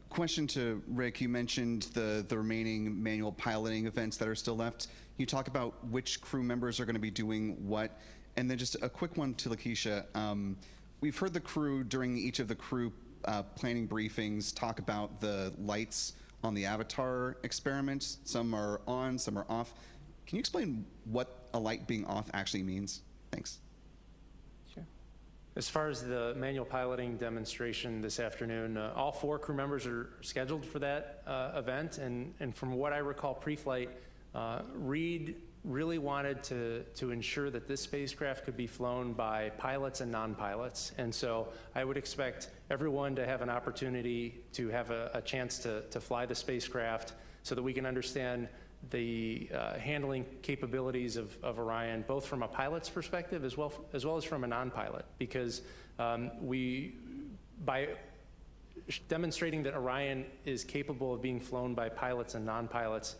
Question to Rick. You mentioned the remaining manual piloting events that are still left. You talk about which crew members are going to be doing what. And then just a quick one to Lakeisha. We've heard the crew during each of the crew planning briefings talk about the lights on the Avatar experiment. Some are on, some are off. Can you explain what a light being off actually means? Thanks. Sure. As far as the manual piloting demonstration this afternoon, all 4 crew members are scheduled for that event. And from what I recall pre-flight, Reid really wanted to ensure that this spacecraft could be flown by pilots and non-pilots. And so I would expect everyone to have an opportunity to have a chance to fly the spacecraft so that we can understand the handling capabilities of Orion, both from a pilot's perspective as well as from a non-pilot, because by demonstrating that Orion is capable of being flown by pilots and non-pilots,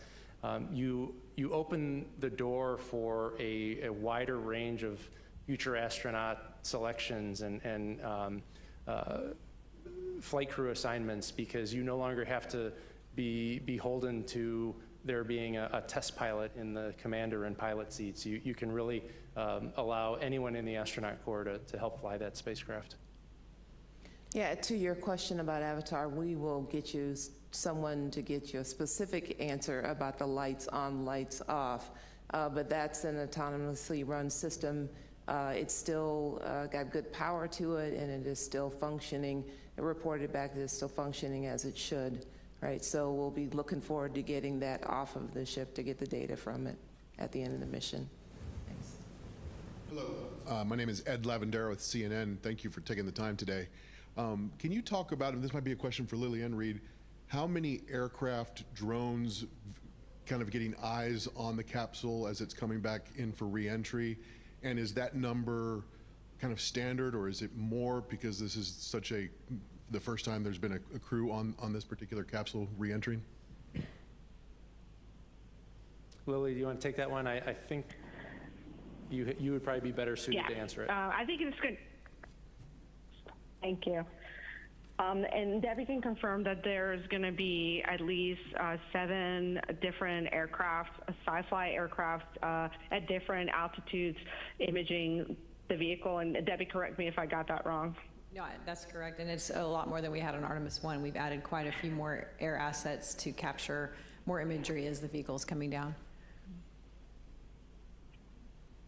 you open the door for a wider range of future astronaut selections and flight crew assignments, because you no longer have to be beholden to there being a test pilot in the commander and pilot seats. You can really allow anyone in the astronaut corps to help fly that spacecraft. Yeah, to your question about Avatar, we will get you someone to get you a specific answer about the lights on, lights off, but that's an autonomously run system. It's still got good power to it, and it is still functioning. It reported back that it's still functioning as it should, right? So we'll be looking forward to getting that off of the ship to get the data from it at the end of the mission. Thanks. Hello, my name is Ed Lavendera with CNN. Thank you for taking the time today. Can you talk about, and this might be a question for Lily and Reid, how many aircraft, drones, kind of getting eyes on the capsule as it's coming back in for re-entry? And is that number kind of standard, or is it more because this is such the first time there's been a crew on this particular capsule re-entering? Lily, do you want to take that one? I think you would probably be better suited to answer it. I think it's good. Thank you. And Debbie can confirm that there's going to be at least 7 different aircraft, sci-fi aircraft at different altitudes imaging the vehicle. And Debbie, correct me if I got that wrong. No, that's correct. And it's a lot more than we had on Artemis I. We've added quite a few more air assets to capture more imagery as the vehicle is coming down.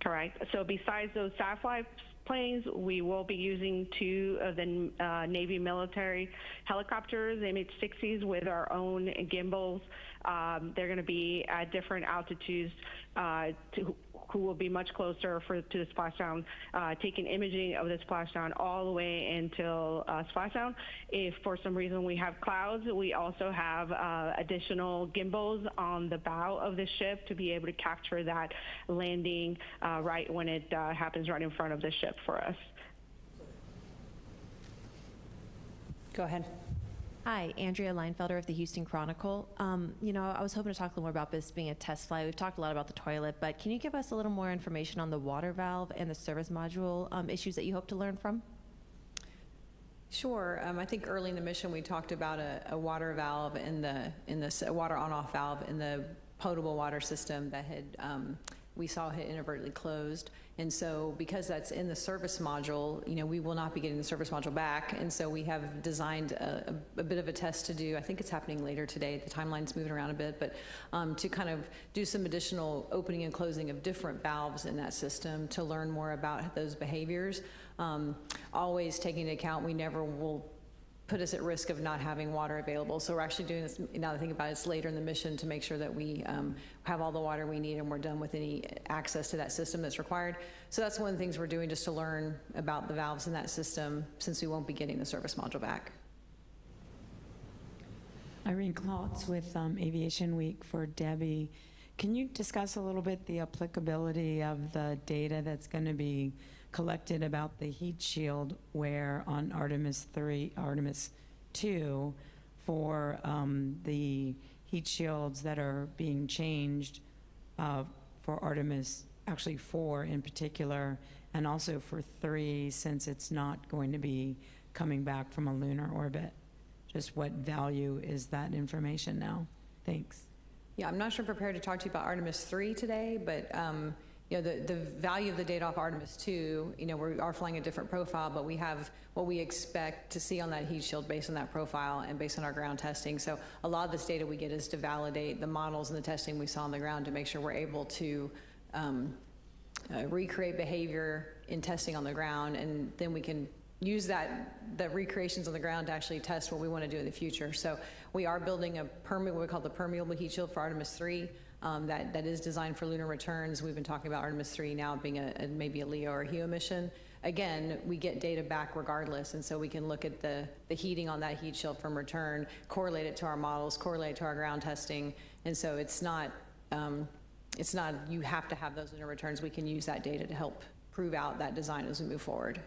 Correct. So besides those sci-fi planes, we will be using 2 of the Navy military helicopters, MH-60s, with our own gimbals They're going to be at different altitudes who will be much closer to the splashdown, taking imaging of the splashdown all the way until splashdown. If for some reason we have clouds, we also have additional gimbals on the bow of the ship to be able to capture that landing right when it happens right in front of the ship for us. Go ahead. Hi, Andrea Leinfelder of the Houston Chronicle. You know, I was hoping to talk a little more about this being a test flight. We've talked a lot about the toilet, but can you give us a little more information on the water valve and the service module issues that you hope to learn from? Sure. I think early in the mission we talked about a water valve in the water on-off valve in the potable water system that had we saw had inadvertently closed. And so because that's in the service module, you know, we will not be getting the service module back. And so we have designed a bit of a test to do. I think it's happening later today. The timeline's moving around a bit, but to kind of do some additional opening and closing of different valves in that system to learn more about those behaviors. Always taking into account we never will put us at risk of not having water available. So we're actually doing this, now that I think about it, it's later in the mission to make sure that we have all the water we need and we're done with any access to that system that's required. So that's one of the things we're doing, just to learn about the valves in that system, since we won't be getting the service module back. Irene Klotz with Aviation Week for Debbie. Can you discuss a little bit the applicability of the data that's going to be collected about the heat shield wear on Artemis II for the heat shields that are being changed for Artemis, actually 4 in particular, and also for 3 since it's not going to be coming back from a lunar orbit? Just what value is that information now? Thanks. Yeah, I'm not sure I'm prepared to talk to you about Artemis 3 today, but you know, the value of the data off Artemis II, you know, we are flying a different profile, but we have what we expect to see on that heat shield based on that profile and based on our ground testing. So a lot of this data we get is to validate the models and the testing we saw on the ground to make sure we're able to recreate behavior in testing on the ground, and then we can use the recreations on the ground to actually test what we want to do in the future. So we are building what we call the permeable heat shield for Artemis 3. That is designed for lunar returns. We've been talking about Artemis 3 now being maybe a LEO or a HEO mission. Again, we get data back regardless, and so we can look at the heating on that heat shield from return, correlate it to our models, correlate it to our ground testing, and so it's not you have to have those lunar returns. We can use that data to help prove out that design as we move forward.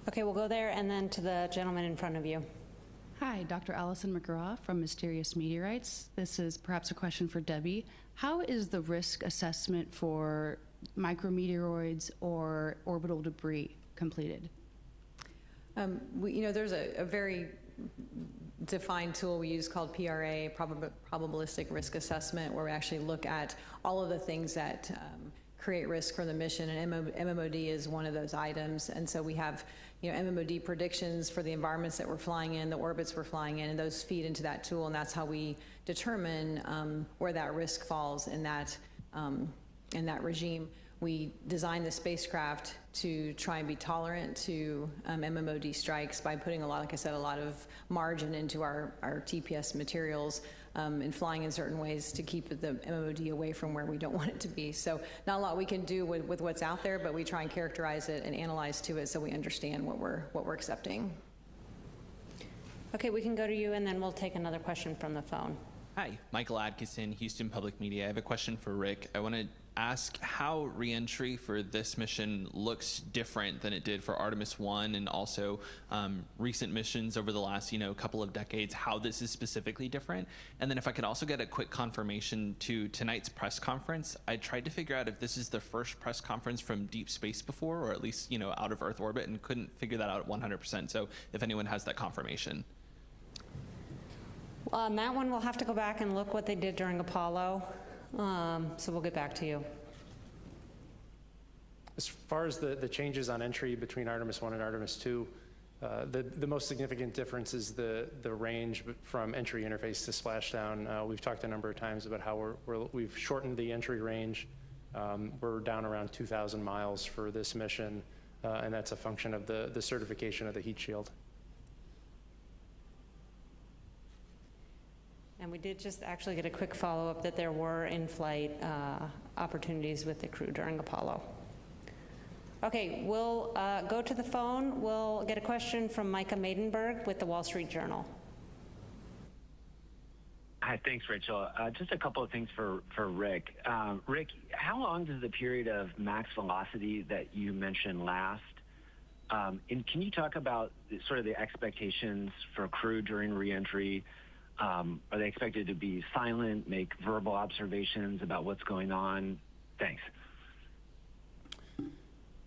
Okay, we'll go there and then to the gentleman in front of you. Hi, Dr. Allison McGraw from Mysterious Meteorites. This is perhaps a question for Debbie. How is the risk assessment for micrometeoroids or orbital debris completed? You know, there's a very defined tool we use called PRA, probabilistic risk assessment, where we actually look at all of the things that create risk for the mission, and MMOD is one of those items. And so we have, you know, MMOD predictions for the environments that we're flying in, the orbits we're flying in, and those feed into that tool, and that's how we determine where that risk falls in that regime. We designed the spacecraft to try and be tolerant to MMOD strikes by putting like I said, a lot of margin into our TPS materials, and flying in certain ways to keep the MMOD away from where we don't want it to be. So not a lot we can do with what's out there, but we try and characterize it and analyze to it so we understand what we're accepting. Okay, we can go to you and then we'll take another question from the phone. Hi, Michael Atkinson, Houston Public Media. I have a question for Rick. I want to ask how reentry for this mission looks different than it did for Artemis I and also recent missions over the last, couple of decades, how this is specifically different. And then if I could also get a quick confirmation to tonight's press conference. I tried to figure out if this is the first press conference from deep space before, or at least, out of Earth orbit, and couldn't figure that out 100%. So if anyone has that confirmation. On that one, we'll have to go back and look what they did during Apollo. So we'll get back to you. As far as the changes on entry between Artemis I and Artemis II, the most significant difference is the range from entry interface to splashdown. We've talked a number of times about how we've shortened the entry range. We're down around 2,000 miles for this mission, and that's a function of the certification of the heat shield. And we did just actually get a quick follow-up that there were in-flight opportunities with the crew during Apollo. Okay, we'll go to the phone. We'll get a question from Micah Maidenberg with the Wall Street Journal. Hi, thanks, Rachel. Just a couple of things for Rick. Rick, how long does the period of max velocity that you mentioned last? And can you talk about sort of the expectations for crew during reentry? Are they expected to be silent, make verbal observations about what's going on? Thanks.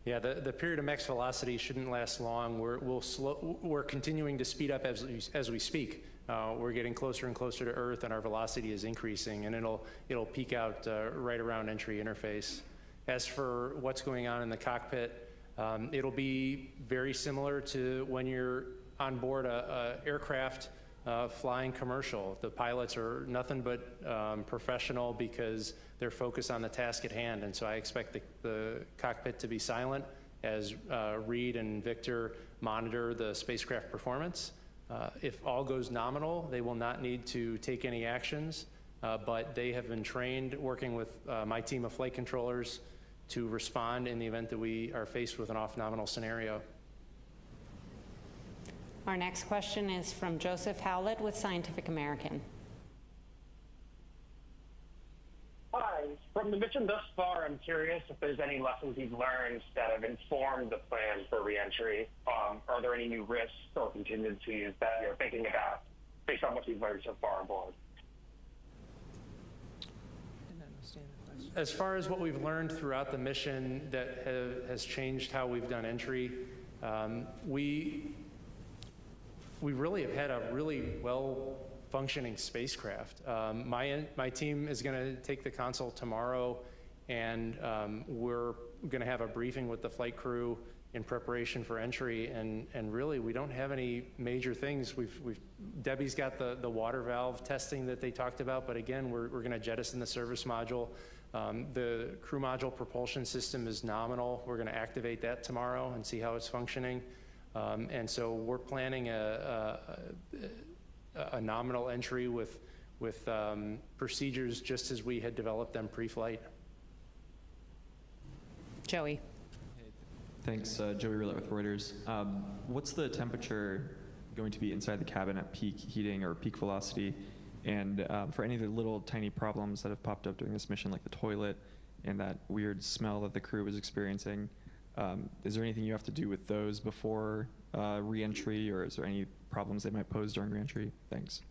Yeah, the period of max velocity shouldn't last long. We're continuing to speed up as we speak. We're getting closer and closer to Earth, and our velocity is increasing, and it'll peak out right around entry interface. As for what's going on in the cockpit, it'll be very similar to when you're on board a aircraft flying commercial. The pilots are nothing but professional because they're focused on the task at hand, and so I expect the cockpit to be silent as Reid and Victor monitor the spacecraft performance. If all goes nominal, they will not need to take any actions, but they have been trained working with my team of flight controllers to respond in the event that we are faced with an off-nominal scenario. Our next question is from Joseph Howlett with Scientific American. Hi. From the mission thus far, I'm curious if there's any lessons you've learned that have informed the plan for reentry. Are there any new risks or contingencies that you're thinking about based on what you've learned so far on board? As far as what we've learned throughout the mission that has changed how we've done entry, we really have had a really well-functioning spacecraft. My team is going to take the console tomorrow, and we're going to have a briefing with the flight crew in preparation for entry. And really, we don't have any major things. Debbie's got the water valve testing that they talked about, but again, we're going to jettison the service module. The crew module propulsion system is nominal. We're going to activate that tomorrow and see how it's functioning. And so we're planning a nominal entry with procedures just as we had developed them pre-flight. Joey. Thanks, Joey Roulette with Reuters. What's the temperature going to be inside the cabin at peak heating or peak velocity? And for any of the little tiny problems that have popped up during this mission, like the toilet and that weird smell that the crew was experiencing, is there anything you have to do with those before re-entry, or is there any problems they might pose during re-entry? Thanks.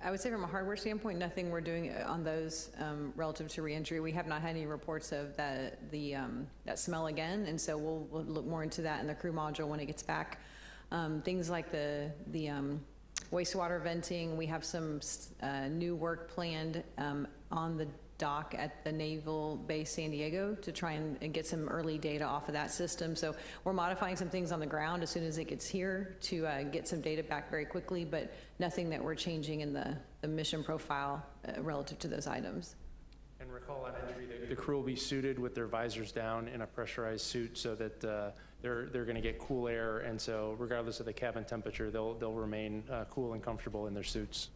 I would say from a hardware standpoint, nothing we're doing on those relative to re-entry. We have not had any reports of that smell again, and so we'll look more into that in the crew module when it gets back. Things like the wastewater venting, we have some new work planned on the dock at the Naval Base San Diego to try and get some early data off of that system. So we're modifying some things on the ground as soon as it gets here to get some data back very quickly, but nothing that we're changing in the mission profile relative to those items. And recall on entry, the crew will be suited with their visors down in a pressurized suit so that they're going to get cool air, and so regardless of the cabin temperature, they'll remain cool and comfortable in their suits.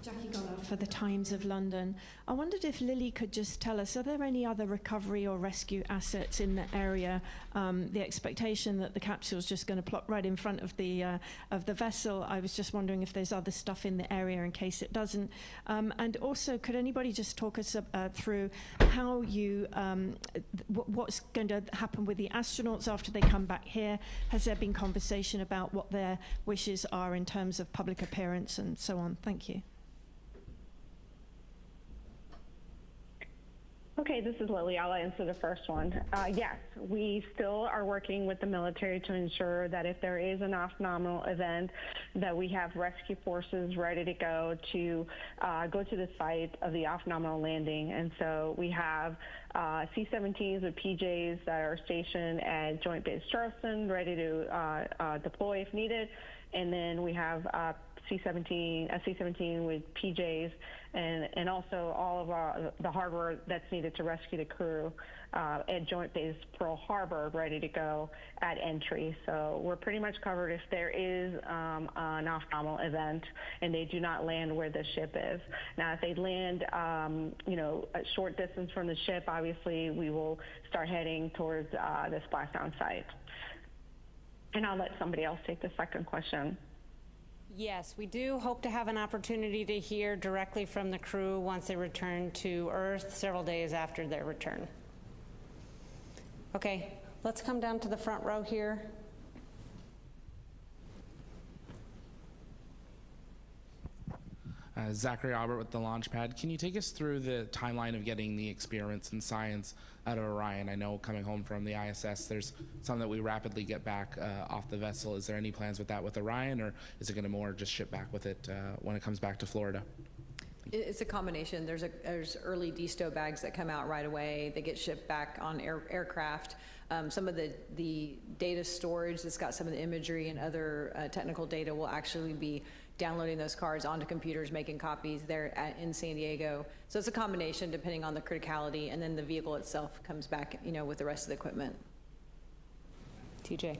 Jackie Goller for the Times of London. I wondered if Lily could just tell us, are there any other recovery or rescue assets in the area? The expectation that the capsule is just going to plop right in front of the vessel. I was just wondering if there's other stuff in the area in case it doesn't. And also, could anybody just talk us through how you, what's going to happen with the astronauts after they come back here? Has there been conversation about what their wishes are in terms of public appearance and so on? Thank you. Okay, this is Lily. I'll answer the first one. Yes, we still are working with the military to ensure that if there is an off-nominal event, that we have rescue forces ready to go to the site of the off-nominal landing. And so we have C-17s with PJs that are stationed at Joint Base Charleston, ready to deploy if needed. And then we have C-17, a C-17 with PJs, and also all of the hardware that's needed to rescue the crew at Joint Base Pearl Harbor, ready to go at entry. So we're pretty much covered if there is an off-nominal event and they do not land where the ship is. Now, if they land, a short distance from the ship, obviously we will start heading towards the splashdown site. And I'll let somebody else take the second question. Yes, we do hope to have an opportunity to hear directly from the crew once they return to Earth several days after their return. Okay, let's come down to the front row here. Zachary Albert with the Launchpad. Can you take us through the timeline of getting the experiments and science out of Orion? I know coming home from the ISS, there's some that we rapidly get back off the vessel. Is there any plans with that with Orion, or is it going to more just ship back with it when it comes back to Florida? It's a combination. There's early desto bags that come out right away. They get shipped back on aircraft. Some of the data storage that's got some of the imagery and other technical data will actually be downloading those cards onto computers, making copies there in San Diego. So it's a combination depending on the criticality, and then the vehicle itself comes back, with the rest of the equipment. TJ.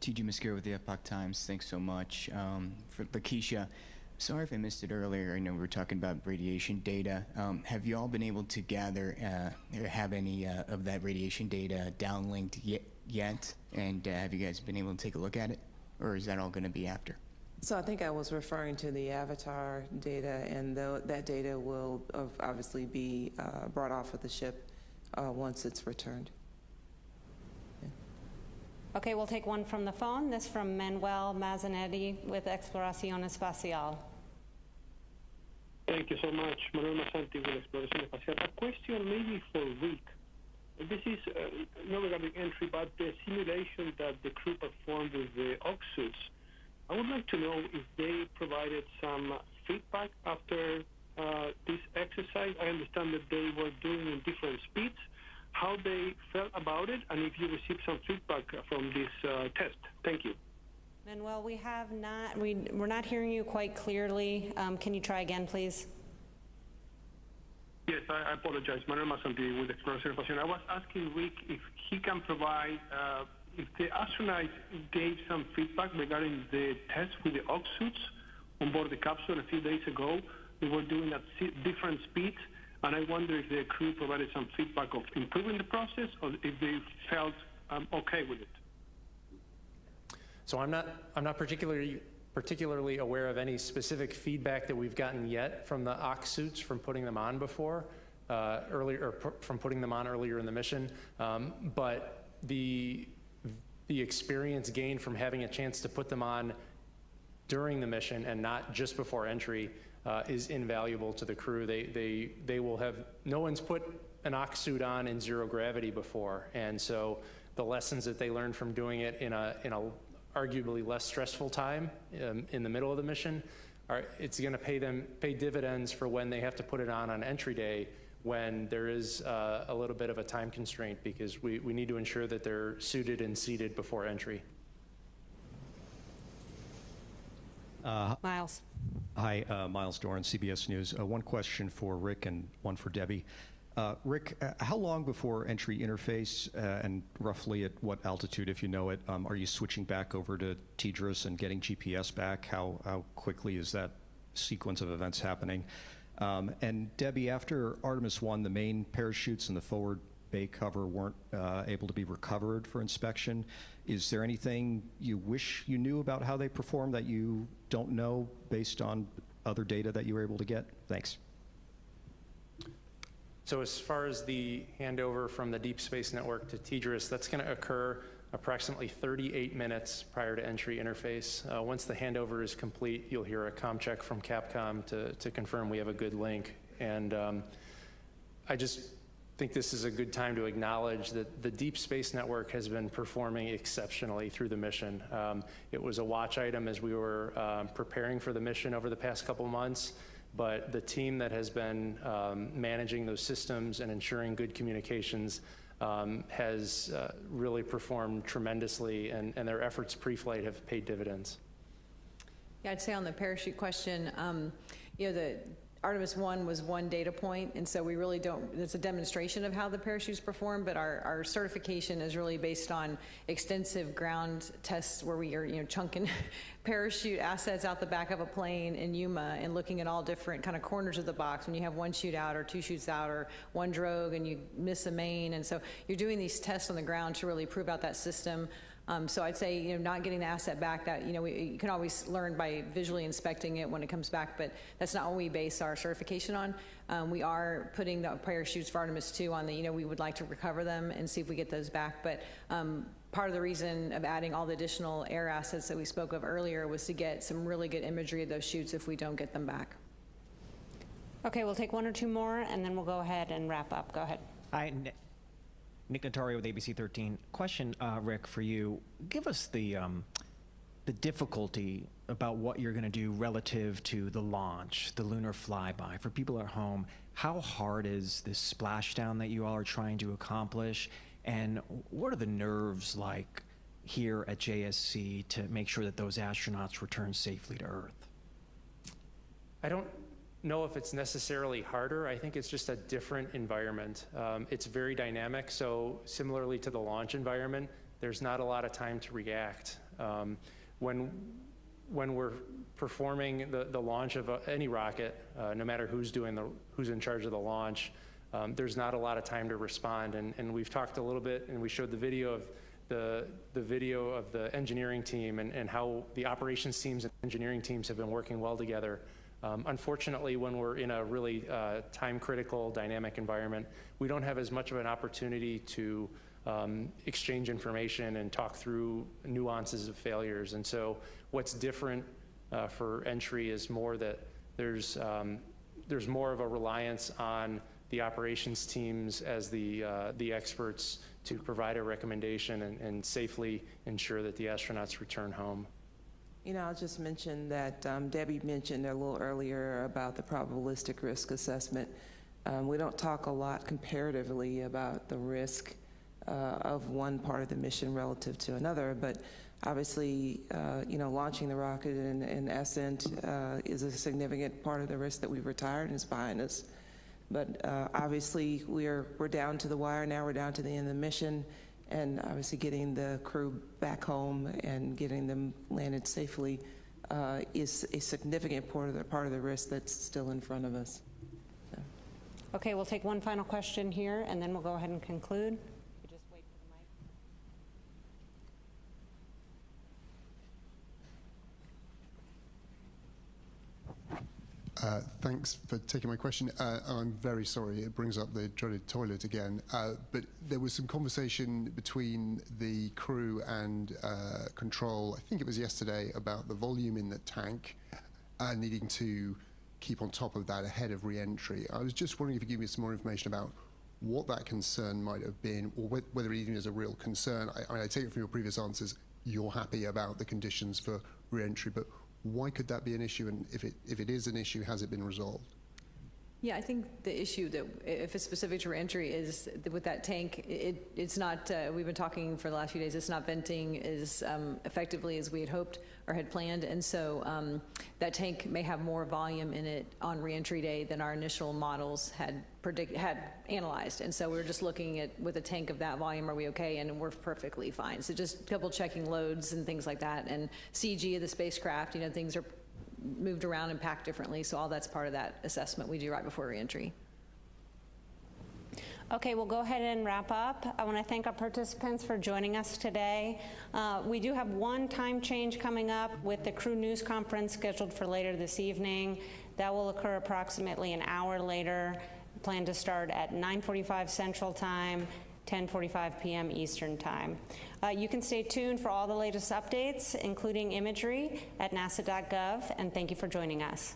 TJ Mascara with the Epoch Times. Thanks so much. For Lakeisha, sorry if I missed it earlier. I know we were talking about radiation data. Have you all been able to gather, have any of that radiation data downlinked yet? And have you guys been able to take a look at it? Or is that all going to be after? So I think I was referring to the Avatar data, and that data will obviously be brought off of the ship once it's returned. Okay, we'll take one from the phone. This from Manuel Mazzanetti with Exploración Espacial. Thank you so much. Manuel Mazzanetti with Exploración Espacial. A question maybe for Rick. This is not regarding entry, but the simulation that the crew performed with the oxus. I would like to know if they provided some feedback after this exercise. I understand that they were doing in different speeds, how they felt about it, and if you received some feedback from this test. Thank you. Manuel, we have not, we're not hearing you quite clearly. Can you try again, please? Yes, I apologize. Manuel Mazzanetti with Exploración Espacial. I was asking Rick if he can provide if the astronauts gave some feedback regarding the test with the oxysuits on board the capsule a few days ago. They were doing at different speeds, and I wonder if the crew provided some feedback of improving the process, or if they felt okay with it. So I'm not particularly aware of any specific feedback that we've gotten yet from the oxysuits from putting them on before, from putting them on earlier in the mission, but the experience gained from having a chance to put them on during the mission and not just before entry is invaluable to the crew. They will have, no one's put an oxysuit on in zero gravity before, and so the lessons that they learned from doing it in a arguably less stressful time in the middle of the mission, it's going to pay dividends for when they have to put it on entry day, when there is a little bit of a time constraint, because we need to ensure that they're suited and seated before entry. Miles. Hi, Miles Doran, CBS News. One question for Rick and one for Debbie. Rick, how long before entry interface and roughly at what altitude, if you know it, are you switching back over to TDRS and getting GPS back? How quickly is that sequence of events happening? And Debbie, after Artemis I, the main parachutes and the forward bay cover weren't able to be recovered for inspection. Is there anything you wish you knew about how they performed that you don't know based on other data that you were able to get? Thanks. So as far as the handover from the Deep Space Network to TDRS, that's going to occur approximately 38 minutes prior to entry interface. Once the handover is complete, you'll hear a comm check from Capcom to confirm we have a good link. And I just think this is a good time to acknowledge that the Deep Space Network has been performing exceptionally through the mission. It was a watch item as we were preparing for the mission over the past couple months, but the team that has been managing those systems and ensuring good communications has really performed tremendously, and their efforts pre-flight have paid dividends. Yeah, I'd say on the parachute question, the Artemis 1 was one data point, and so we really don't, it's a demonstration of how the parachutes perform, but our certification is really based on extensive ground tests where we are, chunking parachute assets out the back of a plane in Yuma and looking at all different kind of corners of the box when you have one chute out or two chutes out or one drogue and you miss a main. And so you're doing these tests on the ground to really prove out that system. So I'd say, not getting the asset back, that, you can always learn by visually inspecting it when it comes back, but that's not what we base our certification on. We are putting the parachutes for Artemis II on the, we would like to recover them and see if we get those back. But part of the reason of adding all the additional air assets that we spoke of earlier was to get some really good imagery of those chutes if we don't get them back. Okay, we'll take one or two more, and then we'll go ahead and wrap up. Go ahead. Hi, Nick Notario with ABC 13. Question, Rick, for you. Give us the difficulty about what you're going to do relative to the launch, the lunar flyby. For people at home, how hard is this splashdown that you all are trying to accomplish? And what are the nerves like here at JSC to make sure that those astronauts return safely to Earth? I don't know if it's necessarily harder. I think it's just a different environment. It's very dynamic, so similarly to the launch environment, there's not a lot of time to react. When we're performing the launch of any rocket, no matter who's in charge of the launch, there's not a lot of time to respond. And we've talked a little bit, and we showed the video of the engineering team and how the operations teams and engineering teams have been working well together. Unfortunately, when we're in a really time-critical, dynamic environment, we don't have as much of an opportunity to exchange information and talk through nuances of failures. And so what's different for entry is more that there's more of a reliance on the operations teams as the experts to provide a recommendation and safely ensure that the astronauts return home. I'll just mention that Debbie mentioned a little earlier about the probabilistic risk assessment. We don't talk a lot comparatively about the risk of one part of the mission relative to another, but obviously, launching the rocket in ascent is a significant part of the risk that we've retired and is behind us. But obviously, we're down to the wire now. We're down to the end of the mission. And obviously getting the crew back home and getting them landed safely is a significant part of the risk that's still in front of us. So. Okay, we'll take one final question here, and then we'll go ahead and conclude. Thanks for taking my question. I'm very sorry, it brings up the dreaded toilet again, but there was some conversation between the crew and control, I think it was yesterday, about the volume in the tank needing to keep on top of that ahead of re-entry. I was just wondering if you could give me some more information about what that concern might have been, or whether it even is a real concern. I take it from your previous answers, you're happy about the conditions for re-entry, but why could that be an issue? And if it is an issue, has it been resolved? Yeah, I think the issue that, if it's specific to reentry, is with that tank, it's not, we've been talking for the last few days, it's not venting as effectively as we had hoped or had planned. And so that tank may have more volume in it on reentry day than our initial models had analyzed. And so we're just looking at, with a tank of that volume, are we okay? And we're perfectly fine. So just double checking loads and things like that. And CG of the spacecraft, things are moved around and packed differently, so all that's part of that assessment we do right before reentry. Okay, we'll go ahead and wrap up. I want to thank our participants for joining us today. We do have one time change coming up with the crew news conference scheduled for later this evening. That will occur approximately an hour later. Plan to start at 9:45 Central Time, 10:45 p.m. Eastern Time. You can stay tuned for all the latest updates, including imagery, at nasa.gov, and thank you for joining us.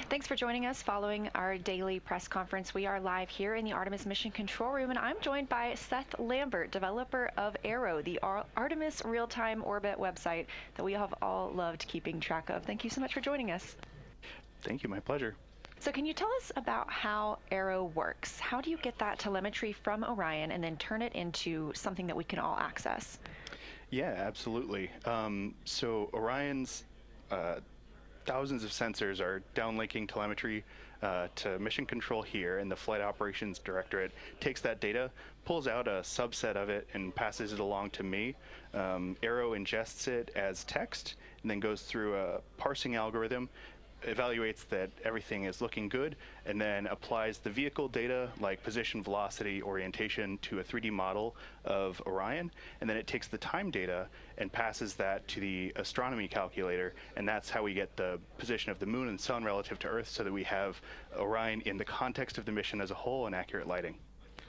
Thanks for joining us following our daily press conference. We are live here in the Artemis Mission Control Room, and I'm joined by Seth Lambert, developer of Arrow, the Artemis real-time orbit website that we have all loved keeping track of. Thank you so much for joining us. Thank you, my pleasure. So can you tell us about how Arrow works? How do you get that telemetry from Orion and then turn it into something that we can all access? Yeah, absolutely. So Orion's thousands of sensors are downlinking telemetry to mission control here, and the Flight Operations Directorate takes that data, pulls out a subset of it, and passes it along to me. Arrow ingests it as text, and then goes through a parsing algorithm, evaluates that everything is looking good, and then applies the vehicle data like position, velocity, orientation to a 3D model of Orion, and then it takes the time data and passes that to the astronomy calculator, and that's how we get the position of the moon and sun relative to Earth so that we have Orion in the context of the mission as a whole and accurate lighting.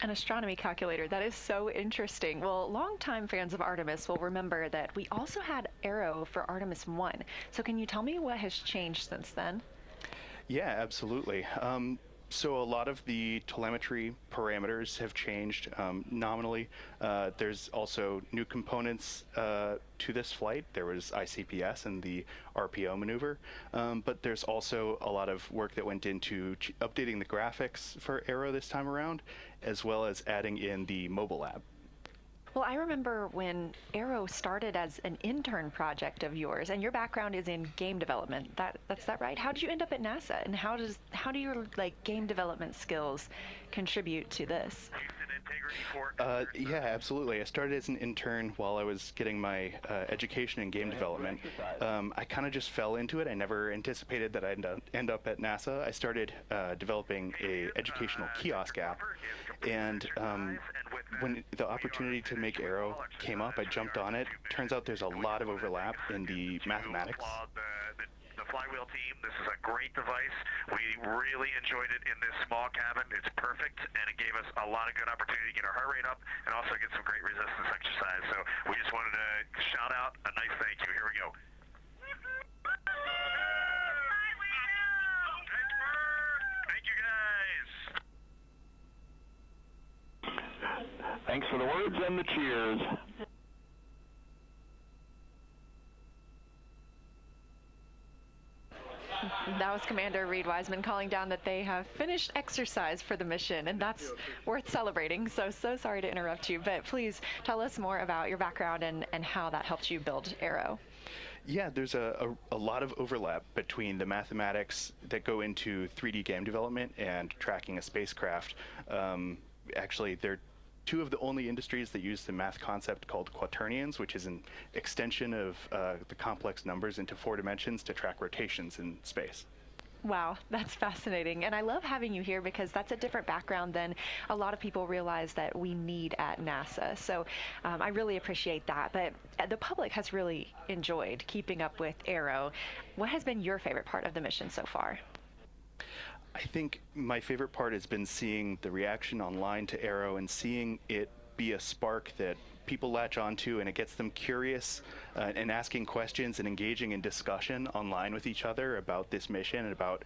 An astronomy calculator. That is so interesting. Well, longtime fans of Artemis will remember that we also had Arrow for Artemis 1. So can you tell me what has changed since then? Yeah, absolutely. So a lot of the telemetry parameters have changed nominally. There's also new components to this flight. There was ICPS and the RPO maneuver, but there's also a lot of work that went into updating the graphics for Arrow this time around, as well as adding in the mobile lab. Well, I remember when Arrow started as an intern project of yours, and your background is in game development. That's that right? How did you end up at NASA, and how do your game development skills contribute to this? Yeah, absolutely. I started as an intern while I was getting my education in game development. I kind of just fell into it. I never anticipated that I'd end up at NASA. I started developing a educational kiosk app, and when the opportunity to make Arrow came up, I jumped on it. Turns out there's a lot of overlap in the mathematics. The flywheel team, this is a great device. We really enjoyed it in this small cabin. It's perfect, and it gave us a lot of good opportunity to get our heart rate up and also get some great resistance exercise. So we just wanted to shout out a nice thank you. Here we go. Thank you, guys. Thanks for the words and the cheers. That was Commander Reid Wiseman calling down that they have finished exercise for the mission, and that's worth celebrating. So sorry to interrupt you, but please tell us more about your background and how that helped you build Arrow. Yeah, there's a lot of overlap between the mathematics that go into 3D game development and tracking a spacecraft. Actually, they're two of the only industries that use the math concept called quaternions, which is an extension of the complex numbers into 4 dimensions to track rotations in space. Wow, that's fascinating. And I love having you here because that's a different background than a lot of people realize that we need at NASA. So I really appreciate that. But the public has really enjoyed keeping up with Arrow. What has been your favorite part of the mission so far? I think my favorite part has been seeing the reaction online to Arrow and seeing it be a spark that people latch onto, and it gets them curious and asking questions and engaging in discussion online with each other about this mission and about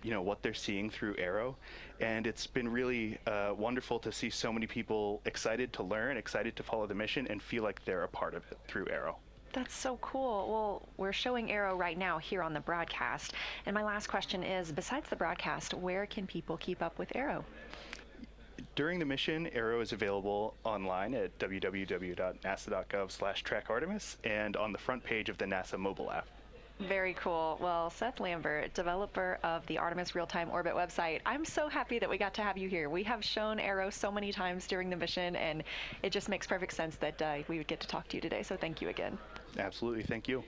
what they're seeing through Arrow. And it's been really wonderful to see so many people excited to learn, excited to follow the mission, and feel like they're a part of it through Arrow. That's so cool. Well, we're showing Arrow right now here on the broadcast. And my last question is, besides the broadcast, where can people keep up with Arrow? During the mission, Arrow is available online at www.nasa.gov/trackartemis and on the front page of the NASA mobile app. Very cool. Well, Seth Lambert, developer of the Artemis Real-Time Orbit website, I'm so happy that we got to have you here. We have shown Arrow so many times during the mission, and it just makes perfect sense that we would get to talk to you today. So thank you again. Absolutely. Thank you.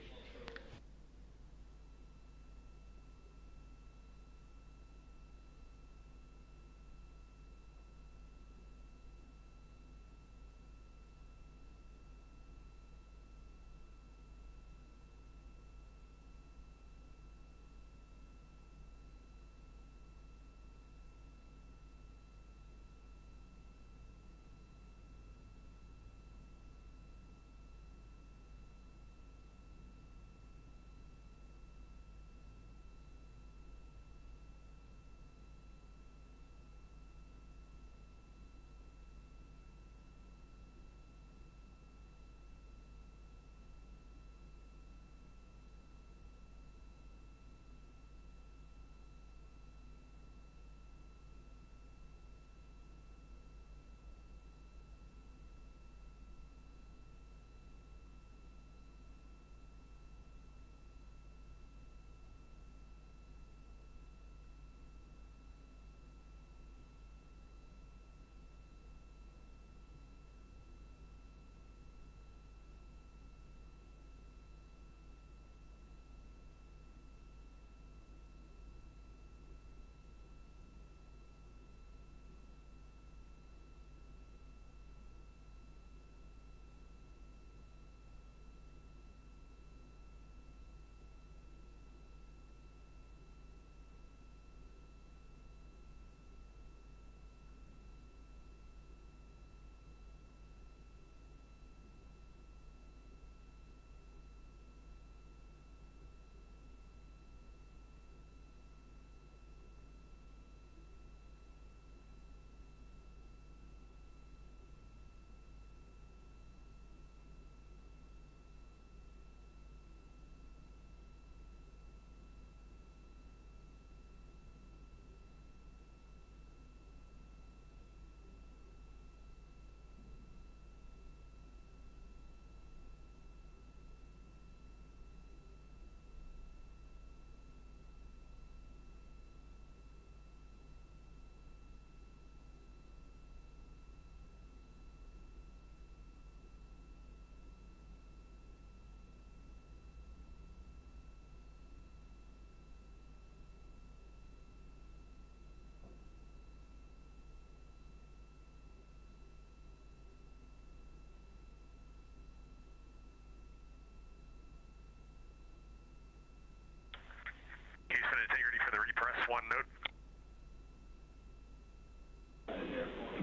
and integrity for the repress one note.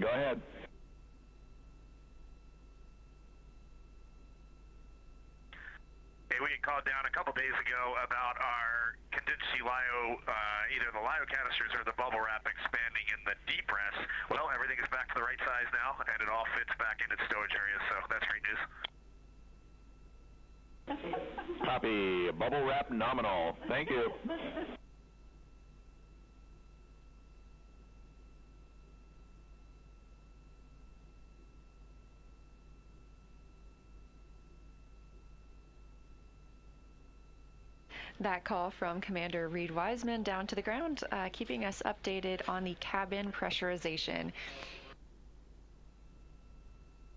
Go ahead. Hey, we had called down a couple days ago about our contingency LIO, either the LIO canisters or the bubble wrap expanding in the depress. Well, everything is back to the right size now, and it all fits back in its stowage area, so that's great news. Copy. Bubble wrap nominal. Thank you. That call from Commander Reid Wiseman down to the ground, keeping us updated on the cabin pressurization.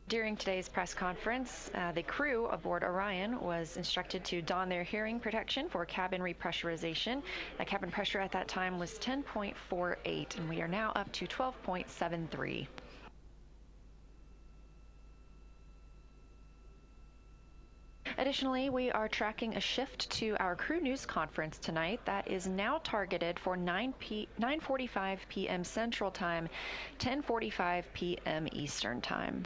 During today's press conference, the crew aboard Orion was instructed to don their hearing protection for cabin repressurization. The cabin pressure at that time was 10.48, and we are now up to 12.73. Additionally, we are tracking a shift to our crew news conference tonight that is now targeted for 9:45 p.m. Central Time, 10:45 p.m. Eastern Time.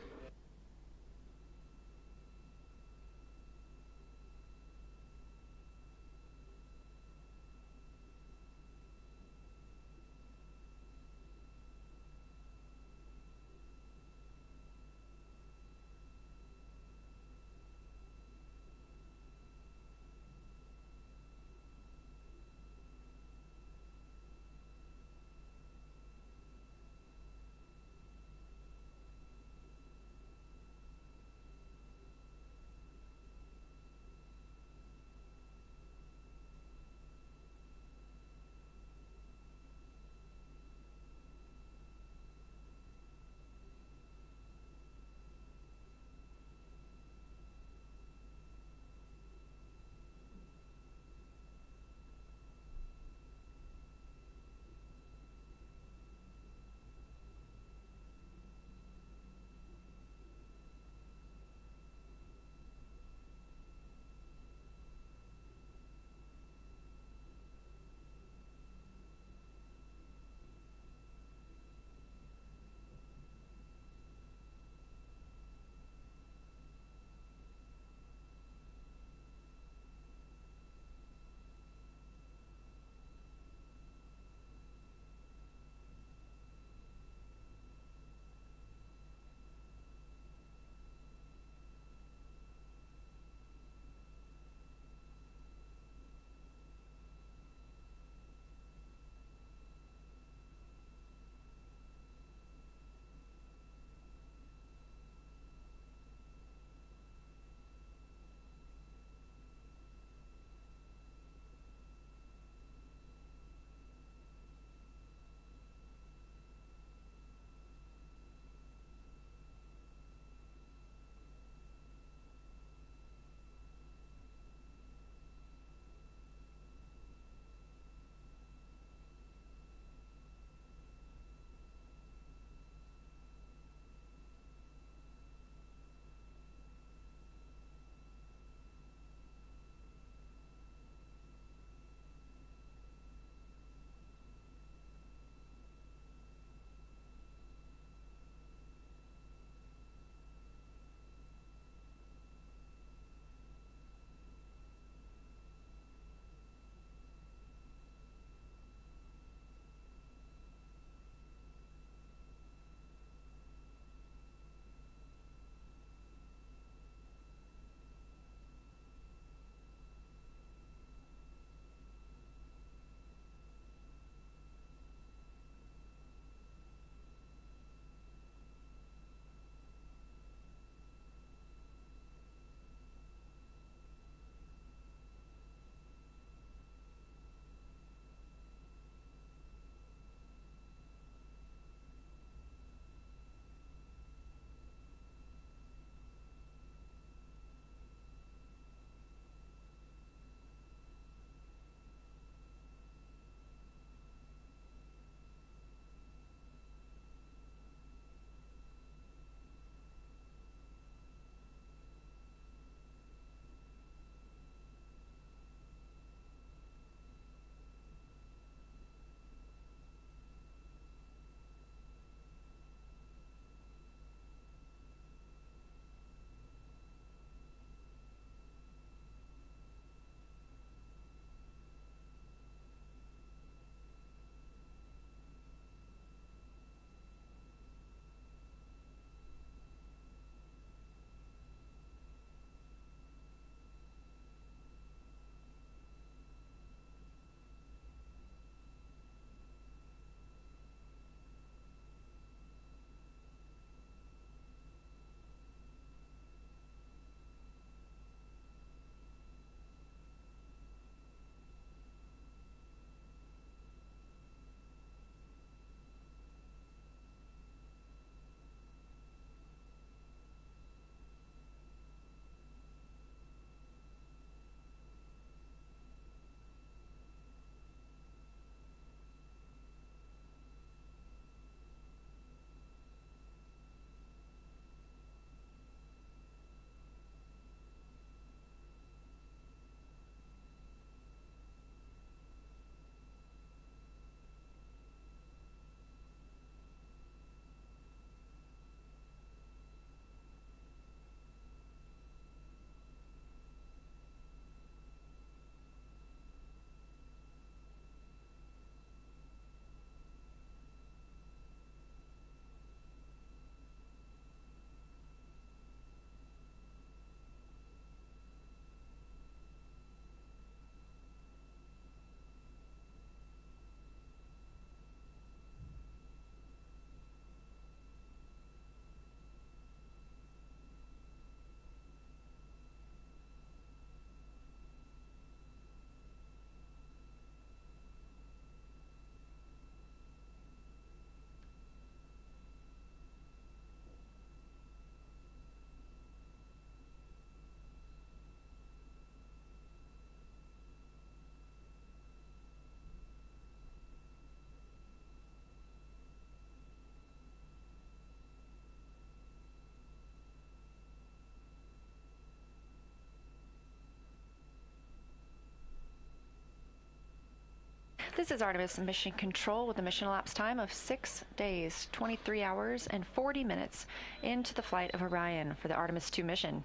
This is Artemis Mission Control with a mission elapsed time of 6 days, 23 hours, and 40 minutes into the flight of Orion for the Artemis II mission.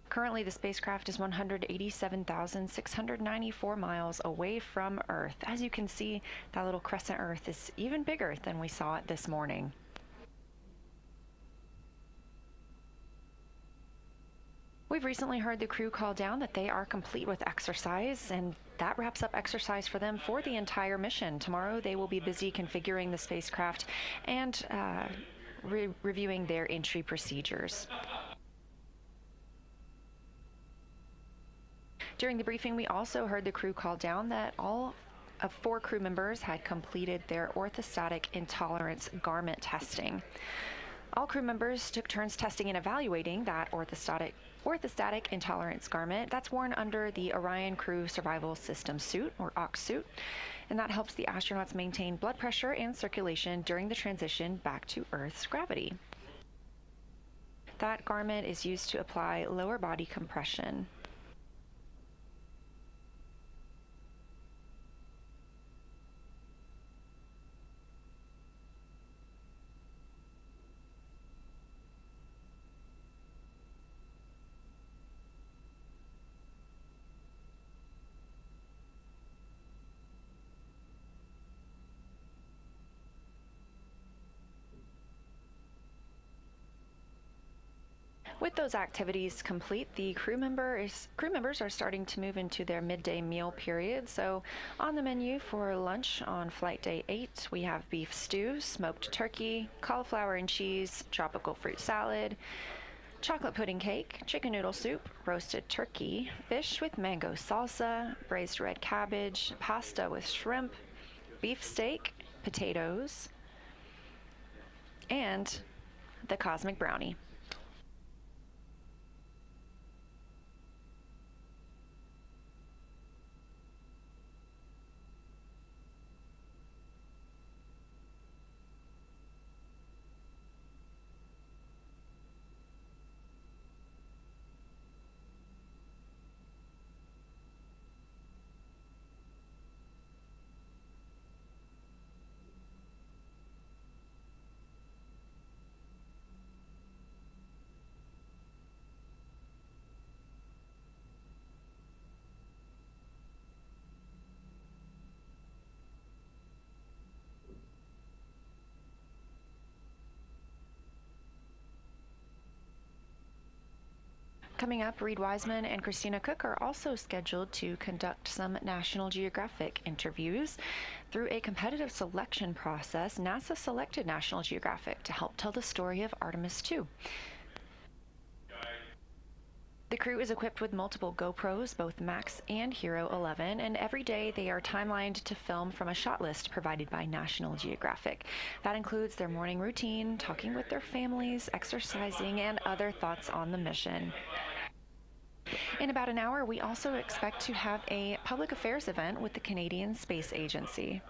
Currently, the spacecraft is 187,694 miles away from Earth. As you can see, that little crescent Earth is even bigger than we saw it this morning. We've recently heard the crew call down that they are complete with exercise, and that wraps up exercise for them for the entire mission. Tomorrow, they will be busy configuring the spacecraft and reviewing their entry procedures. During the briefing, we also heard the crew call down that all of 4 crew members had completed their orthostatic intolerance garment testing. All crew members took turns testing and evaluating that orthostatic intolerance garment that's worn under the Orion Crew Survival System suit, or OX suit, and that helps the astronauts maintain blood pressure and circulation during the transition back to Earth's gravity. That garment is used to apply lower body compression. With those activities complete, the crew members are starting to move into their midday meal period. So on the menu for lunch on flight day 8, we have beef stew, smoked turkey, cauliflower and cheese, tropical fruit salad, chocolate pudding cake, chicken noodle soup, roasted turkey, fish with mango salsa, braised red cabbage, pasta with shrimp, beef steak, potatoes, and the cosmic brownie. Coming up, Reid Wiseman and Christina Koch are also scheduled to conduct some National Geographic interviews. Through a competitive selection process, NASA selected National Geographic to help tell the story of Artemis II. The crew is equipped with multiple GoPros, both Max and Hero 11, and every day they are timelined to film from a shot list provided by National Geographic. That includes their morning routine, talking with their families, exercising, and other thoughts on the mission. In about an hour, we also expect to have a public affairs event with the Canadian Space Agency.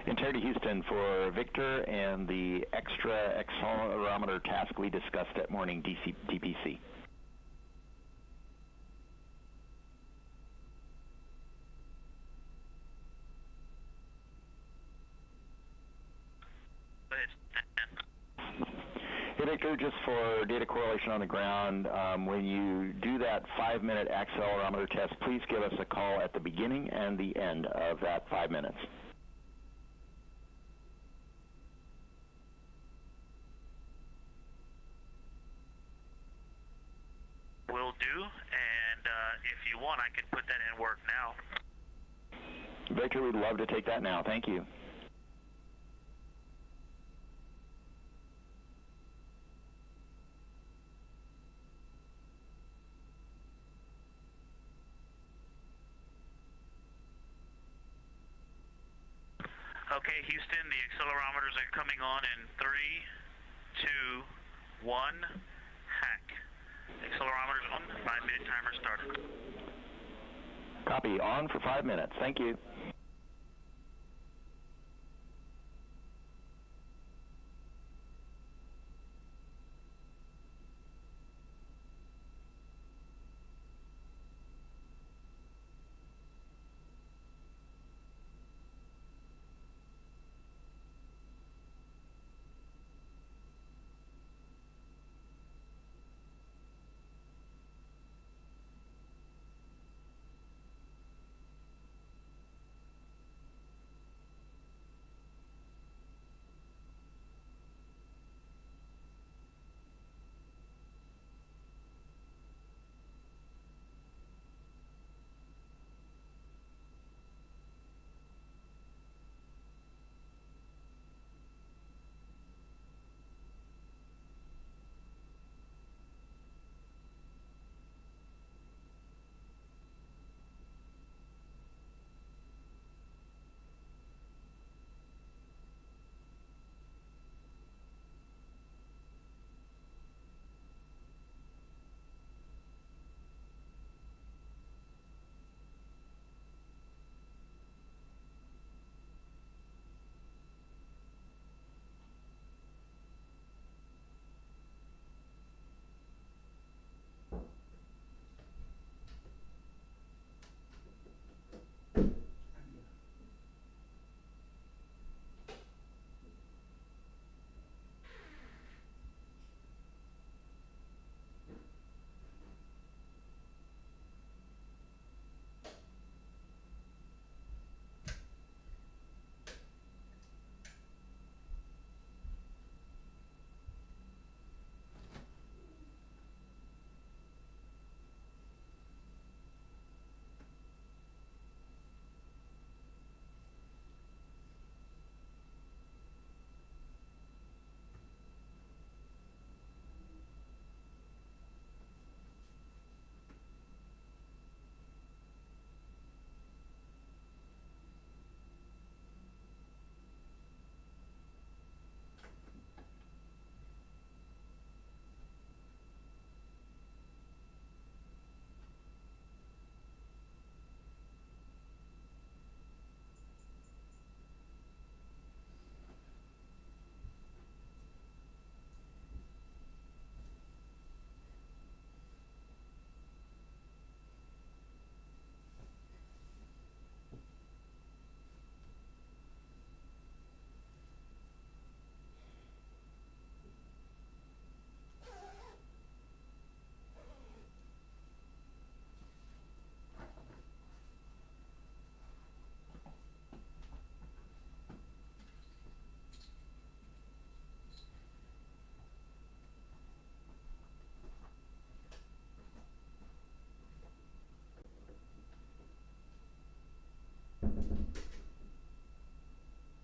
Integrity Houston, for Victor and the extra accelerometer task we discussed at morning DPC. Hey Victor, just for data correlation on the ground, when you do that 5-minute accelerometer test, please give us a call at the beginning and the end of that 5 minutes. Will do, and if you want, I can put that in work now. Victor, we'd love to take that now. Thank you. Okay, Houston, the accelerometers are coming on in 3, 2, 1, hack. Accelerometers on, 5-minute timer started. Copy, on for 5 minutes. Thank you.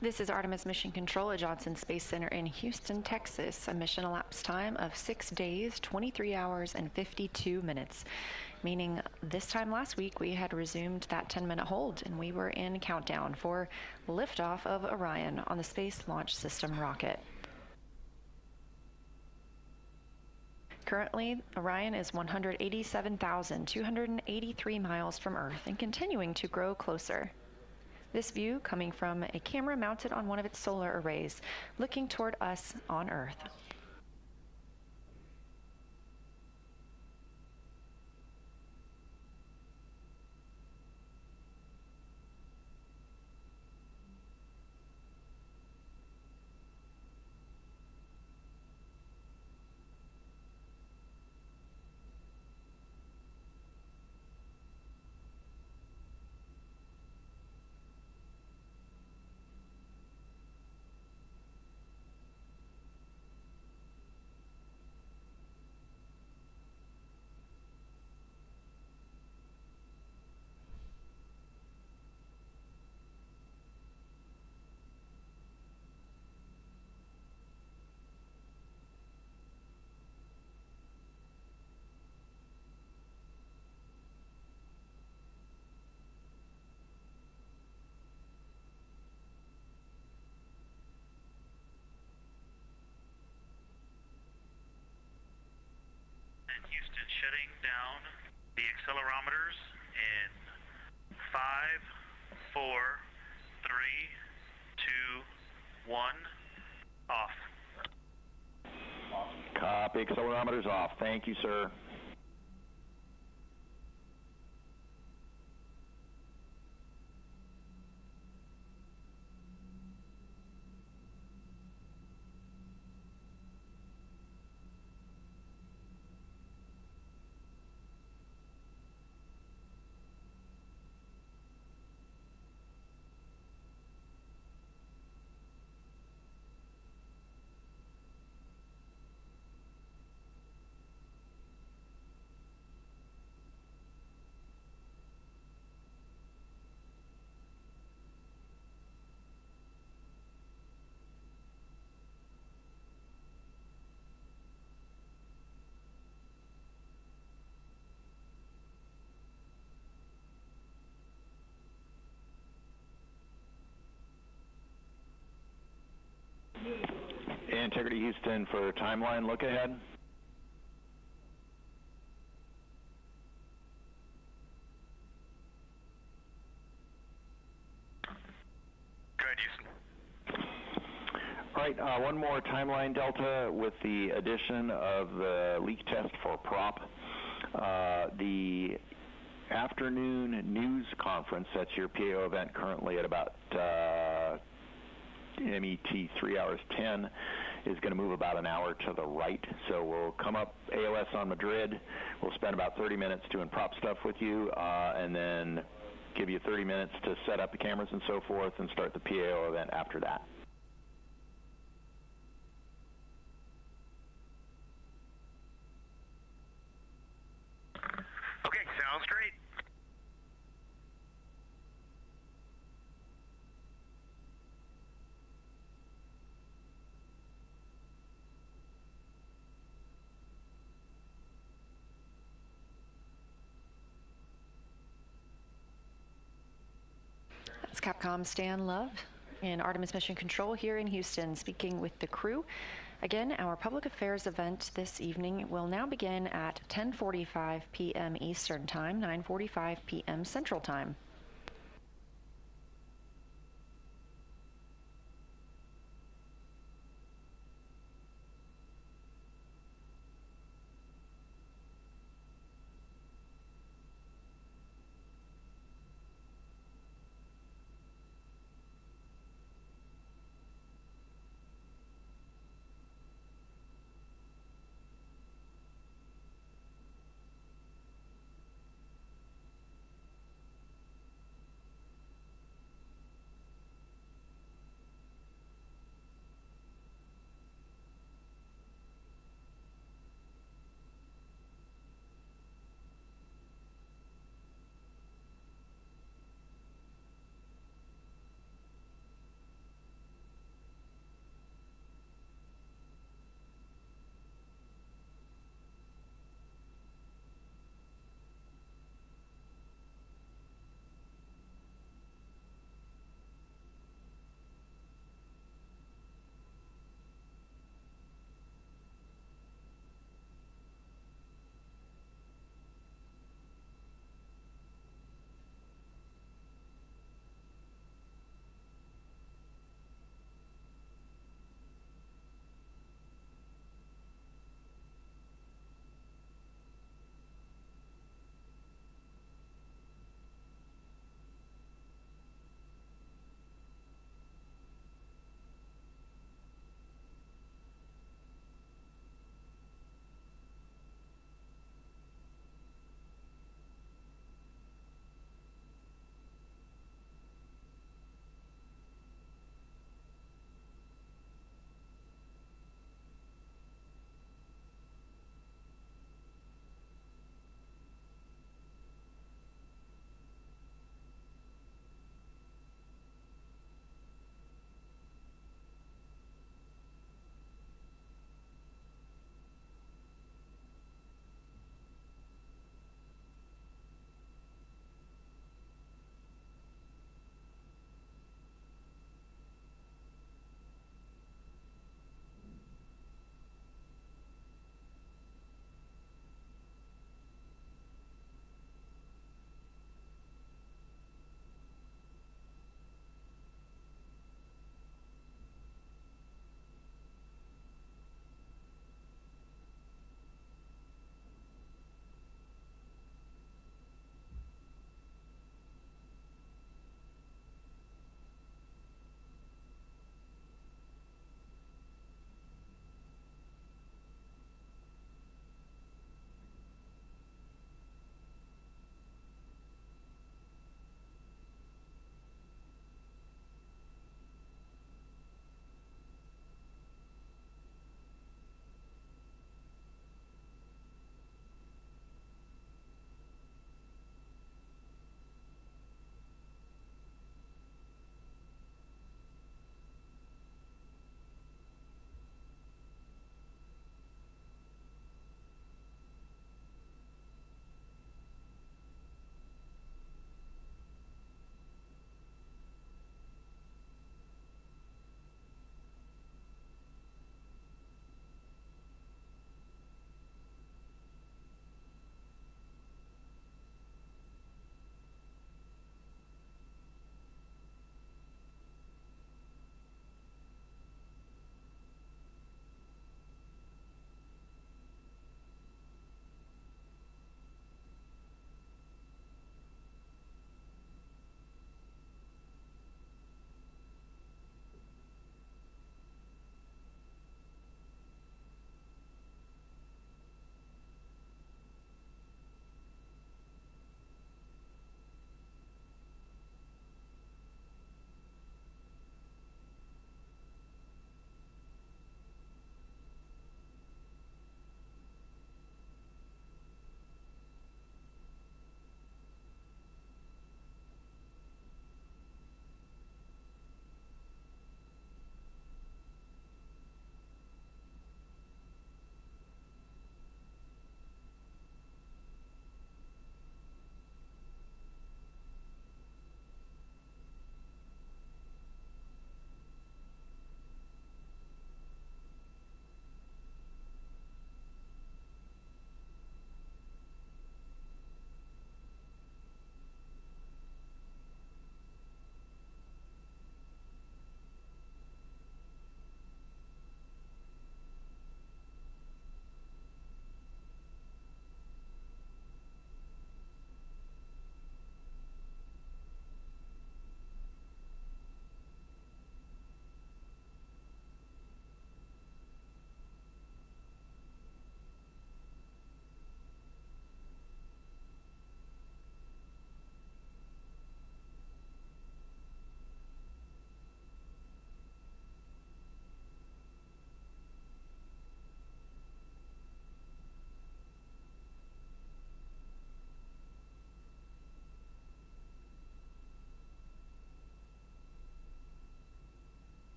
This is Artemis Mission Control at Johnson Space Center in Houston, Texas. A mission elapsed time of 6 days, 23 hours, and 52 minutes. Meaning this time last week we had resumed that 10-minute hold and we were in countdown for liftoff of Orion on the Space Launch System rocket. Currently, Orion is 187,283 miles from Earth and continuing to grow closer. This view coming from a camera mounted on one of its solar arrays, looking toward us on Earth. Houston shutting down the accelerometers in 5, 4, 3, 2, 1, off. Copy, accelerometers off. Thank you, sir. Integrity Houston for timeline look ahead. Go ahead, Houston. All right, one more timeline delta with the addition of the leak test for prop. The afternoon news conference, that's your PAO event currently at about MET 3 hours 10, is going to move about an hour to the right. So we'll come up AOS on Madrid. We'll spend about 30 minutes doing prop stuff with you, and then give you 30 minutes to set up the cameras and so forth and start the PAO event after that. Okay, sounds great. That's Capcom Stan Love in Artemis Mission Control here in Houston, speaking with the crew. Again, our public affairs event this evening will now begin at 10:45 p.m. Eastern Time, 9:45 p.m. Central Time.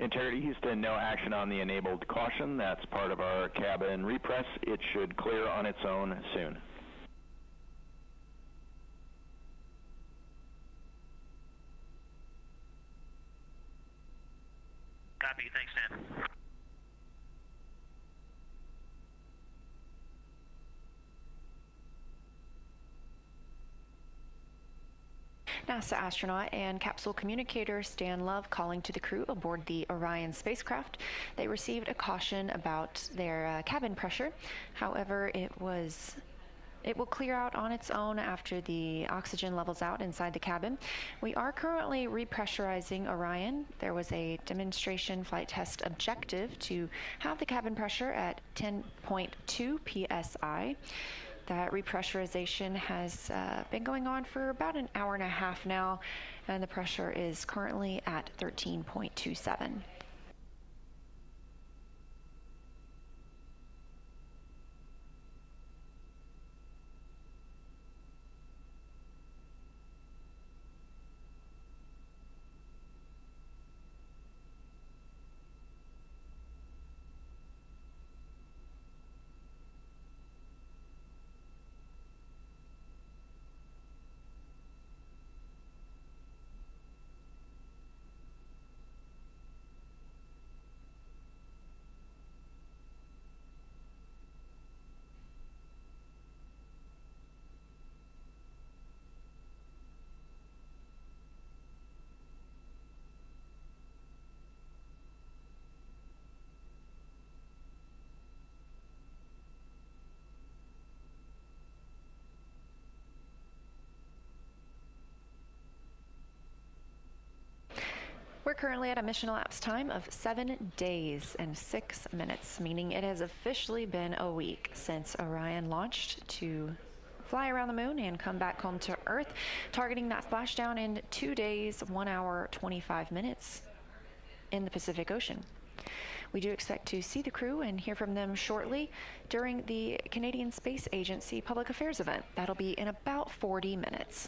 Integrity Houston, no action on the enabled caution. That's part of our cabin repress. It should clear on its own soon. Copy. Thanks, Dan. NASA astronaut and capsule communicator Stan Love calling to the crew aboard the Orion spacecraft. They received a caution about their cabin pressure. However, it will clear out on its own after the oxygen levels out inside the cabin. We are currently repressurizing Orion. There was a demonstration flight test objective to have the cabin pressure at 10.2 psi. That repressurization has been going on for about an hour and a half now, and the pressure is currently at 13.27. We're currently at a mission elapsed time of 7 days and 6 minutes, meaning it has officially been a week since Orion launched to fly around the moon and come back home to Earth, targeting that splashdown in 2 days, 1 hour, 25 minutes in the Pacific Ocean. We do expect to see the crew and hear from them shortly during the Canadian Space Agency Public Affairs event. That'll be in about 40 minutes.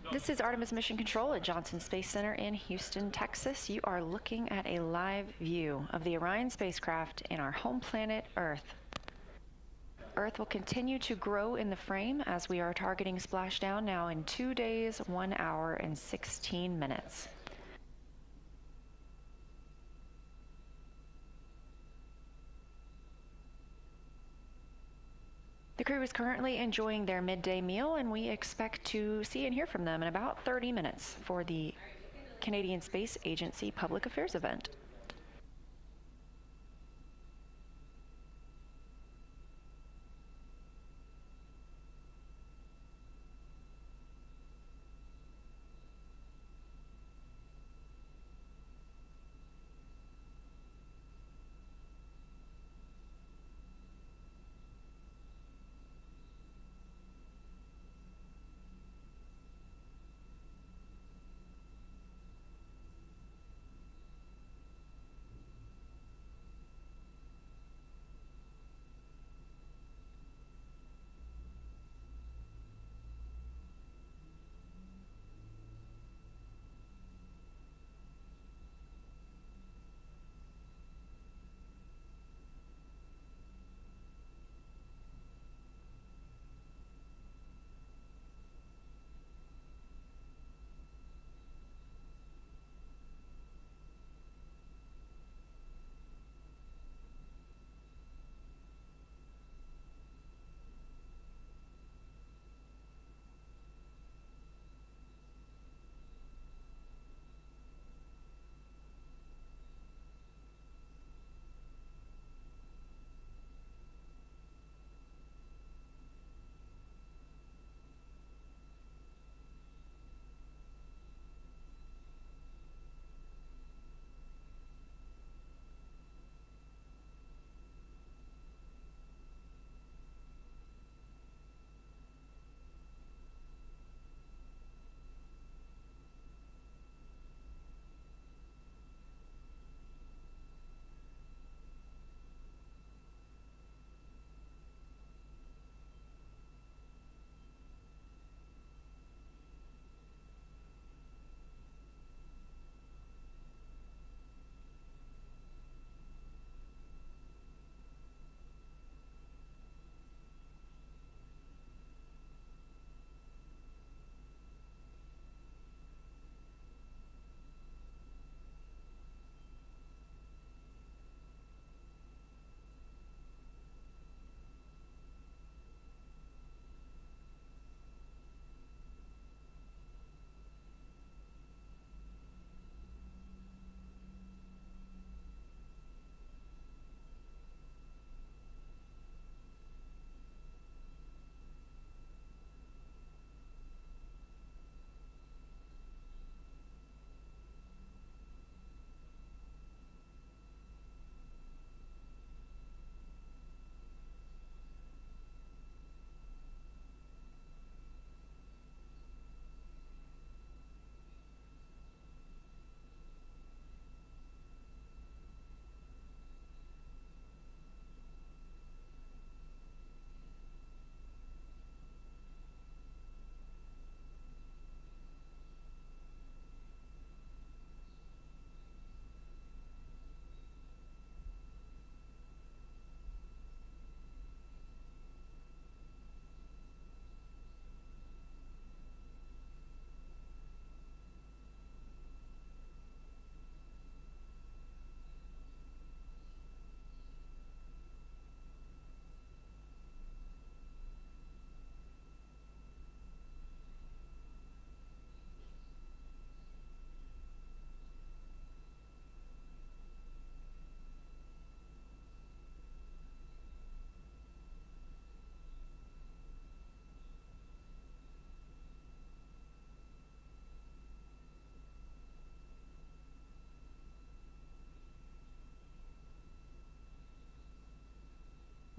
This is Artemis Mission Control at Johnson Space Center in Houston, Texas. You are looking at a live view of the Orion spacecraft and our home planet, Earth. Earth will continue to grow in the frame as we are targeting splashdown now in 2 days, 1 hour, and 16 minutes. The crew is currently enjoying their midday meal, and we expect to see and hear from them in about 30 minutes for the Canadian Space Agency Public Affairs event.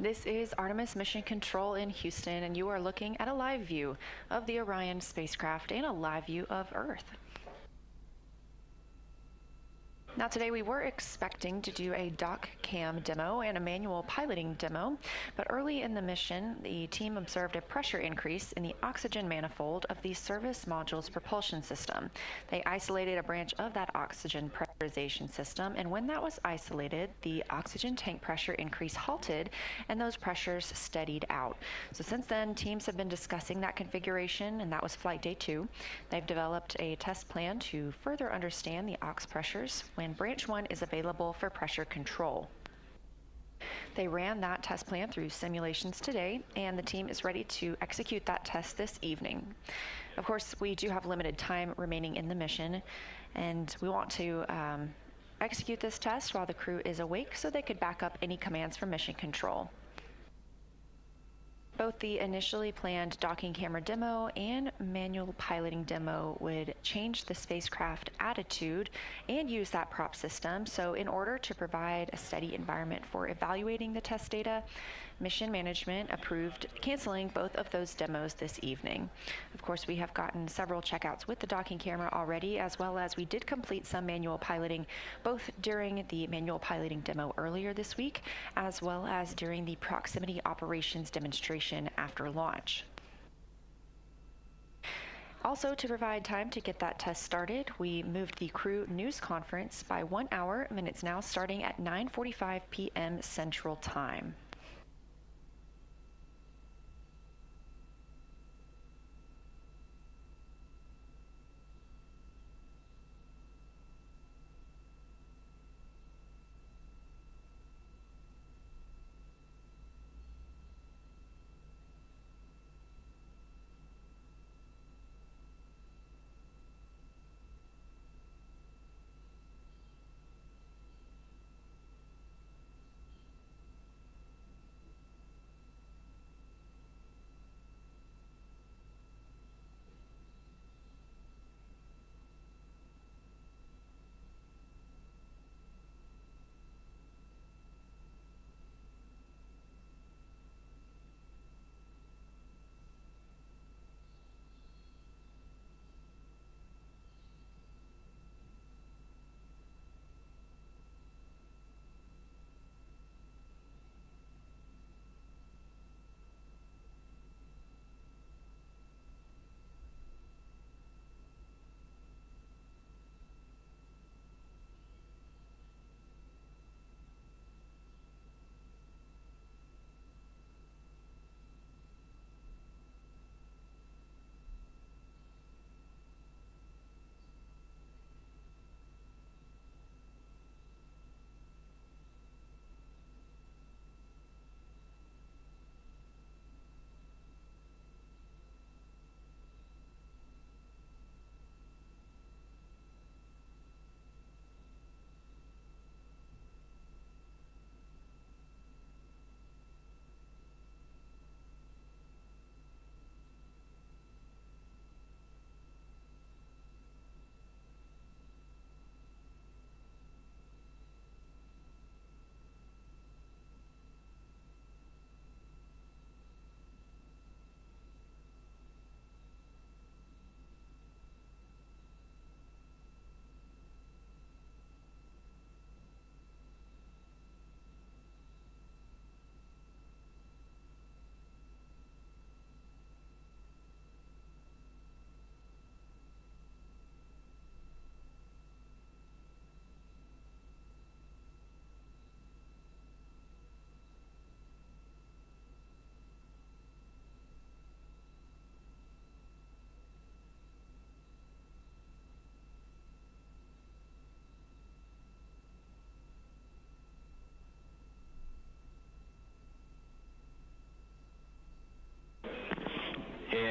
This is Artemis Mission Control in Houston, and you are looking at a live view of the Orion spacecraft and a live view of Earth. Now today we were expecting to do a dock cam demo and a manual piloting demo, but early in the mission the team observed a pressure increase in the oxygen manifold of the service module's propulsion system. They isolated a branch of that oxygen pressurization system, and when that was isolated, the oxygen tank pressure increase halted and those pressures steadied out. So since then, teams have been discussing that configuration, and that was flight day 2. They've developed a test plan to further understand the aux pressures when branch 1 is available for pressure control. They ran that test plan through simulations today, and the team is ready to execute that test this evening. Of course, we do have limited time remaining in the mission, and we want to execute this test while the crew is awake so they could back up any commands from mission control. Both the initially planned docking camera demo and manual piloting demo would change the spacecraft attitude and use that prop system. So in order to provide a steady environment for evaluating the test data, mission management approved canceling both of those demos this evening. Of course, we have gotten several checkouts with the docking camera already, as well as we did complete some manual piloting both during the manual piloting demo earlier this week, as well as during the proximity operations demonstration after launch. Also, to provide time to get that test started, we moved the crew news conference by 1 hour, and it's now starting at 9:45 p.m. Central Time.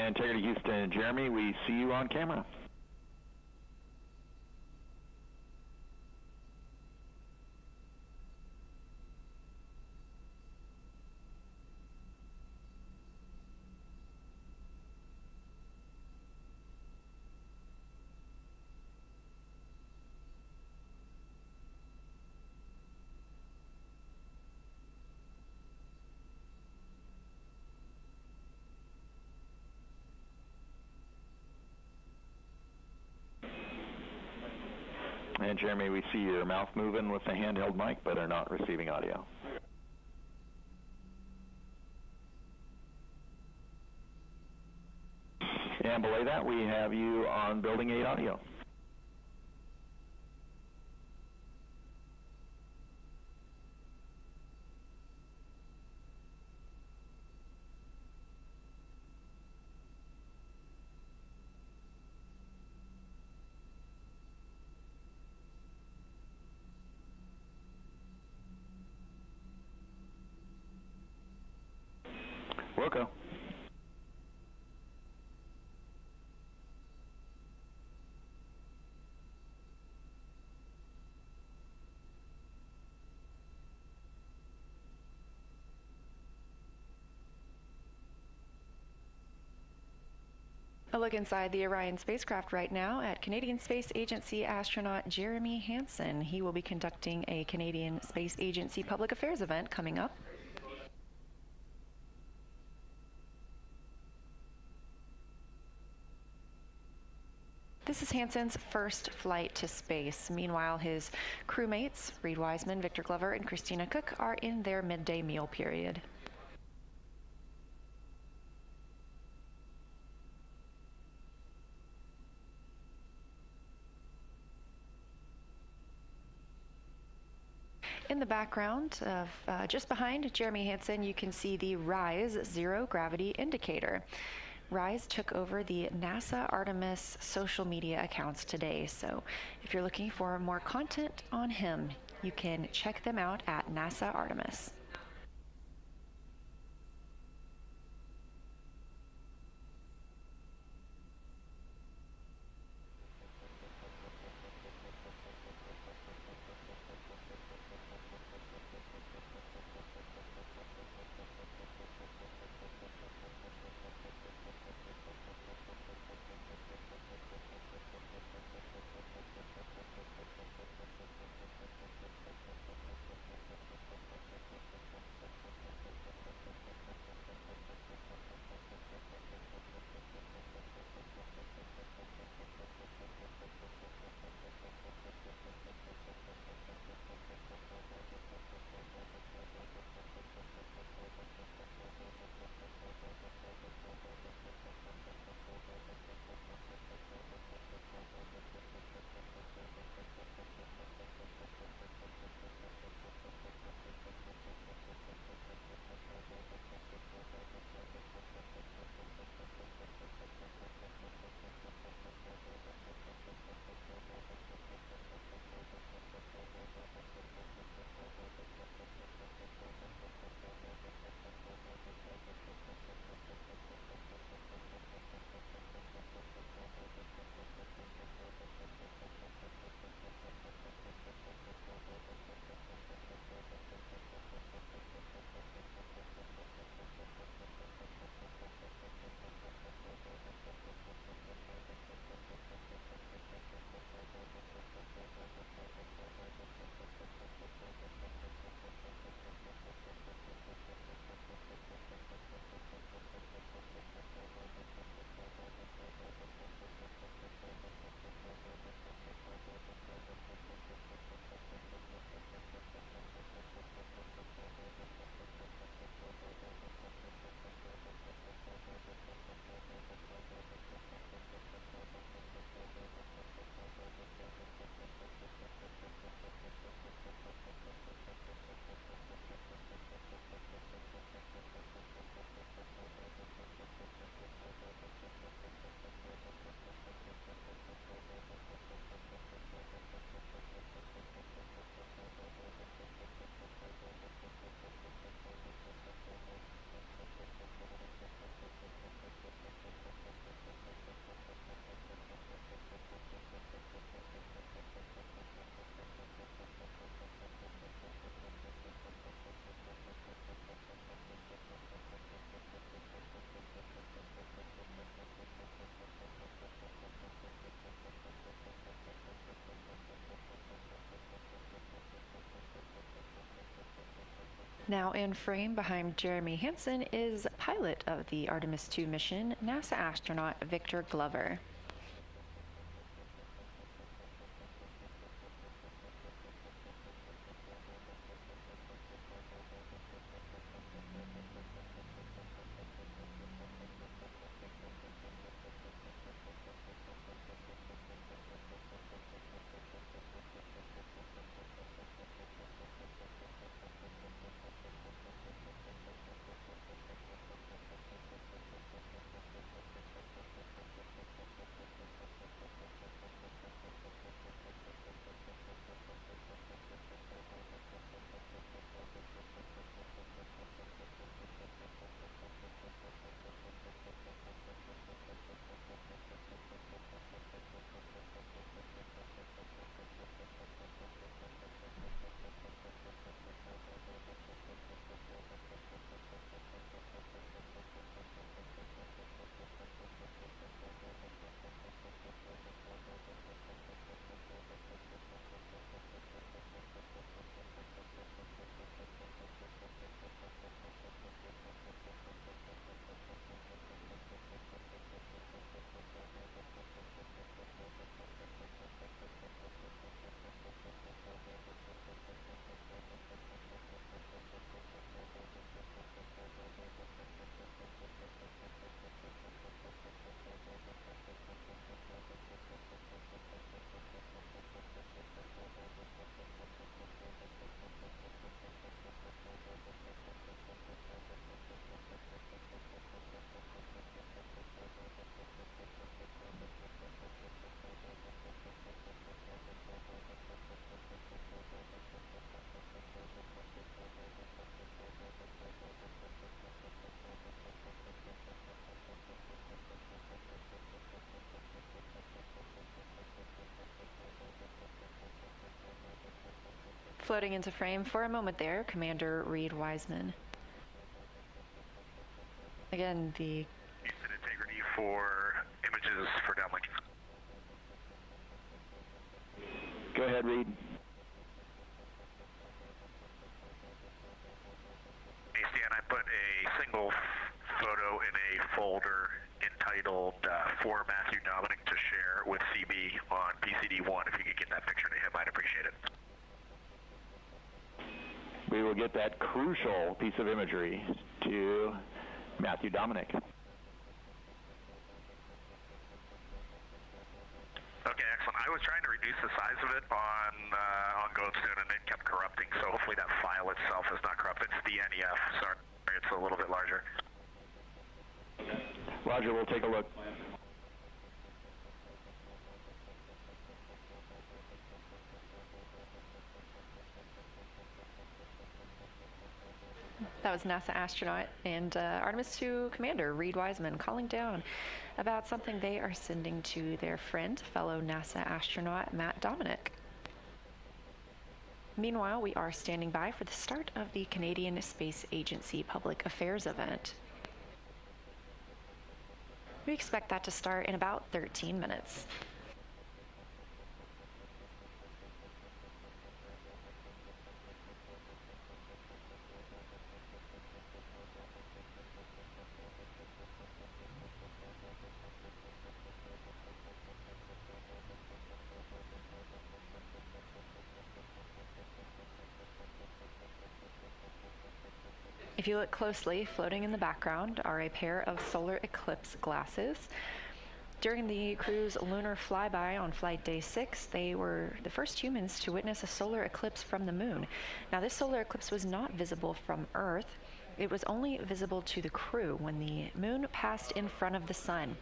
Integrity Houston, Jeremy, we see you on camera. And Jeremy, we see your mouth moving with the handheld mic, but are not receiving audio. And below that, we have you on Building 8 audio. Wilco. A look inside the Orion spacecraft right now at Canadian Space Agency astronaut Jeremy Hansen. He will be conducting a Canadian Space Agency public affairs event coming up. This is Hansen's first flight to space. Meanwhile, his crewmates, Reid Wiseman, Victor Glover, and Christina Koch, are in their midday meal period. In the background of just behind Jeremy Hansen, you can see the RISE zero gravity indicator. RISE took over the NASA Artemis social media accounts today, so if you're looking for more content on him, you can check them out at NASA Artemis. Now in frame behind Jeremy Hansen is pilot of the Artemis II mission, NASA astronaut Victor Glover. Floating into frame for a moment there, Commander Reid Wiseman. Again, the Houston integrity for images for downlink. Go ahead, Reid. ACN, I put a single photo in a folder entitled For Matthew Dominic to share with CB on PCD1. If you could get that picture to him, I'd appreciate it. We will get that crucial piece of imagery to Matthew Dominic. Okay, excellent. I was trying to reduce the size of it on Goldstone, and it kept corrupting, so hopefully that file itself is not corrupted. It's the NEF. Sorry, it's a little bit larger. Roger, we'll take a look. That was NASA astronaut and Artemis II commander Reid Wiseman calling down about something they are sending to their friend, fellow NASA astronaut Matt Dominic. Meanwhile, we are standing by for the start of the Canadian Space Agency Public Affairs event. We expect that to start in about 13 minutes. If you look closely, floating in the background are a pair of solar eclipse glasses. During the crew's lunar flyby on flight day 6, they were the first humans to witness a solar eclipse from the moon. Now, this solar eclipse was not visible from Earth. It was only visible to the crew when the moon passed in front of the sun.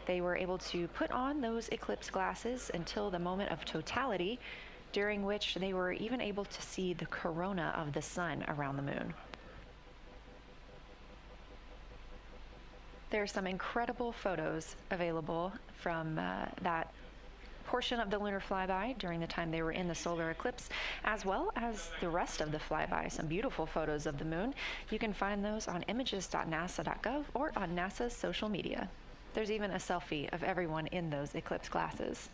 They were able to put on those eclipse glasses until the moment of totality, during which they were even able to see the corona of the sun around the moon. There are some incredible photos available from that portion of the lunar flyby during the time they were in the solar eclipse, as well as the rest of the flyby. Some beautiful photos of the moon. You can find those on images.nasa.gov or on NASA's social media. There's even a selfie of everyone in those eclipse glasses.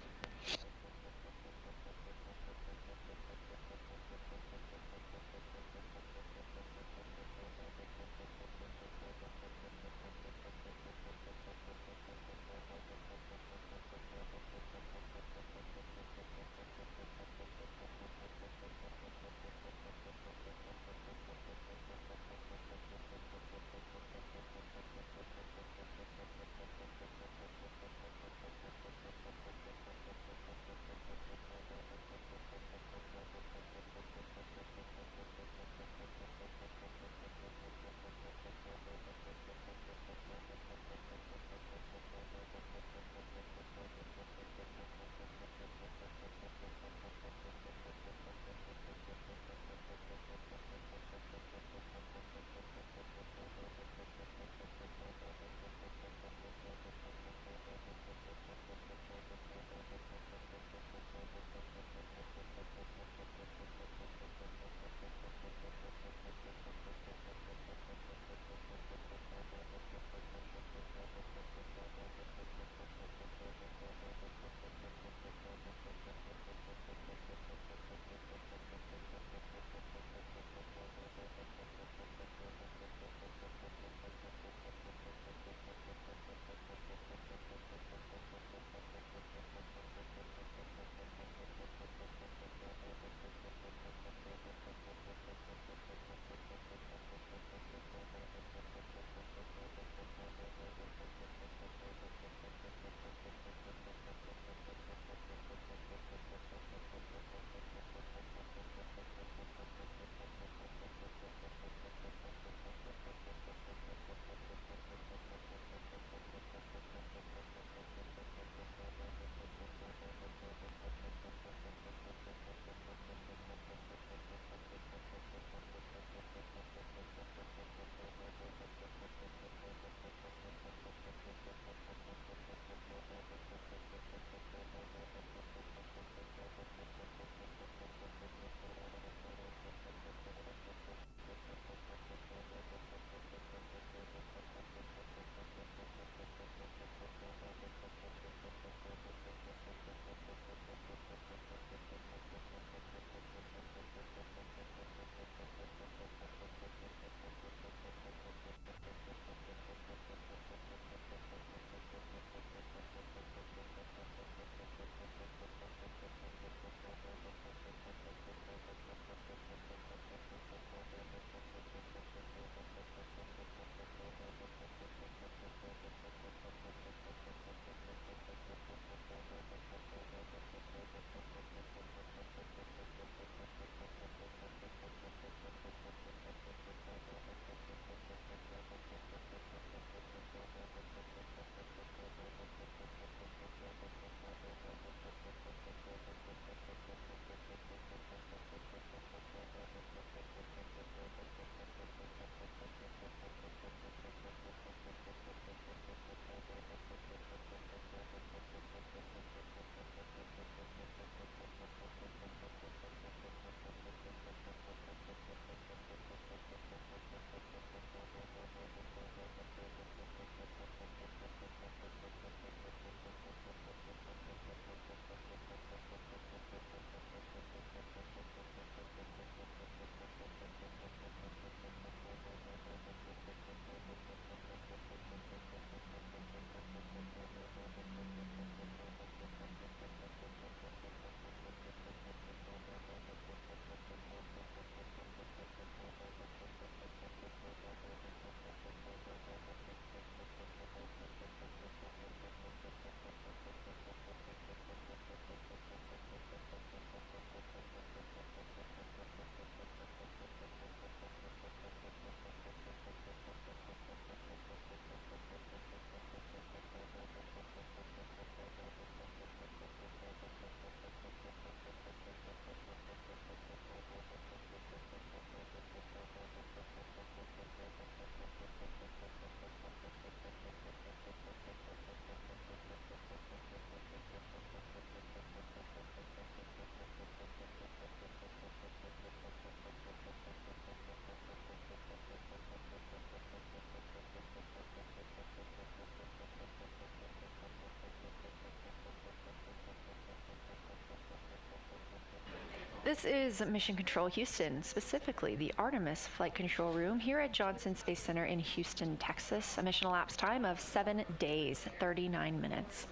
This is Mission Control Houston, specifically the Artemis Flight Control Room here at Johnson Space Center in Houston, Texas. A mission elapsed time of 7 days, 39 minutes.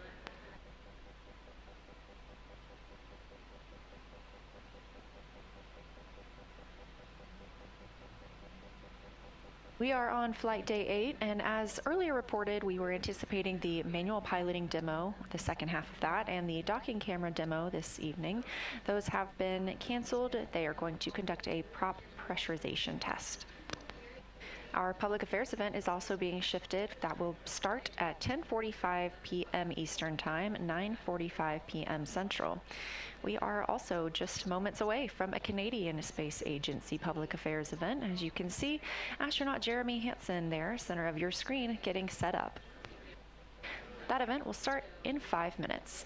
We are on flight day 8, and as earlier reported, we were anticipating the manual piloting demo, the second half of that, and the docking camera demo this evening. Those have been canceled. They are going to conduct a prop pressurization test. Our public affairs event is also being shifted. That will start at 10:45 p.m. Eastern Time, 9:45 p.m. Central. We are also just moments away from a Canadian Space Agency public affairs event. As you can see, astronaut Jeremy Hansen there, center of your screen, getting set up. That event will start in 5 minutes.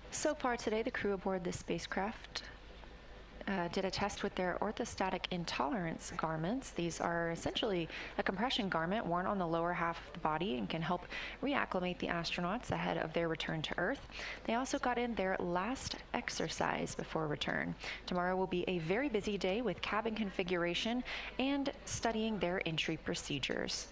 So far today, the crew aboard this spacecraft did a test with their orthostatic intolerance garments. These are essentially a compression garment worn on the lower half of the body and can help reacclimate the astronauts ahead of their return to Earth. They also got in their last exercise before return. Tomorrow will be a very busy day with cabin configuration and studying their entry procedures.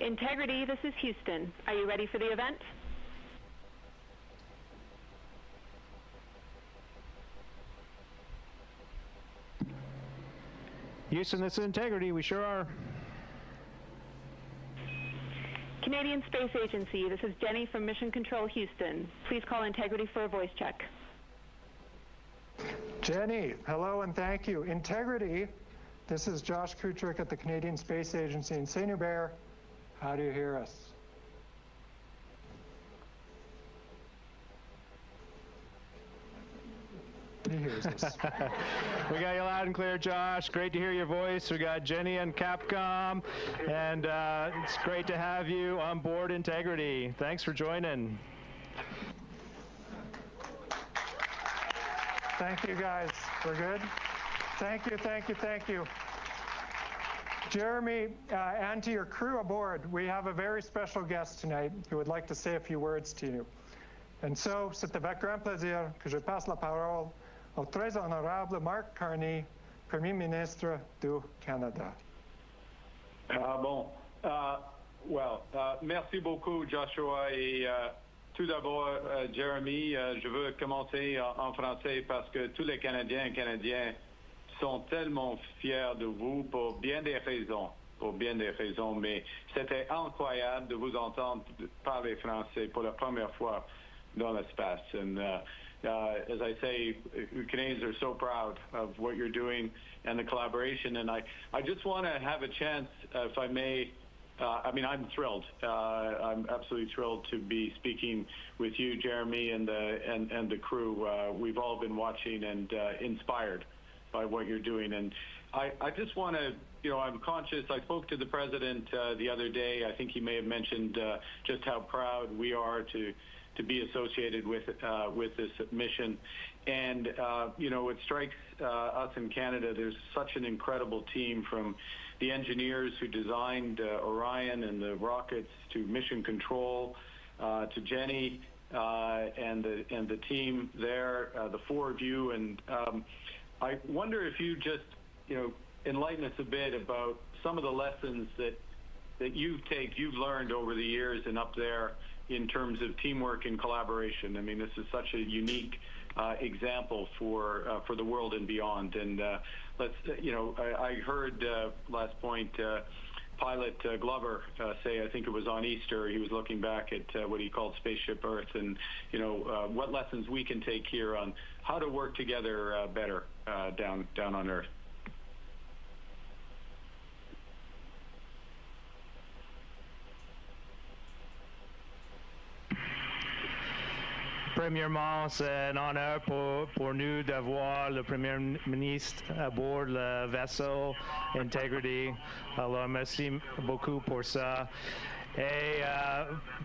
Integrity, this is Houston. Are you ready for the event? Houston, this is Integrity. We sure are. Canadian Space Agency, this is Jenny from Mission Control Houston. Please call Integrity for a voice check. Jenny, hello and thank you. Integrity, this is Josh Kutrick at the Canadian Space Agency in St. Hubert. How do you hear us? He hears us. We got you loud and clear, Josh. Great to hear your voice. We got Jenny and Capcom, and it's great to have you on board Integrity. Thanks for joining. Thank you, guys. We're good? Thank you, thank you, thank you. Jeremy, and to your crew aboard, we have a very special guest tonight who would like to say a few words to you. And so, c'est avec grand plaisir que je passe la parole au très honorable Mark Carney, Premier Ministre du Canada. Merci beaucoup, Joshua. Et tout d'abord, Jeremy, je veux commencer en français parce que tous les Canadiens et Canadiennes sont tellement fiers de vous pour bien des raisons. Mais c'était incroyable de vous entendre parler français pour la première fois dans l'espace. And as I say, Canadians are so proud of what you're doing and the collaboration. And I just want to have a chance, if I may. I'm thrilled. I'm absolutely thrilled to be speaking with you, Jeremy, and the crew. We've all been watching and inspired by what you're doing. And I just want to, I'm conscious. I spoke to the president the other day. I think he may have mentioned just how proud we are to be associated with this mission. And, it strikes us in Canada, there's such an incredible team, from the engineers who designed Orion and the rockets to mission control, to Jenny and the team there, the four of you. And I wonder if you just, enlighten us a bit about some of the lessons that you've learned over the years and up there in terms of teamwork and collaboration. I mean, this is such a unique example for the world and beyond. And I heard last point pilot Glover say, I think it was on Easter, he was looking back at what he called Spaceship Earth, and what lessons we can take here on how to work together better down on Earth. Premièrement, c'est un honneur pour nous d'avoir le Premier ministre à bord le vaisseau Integrity. Alors, merci beaucoup pour ça. Et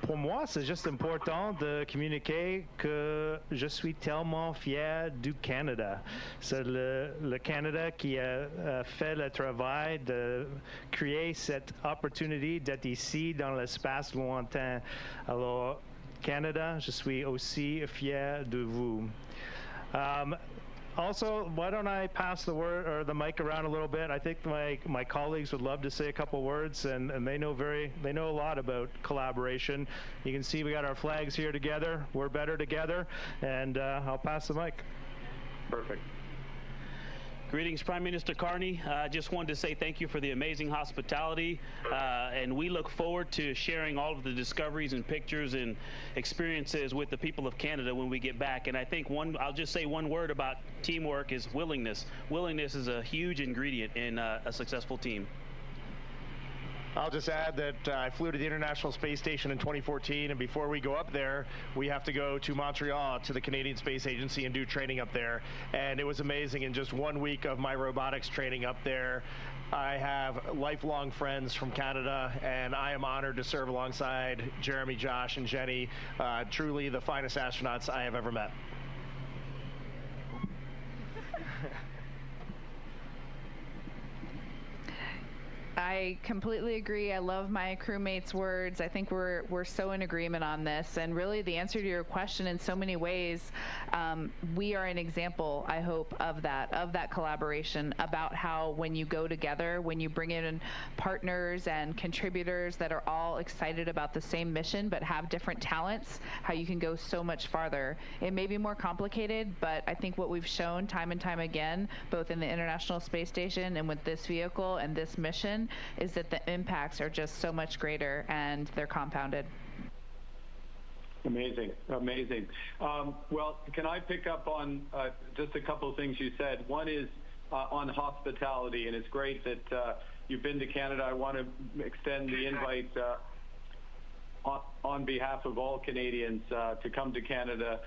pour moi, c'est juste important de communiquer que je suis tellement fier du Canada. C'est le Canada qui a fait le travail de créer cette opportunité d'être ici dans l'espace lointain. Alors, Canada, je suis aussi fier de vous. Also, why don't I pass the word or the mic around a little bit? I think my colleagues would love to say a couple words, and they know a lot about collaboration. You can see we got our flags here together. We're better together, and I'll pass the mic. Perfect. Greetings, Prime Minister Carney. I just wanted to say thank you for the amazing hospitality, and we look forward to sharing all of the discoveries and pictures and experiences with the people of Canada when we get back. And I think I'll just say one word about teamwork is willingness. Willingness is a huge ingredient in a successful team. I'll just add that I flew to the International Space Station in 2014, and before we go up there, we have to go to Montreal to the Canadian Space Agency and do training up there. And it was amazing. In just 1 week of my robotics training up there, I have lifelong friends from Canada, and I am honored to serve alongside Jeremy, Josh, and Jenny, truly the finest astronauts I have ever met. I completely agree. I love my crewmates' words. I think we're so in agreement on this. And really, the answer to your question in so many ways, we are an example, I hope, of that collaboration, about how when you go together, when you bring in partners and contributors that are all excited about the same mission but have different talents, how you can go so much farther. It may be more complicated, but I think what we've shown time and time again, both in the International Space Station and with this vehicle and this mission, is that the impacts are just so much greater and they're compounded. Amazing, amazing. Well, can I pick up on just a couple of things you said? One is on hospitality, and it's great that you've been to Canada. I want to extend the invite on behalf of all Canadians to come to Canada.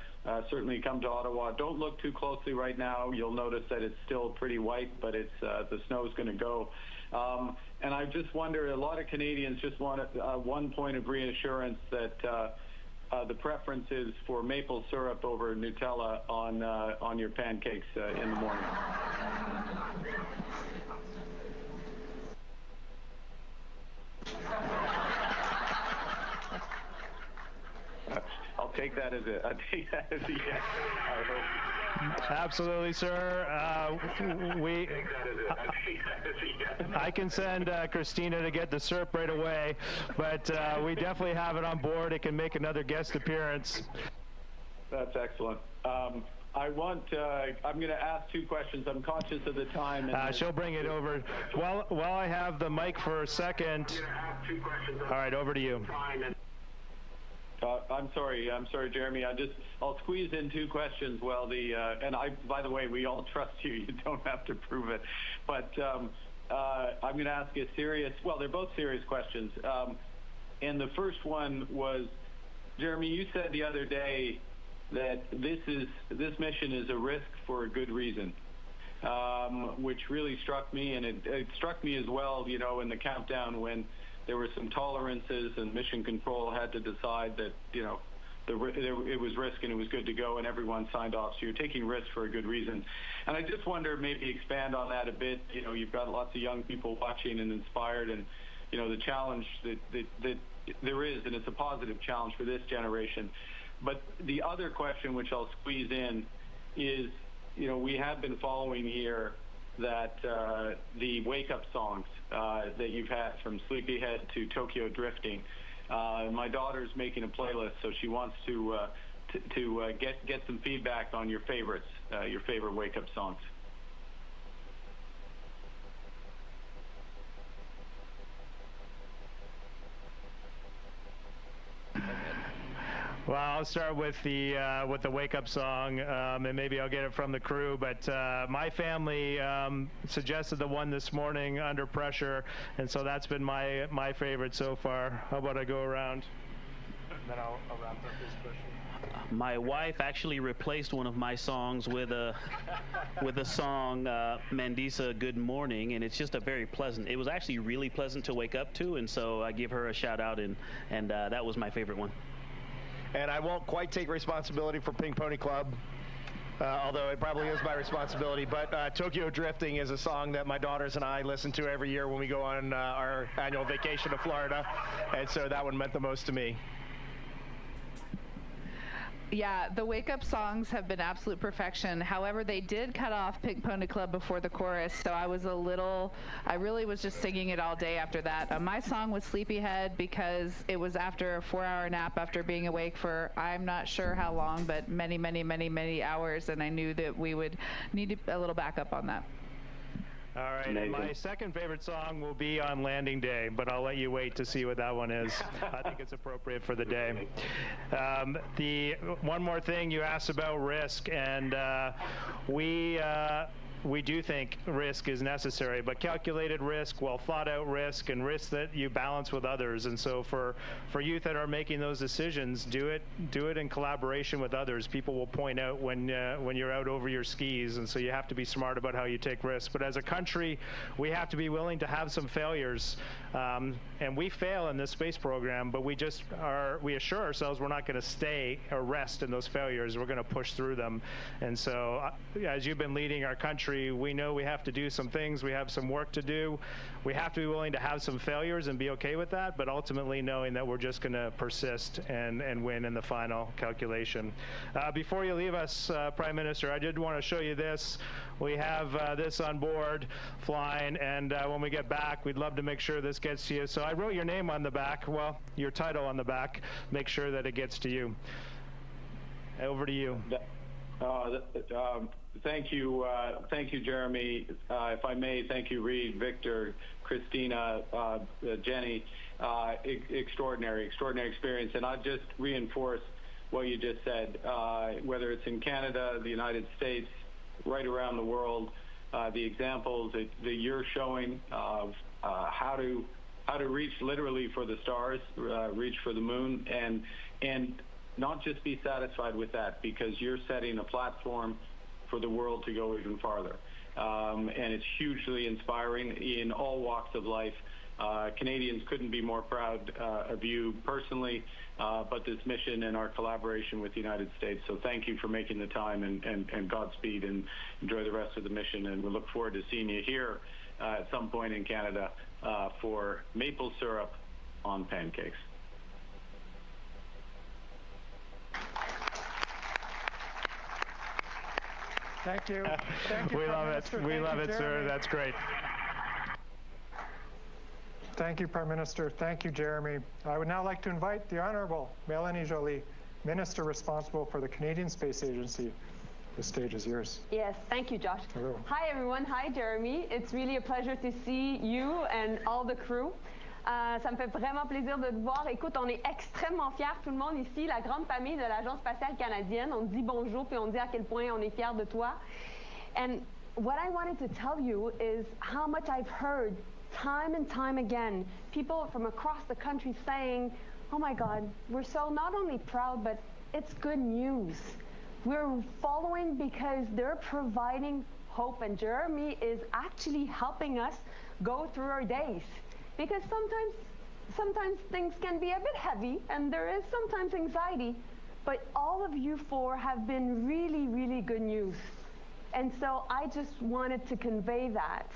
Certainly come to Ottawa. Don't look too closely right now. You'll notice that it's still pretty white, but it's the snow's going to go. And I just wonder, a lot of Canadians just want one point of reassurance that the preference is for maple syrup over Nutella on your pancakes in the morning. I'll take that as a yes. I hope. Absolutely, sir. I can send Christina to get the syrup right away, but we definitely have it on board. It can make another guest appearance. That's excellent. I'm going to ask two questions. I'm conscious of the time. And she'll bring it over. While I have the mic for a second. All right, over to you. I'm sorry, Jeremy. I'll squeeze in two questions. Well, by the way, we all trust you. You don't have to prove it. But I'm going to ask a serious. Well, they're both serious questions. And the first one was, Jeremy, you said the other day that this mission is a risk for a good reason, which really struck me, and it struck me as well. You know, in the countdown when there were some tolerances, and Mission Control had to decide that, you know, it was risk and it was good to go, and everyone signed off. So you're taking risks for a good reason. And I just wonder, maybe expand on that a bit. You know, you've got lots of young people watching and inspired, and, you know, the challenge that there is, and it's a positive challenge for this generation. But the other question, which I'll squeeze in, is, you know, we have been following here that the wake-up songs that you've had, from Sleepyhead to Tokyo Drifting. My daughter's making a playlist, so she wants to get some feedback on your favorites, your favorite wake-up songs. Well, I'll start with the wake-up song, and maybe I'll get it from the crew. But my family suggested the one this morning, Under Pressure, and so that's been my favorite so far. How about I go around? And then I'll wrap up this question. My wife actually replaced one of my songs with a song, Mandisa Good Morning, and it's just a very pleasant. It was actually really pleasant to wake up to, and so I give her a shout out, and that was my favorite one. And I won't quite take responsibility for Pink Pony Club, although it probably is my responsibility. But Tokyo Drifting is a song that my daughters and I listen to every year when we go on our annual vacation to Florida. And so that one meant the most to me. Yeah, the wake-up songs have been absolute perfection. However, they did cut off Pink Pony Club before the chorus, so I really was just singing it all day after that. My song was Sleepyhead because it was after a 4-hour nap after being awake for, I'm not sure how long, but many, many, many, many hours, and I knew that we would need a little backup on that. All right, and my second favorite song will be on Landing Day, but I'll let you wait to see what that one is. I think it's appropriate for the day. The one more thing you asked about risk, and we do think risk is necessary, but calculated risk, well thought out risk, and risk that you balance with others. And so for youth that are making those decisions, do it in collaboration with others. People will point out when you're out over your skis, and so you have to be smart about how you take risks. But as a country, we have to be willing to have some failures. And we fail in this space program, but we assure ourselves we're not going to stay or rest in those failures. We're going to push through them. And so as you've been leading our country, entry, we know we have to do some things, we have some work to do. We have to be willing to have some failures and be okay with that, but ultimately knowing that we're just going to persist and win in the final calculation. Before you leave us, Prime Minister, I did want to show you this. We have this on board flying, and when we get back, we'd love to make sure this gets to you. So I wrote your name on the back, well, your title on the back, make sure that it gets to you. Over to you. Thank you, Jeremy. If I may, thank you, Reid, Victor, Christina, Jenny. Extraordinary experience. And I'll just reinforce what you just said. Whether it's in Canada, the United States, right around the world, the examples that you're showing of how to reach literally for the stars, reach for the moon, and not just be satisfied with that, because you're setting a platform for the world to go even farther. And it's hugely inspiring in all walks of life. Canadians couldn't be more proud of you personally, but this mission and our collaboration with the United States. So thank you for making the time, and Godspeed, and enjoy the rest of the mission. And we look forward to seeing you here at some point in Canada for maple syrup on pancakes. Thank you. Thank you, We Prime love Minister. it. We love it, sir. Jeremy. That's great. Thank you, Prime Minister. Thank you, Jeremy. I would now like to invite the Honourable Mélanie Joly, Minister responsible for the Canadian Space Agency. The stage is yours. Yes, thank you, Josh. Hello. Hi, everyone. Hi, Jeremy. It's really a pleasure to see you and all the crew. Ça me fait vraiment plaisir de te voir. Écoute, on est extrêmement fiers, tout le monde ici, la grande famille de l'Agence spatiale canadienne. On dit bonjour, puis on dit à quel point on est fiers de toi. And what I wanted to tell you is how much I've heard time and time again, people from across the country saying, oh my God, we're so not only proud, but it's good news. We're following because they're providing hope, and Jeremy is actually helping us go through our days. Because sometimes things can be a bit heavy, and there is sometimes anxiety, but all of you four have been really, really good news. And so I just wanted to convey that.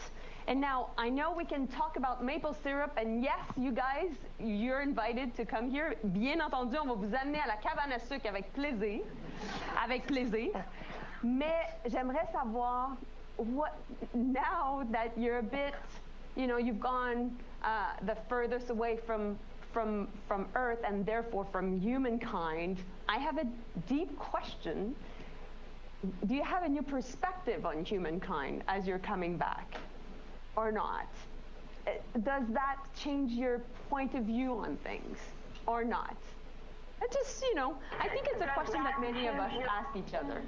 And now, I know we can talk about maple syrup, and yes, you guys, you're invited to come here. Bien entendu, on va vous amener à la cabane à sucre avec plaisir. Avec plaisir. Mais j'aimerais savoir, what, now that you're a bit, you know, you've gone the furthest away from Earth and therefore from humankind, I have a deep question. Do you have a new perspective on humankind as you're coming back, or not? Does that change your point of view on things, or not? It just, you know, I think it's a question that many of us ask each other.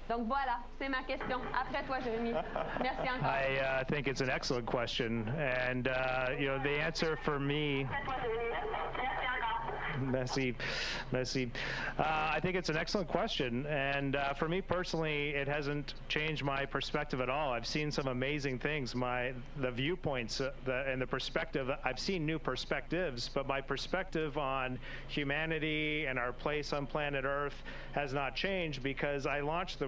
Donc voilà, c'est ma question. Après toi, Jérémy. Merci encore. I think it's an excellent question, and you know, the answer for me. Messy. I think it's an excellent question, and for me personally, it hasn't changed my perspective at all. I've seen some amazing things. The viewpoints and the perspective. I've seen new perspectives, but my perspective on humanity and our place on planet Earth has not changed, because I launched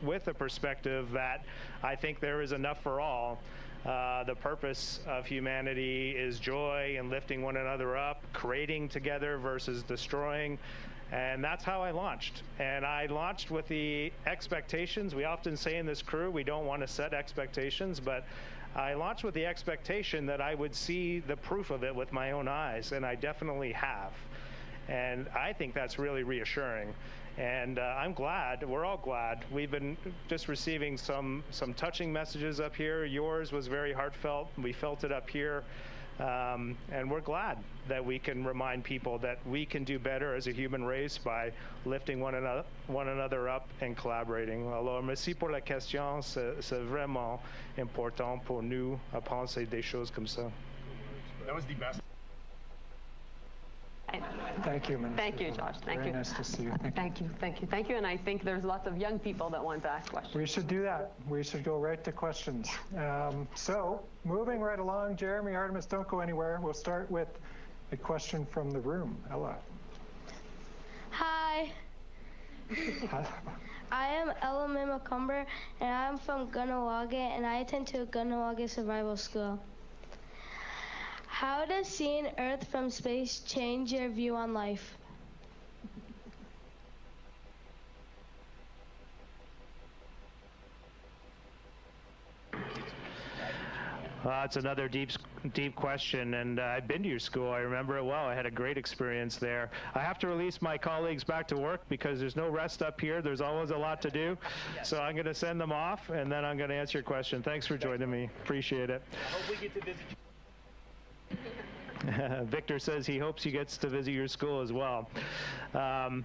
with the perspective that I think there is enough for all. The purpose of humanity is joy and lifting one another up, creating together versus destroying. And that's how I launched. And I launched with the expectations. We often say in this crew, we don't want to set expectations, but I launched with the expectation that I would see the proof of it with my own eyes, and I definitely have. And I think that's really reassuring. And I'm glad, we're all glad. We've been just receiving some touching messages up here. Yours was very heartfelt. We felt it up here. And we're glad that we can remind people that we can do better as a human race by lifting one another up and collaborating. Alors, merci pour la question. C'est vraiment important pour nous à penser des choses comme ça. That was the best. Thank you, Minister. Thank you, Josh. Thank Very you. nice to see you. Thank you. And I think there's lots of young people that want to ask questions. We should do that. We should go right to questions. So, moving right along, Jeremy, Artemis, don't go anywhere. We'll start with a question from the room. Ella. Hi, Hi. I am Ella Macumber, and I'm from Gunawaga, and I attend to a Gunawaga Survival School. How does seeing Earth from space change your view on life? That's another deep question, and I've been to your school. I remember it well. I had a great experience there. I have to release my colleagues back to work because there's no rest up here. There's always a lot to do. So I'm going to send them off, and then I'm going to answer your question. Thanks for joining me. Appreciate it. I hope we get to visit. Victor says he hopes he gets to visit your school as well. And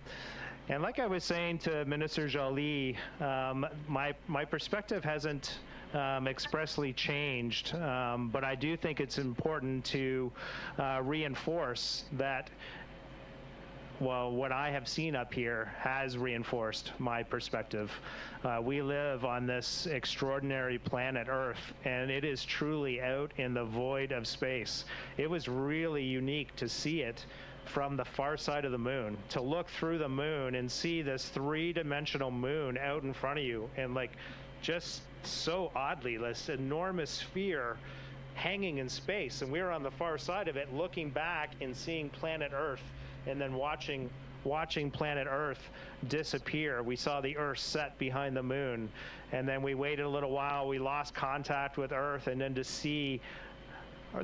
like I was saying to Minister Joly, my perspective hasn't expressly changed, but I do think it's important to reinforce that, well, what I have seen up here has reinforced my perspective. We live on this extraordinary planet Earth, and it is truly out in the void of space. It was really unique to see it from the far side of the moon, to look through the moon and see this three-dimensional moon out in front of you, and like just so oddly, this enormous sphere hanging in space, and we were on the far side of it looking back and seeing planet Earth, and then watching planet Earth disappear. We saw the Earth set behind the moon, and then we waited a little while, we lost contact with Earth, and then to see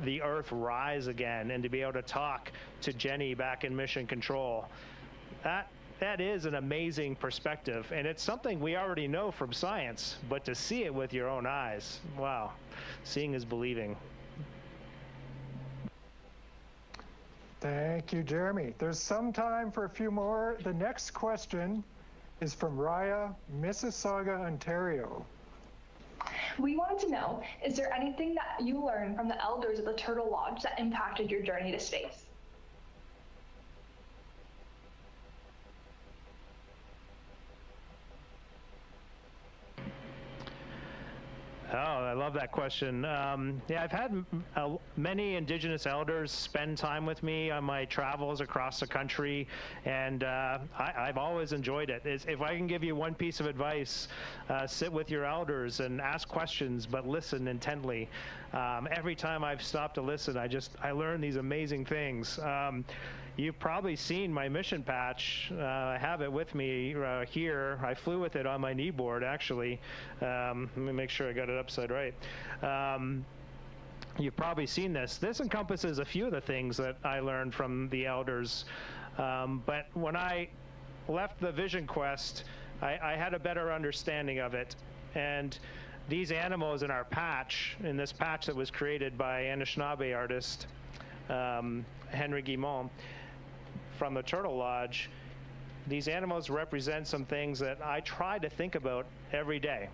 the Earth rise again and to be able to talk to Jenny back in Mission Control. That is an amazing perspective, and it's something we already know from science, but to see it with your own eyes, wow, seeing is believing. Thank you, Jeremy. There's some time for a few more. The next question is from Raya, Mississauga, Ontario. We wanted to know, is there anything that you learned from the elders of the Turtle Lodge that impacted your journey to space? Oh, I love that question. Yeah, I've had many Indigenous elders spend time with me on my travels across the country, and I've always enjoyed it. If I can give you one piece of advice, sit with your elders and ask questions, but listen intently. Every time I've stopped to listen, I learn these amazing things. You've probably seen my mission patch. I have it with me here. I flew with it on my kneeboard, actually. Let me make sure I got it upside right. You've probably seen this. This encompasses a few of the things that I learned from the elders. But when I left the Vision Quest, I had a better understanding of it. And these animals in our patch, in this patch that was created by Anishinaabe artist Henry Guimont, from the Turtle Lodge, these animals represent some things that I try to think about every day.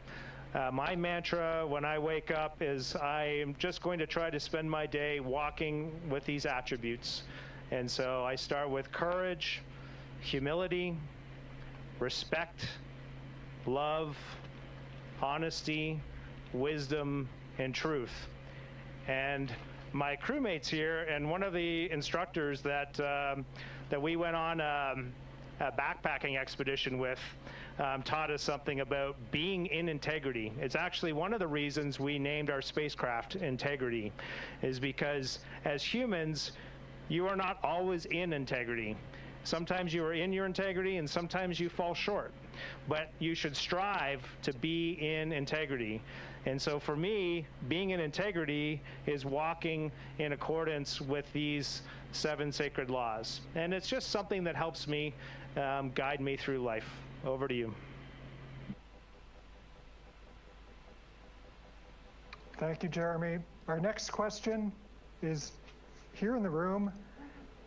My mantra when I wake up is I am just going to try to spend my day walking with these attributes. And so I start with courage, humility, respect, love, honesty, wisdom, and truth. And my crewmates here, and one of the instructors that we went on a backpacking expedition with, taught us something about being in integrity. It's actually one of the reasons we named our spacecraft Integrity, is because as humans, you are not always in integrity. Sometimes you are in your integrity and sometimes you fall short, but you should strive to be in integrity. And so for me, being in integrity is walking in accordance with these 7 sacred laws. And it's just something that helps me guide me through life. Over to you. Thank you, Jeremy. Our next question is here in the room.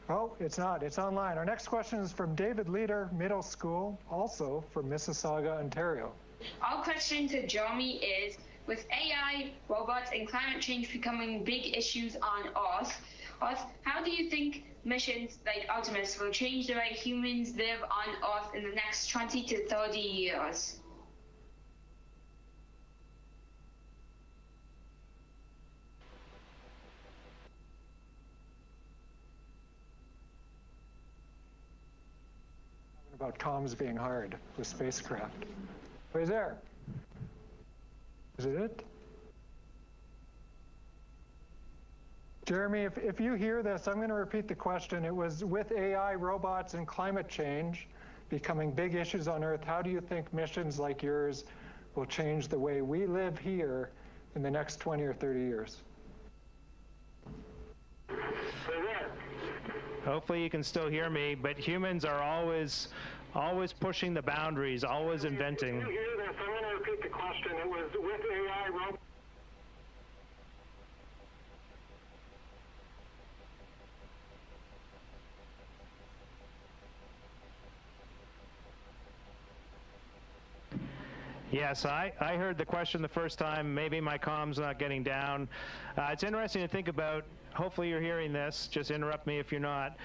Oh, it's not. It's online. Our next question is from David Leader, Middle School, also from Mississauga, Ontario. Our question to Jeremy is, with AI, robots, and climate change becoming big issues on Earth, how do you think missions like Artemis will change the way humans live on Earth in the next 20 to 30 years? about comms being hard with spacecraft. Who's there? Is it? Jeremy, if you hear this, I'm going to repeat the question. It was, with AI, robots, and climate change becoming big issues on Earth, how do you think missions like yours will change the way we live here in the next 20 or 30 years? Hopefully you can still hear me, but humans are always pushing the boundaries, always inventing. If you hear this, I'm going to repeat the question. It was, with AI, robots. Yes, I heard the question the first time. Maybe my comm's not getting down. It's interesting to think about. Hopefully you're hearing this. Just interrupt me if you're not.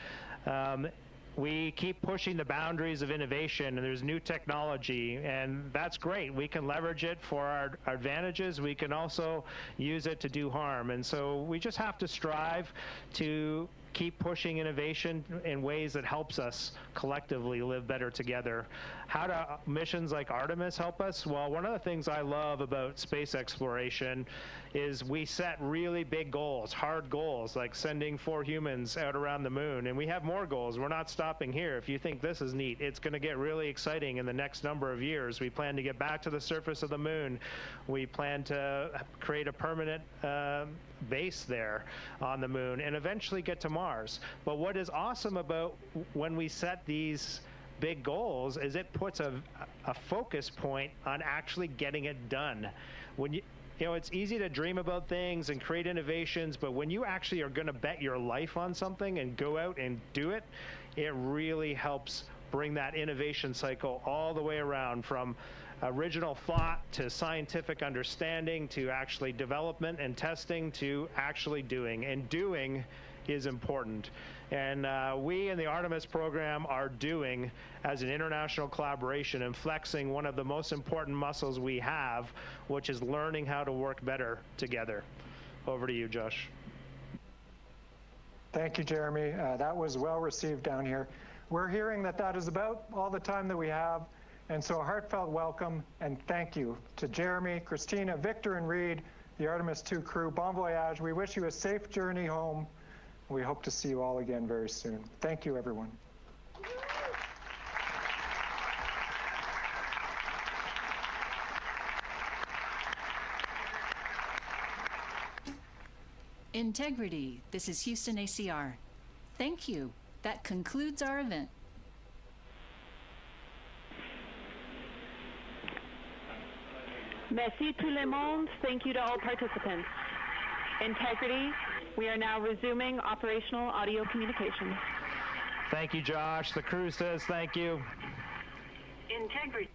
We keep pushing the boundaries of innovation, and there's new technology, and that's great. We can leverage it for our advantages. We can also use it to do harm. And so we just have to strive to keep pushing innovation in ways that helps us collectively live better together. How do missions like Artemis help us? Well, one of the things I love about space exploration is we set really big goals, hard goals, like sending 4 humans out around the moon, and we have more goals. We're not stopping here. If you think this is neat, it's going to get really exciting in the next number of years. We plan to get back to the surface of the moon. We plan to create a permanent base there on the moon and eventually get to Mars. But what is awesome about when we set these big goals is it puts a focus point on actually getting it done. When you know, it's easy to dream about things and create innovations, but when you actually are going to bet your life on something and go out and do it, it really helps bring that innovation cycle all the way around, from original thought to scientific understanding to actually development and testing to actually doing. And doing is important. And we in the Artemis program are doing as an international collaboration and flexing one of the most important muscles we have, which is learning how to work better together. Over to you, Josh. Thank you, Jeremy. That was well received down here. We're hearing that is about all the time that we have. And so a heartfelt welcome and thank you to Jeremy, Christina, Victor, and Reid, the Artemis II crew. Bon voyage. We wish you a safe journey home. We hope to see you all again very soon. Thank you, everyone. Integrity. This is Houston ACR. Thank you. That concludes our event. Merci tout le monde. Thank you to all participants. Integrity. We are now resuming operational audio communications. Thank you, Josh. The crew says thank you. Integrity.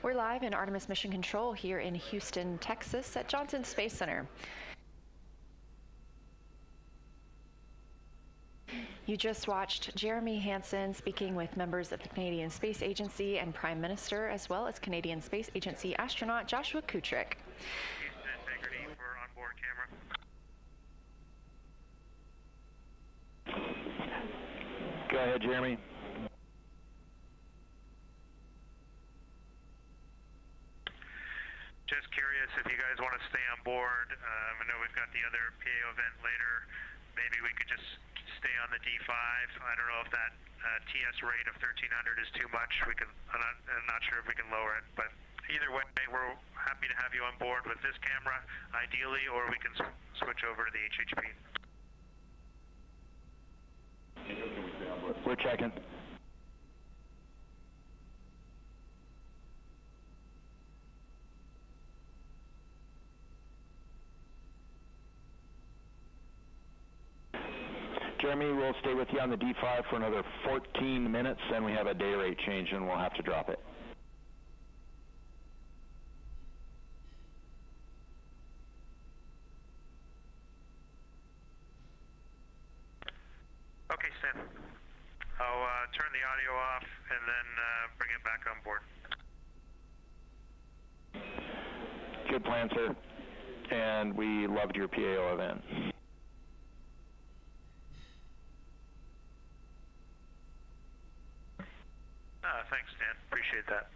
We're live in Artemis Mission Control here in Houston, Texas at Johnson Space Center. You just watched Jeremy Hansen speaking with members of the Canadian Space Agency and Prime Minister, as well as Canadian Space Agency astronaut Joshua Kutrick. Integrity for onboard camera. Go ahead, Jeremy. Just curious. want to stay on board. I know we've got the other PAO event later. Maybe we could just stay on the D5. I don't know if that TS rate of 1300 is too much. I'm not sure if we can lower it, but either way, we're happy to have you on board with this camera, ideally, or we can switch over to the HHP. We're checking. Jeremy, we'll stay with you on the D5 for another 14 minutes, then we have a day rate change and we'll have to drop it. Okay, Stan. I'll turn the audio off and then bring it back on board. Good plan, sir. And we loved your PAO event. Thanks, Dan. Appreciate that.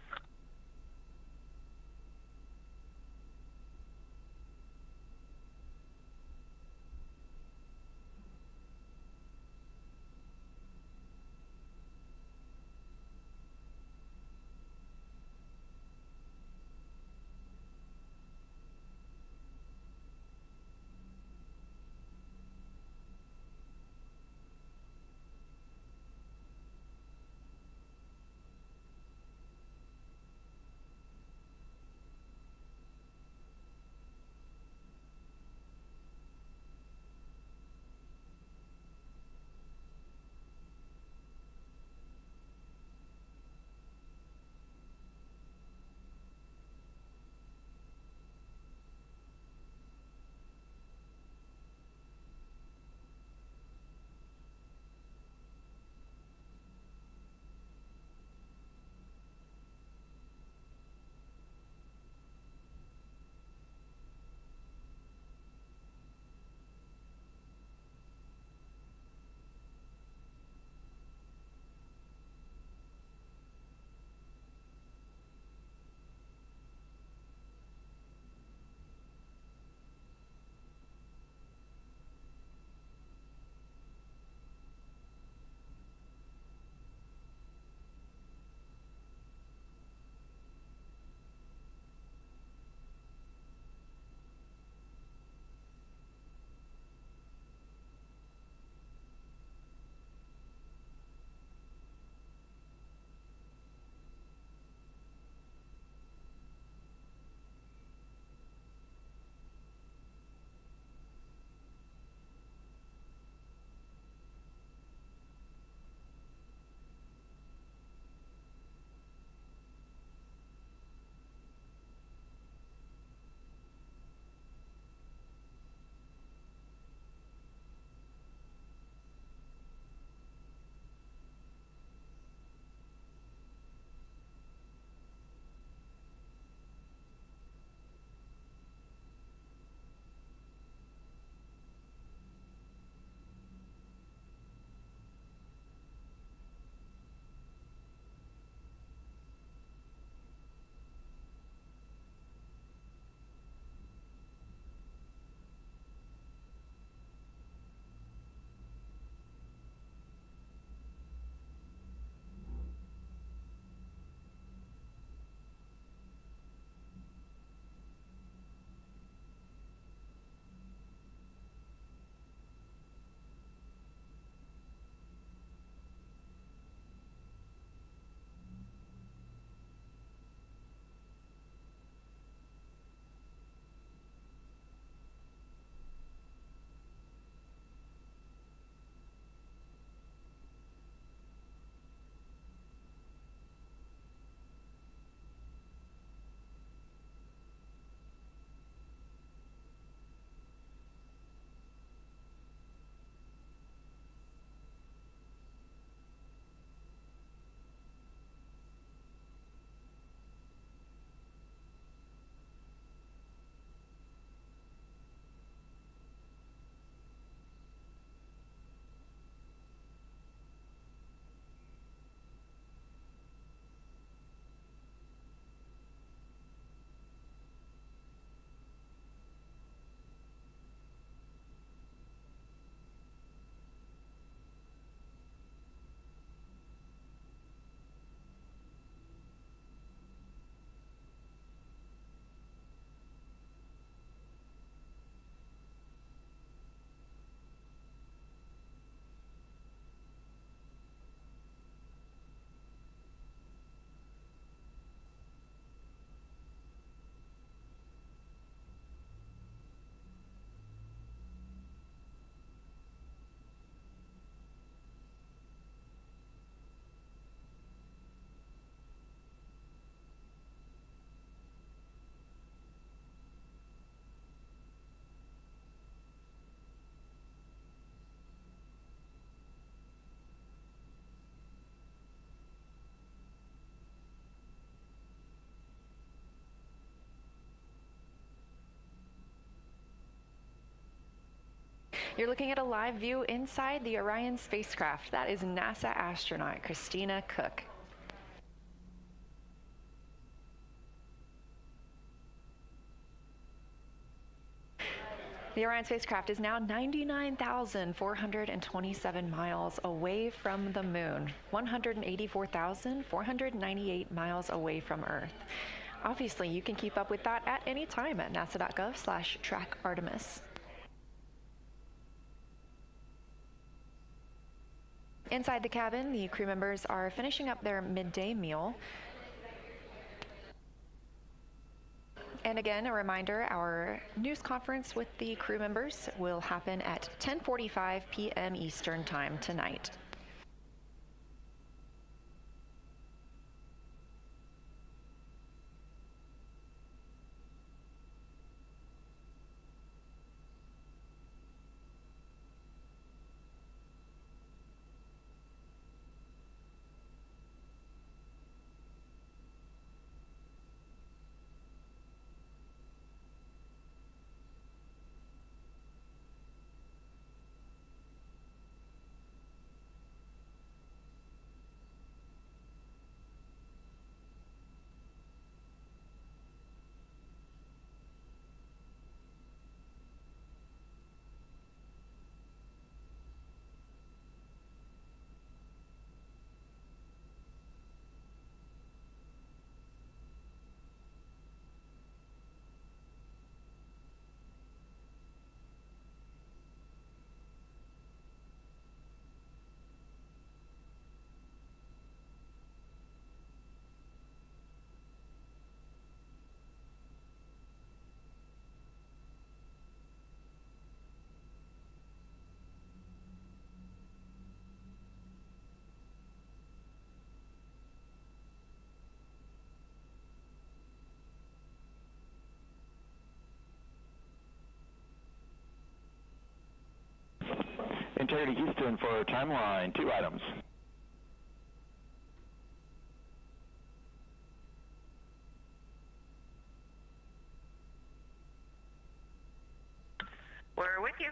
You're looking at a live view inside the Orion spacecraft. That is NASA astronaut Christina Koch. The Orion spacecraft is now 99,427 miles away from the moon, 184,498 miles away from Earth. Obviously, you can keep up with that at any time at nasa.gov/trackartemis. Inside the cabin, the crew members are finishing up their midday meal. And again, a reminder, our news conference with the crew members will happen at 10:45 p.m. Eastern Time tonight. Integrity Houston for timeline, 2 items. We're with you.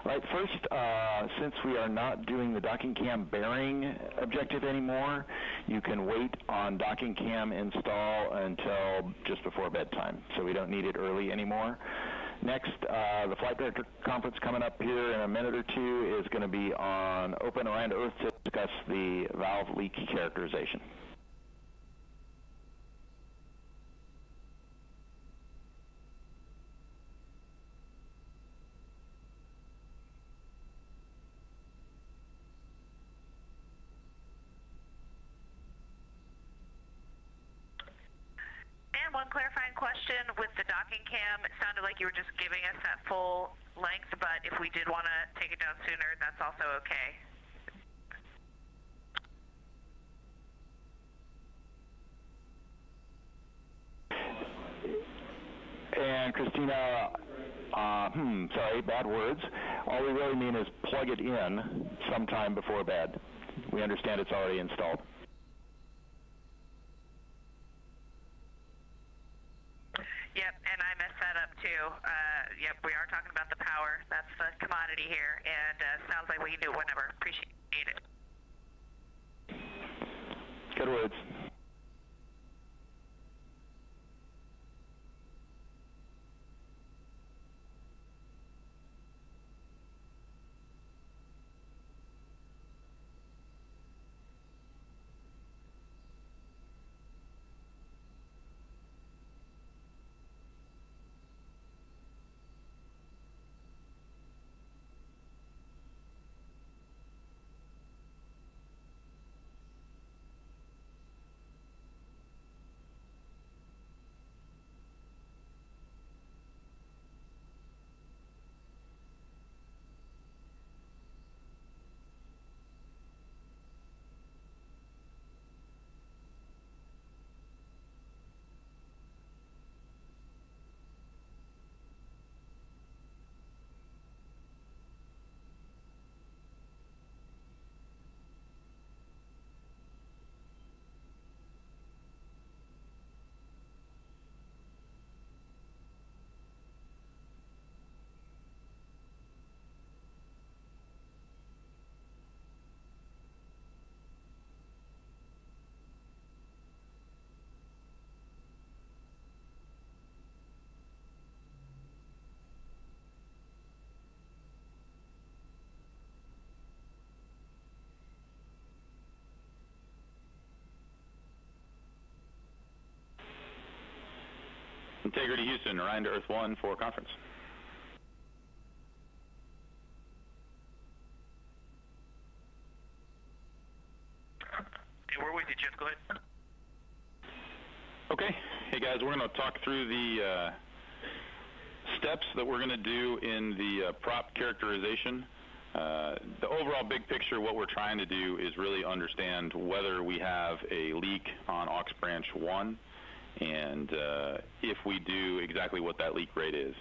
All right, first, since we are not doing the docking cam bearing objective anymore, you can wait on docking cam install until just before bedtime, so we don't need it early anymore. Next, the flight director conference coming up here in a minute or two is going to be on Open Orion to Earth to discuss the valve leak characterization. And one clarifying question with the docking cam, it sounded like you were just giving us that full length, but if we did want to take it down sooner, that's also okay. And Christina, sorry, bad words. All we really mean is plug it in sometime before bed. We understand it's already installed. Yep, and I messed that up too. Yep, we are talking about the power. That's the commodity here, and sounds like we can do it whenever. Appreciate it. Good words. Integrity Houston, Orion to Earth 1 for conference. Hey, we're with you, Jeff. Go ahead. Okay. Hey, guys, we're going to talk through the steps that we're going to do in the prop characterization. The overall big picture, what we're trying to do is really understand whether we have a leak on aux branch 1, and if we do, exactly what that leak rate is.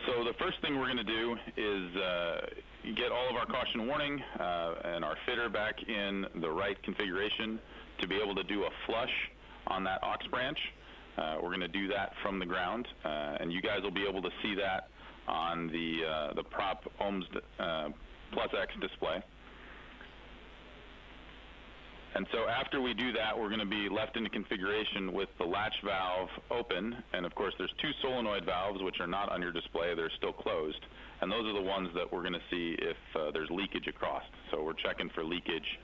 So the first thing we're going to do is get all of our caution warning and our fitter back in the right configuration to be able to do a flush on that aux branch. We're going to do that from the ground, and you guys will be able to see that on the prop ohms plus X display. And so after we do that, we're going to be left in configuration with the latch valve open, and of course there's 2 solenoid valves which are not on your display, they're still closed, and those are the ones that we're going to see if there's leakage across. So we're checking for leakage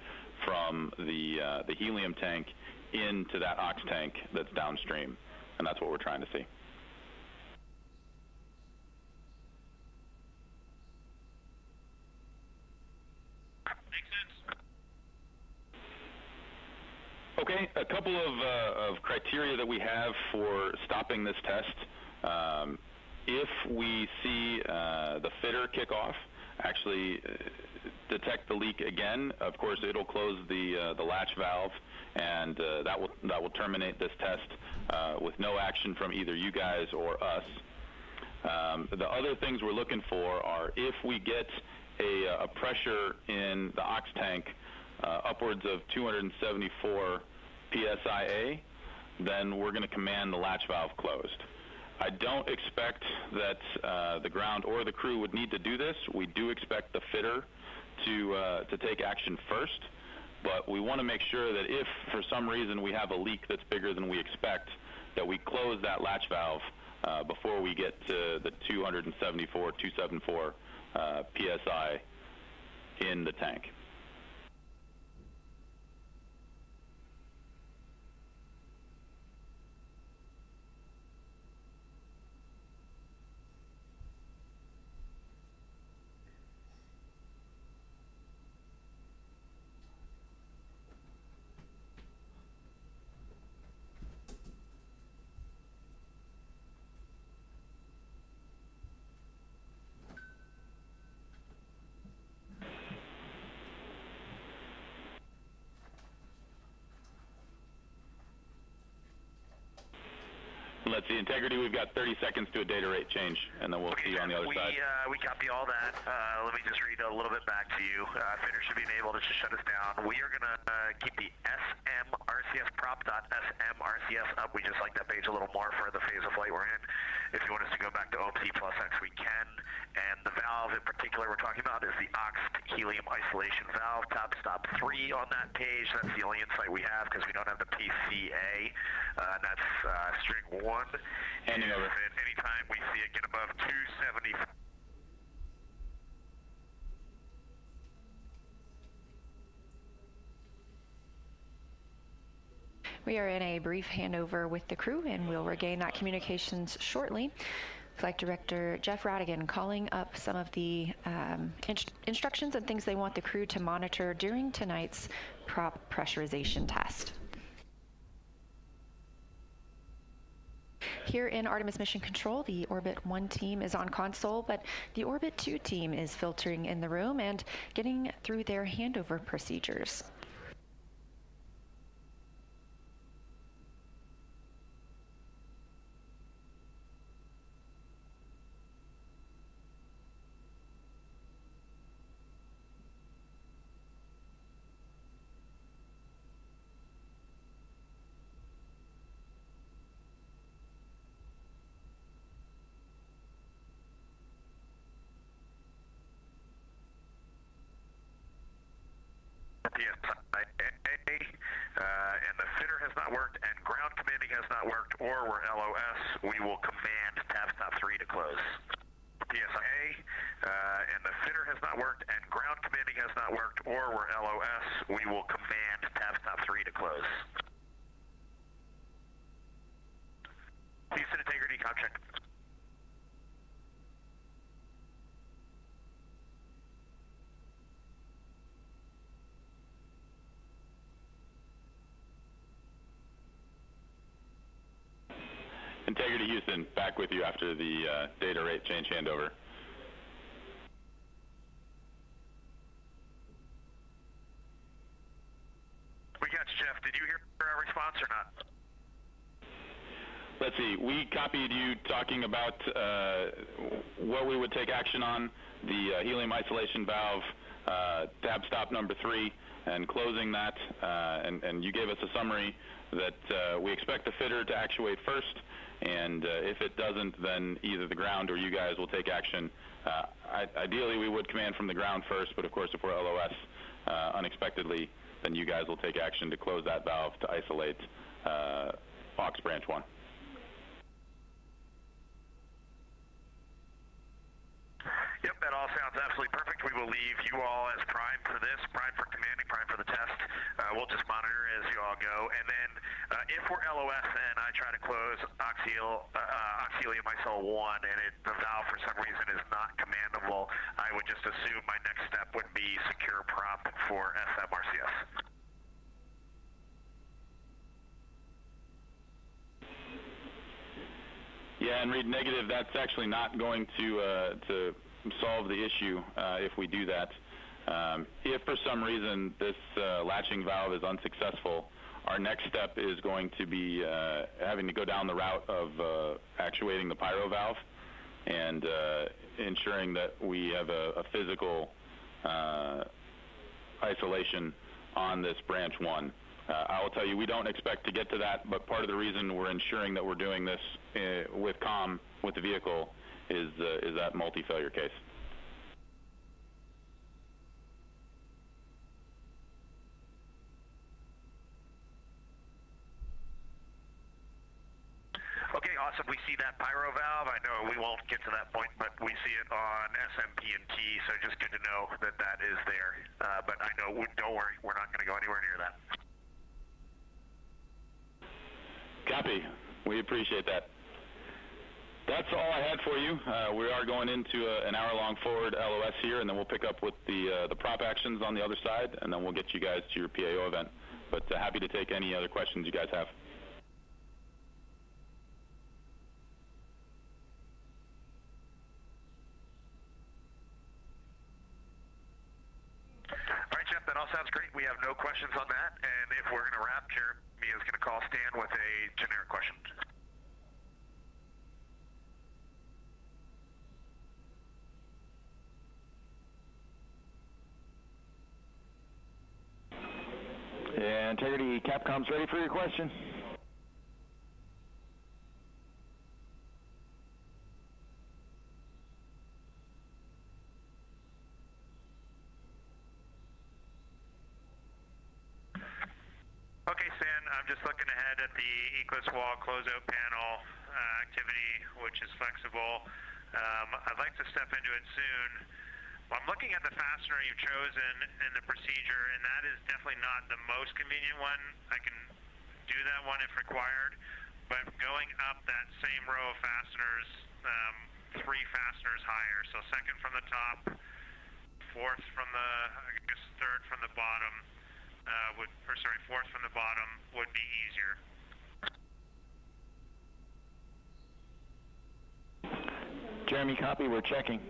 from the helium tank into that aux tank that's downstream, and that's what we're trying to see. Okay, a couple of criteria that we have for stopping this test. If we see the fitter kick off, actually detect the leak again, of course it'll close the latch valve, and that will terminate this test with no action from either you guys or us. The other things we're looking for are if we get a pressure in the aux tank upwards of 274 psia, then we're going to command the latch valve closed. I don't expect that the ground or the crew would need to do this. We do expect the fitter to take action first, but we want to make sure that if for some reason we have a leak that's bigger than we expect, that we close that latch valve before we get to the 274 psi in the tank. Let's see, integrity, we've got 30 seconds to a data rate change, and then we'll see you on the other side. We copy all that. Let me just read a little bit back to you. Fitter should be able to just shut us down. We are going to keep the SMRCS prop.SMRCS up. We just like that page a little more for the phase of flight we're in. If you want us to go back to OMC plus X, we can. And the valve in particular we're talking about is the aux helium isolation valve, top stop 3 on that page. That's the only insight we have because we don't have the PCA. And that's string 1. Handing over. And anytime we see it get above 270. We are in a brief handover with the crew, and we'll regain that communications shortly. Flight Director Jeff Radigan calling up some of the instructions and things they want the crew to monitor during tonight's prop pressurization test. Here in Artemis Mission Control, the Orbit 1 team is on console, but the Orbit 2 team is filtering in the room and getting through their handover procedures. And the fitter has not worked, and ground commanding has not worked, or we're LOS, we will command tab stop 3 to close. PSA, and the fitter has not worked, and ground commanding has not worked, or we're LOS, we will command tab stop 3 to close. Integrity Houston, back with you after the data rate change handover. We got you, Jeff. Did you hear our response or not? Let's see. We copied you talking about what we would take action on, the helium isolation valve, tab stop number 3, and closing that. And you gave us a summary that we expect the fitter to actuate first, and if it doesn't, then either the ground or you guys will take action. Ideally, we would command from the ground first, but of course, if we're LOS unexpectedly, then you guys will take action to close that valve to isolate aux branch 1. Yep, that all sounds absolutely perfect. We will leave you all as prime for this, prime for commanding, prime for the test. We'll just monitor as you all go. And then if we're LOS and I try to close auxilium isol 1 and the valve for some reason is not commandable, I would just assume my next step would be secure prop for SMRCS. Yeah, and Reid, negative, that's actually not going to solve the issue if we do that. If for some reason this latching valve is unsuccessful, our next step is going to be having to go down the route of actuating the pyro valve and ensuring that we have a physical isolation on this branch 1. I will tell you, we don't expect to get to that, but part of the reason we're ensuring that we're doing this with COM, with the vehicle, is that multi-failure case. Okay, awesome. We see that pyro valve. I know we won't get to that point, but we see it on SMP and T, so just good to know that that is there. But I know, don't worry, we're not going to go anywhere near that. Copy. We appreciate that. That's all I had for you. We are going into an hour-long forward LOS here, and then we'll pick up with the prop actions on the other side, and then we'll get you guys to your PAO event. But happy to take any other questions you guys have. All right, Jeff, that all sounds great. We have no questions on that, and if we're going to wrap, Jeremy is going to call Stan with a generic question. Yeah, Integrity Capcom's ready for your question. Okay, Stan, I'm just looking ahead at the Eclipse wall closeout panel activity, which is flexible. I'd like to step into it soon. I'm looking at the fastener you've chosen in the procedure, and that is definitely not the most convenient one. I can do that one if required, but going up that same row of fasteners, 3 fasteners higher, so second from the top, fourth from the, I guess third from the bottom, fourth from the bottom would be easier. Jeremy, copy, we're checking.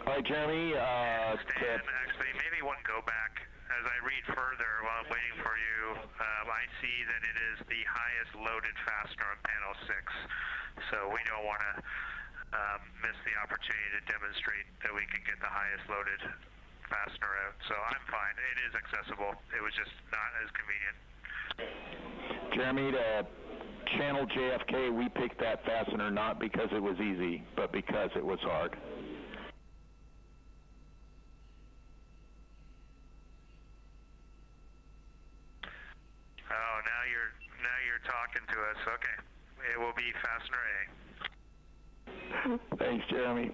All right, Jeremy. Stan, actually, maybe one go back. As I read further while I'm waiting for you, I see that it is the highest loaded fastener on panel 6. So we don't want to miss the opportunity to demonstrate that we can get the highest loaded fastener out. So I'm fine. It is accessible. It was just not as convenient. Jeremy, to channel JFK, we picked that fastener not because it was easy, but because it was hard. Oh, now you're talking to us. Okay. It will be fastener A. Thanks, Jeremy.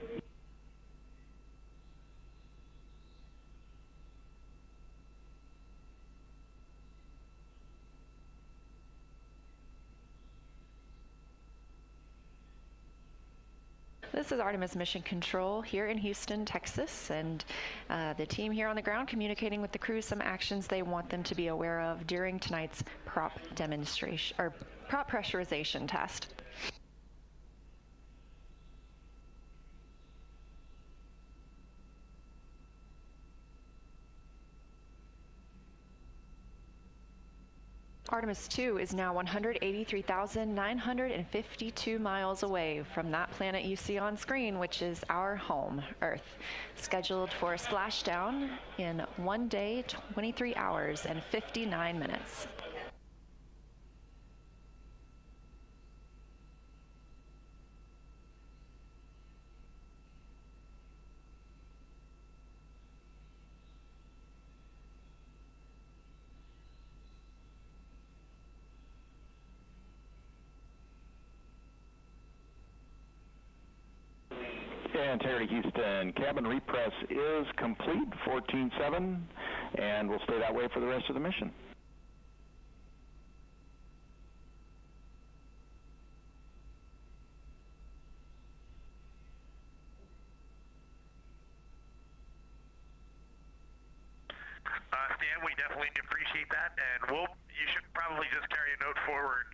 This is Artemis Mission Control here in Houston, Texas, and the team here on the ground communicating with the crew some actions they want them to be aware of during tonight's prop demonstration or prop pressurization test. Artemis II is now 183,952 miles away from that planet you see on screen, which is our home, Earth, scheduled for a splashdown in 1 day, 23 hours, and 59 minutes. Integrity Houston, cabin repress is complete, 14-7, and we'll stay that way for the rest of the mission. Stan, we definitely appreciate that, and you should probably just carry a note forward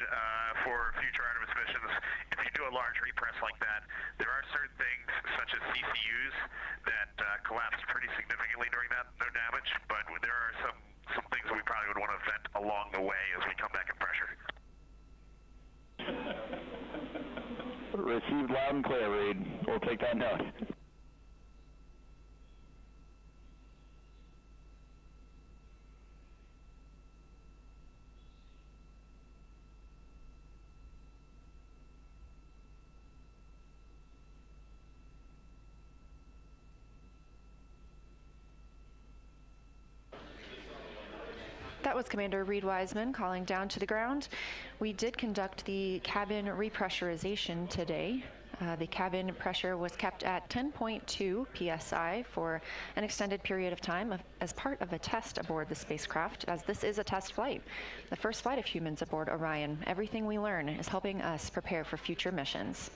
for future Artemis missions. If you do a large repress like that, there are certain things, such as CCUs, that collapse pretty significantly during that, no damage, but there are some things that we probably would want to vent along the way as we come back in pressure. Received loud and clear, Reid. We'll take that note. That was Commander Reid Wiseman calling down to the ground. We did conduct the cabin repressurization today. The cabin pressure was kept at 10.2 psi for an extended period of time as part of a test aboard the spacecraft, as this is a test flight, the first flight of humans aboard Orion. Everything we learn is helping us prepare for future missions.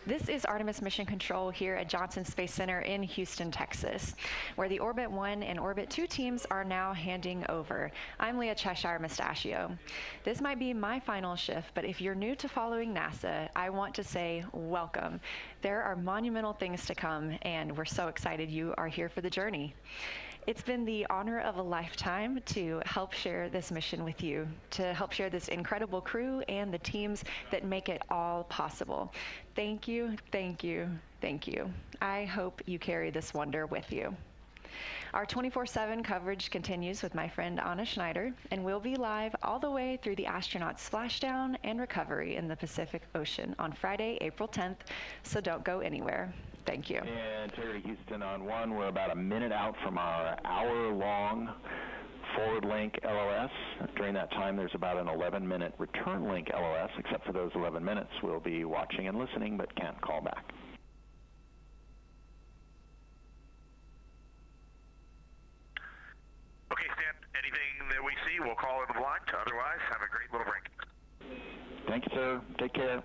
This is Artemis Mission Control here at Johnson Space Center in Houston, Texas, where the Orbit 1 and Orbit 2 teams are now handing over. I'm Leah Cheshire Mustachio. This might be my final shift, but if you're new to following NASA, I want to say welcome. There are monumental things to come, and we're so excited you are here for the journey. It's been the honor of a lifetime to help share this mission with you, to help share this incredible crew and the teams that make it all possible. Thank you, thank you, thank you. I hope you carry this wonder with you. Our 24/7 coverage continues with my friend Anna Schneider, and we'll be live all the way through the astronaut splashdown and recovery in the Pacific Ocean on Friday, April 10th, so don't go anywhere. Thank you. And Integrity Houston on 1, we're about a minute out from our hour-long forward link LOS. During that time, there's about an 11-minute return link LOS. Except for those 11 minutes, we'll be watching and listening, but can't call back. Okay, Stan, anything that we see, we'll call in the blind. Otherwise, have a great little break. Thank you, sir. Take care.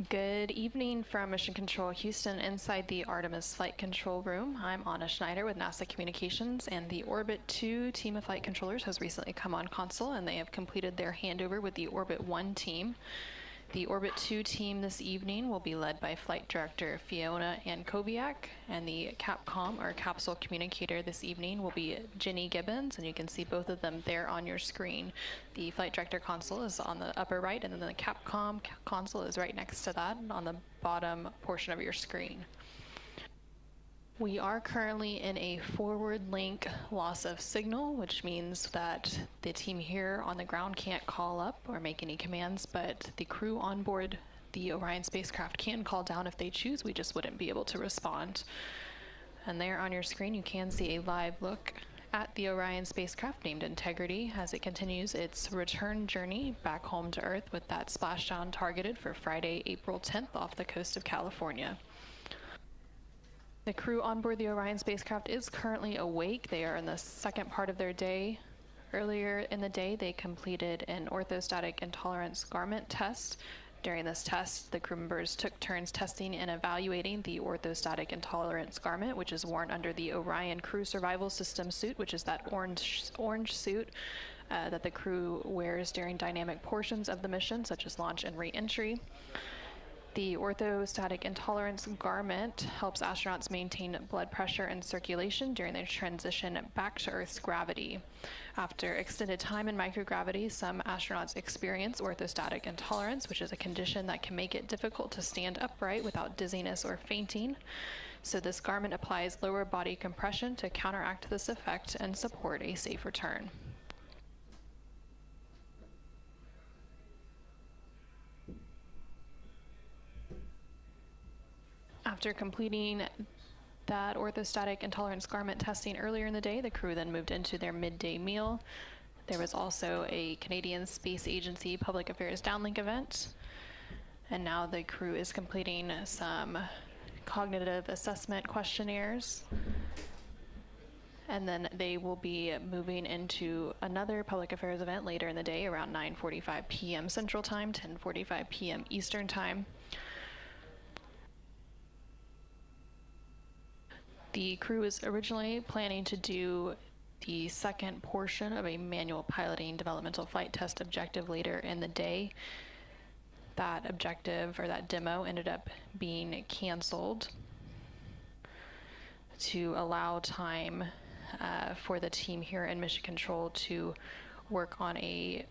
Good evening from Mission Control Houston inside the Artemis Flight Control Room. I'm Anna Schneider with NASA Communications, and the Orbit 2 team of flight controllers has recently come on console, and they have completed their handover with the Orbit 1 team. The Orbit 2 team this evening will be led by Flight Director Fiona Ankoviak, and the Capcom, or capsule communicator this evening, will be Ginny Gibbons, and you can see both of them there on your screen. The Flight Director console is on the upper right, and then the Capcom console is right next to that on the bottom portion of your screen. We are currently in a forward link loss of signal, which means that the team here on the ground can't call up or make any commands, but the crew on board the Orion spacecraft can call down if they choose. We just wouldn't be able to respond. And there on your screen, you can see a live look at the Orion spacecraft named Integrity as it continues its return journey back home to Earth, with that splashdown targeted for Friday, April 10th off the coast of California. The crew on board the Orion spacecraft is currently awake. They are in the second part of their day. Earlier in the day, they completed an orthostatic intolerance garment test. During this test, the crew members took turns testing and evaluating the orthostatic intolerance garment, which is worn under the Orion Crew Survival System suit, which is that orange suit that the crew wears during dynamic portions of the mission, such as launch and re-entry. The orthostatic intolerance garment helps astronauts maintain blood pressure and circulation during their transition back to Earth's gravity. After extended time in microgravity, some astronauts experience orthostatic intolerance, which is a condition that can make it difficult to stand upright without dizziness or fainting. So this garment applies lower body compression to counteract this effect and support a safe return. After completing that orthostatic intolerance garment testing earlier in the day, the crew then moved into their midday meal. There was also a Canadian Space Agency Public Affairs downlink event. And now the crew is completing some cognitive assessment questionnaires. And then they will be moving into another public affairs event later in the day around 9:45 p.m. Central Time, 10:45 p.m. Eastern Time. The crew is originally planning to do the second portion of a manual piloting developmental flight test objective later in the day. That objective, or that demo, ended up being canceled to allow time for the team here in Mission Control to work on a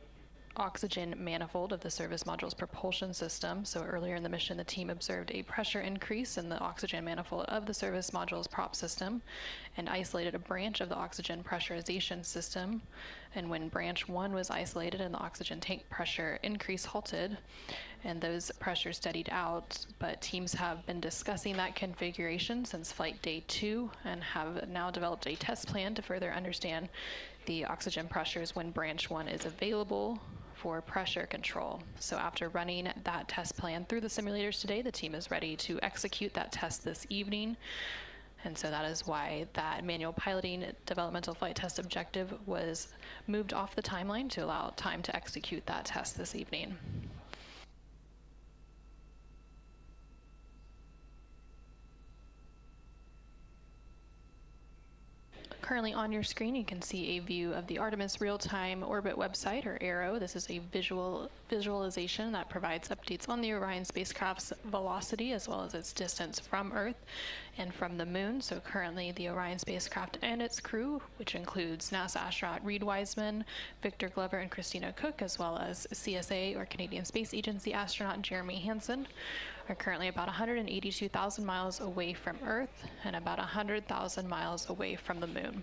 oxygen manifold of the service module's propulsion system. So earlier in the mission, the team observed a pressure increase in the oxygen manifold of the service module's prop system and isolated a branch of the oxygen pressurization system. And when branch 1 was isolated and the oxygen tank pressure increase halted, and those pressures steadied out, but teams have been discussing that configuration since flight day 2 and have now developed a test plan to further understand the oxygen pressures when branch 1 is available for pressure control. So after running that test plan through the simulators today, the team is ready to execute that test this evening. And so that is why that manual piloting developmental flight test objective was moved off the timeline to allow time to execute that test this evening. Currently on your screen, you can see a view of the Artemis real-time orbit website, or ARO. This is a visualization that provides updates on the Orion spacecraft's velocity as well as its distance from Earth and from the Moon. So currently the Orion spacecraft and its crew, which includes NASA astronaut Reid Wiseman, Victor Glover, and Christina Koch, as well as CSA, or Canadian Space Agency astronaut Jeremy Hansen, are currently about 182,000 miles away from Earth and about 100,000 miles away from the Moon.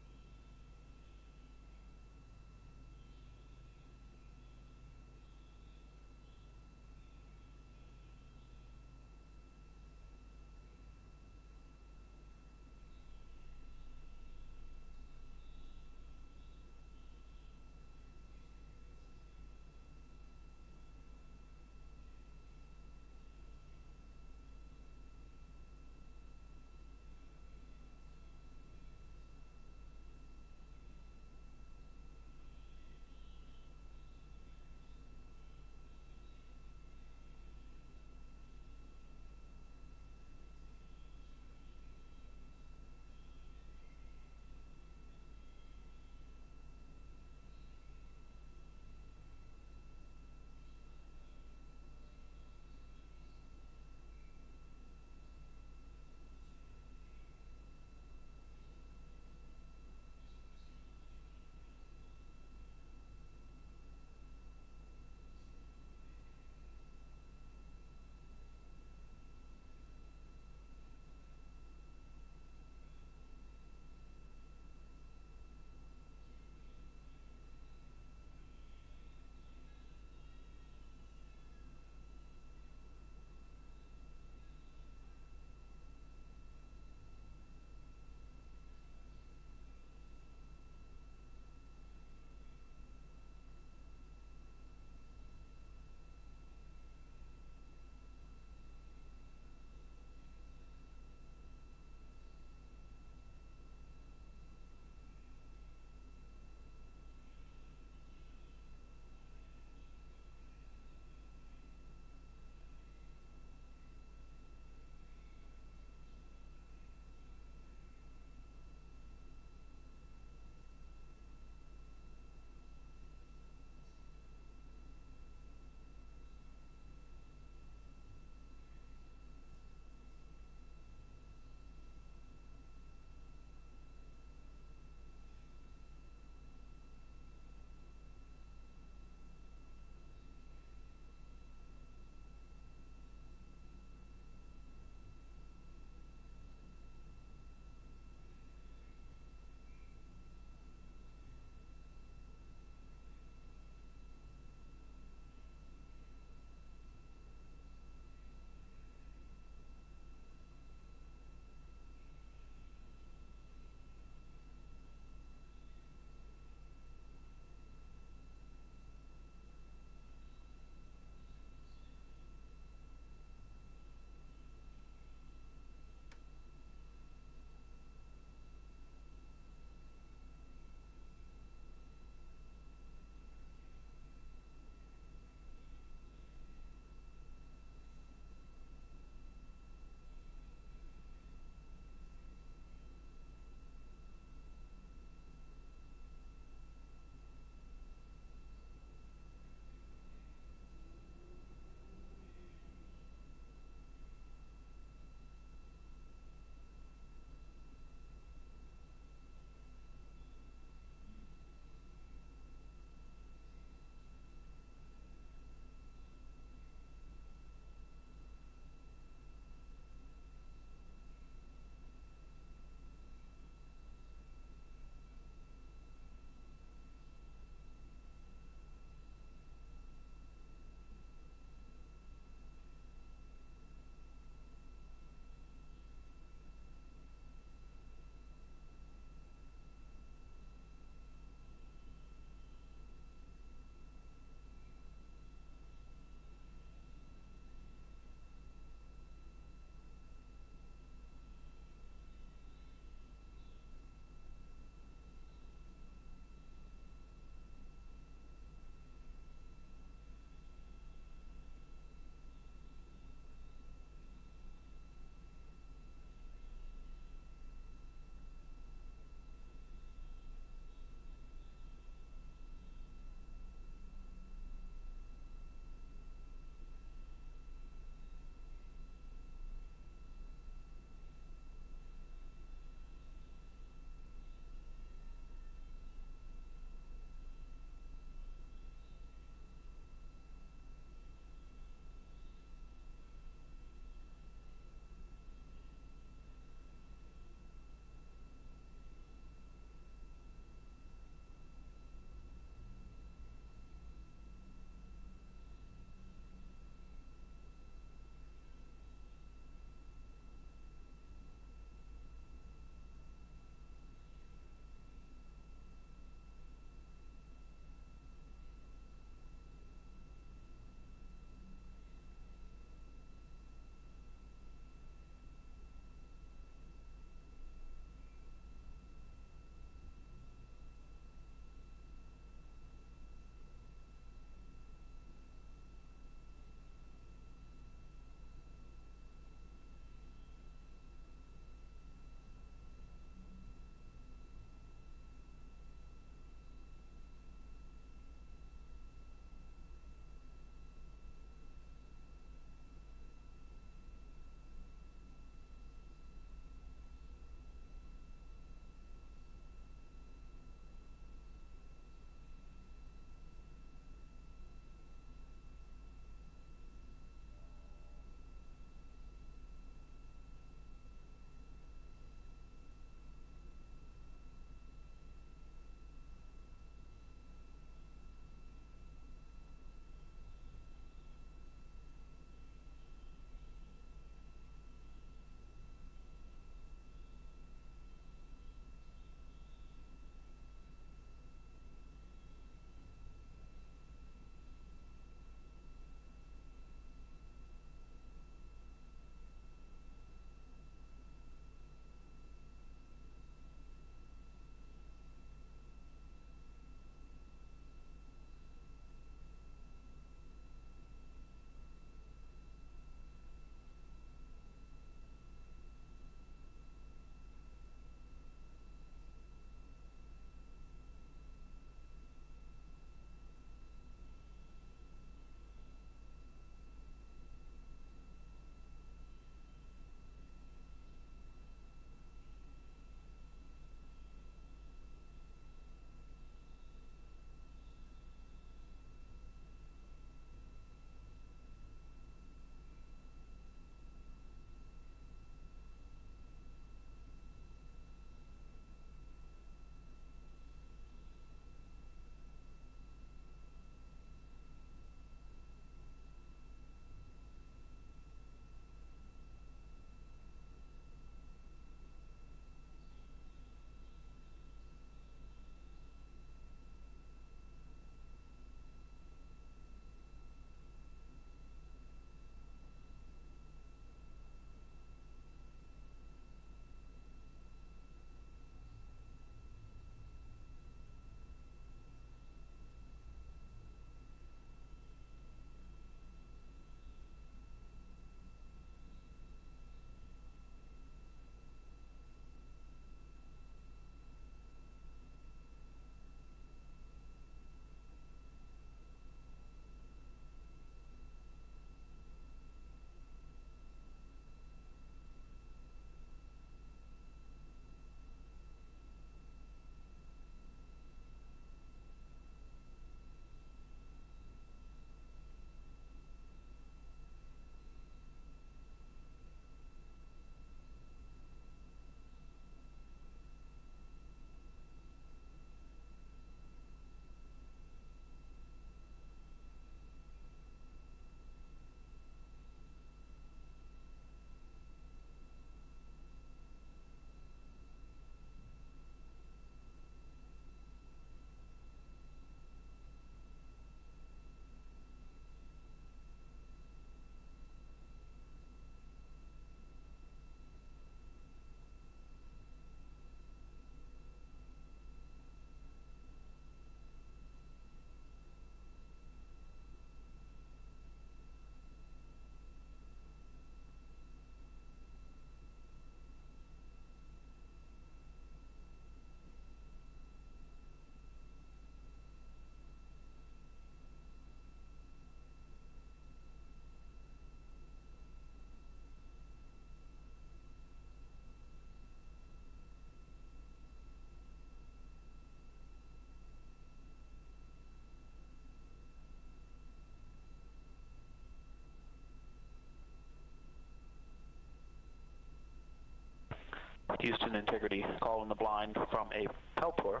Houston Integrity call in the blind from a Peltor,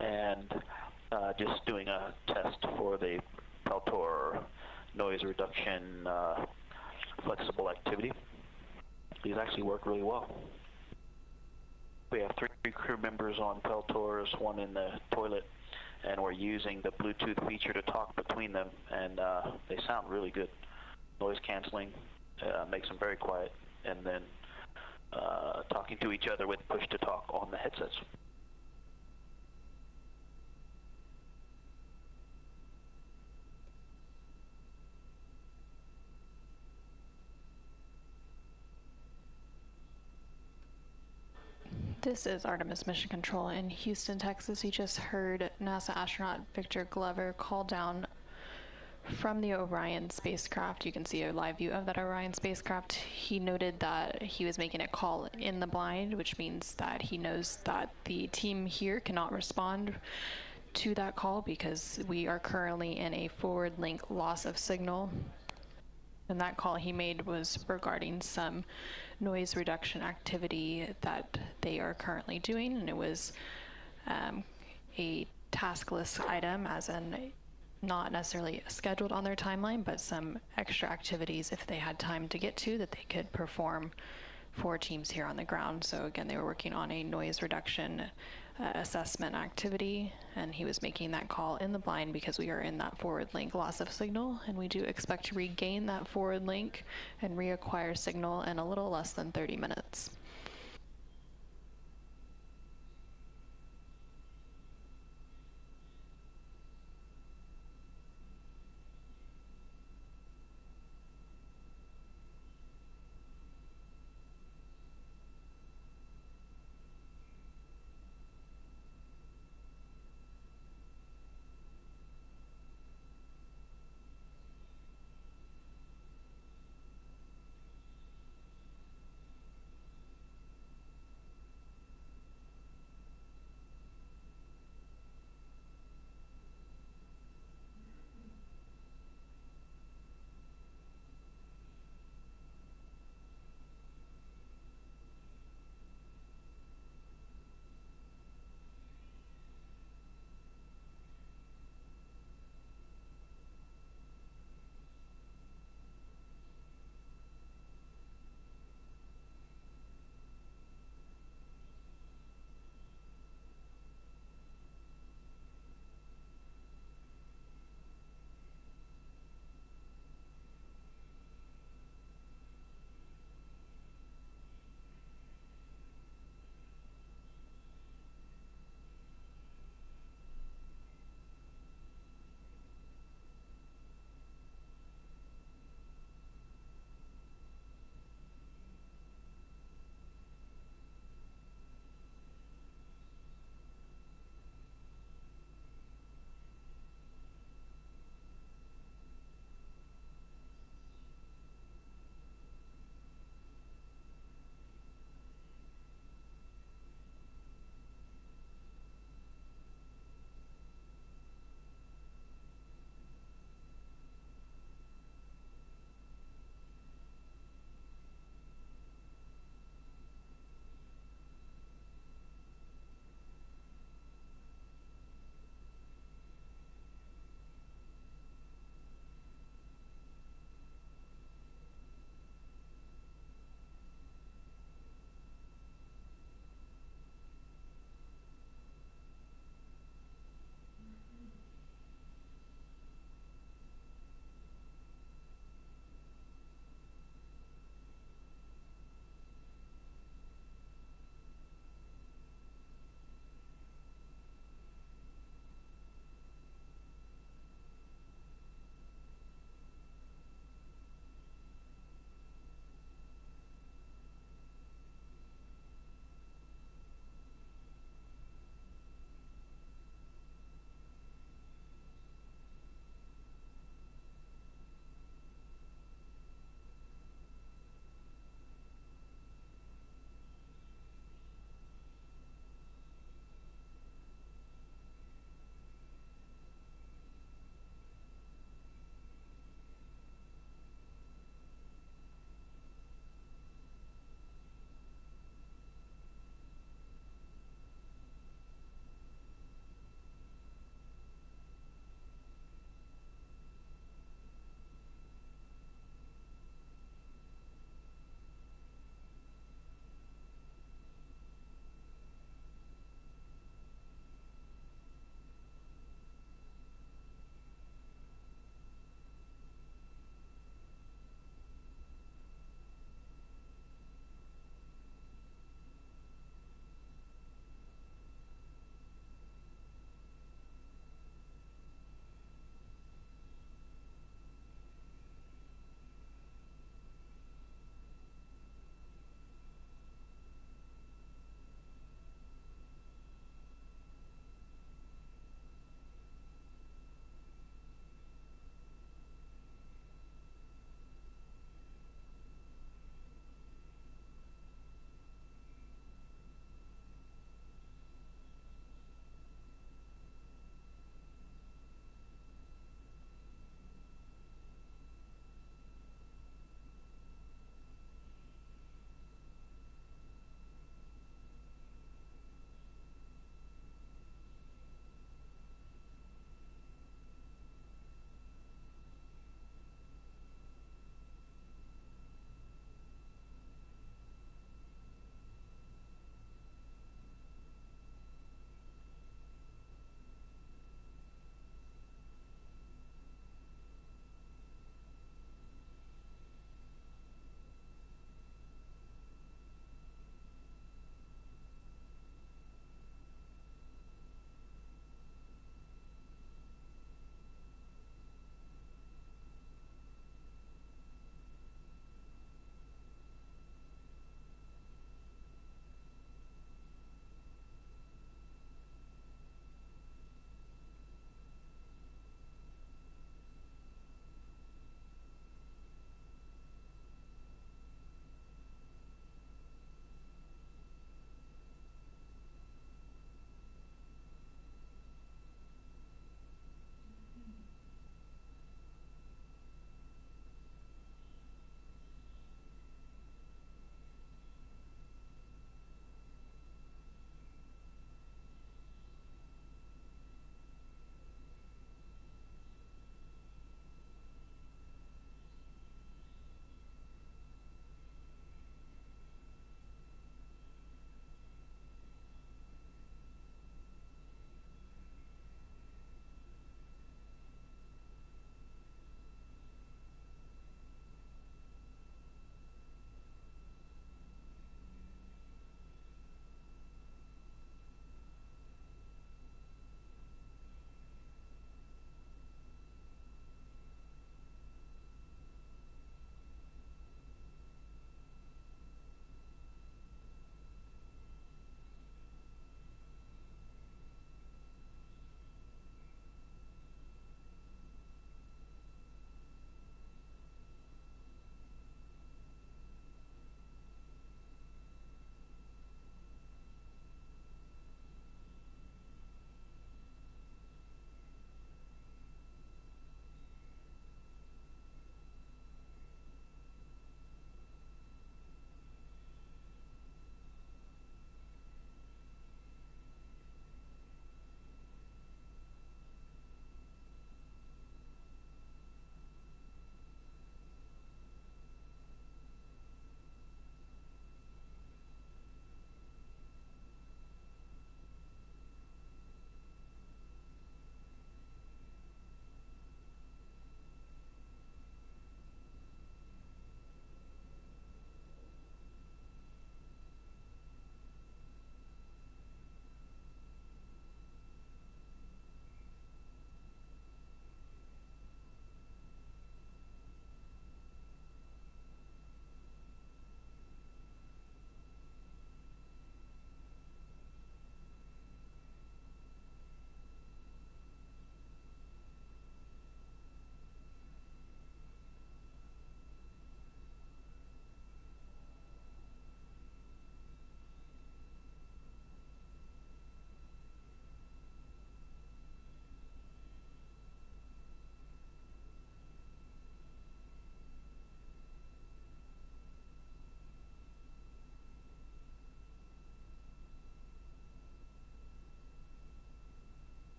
and just doing a test for the Peltor noise reduction flexible activity. These actually work really well. We have 3 crew members on Peltors, 1 in the toilet, and we're using the Bluetooth feature to talk between them, and they sound really good. Noise canceling makes them very quiet, and then talking to each other with push to talk on the headsets. This is Artemis Mission Control in Houston, Texas. You just heard NASA astronaut Victor Glover call down from the Orion spacecraft. You can see a live view of that Orion spacecraft. He noted that he was making a call in the blind, which means that he knows that the team here cannot respond to that call because we are currently in a forward link loss of signal. And that call he made was regarding some noise reduction activity that they are currently doing, and it was a taskless item, as in not necessarily scheduled on their timeline, but some extra activities if they had time to get to that they could perform for teams here on the ground. So again, they were working on a noise reduction assessment activity, and he was making that call in the blind because we are in that forward link loss of signal, and we do expect to regain that forward link and reacquire signal in a little less than 30 minutes.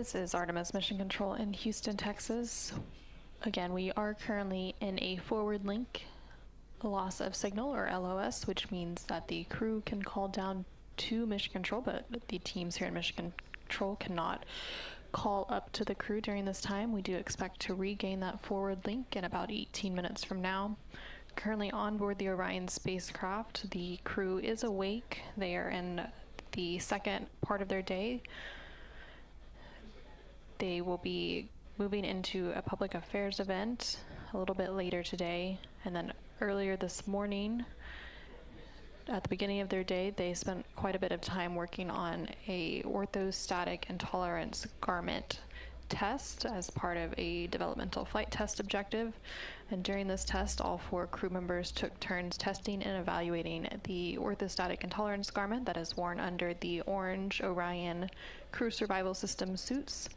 This is Artemis Mission Control in Houston, Texas. Again, we are currently in a forward link loss of signal, or LOS, which means that the crew can call down to Mission Control, but the teams here in Mission Control cannot call up to the crew during this time. We do expect to regain that forward link in about 18 minutes from now. Currently on board the Orion spacecraft, the crew is awake. They are in the second part of their day. They will be moving into a public affairs event a little bit later today, and then earlier this morning, at the beginning of their day, they spent quite a bit of time working on a orthostatic intolerance garment test as part of a developmental flight test objective. And during this test, all 4 crew members took turns testing and evaluating the orthostatic intolerance garment that is worn under the orange Orion crew survival system suits.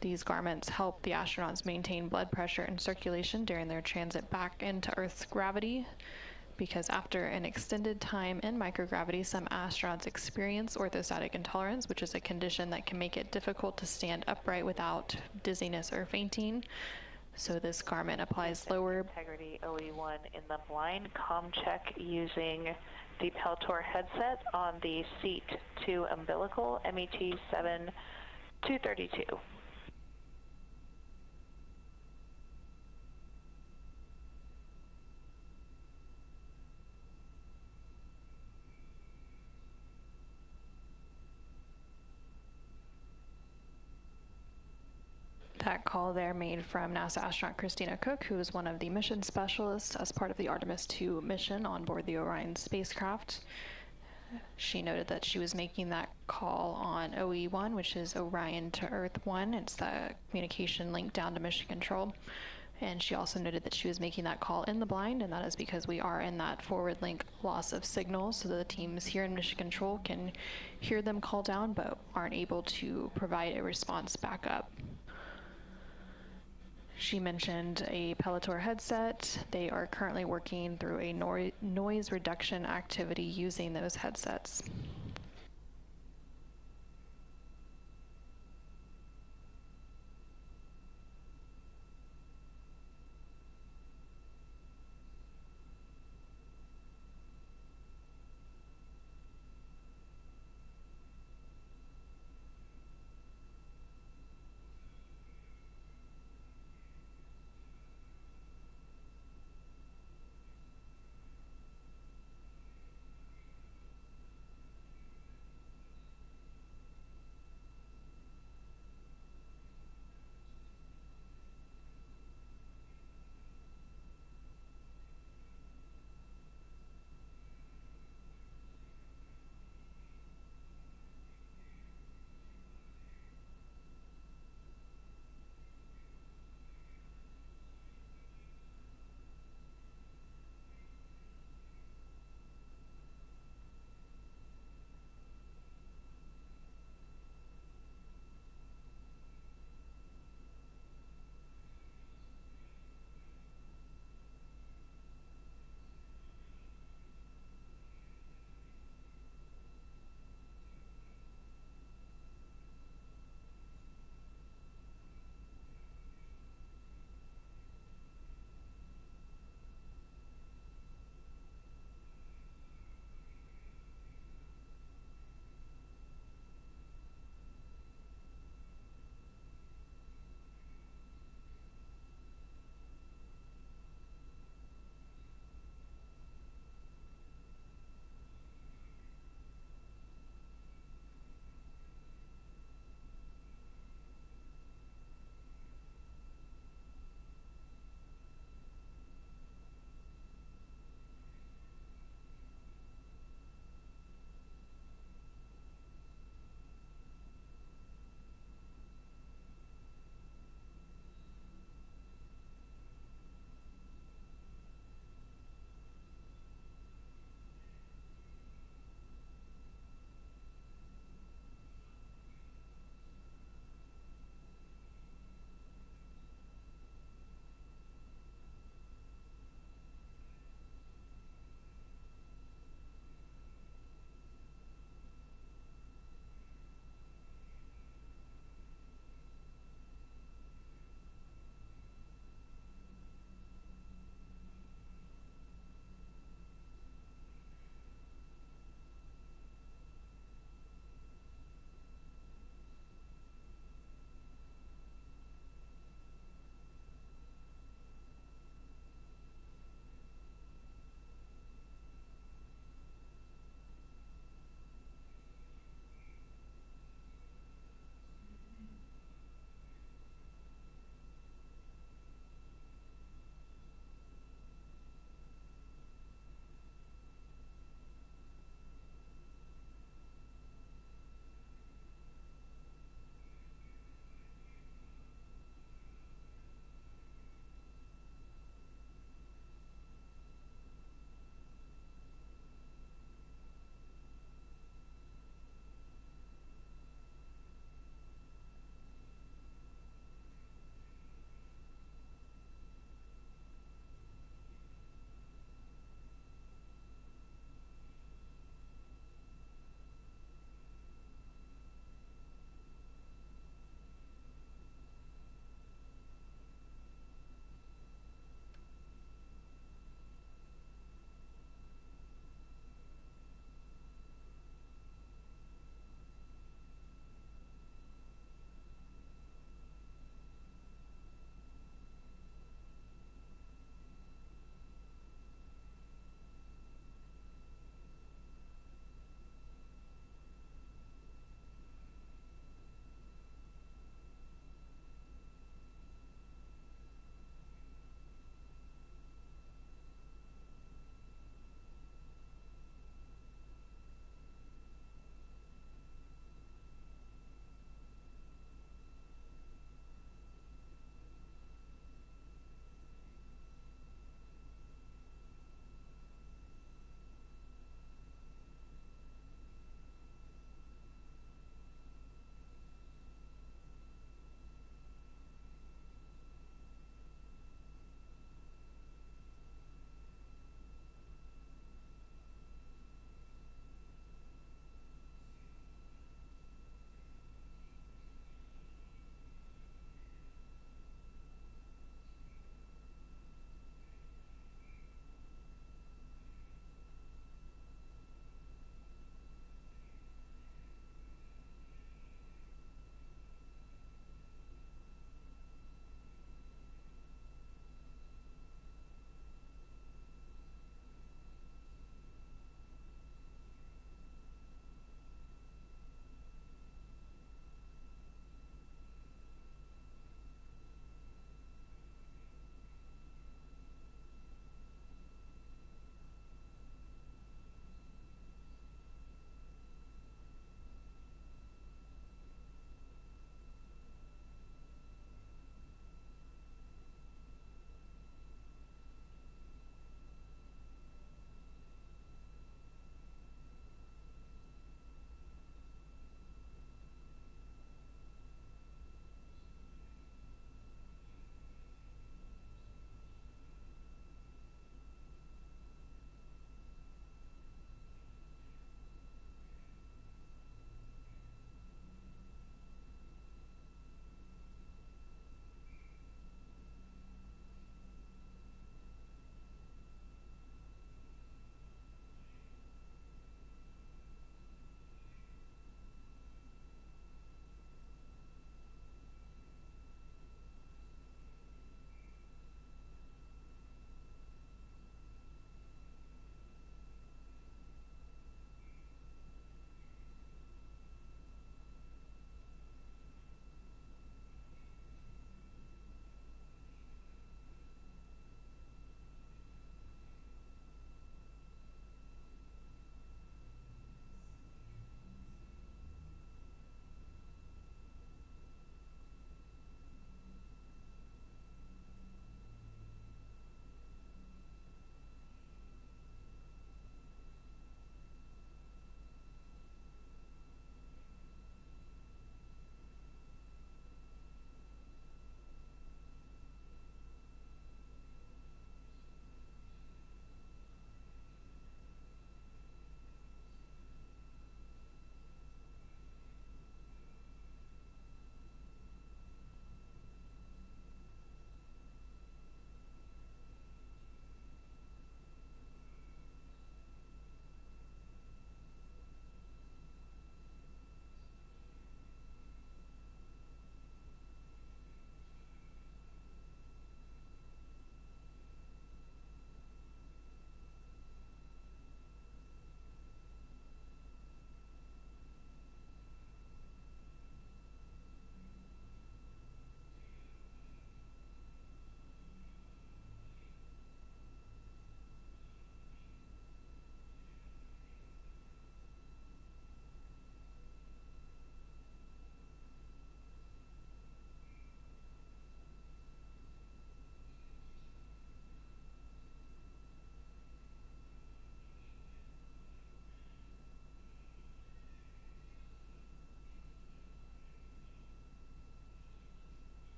These garments help the astronauts maintain blood pressure and circulation during their transit back into Earth's gravity, because after an extended time in microgravity, some astronauts experience orthostatic intolerance, which is a condition that can make it difficult to stand upright without dizziness or fainting. So this garment applies lower integrity OE1 in the blind comm check using the Peltor headset on the seat 2 umbilical MET 7232. That call there made from NASA astronaut Christina Koch, who is one of the mission specialists as part of the Artemis II mission on board the Orion spacecraft. She noted that she was making that call on OE1, which is Orion to Earth 1. It's the communication link down to Mission Control. And she also noted that she was making that call in the blind, and that is because we are in that forward link loss of signal, so the teams here in Mission Control can hear them call down but aren't able to provide a response back up. She mentioned a Peltor headset. They are currently working through a noise reduction activity using those headsets.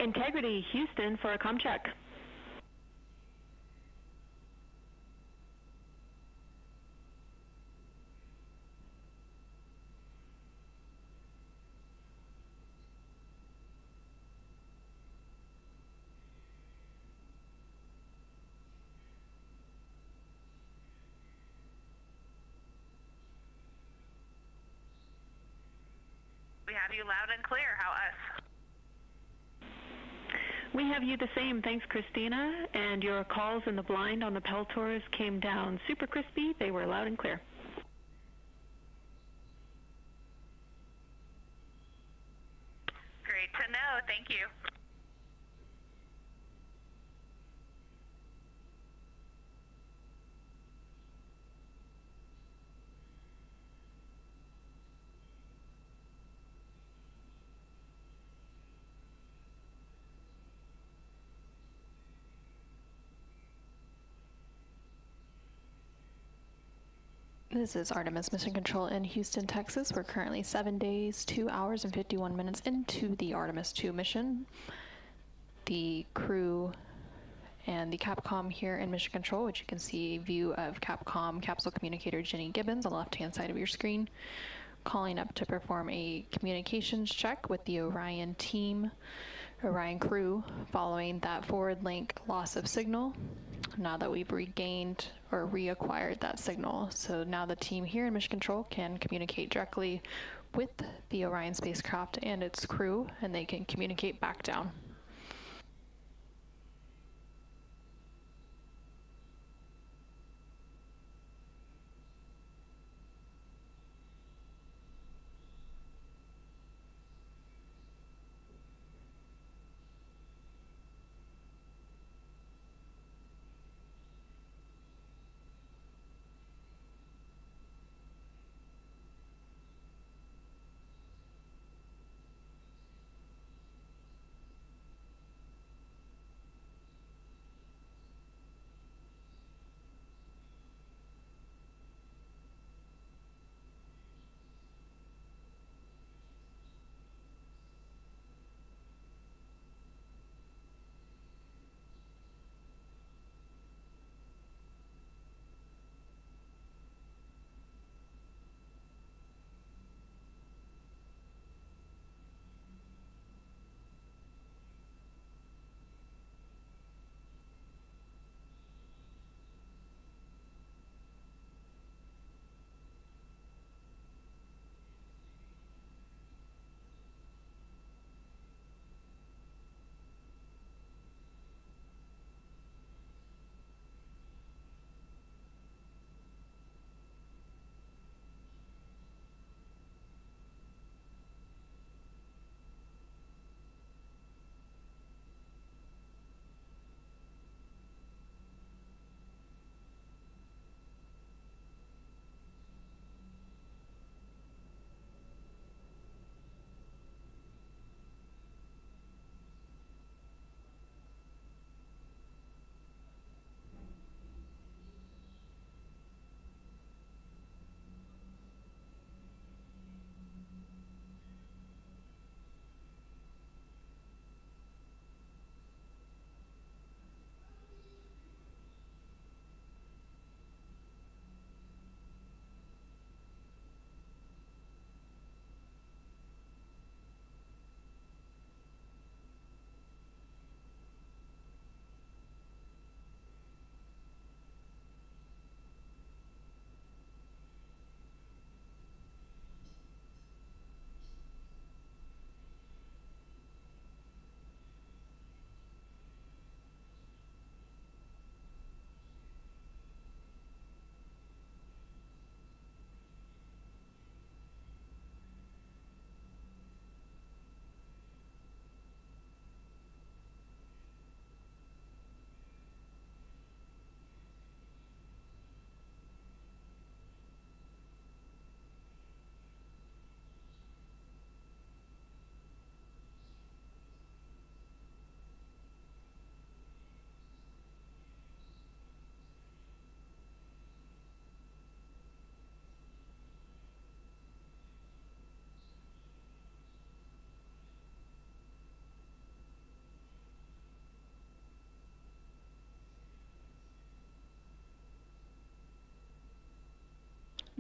Integrity, Houston for a comm check. We have you loud and clear. How us? We have you the same. Thanks, Christina. And your calls in the blind on the Peltors came down super crispy. They were loud and clear. Great to know. Thank you. This is Artemis Mission Control in Houston, Texas. We're currently 7 days, 2 hours, and 51 minutes into the Artemis II mission. The crew and the Capcom here in Mission Control, which you can see a view of Capcom capsule communicator Jenny Gibbons on the left-hand side of your screen, calling up to perform a communications check with the Orion team, Orion crew, following that forward link loss of signal. Now that we've regained or reacquired that signal, so now the team here in Mission Control can communicate directly with the Orion spacecraft and its crew, and they can communicate back down.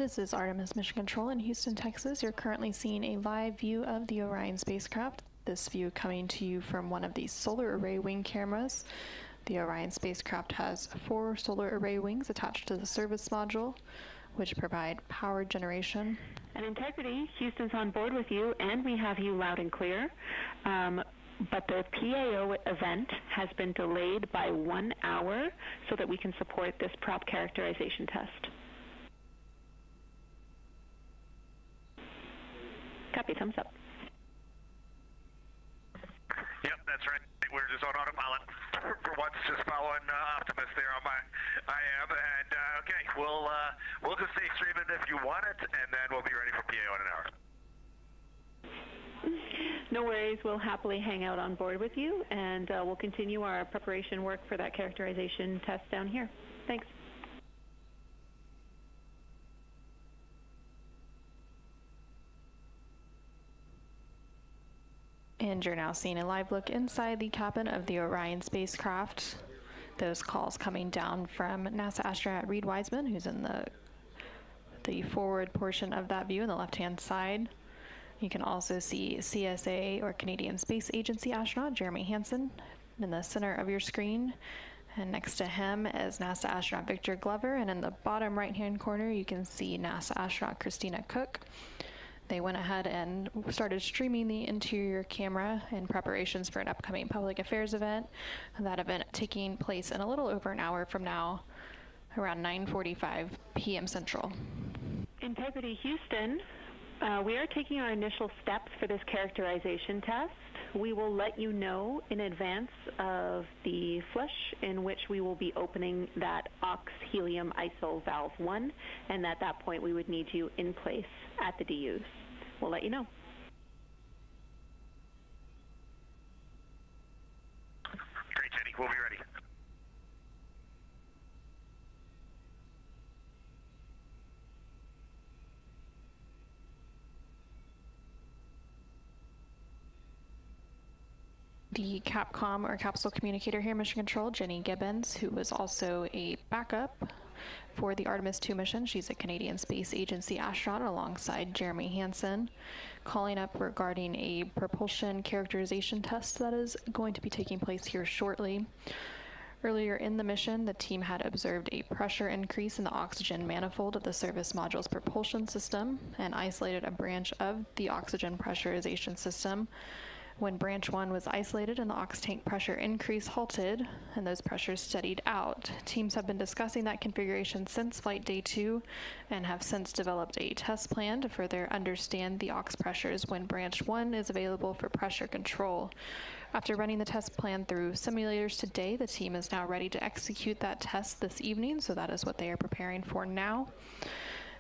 This is Artemis Mission Control in Houston, Texas. You're currently seeing a live view of the Orion spacecraft. This view coming to you from one of the solar array wing cameras. The Orion spacecraft has 4 solar array wings attached to the service module, which provide power generation. And Integrity, Houston's on board with you, and we have you loud and clear. But the PAO event has been delayed by 1 hour so that we can support this prop characterization test. Copy, thumbs up. Yep, that's right. We're just on autopilot. For once, just following Optimus there on my IM. And okay, we'll just stay streaming if you want it, and then we'll be ready for PAO in an hour. No worries. We'll happily hang out on board with you, and we'll continue our preparation work for that characterization test down here. Thanks. And you're now seeing a live look inside the cabin of the Orion spacecraft. Those calls coming down from NASA astronaut Reid Wiseman, who's in the forward portion of that view on the left-hand side. You can also see CSA, or Canadian Space Agency astronaut Jeremy Hansen, in the center of your screen. And next to him is NASA astronaut Victor Glover, and in the bottom right-hand corner you can see NASA astronaut Christina Koch. They went ahead and started streaming the interior camera in preparations for an upcoming public affairs event. And that event taking place in a little over an hour from now, around 9:45 p.m. Central. Integrity Houston, we are taking our initial steps for this characterization test. We will let you know in advance of the flush in which we will be opening that ox-helium ISO valve 1, and at that point we would need you in place at the DUs. We'll let you know. Great, Jenny. We'll be ready. The Capcom, or capsule communicator here, Mission Control, Jenny Gibbons, who was also a backup for the Artemis II mission. She's a Canadian Space Agency astronaut alongside Jeremy Hansen, calling up regarding a propulsion characterization test that is going to be taking place here shortly. Earlier in the mission, the team had observed a pressure increase in the oxygen manifold of the service module's propulsion system and isolated a branch of the oxygen pressurization system. When branch 1 was isolated and the ox tank pressure increase halted and those pressures steadied out. Teams have been discussing that configuration since flight day 2 and have since developed a test plan to further understand the ox pressures when branch 1 is available for pressure control. After running the test plan through simulators today, the team is now ready to execute that test this evening, so that is what they are preparing for now.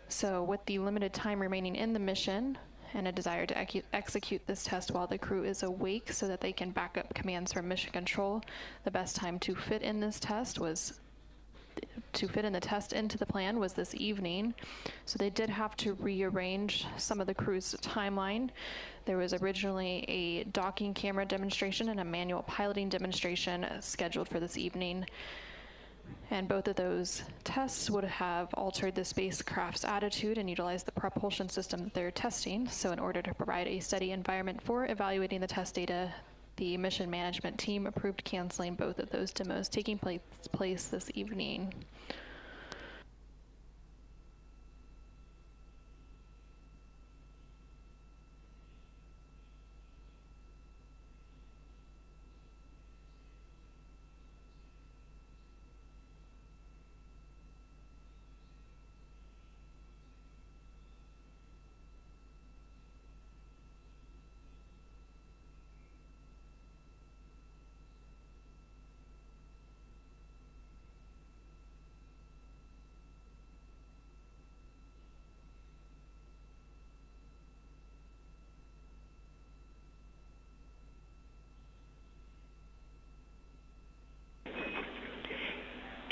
So with the limited time remaining in the mission, and a desire to execute this test while the crew is awake so that they can back up commands from Mission Control, the best time to fit in this test was into the plan was this evening. So they did have to rearrange some of the crew's timeline. There was originally a docking camera demonstration and a manual piloting demonstration scheduled for this evening. And both of those tests would have altered the spacecraft's attitude and utilized the propulsion system that they're testing. So in order to provide a steady environment for evaluating the test data, the mission management team approved canceling both of those demos taking place this evening.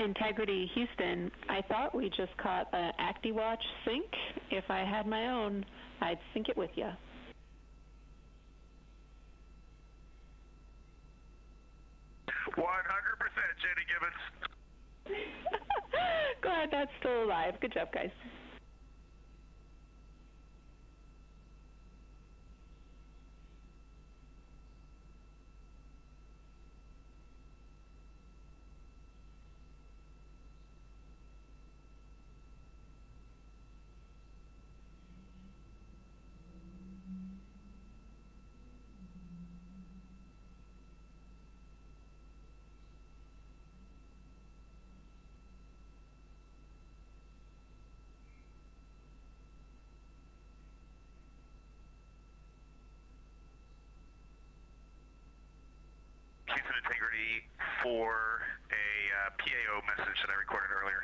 Integrity Houston, I thought we just caught an ActiWatch sync. If I had my own, I'd sync it with you. 100%, Jenny Gibbons. Glad that's still alive. Good job, guys. for a PAO message that I recorded earlier.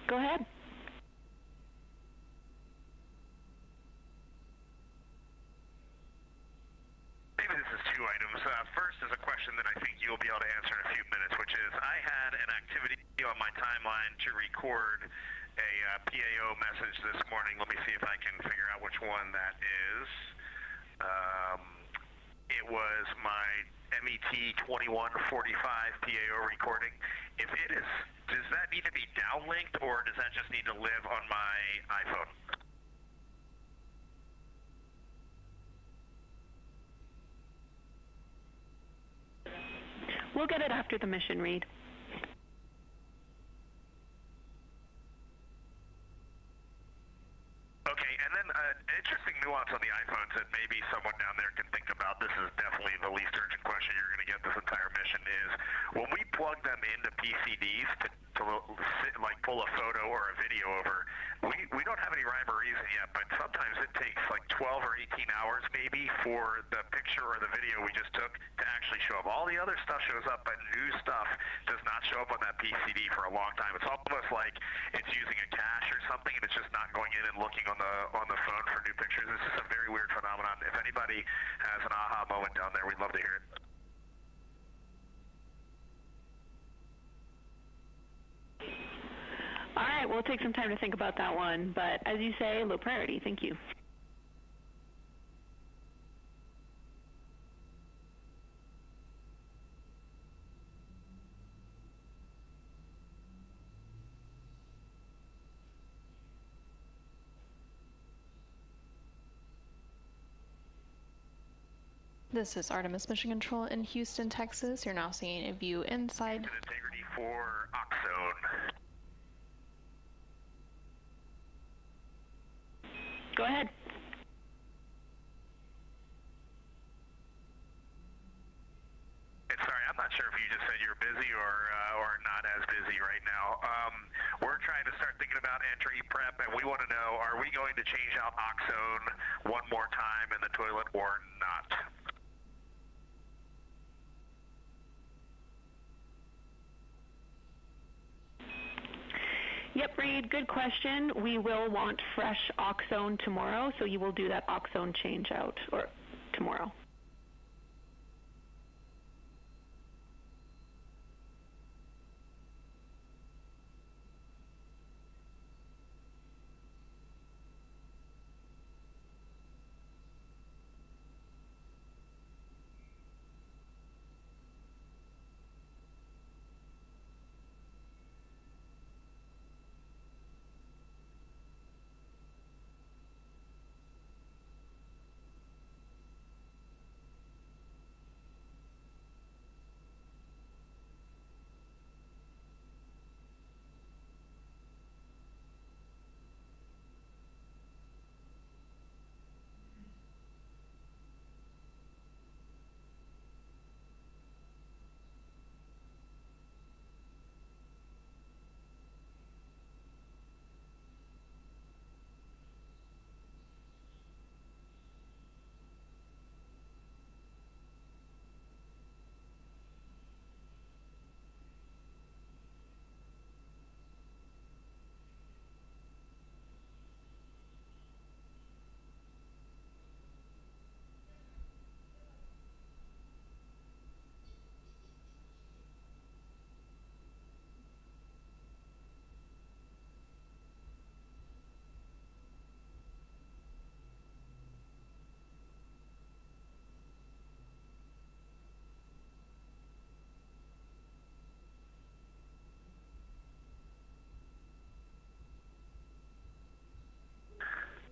Go ahead. Maybe this is two items. First is a question that I think you'll be able to answer in a few minutes, which is I had an activity on my timeline to record a PAO message this morning. Let me see if I can figure out which one that is. It was my MET 2145 PAO recording. If it is, does that need to be downlinked or does that just need to live on my iPhone? We'll get it after the mission, Reid. Okay, and then an interesting nuance on the iPhones that maybe someone down there can think about, this is definitely the least urgent question you're going to get this entire mission, is when we plug them into PCDs to like pull a photo or a video over, we don't have any rhyme or reason yet, but sometimes it takes like 12 or 18 hours maybe for the picture or the video we just took to actually show up. All the other stuff shows up, but new stuff does not show up on that PCD for a long time. It's almost like it's using a cache or something, and it's just not going in and looking on the phone for new pictures. This is a very weird phenomenon. If anybody has an aha moment down there, we'd love to hear it. All right, we'll take some time to think about that one, but as you say, low priority. Thank you. This is Artemis Mission Control in Houston, Texas. You're now seeing a view inside. Integrity for Oxone. Go ahead. Sorry, I'm not sure if you just said you're busy or not as busy right now. We're trying to start thinking about entry prep, and we want to know, are we going to change out Oxone one more time in the toilet or not? Yep, Reid, good question. We will want fresh Oxone tomorrow, so you will do that Oxone change out or tomorrow.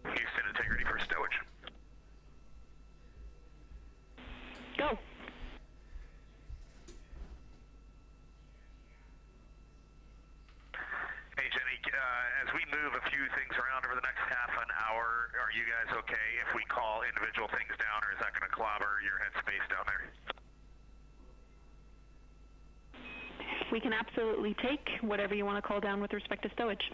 Houston, integrity for stowage. Go. Hey, Jenny, as we move a few things around over the next half an hour, are you guys okay if we call individual things down, or is that going to clobber your headspace down there? We can absolutely take whatever you want to call down with respect to stowage.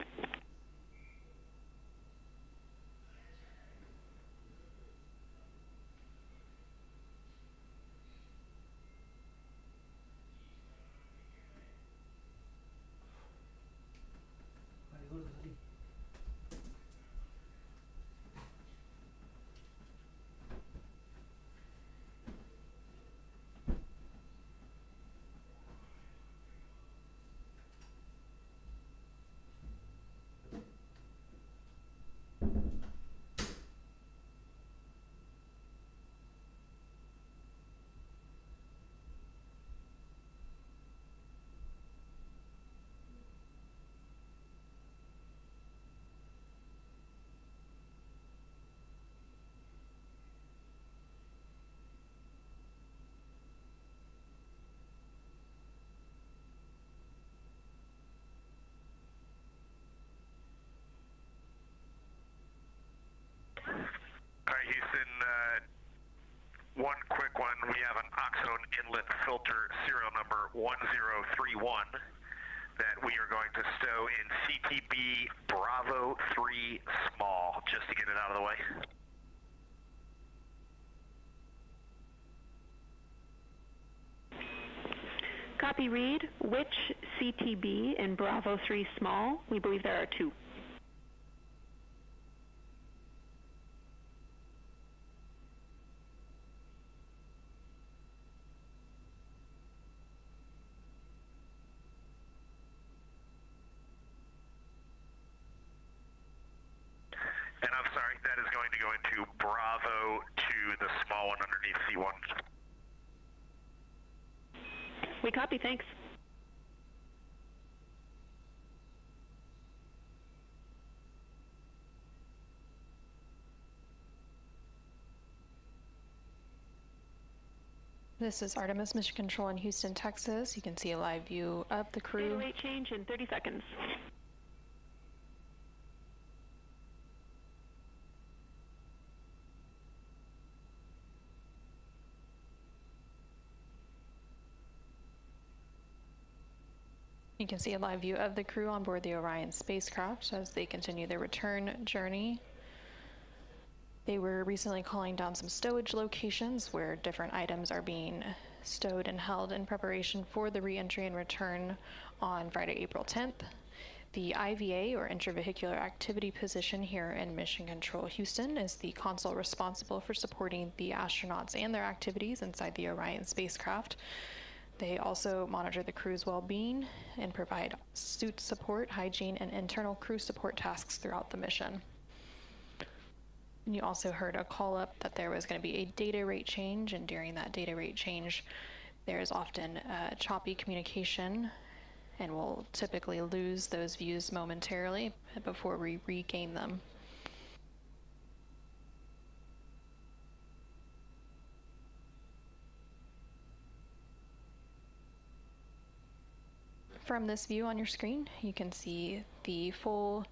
one quick one. We have an oxone inlet filter serial number 1031 that we are going to stow in CTB Bravo 3 small, just to get it out of the way. Copy, Reid. Which CTB in Bravo 3 small? We believe there are two. And I'm sorry, that is going to go into Bravo 2, the small one underneath C1. We copy, thanks. This is Artemis Mission Control in Houston, Texas. You can see a live view of the crew. Data rate change in 30 seconds. You can see a live view of the crew on board the Orion spacecraft as they continue their return journey. They were recently calling down some stowage locations where different items are being stowed and held in preparation for the re-entry and return on Friday, April 10th. The IVA, or Intravehicular Activity Position here in Mission Control Houston, is the console responsible for supporting the astronauts and their activities inside the Orion spacecraft. They also monitor the crew's well-being and provide suit support, hygiene, and internal crew support tasks throughout the mission. And you also heard a call up that there was going to be a data rate change, and during that data rate change, there is often choppy communication, and we'll typically lose those views momentarily before we regain them. From this view on your screen, you can see the full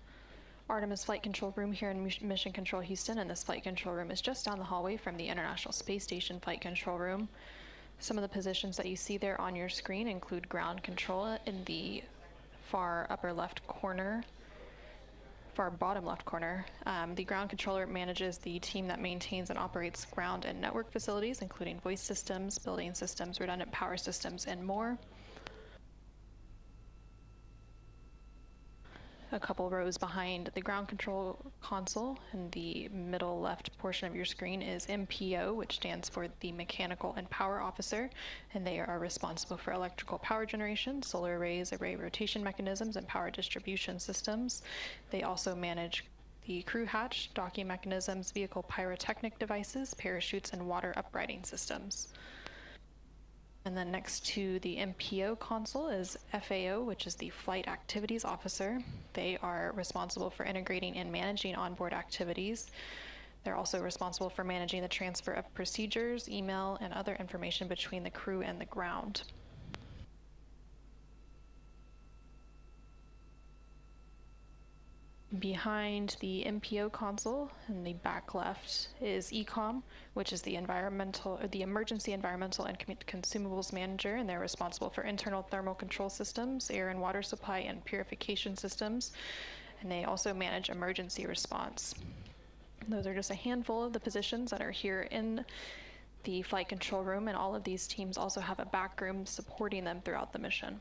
Artemis Flight Control Room here in Mission Control Houston, and this flight control room is just down the hallway from the International Space Station Flight Control Room. Some of the positions that you see there on your screen include ground control in the far upper left corner, far bottom left corner. The ground controller manages the team that maintains and operates ground and network facilities, including voice systems, building systems, redundant power systems, and more. A couple rows behind the ground control console in the middle left portion of your screen is MPO, which stands for the Mechanical and Power Officer, and they are responsible for electrical power generation, solar arrays, array rotation mechanisms, and power distribution systems. They also manage the crew hatch, docking mechanisms, vehicle pyrotechnic devices, parachutes, and water uprighting systems. And then next to the MPO console is FAO, which is the Flight Activities Officer. They are responsible for integrating and managing onboard activities. They're also responsible for managing the transfer of procedures, email, and other information between the crew and the ground. Behind the MPO console in the back left is ECOM, which is the Emergency Environmental and Consumables Manager, and they're responsible for internal thermal control systems, air and water supply, and purification systems, and they also manage emergency response. Those are just a handful of the positions that are here in the flight control room, and all of these teams also have a back room supporting them throughout the mission.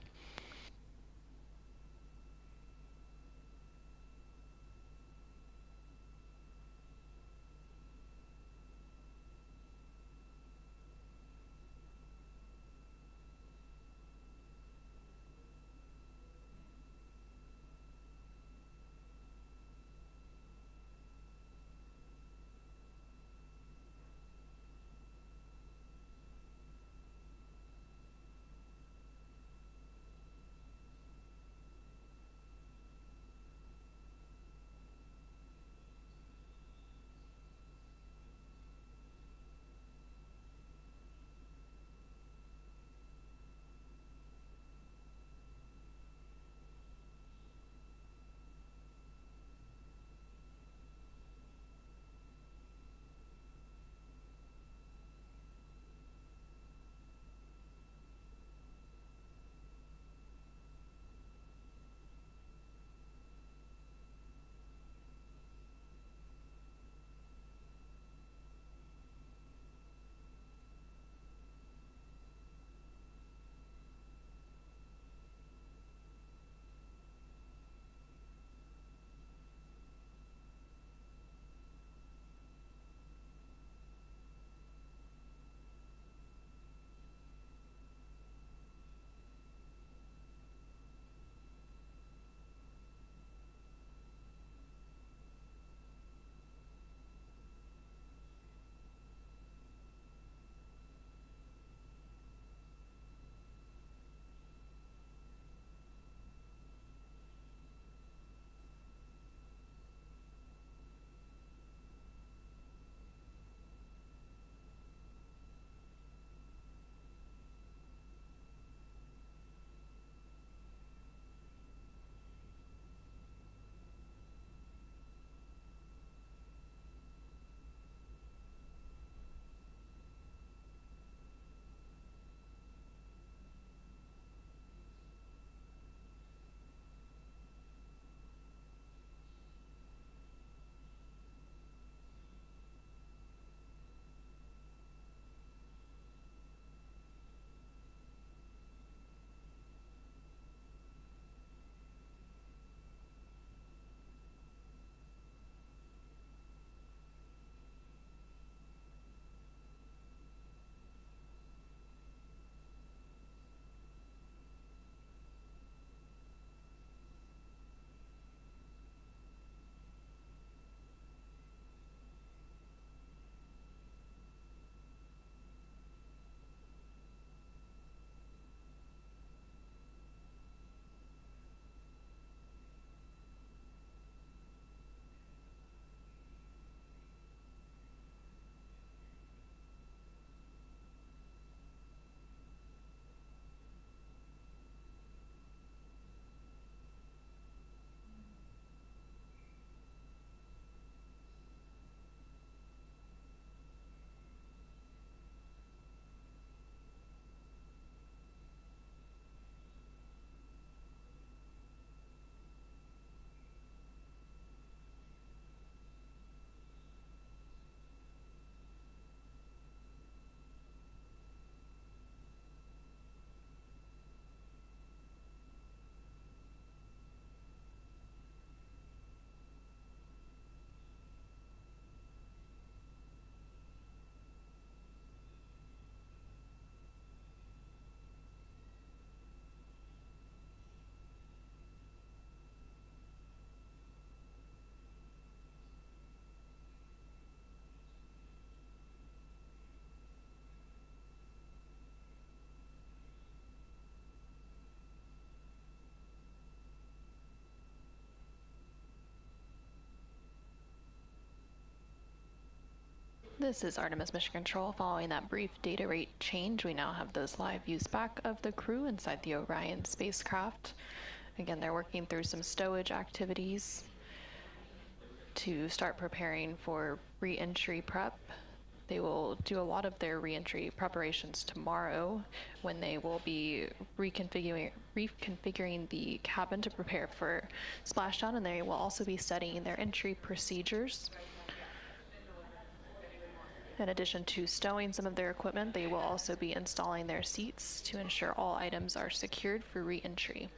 This is Artemis Mission Control. Following that brief data rate change, we now have those live views back of the crew inside the Orion spacecraft. Again, they're working through some stowage activities to start preparing for re-entry prep. They will do a lot of their re-entry preparations tomorrow when they will be reconfiguring the cabin to prepare for splashdown, and they will also be studying their entry procedures. In addition to stowing some of their equipment, they will also be installing their seats to ensure all items are secured for re-entry.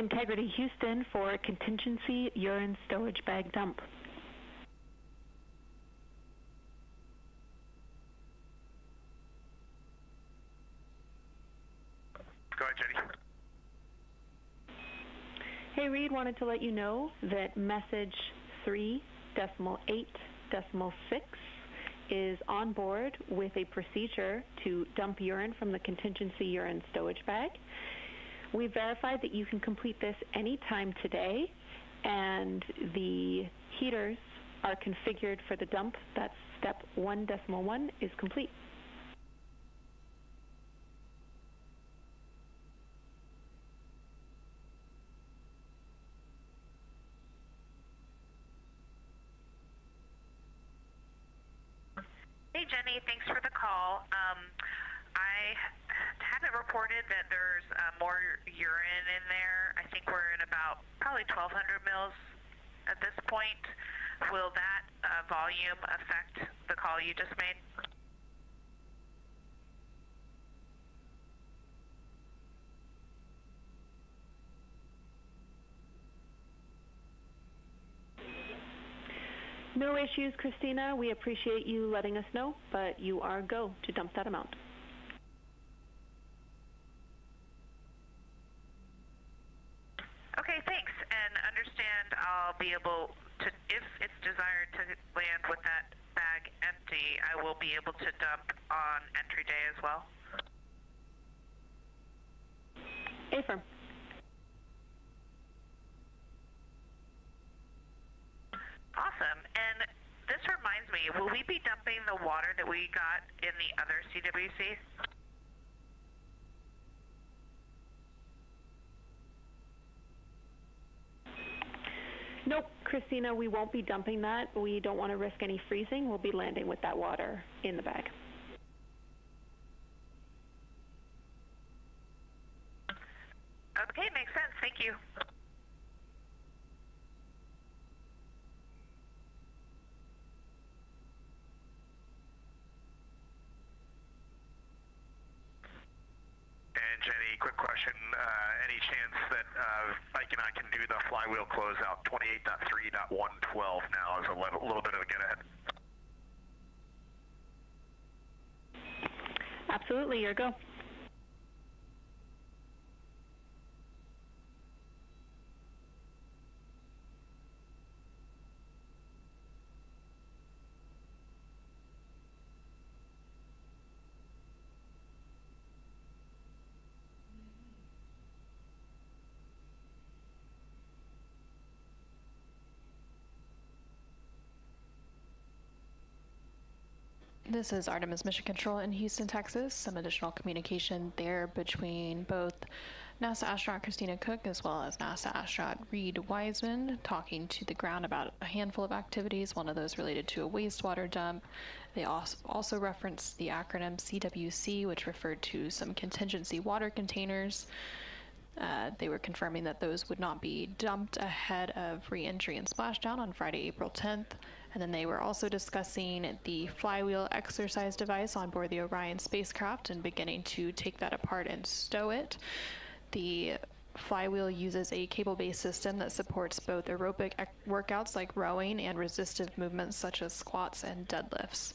Integrity Houston for contingency urine stowage bag dump. Go ahead, Jenny. Hey, Reid, wanted to let you know that message 3.8.6 is on board with a procedure to dump urine from the contingency urine stowage bag. We verified that you can complete this anytime today, and the heaters are configured for the dump. That's step 1.1 is complete. Hey, Jenny, thanks for the call. I haven't reported that there's more urine in there. I think we're in about probably 1,200 mils at this point. Will that volume affect the call you just made? No issues, Christina. We appreciate you letting us know, but you are go to dump that amount. Okay, thanks. And understand I'll be able to, if it's desired to land with that bag empty, I will be able to dump on entry day as well. Affirm. Awesome. And this reminds me, will we be dumping the water that we got in the other CWC? Nope, Christina, we won't be dumping that. We don't want to risk any freezing. We'll be landing with that water in the bag. Okay, makes sense. Thank you. And Jenny, quick question. Any chance that Mike and I can do the flywheel closeout 28.3.112 now as a little bit of a get ahead? Absolutely, your go. This is Artemis Mission Control in Houston, Texas. Some additional communication there between both NASA astronaut Christina Koch as well as NASA astronaut Reid Wiseman talking to the ground about a handful of activities, one of those related to a wastewater dump. They also referenced the acronym CWC, which referred to some contingency water containers. They were confirming that those would not be dumped ahead of re-entry and splashdown on Friday, April 10th. And then they were also discussing the flywheel exercise device on board the Orion spacecraft and beginning to take that apart and stow it. The flywheel uses a cable-based system that supports both aerobic workouts like rowing and resistive movements such as squats and deadlifts.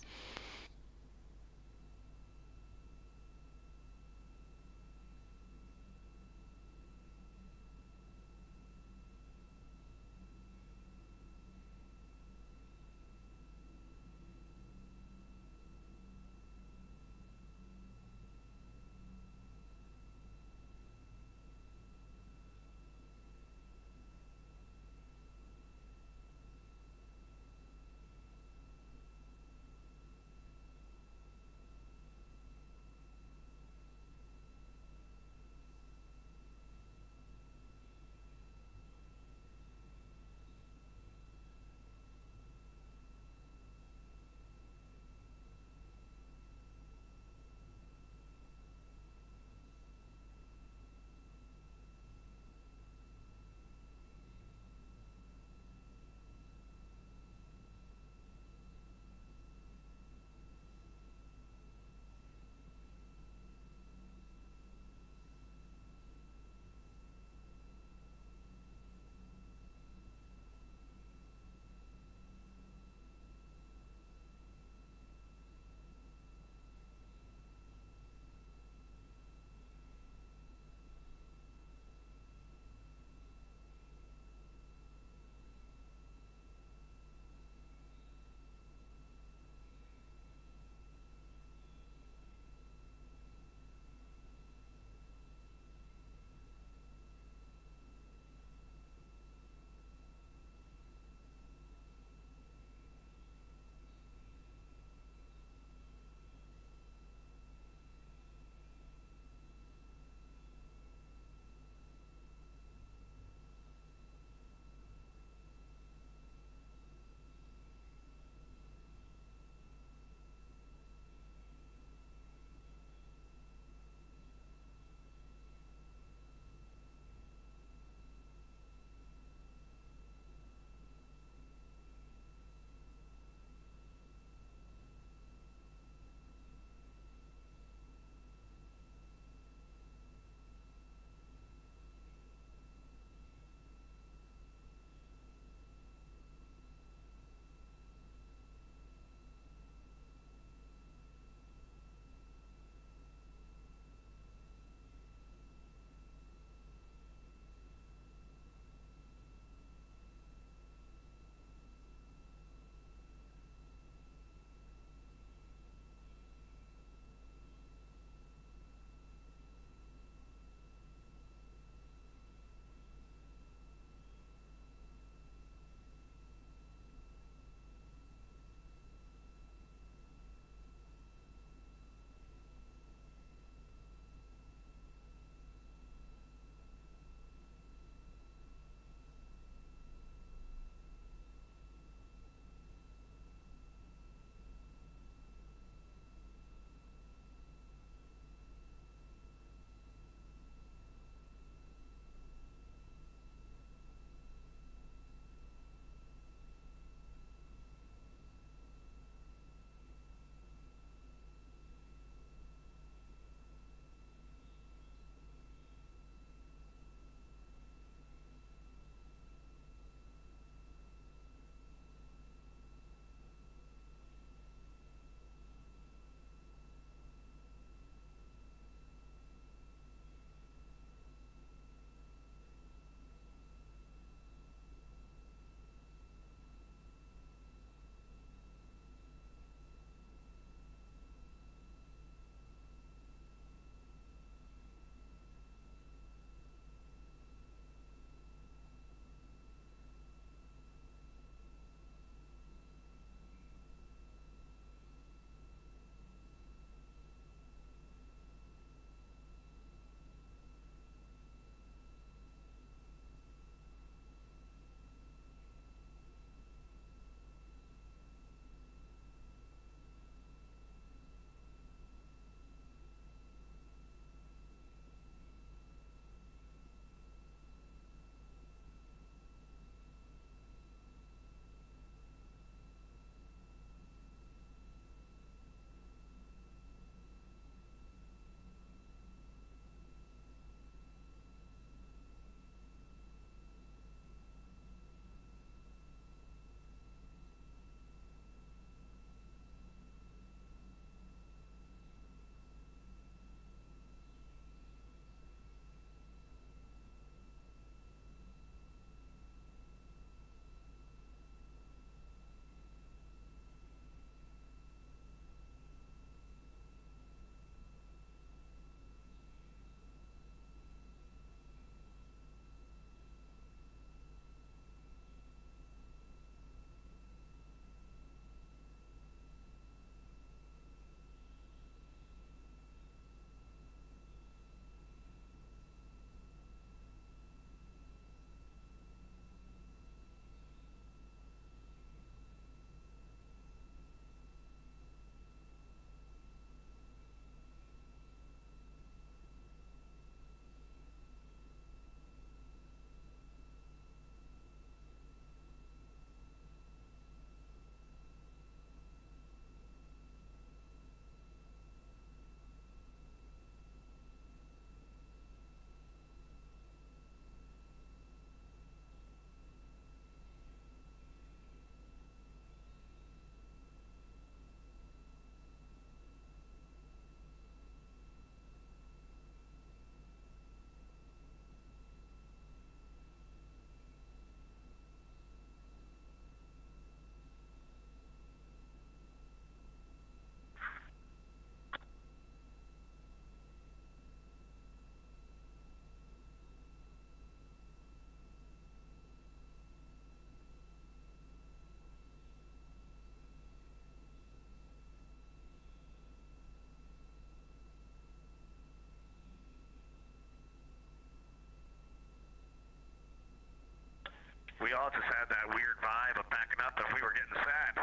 We all just had that weird vibe of backing up and we were getting sad.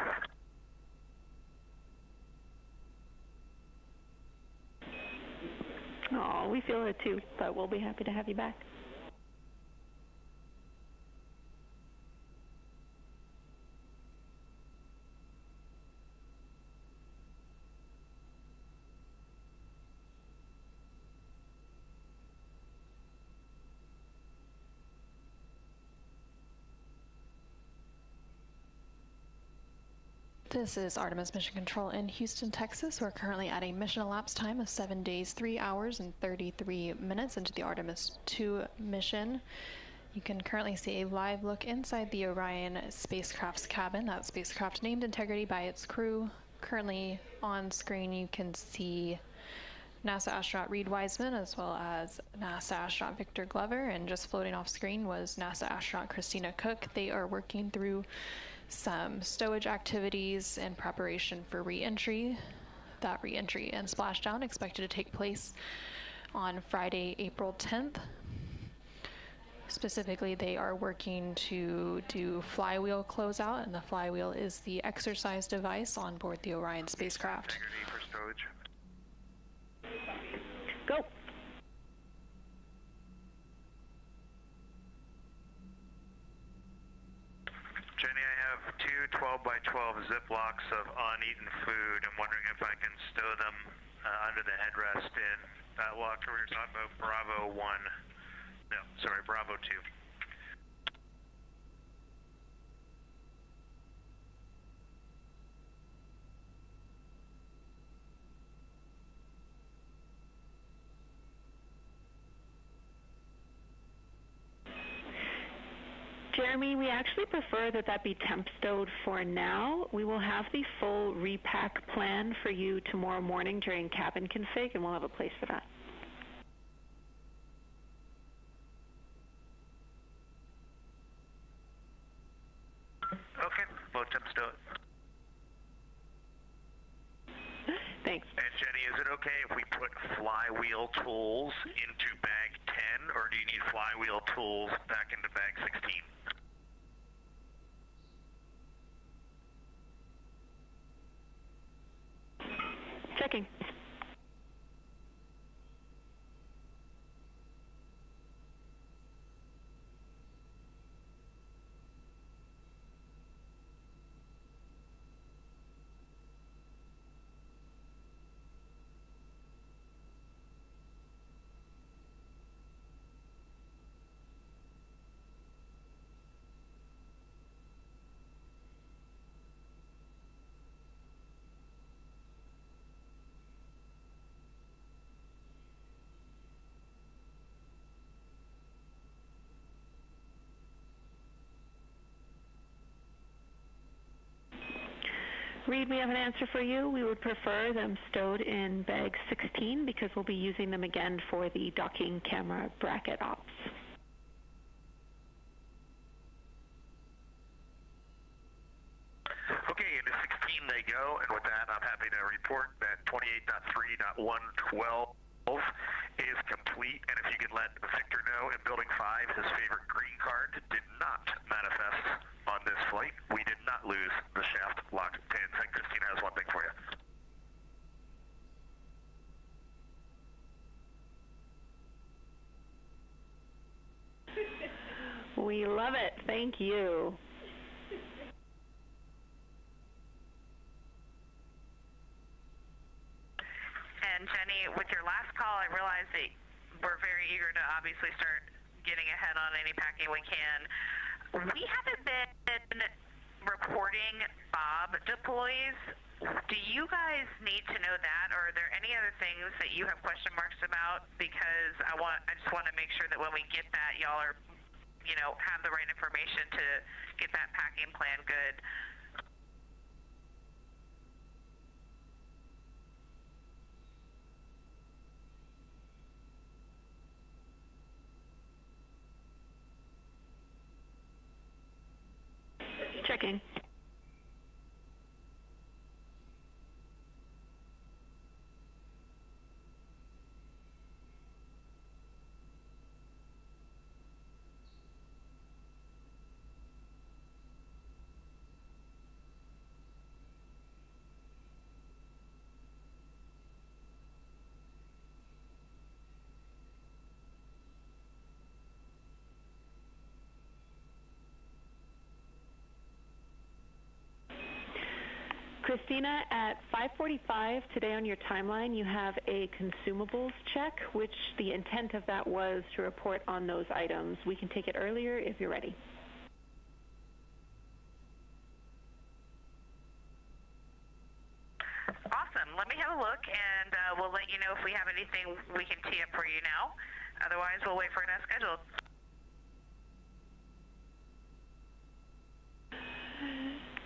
Oh, we feel it too, but we'll be happy to have you back. This is Artemis Mission Control in Houston, Texas. We're currently at a mission elapsed time of 7 days, 3 hours, and 33 minutes into the Artemis II mission. You can currently see a live look inside the Orion spacecraft's cabin. That spacecraft named Integrity by its crew. Currently on screen you can see NASA astronaut Reid Wiseman as well as NASA astronaut Victor Glover, and just floating off screen was NASA astronaut Christina Koch. They are working through some stowage activities in preparation for re-entry. That re-entry and splashdown expected to take place on Friday, April 10th. Specifically, they are working to do flywheel closeout, and the flywheel is the exercise device on board the Orion spacecraft. Go. Jenny, I have two 12-by-12 Ziplocs of uneaten food. I'm wondering if I can stow them under the headrest in lock careers on Bravo 1. No, sorry, Bravo 2. Jeremy, we actually prefer that be temp stowed for now. We will have the full repack plan for you tomorrow morning during cabin config, and we'll have a place for that. Okay, we'll temp stow it. Thanks. And Jenny, is it okay if we put flywheel tools into bag 10, or do you need flywheel tools back into bag 16? Checking. Reid, we have an answer for you. We would prefer them stowed in bag 16 because we'll be using them again for the docking camera bracket ops. Okay, into 16 they go, and with that, I'm happy to report that 28.3.112 is complete, and if you could let Victor know in Building 5, his favorite green card did not manifest on this flight. We did not lose the shaft lock pins, and Christina has one thing for you. We love it. Thank you. And Jenny, with your last call, I realized that we're very eager to obviously start getting ahead on any packing we can. We haven't been reporting Bob deploys. Do you guys need to know that, or are there any other things that you have question marks about? Because I just want to make sure that when we get that, y'all are, have the right information to get that packing plan good. Checking. Christina, at 5:45 today on your timeline, you have a consumables check, which the intent of that was to report on those items. We can take it earlier if you're ready. Awesome. Let me have a look, and we'll let you know if we have anything we can tee up for you now. Otherwise, we'll wait for it as scheduled.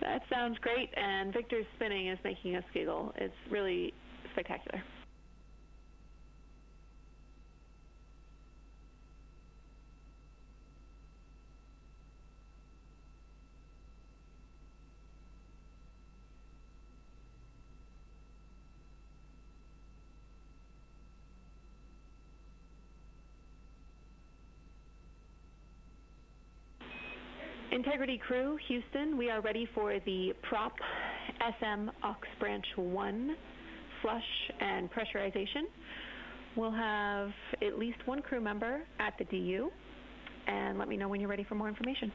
That sounds great, and Victor's spinning is making us giggle. It's really spectacular. Integrity crew, Houston, we are ready for the prop SM aux branch 1 flush and pressurization. We'll have at least one crew member at the DU, and let me know when you're ready for more information.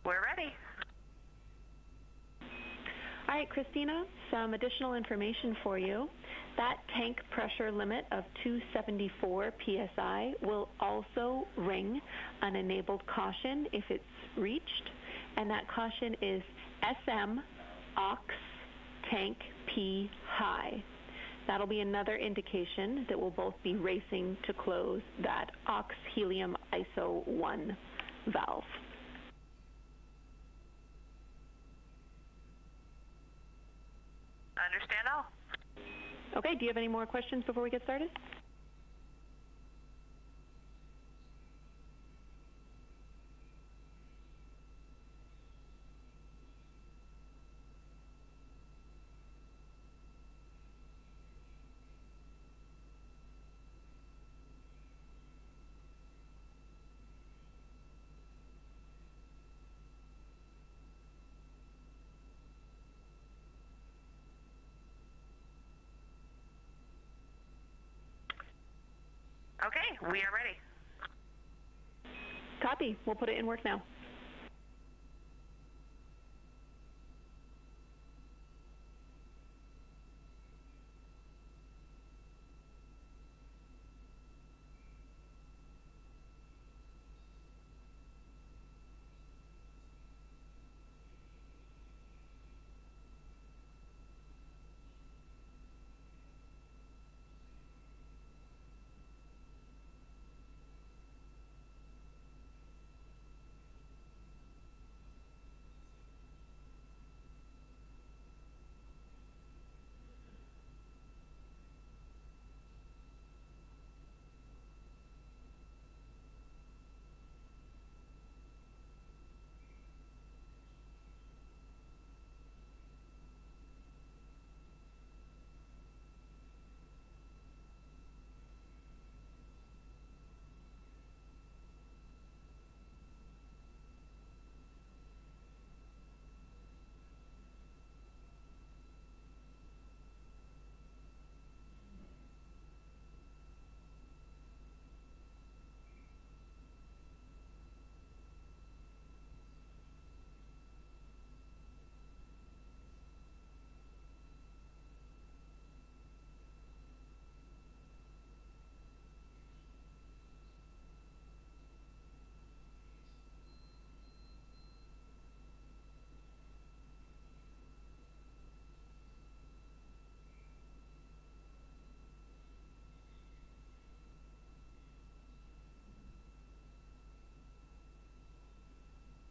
We're ready. All right, Christina, some additional information for you. That tank pressure limit of 274 psi will also ring an enabled caution if it's reached, and that caution is SM aux tank P high. That'll be another indication that we'll both be racing to close that aux helium ISO 1 valve. Understand all. Okay, do you have any more questions before we get started? Okay, we are ready. Copy. We'll put it in work now.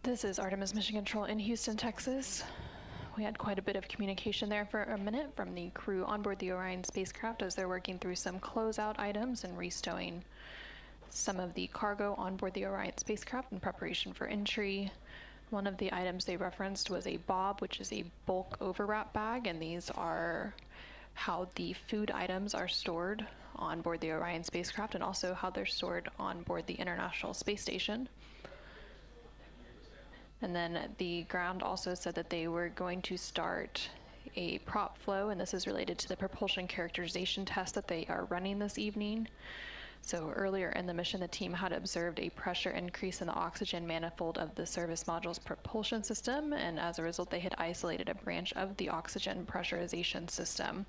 This is Artemis Mission Control in Houston, Texas. We had quite a bit of communication there for a minute from the crew on board the Orion spacecraft as they're working through some closeout items and restowing some of the cargo on board the Orion spacecraft in preparation for entry. One of the items they referenced was a bob, which is a bulk overwrap bag, and these are how the food items are stored on board the Orion spacecraft and also how they're stored on board the International Space Station. And then the ground also said that they were going to start a prop flow, and this is related to the propulsion characterization test that they are running this evening. So earlier in the mission, the team had observed a pressure increase in the oxygen manifold of the service module's propulsion system, and as a result, they had isolated a branch of the oxygen pressurization system.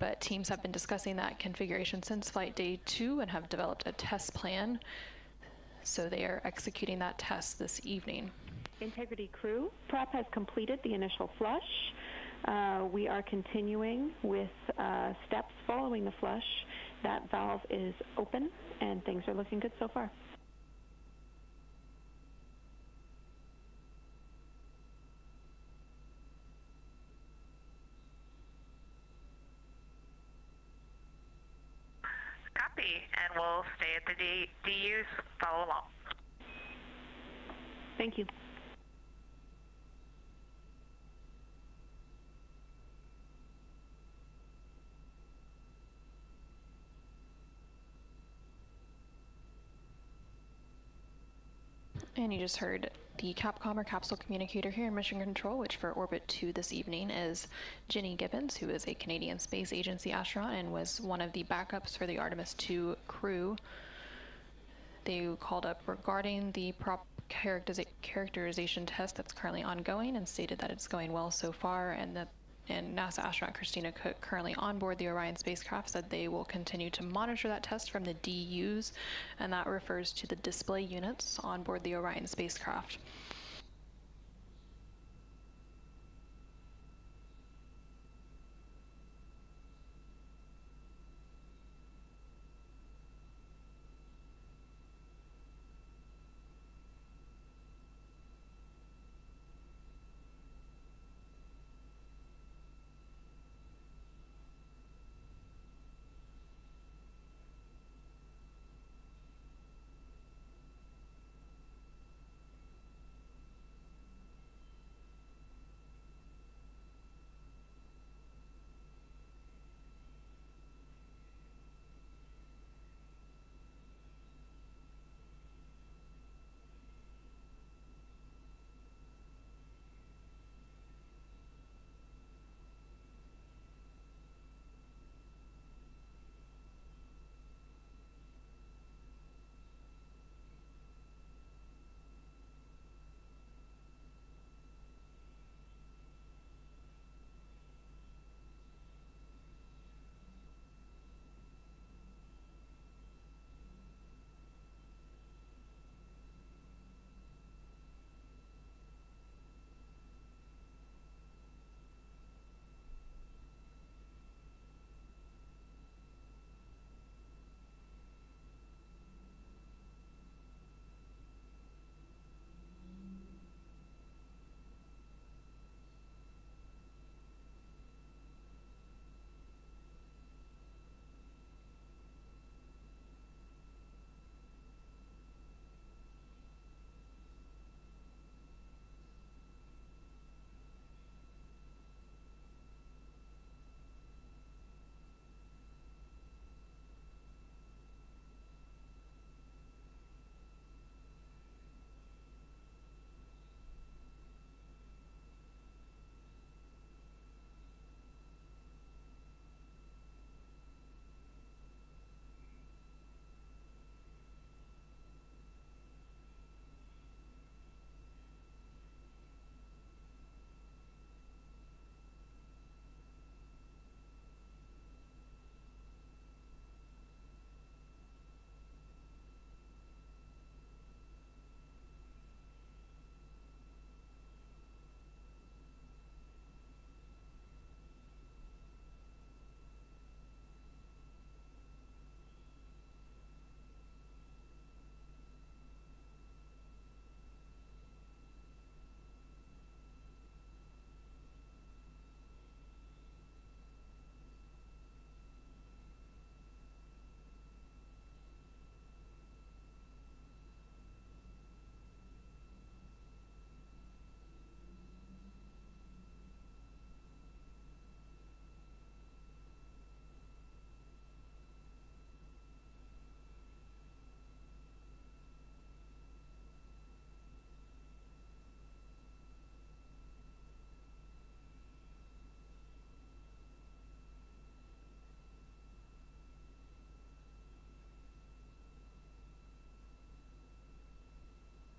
But teams have been discussing that configuration since flight day 2 and have developed a test plan. So they are executing that test this evening. Integrity crew, prop has completed the initial flush. We are continuing with steps following the flush. That valve is open and things are looking good so far. Copy, and we'll stay at the DUs, follow along. Thank you. And you just heard the Capcom or capsule communicator here in Mission Control, which for Orbit 2 this evening is Ginny Gibbons, who is a Canadian Space Agency astronaut and was one of the backups for the Artemis II crew. They called up regarding the prop characterization test that's currently ongoing and stated that it's going well so far, and NASA astronaut Christina Koch, currently on board the Orion spacecraft, said they will continue to monitor that test from the DUs, and that refers to the display units on board the Orion spacecraft.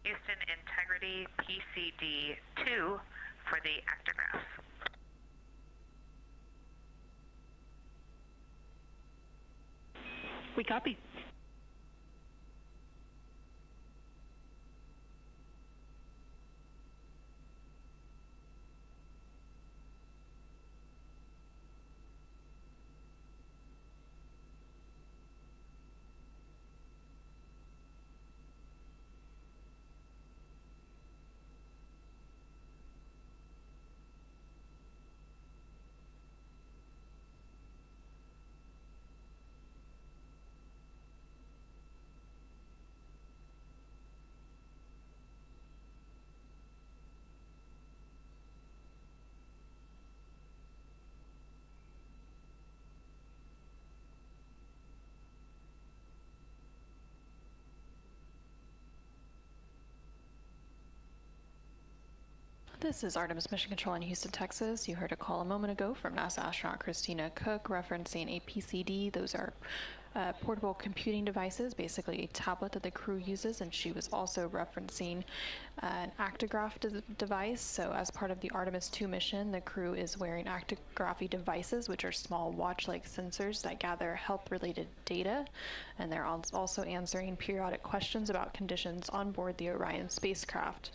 Houston Integrity PCD-2 for the actigraphs. We copy. This is Artemis Mission Control in Houston, Texas. You heard a call a moment ago from NASA astronaut Christina Koch referencing a PCD. Those are portable computing devices, basically a tablet that the crew uses, and she was also referencing an actigraph device. So as part of the Artemis II mission, the crew is wearing actigraphy devices, which are small watch-like sensors that gather health-related data, and they're also answering periodic questions about conditions on board the Orion spacecraft.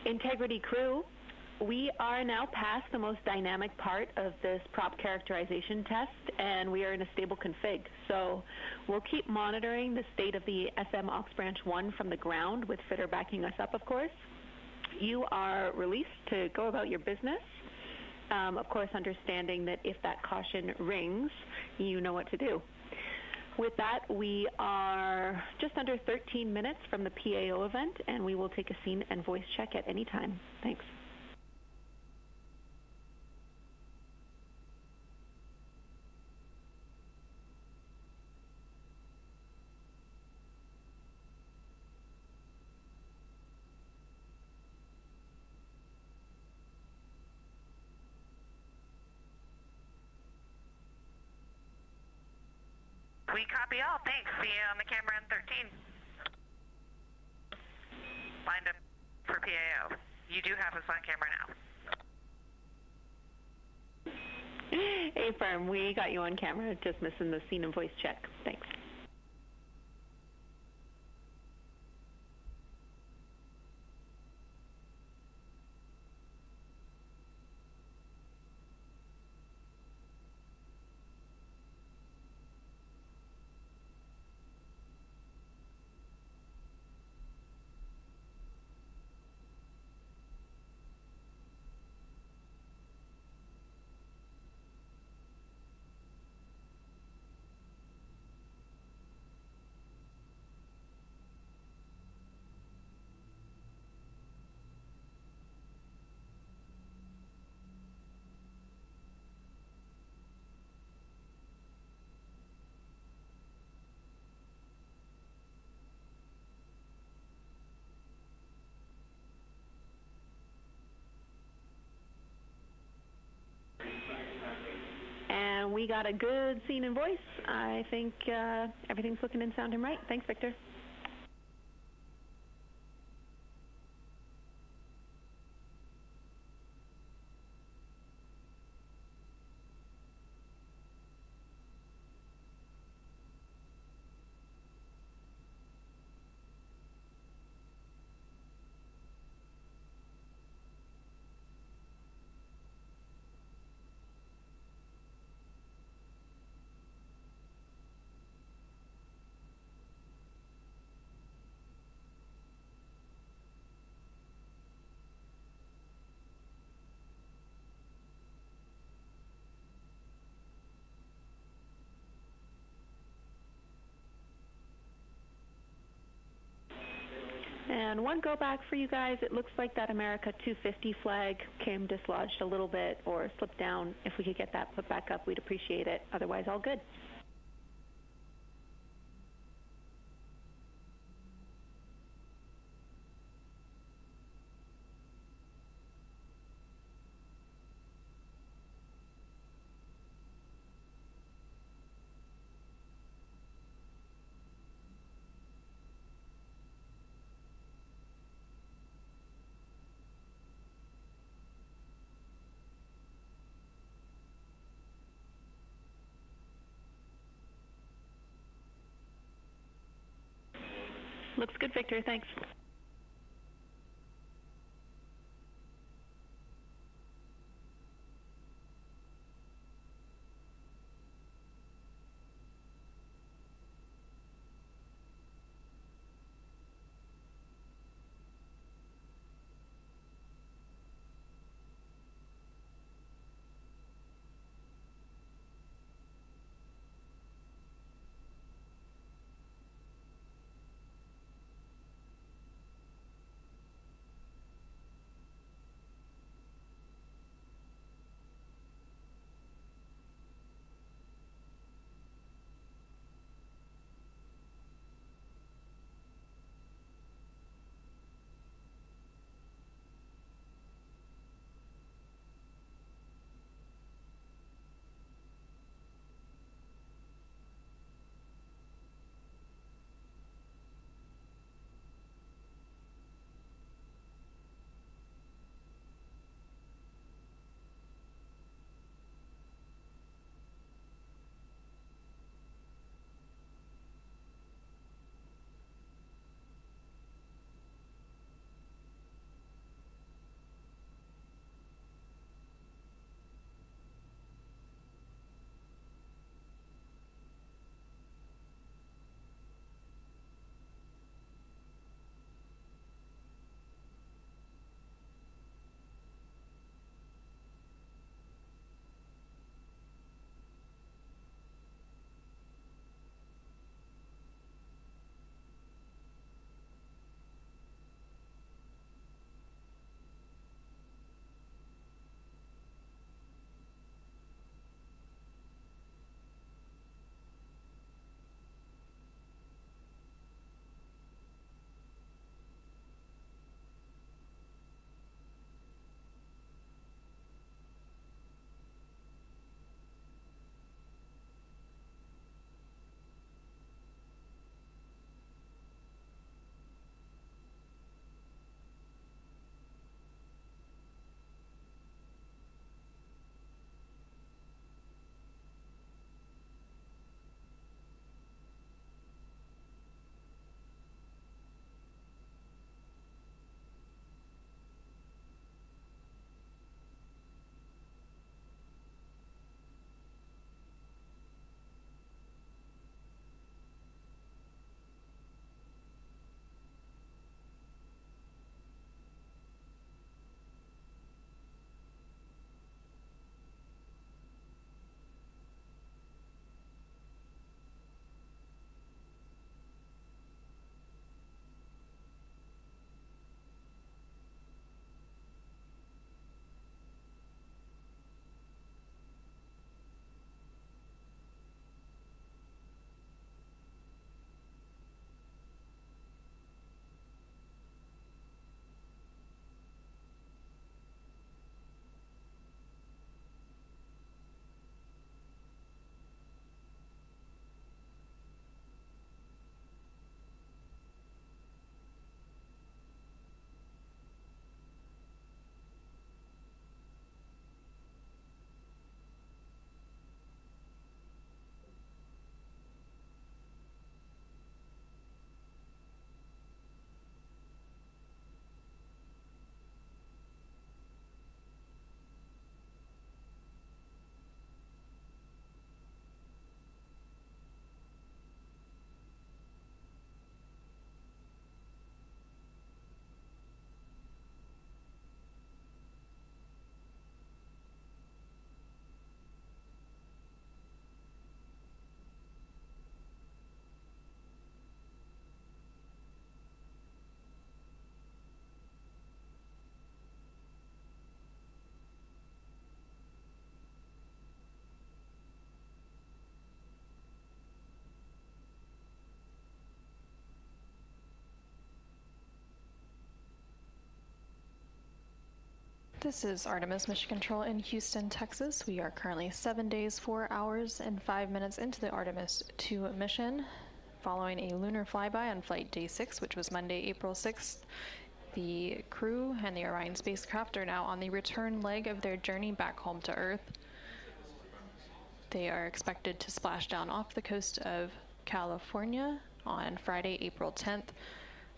Integrity crew, we are now past the most dynamic part of this prop characterization test, and we are in a stable config. So we'll keep monitoring the state of the SM Aux Branch 1 from the ground, with Fitter backing us up, of course. You are released to go about your business. Of course, understanding that if that caution rings, you know what to do. With that, we are just under 13 minutes from the PAO event, and we will take a scene and voice check at any time. Thanks. We copy all. Thanks. See you on the camera in 13. Lined up for PAO. You do have us on camera now. Hey, Firm, we got you on camera. Just missing the scene and voice check. Thanks. And we got a good scene and voice. I think everything's looking and sounding right. Thanks, Victor. And one go back for you guys. It looks like that America 250 flag came dislodged a little bit or slipped down. If we could get that put back up, we'd appreciate it. Otherwise, all good. Looks good, Victor. Thanks. This is Artemis Mission Control in Houston, Texas. We are currently 7 days, 4 hours, and 5 minutes into the Artemis II mission. Following a lunar flyby on flight day 6, which was Monday, April 6th, the crew and the Orion spacecraft are now on the return leg of their journey back home to Earth. They are expected to splash down off the coast of California on Friday, April 10th.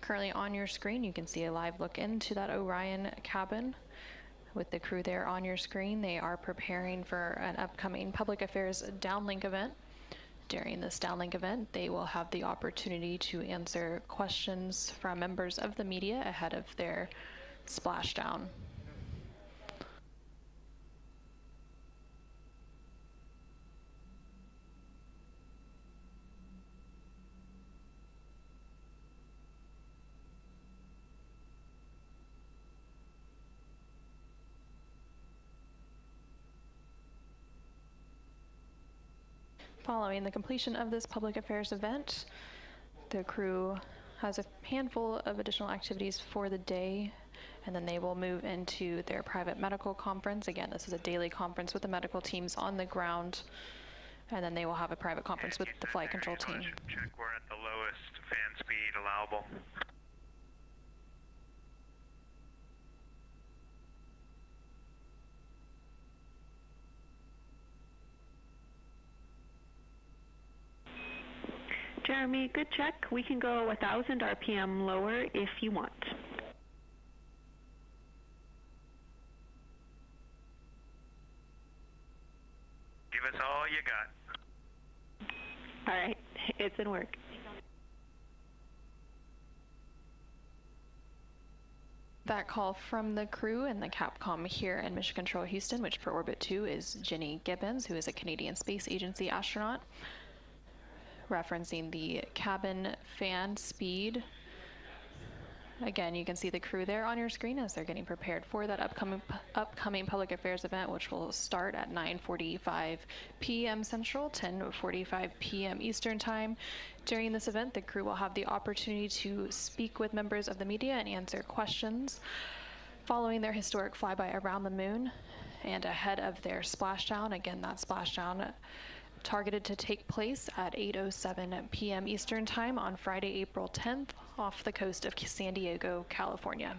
Currently on your screen, you can see a live look into that Orion cabin. With the crew there on your screen, they are preparing for an upcoming public affairs downlink event. During this downlink event, they will have the opportunity to answer questions from members of the media ahead of their splashdown. Following the completion of this public affairs event, the crew has a handful of additional activities for the day, and then they will move into their private medical conference. Again, this is a daily conference with the medical teams on the ground, and then they will have a private conference with the flight control team. Check we're at the lowest fan speed allowable. Jeremy, good check. We can go 1,000 RPM lower if you want. Give us all you got. All right, it's in work. That call from the crew and the Capcom here in Mission Control Houston, which for Orbit 2 is Jenny Gibbons, who is a Canadian Space Agency astronaut, referencing the cabin fan speed. Again, you can see the crew there on your screen as they're getting prepared for that upcoming public affairs event, which will start at 9:45 p.m. Central, 10:45 p.m. Eastern Time. During this event, the crew will have the opportunity to speak with members of the media and answer questions. Following their historic flyby around the moon and ahead of their splashdown, again, that splashdown targeted to take place at 8:07 p.m. Eastern Time on Friday, April 10th, off the coast of San Diego, California.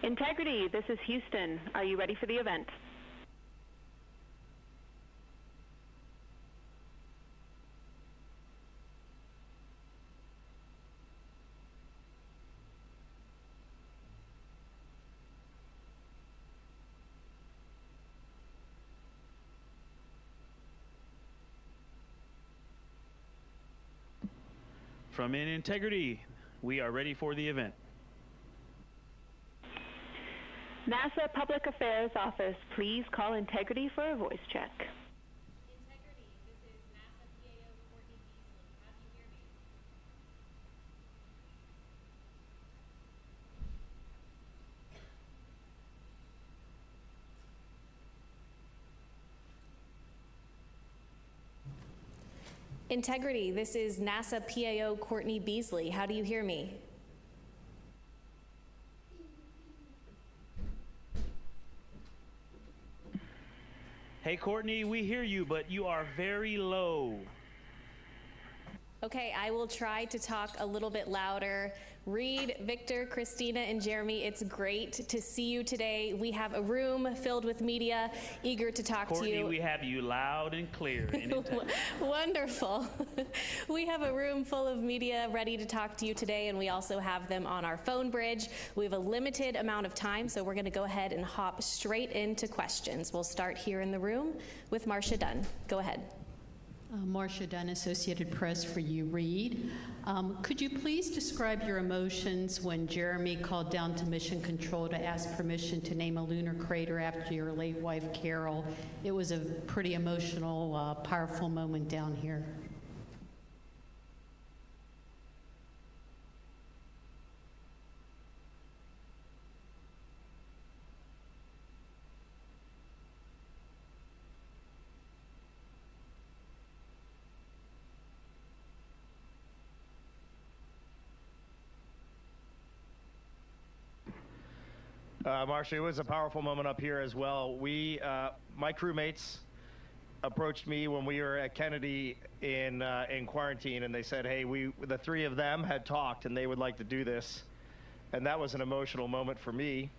Integrity, this is Houston. Are you ready for the event? from Integrity, we are ready for the event. NASA Public Affairs Office, please call Integrity for a voice check. Integrity, this is NASA PAO Courtney Beasley. How do you hear me? Hey Courtney, we hear you, but you are very low. Okay, I will try to talk a little bit louder. Reid, Victor, Christina, and Jeremy, it's great to see you today. We have a room filled with media eager to talk Courtney, to you. we have you loud and clear. Wonderful. We have a room full of media ready to talk to you today, and we also have them on our phone bridge. We have a limited amount of time, so we're going to go ahead and hop straight into questions. We'll start here in the room with Marcia Dunn. Go ahead. Marcia Dunn, Associated Press for you, Reid. Could you please describe your emotions when Jeremy called down to Mission Control to ask permission to name a lunar crater after your late wife, Carol? It was a pretty emotional, powerful moment down here. Marcia, it was a powerful moment up here as well. My crewmates approached me when we were at Kennedy in quarantine, and they said, hey, the three of them had talked and they would like to do this. And that was an emotional moment for me.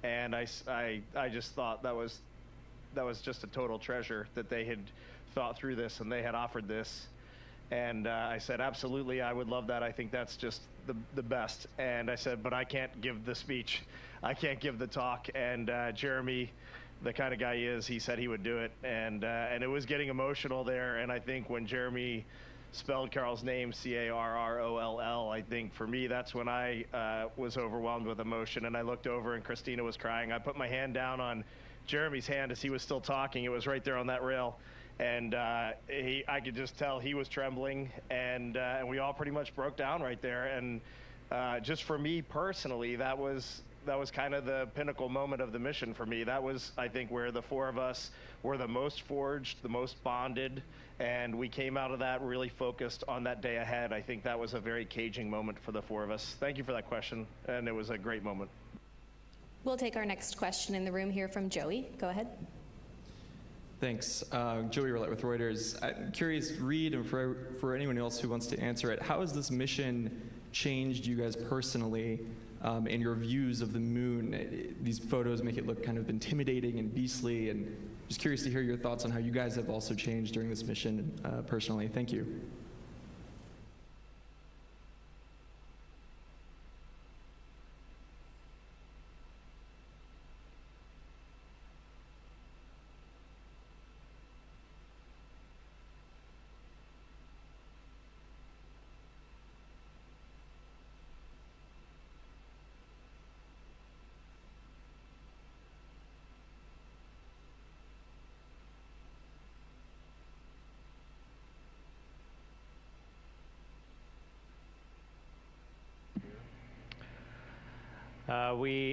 And I just thought that was just a total treasure that they had thought through this and they had offered this. And I said, absolutely, I would love that. I think that's just the best. And I said, but I can't give the speech. I can't give the talk. And Jeremy, the kind of guy he is, he said he would do it. And it was getting emotional there. And I think when Jeremy spelled Carol's name, C-A-R-R-O-L-L, I think for me, that's when I was overwhelmed with emotion. And I looked over and Christina was crying. I put my hand down on Jeremy's hand as he was still talking. It was right there on that rail. And I could just tell he was trembling, and we all pretty much broke down right there. And just for me personally, that was kind of the pinnacle moment of the mission for me. That was, I think, where the four of us were the most forged, the most bonded, and we came out of that really focused on that day ahead. I think that was a very caging moment for the four of us. Thank you for that question, and it was a great moment. We'll take our next question in the room here from Joey. Go ahead. Thanks. Joey Roulette with Reuters. I'm curious, Reid, and for anyone else who wants to answer it, how has this mission changed you guys personally in your views of the moon? These photos make it look kind of intimidating and beastly, and just curious to hear your thoughts on how you guys have also changed during this mission personally. Thank you.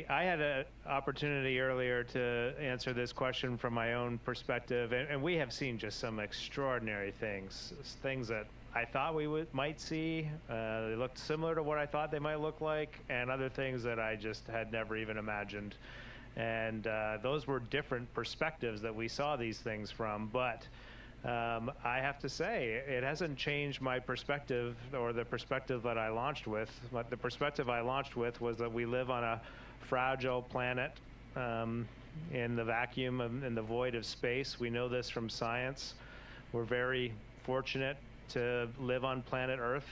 I had an opportunity earlier to answer this question from my own perspective, and we have seen just some extraordinary things that I thought we might see. They looked similar to what I thought they might look like, and other things that I just had never even imagined. And those were different perspectives that we saw these things from, but I have to say, it hasn't changed my perspective or the perspective that I launched with. But the perspective I launched with was that we live on a fragile planet in the vacuum, in the void of space. We know this from science. We're very fortunate to live on planet Earth.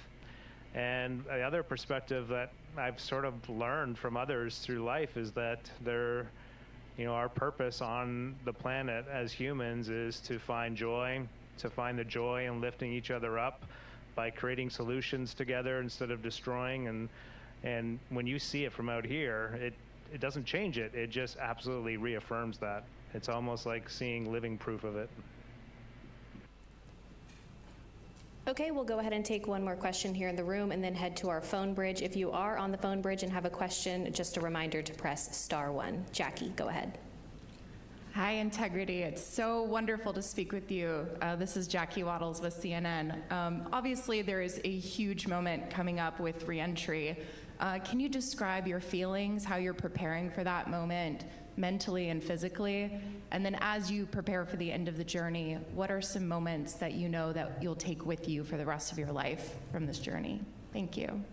And the other perspective that I've sort of learned from others through life is that our purpose on the planet as humans is to find joy, to find the joy in lifting each other up, by creating solutions together instead of destroying. And when you see it from out here, it doesn't change it. It just absolutely reaffirms that. It's almost like seeing living proof of it. Okay, we'll go ahead and take one more question here in the room and then head to our phone bridge. If you are on the phone bridge and have a question, just a reminder to press *1. Jackie, go ahead. Hi, Integrity. It's so wonderful to speak with you. This is Jackie Waddles with CNN. Obviously, there is a huge moment coming up with reentry. Can you describe your feelings, how you're preparing for that moment, mentally and physically? And then as you prepare for the end of the journey, what are some moments that you know that you'll take with you for the rest of your life from this journey? Thank you.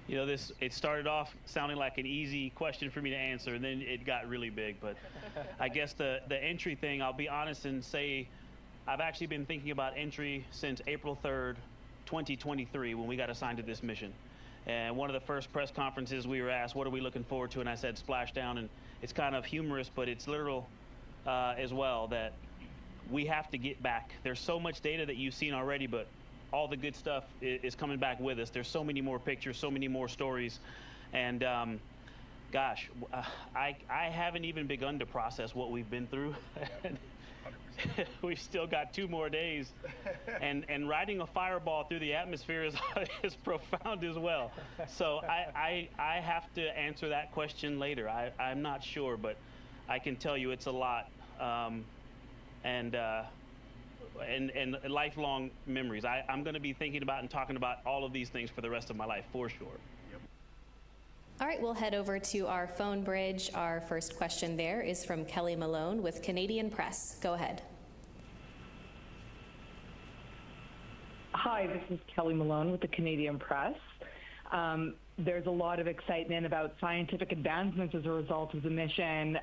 You know, it started off sounding like an easy question for me to answer, and then it got really big. But I guess the entry thing, I'll be honest and say I've actually been thinking about entry since April 3rd, 2023, when we got assigned to this mission. And one of the first press conferences we were asked, what are we looking forward to? And I said splashdown, and it's kind of humorous, but it's literal as well, that we have to get back. There's so much data that you've seen already, but all the good stuff is coming back with us. There's so many more pictures, so many more stories. And gosh, I haven't even begun to process what we've been through. We've still got 2 more days. And riding a fireball through the atmosphere is profound as well. So I have to answer that question later. I'm not sure, but I can tell you it's a lot. And lifelong memories. I'm going to be thinking about and talking about all of these things for the rest of my life, for sure. Yep. All right, we'll head over to our phone bridge. Our first question there is from Kelly Malone with Canadian Press. Go ahead. Hi, this is Kelly Malone with the Canadian Press. There's a lot of excitement about scientific advancements as a result of the mission.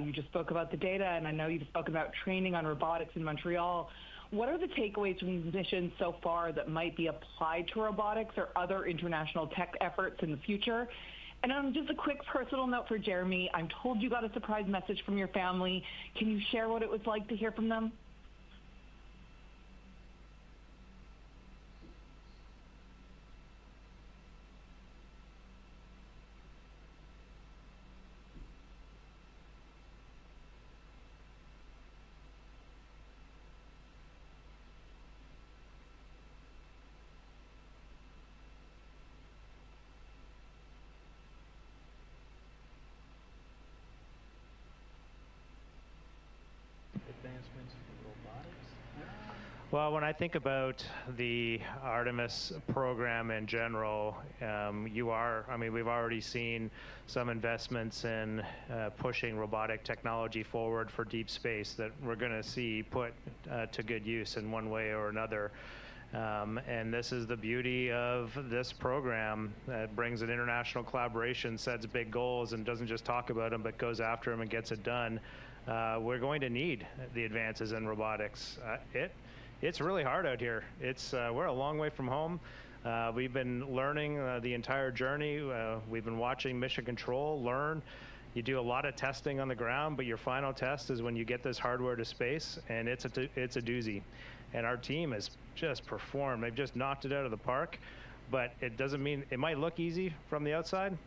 You just spoke about the data, and I know you've spoken about training on robotics in Montreal. What are the takeaways from these missions so far that might be applied to robotics or other international tech efforts in the future? And just a quick personal note for Jeremy. I'm told you got a surprise message from your family. Can you share what it was like to hear from them? Well, when I think about the Artemis program in general, we've already seen some investments in pushing robotic technology forward for deep space that we're going to see put to good use in one way or another. And this is the beauty of this program that brings an international collaboration, sets big goals, and doesn't just talk about them, but goes after them and gets it done. We're going to need the advances in robotics. It's really hard out here. We're a long way from home. We've been learning the entire journey. We've been watching Mission Control learn. You do a lot of testing on the ground, but your final test is when you get this hardware to space, and it's a doozy. And our team has just performed. They've just knocked it out of the park, but it doesn't mean it might look easy from the outside.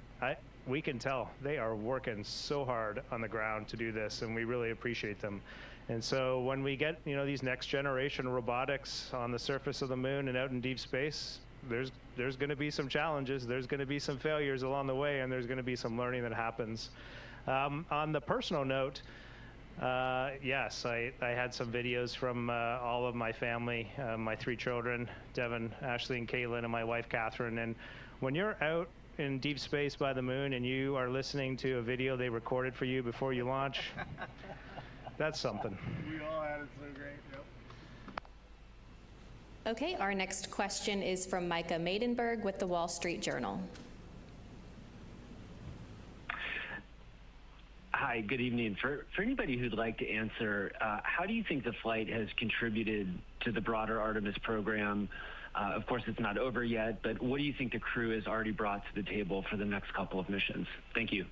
We can tell they are working so hard on the ground to do this, and we really appreciate them. And so when we get these next generation robotics on the surface of the moon and out in deep space, there's going to be some challenges, there's going to be some failures along the way, and there's going to be some learning that happens. On the personal note, yes, I had some videos from all of my family, my 3 children, Devin, Ashley, and Caitlin, and my wife, Catherine. And when you're out in deep space by the moon and you are listening to a video they recorded for you before you launch, that's something. We all had it so great, yep. Okay, our next question is from Micah Maidenberg with the Wall Street Journal. Hi, Hi, good evening. For anybody who'd like to answer, how do you think the flight has contributed to the broader Artemis program? Of course, it's not over yet, but what do you think the crew has already brought to the table for the next couple of missions? Thank you.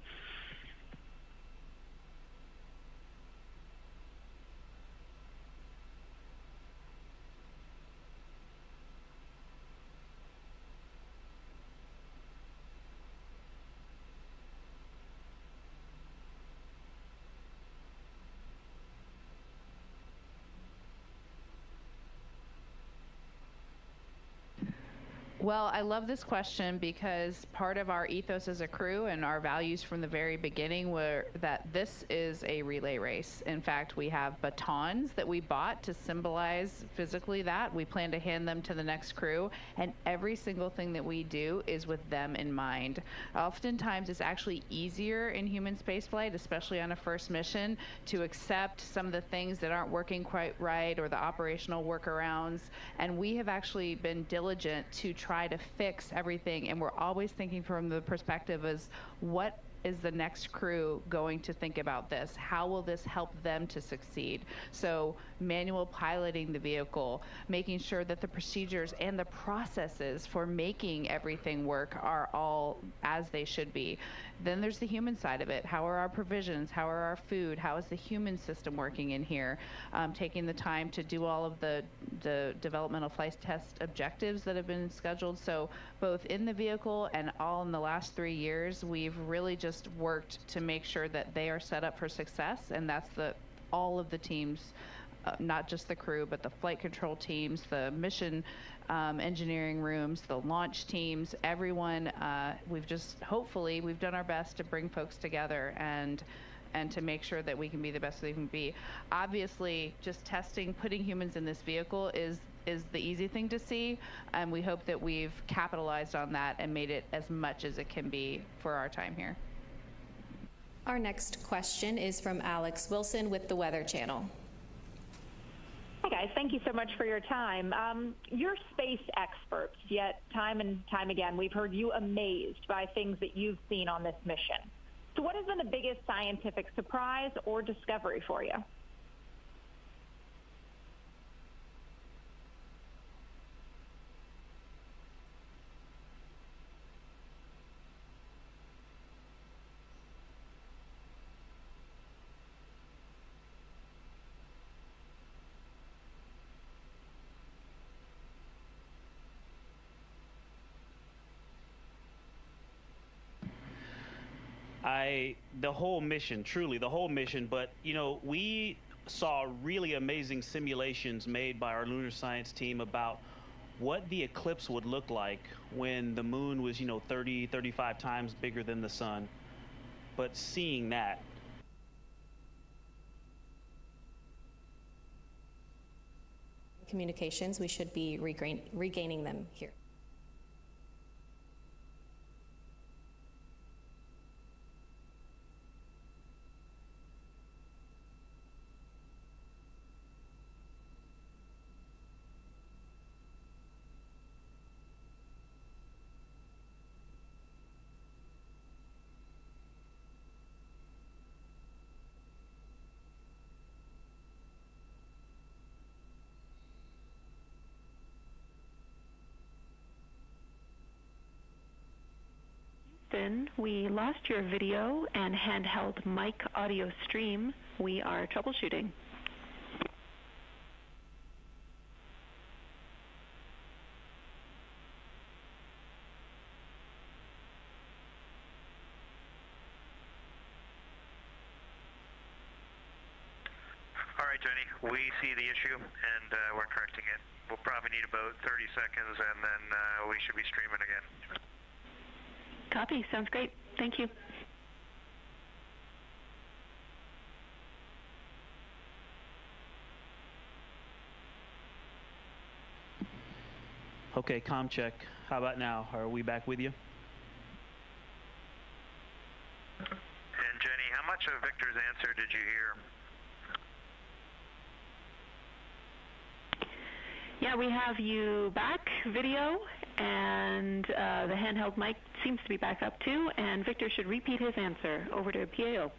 Well, I love this question because part of our ethos as a crew and our values from the very beginning were that this is a relay race. In fact, we have batons that we bought to symbolize physically that. We plan to hand them to the next crew, and every single thing that we do is with them in mind. Oftentimes, it's actually easier in human spaceflight, especially on a first mission, to accept some of the things that aren't working quite right or the operational workarounds. And we have actually been diligent to try to fix everything, and we're always thinking from the perspective as what is the next crew going to think about this? How will this help them to succeed? So manual piloting the vehicle, making sure that the procedures and the processes for making everything work are all as they should be. Then there's the human side of it. How are our provisions? How are our food? How is the human system working in here? Taking the time to do all of the developmental flight test objectives that have been scheduled. So both in the vehicle and all in the last 3 years, we've really just worked to make sure that they are set up for success, and that's all of the teams, not just the crew, but the flight control teams, the mission engineering rooms, the launch teams, everyone. Hopefully, we've done our best to bring folks together and to make sure that we can be the best we can be. Obviously, just testing, putting humans in this vehicle is the easy thing to see, and we hope that we've capitalized on that and made it as much as it can be for our time here. Our next question is from Alex Wilson with the Weather Channel. Hi guys, thank you so much for your time. You're space experts, yet time and time again we've heard you amazed by things that you've seen on this mission. So what has been the biggest scientific surprise or discovery for you? The whole mission, truly the whole mission, but we saw really amazing simulations made by our lunar science team about what the eclipse would look like when the moon was 30, 35 times bigger than the sun. But seeing that, communications, we should be regaining them here. We lost your video and handheld mic audio stream. We are troubleshooting. All right, Jenny, we see the issue and we're correcting it. We'll probably need about 30 seconds and then we should be streaming again. Copy. Sounds great. Thank you. Okay, comm check. How about now? Are we back with you? And Jenny, how much of Victor's answer did you hear? Yeah, we have you back, video, and the handheld mic seems to be back up too, and Victor should repeat his answer. Over to PAO.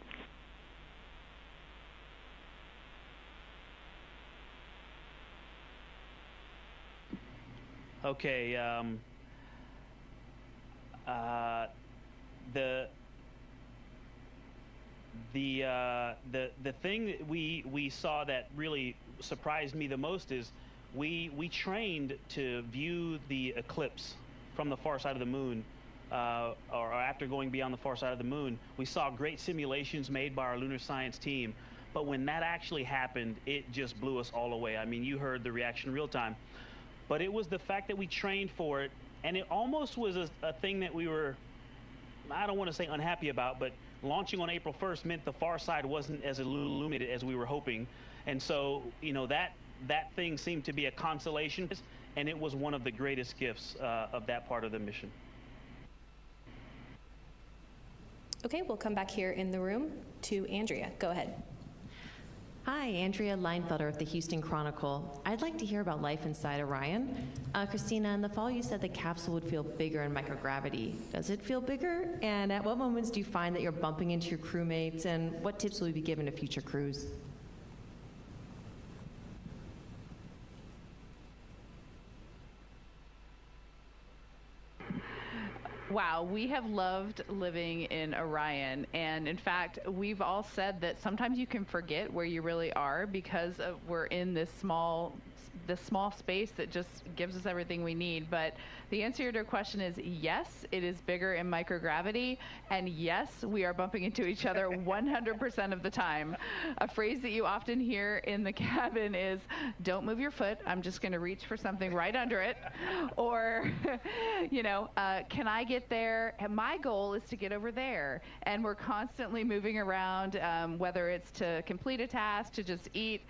Okay. The thing that we saw that really surprised me the most is we trained to view the eclipse from the far side of the moon, or after going beyond the far side of the moon. We saw great simulations made by our lunar science team, but when that actually happened, it just blew us all away. I mean, you heard the reaction real time, but it was the fact that we trained for it, and it almost was a thing that we were, I don't want to say unhappy about, but launching on April 1st meant the far side wasn't as illuminated as we were hoping. And so, you know, that thing seemed to be a consolation, and it was one of the greatest gifts of that part of the mission. Okay, we'll come back here in the room to Andrea. Go ahead. Hi, Andrea Leinfelder with the Houston Chronicle. I'd like to hear about life inside Orion. Christina, in the fall you said the capsule would feel bigger in microgravity. Does it feel bigger? And at what moments do you find that you're bumping into your crewmates? And what tips will you be given to future crews? Wow, we have loved living in Orion, and in fact, we've all said that sometimes you can forget where you really are because we're in this small space that just gives us everything we need. But the answer to your question is yes, it is bigger in microgravity, and yes, we are bumping into each other 100% of the time. A phrase that you often hear in the cabin is, "Don't move your foot, I'm just going to reach for something right under it," or, you know, "Can I get there? And my goal is to get over there." And we're constantly moving around, whether it's to complete a task, to just eat,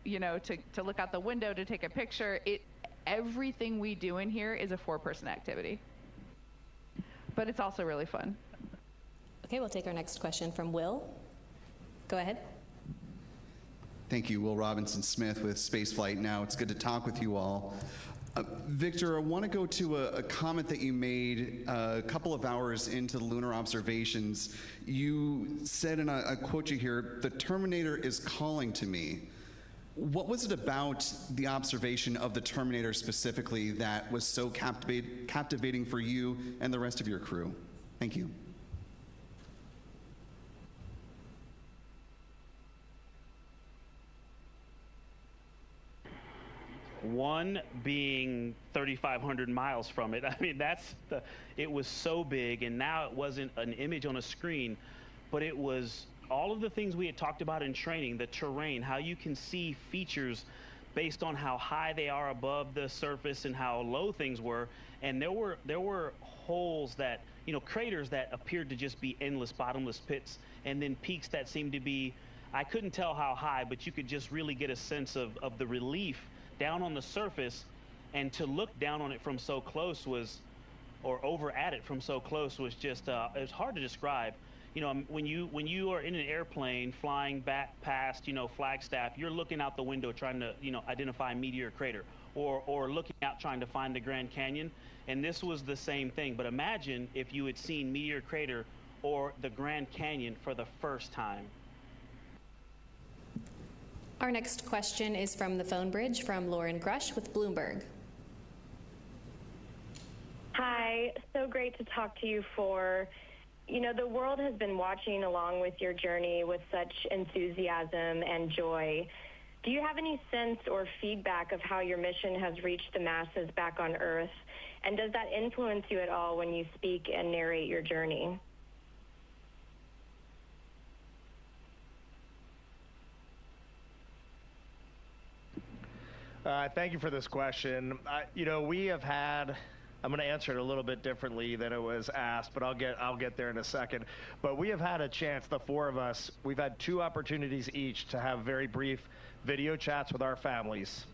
you know, to look out the window, to take a picture. Everything we do in here is a 4-person activity. But it's also really fun. Okay, we'll take our next question from Will. Go ahead. Thank you, Will Robinson Smith with Spaceflight Now. It's good to talk with you all. Victor, I want to go to a comment that you made a couple of hours into the lunar observations. You said, and I quote you here, "The Terminator is calling to me." What was it about the observation of the Terminator specifically that was so captivating for you and the rest of your crew? Thank you. One being 3,500 miles from it. I mean, it was so big, and now it wasn't an image on a screen, but it was all of the things we had talked about in training, the terrain, how you can see features based on how high they are above the surface and how low things were. And there were holes that, you know, craters that appeared to just be endless bottomless pits, and then peaks that seemed to be, I couldn't tell how high, but you could just really get a sense of the relief down on the surface. And to look down on it from so close was, or over at it from so close was just, it was hard to describe. You know, when you are in an airplane flying back past, you know, Flagstaff, you're looking out the window trying to, you know, identify Meteor Crater, or looking out trying to find the Grand Canyon. And this was the same thing. But imagine if you had seen Meteor Crater or the Grand Canyon for the first time. Our next question is from the phone bridge from Lauren Grush with Bloomberg. Hi, so great to talk to you for. You know, the world has been watching along with your journey with such enthusiasm and joy. Do you have any sense or feedback of how your mission has reached the masses back on Earth? And does that influence you at all when you speak and narrate your journey? Thank you for this question. You know, we have had, I'm going to answer it a little bit differently than it was asked, but I'll get there in a second. But we have had a chance, the four of us, we've had 2 opportunities each to have very brief video chats with our families.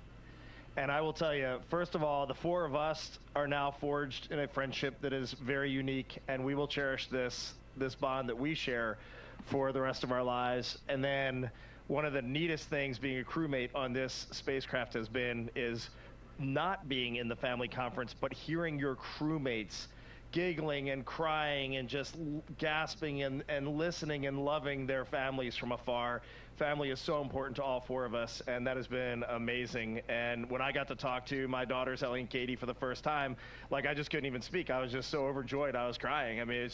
And I will tell you, first of all, the 4 of us are now forged in a friendship that is very unique, and we will cherish this bond that we share for the rest of our lives. And then one of the neatest things being a crewmate on this spacecraft is not being in the family conference, but hearing your crewmates giggling and crying and just gasping and listening and loving their families from afar. Family is so important to all four of us, and that has been amazing. And when I got to talk to my daughters, Ellie and Katie, for the first time, like, I just couldn't even speak. I was just so overjoyed. I was crying. I mean, it's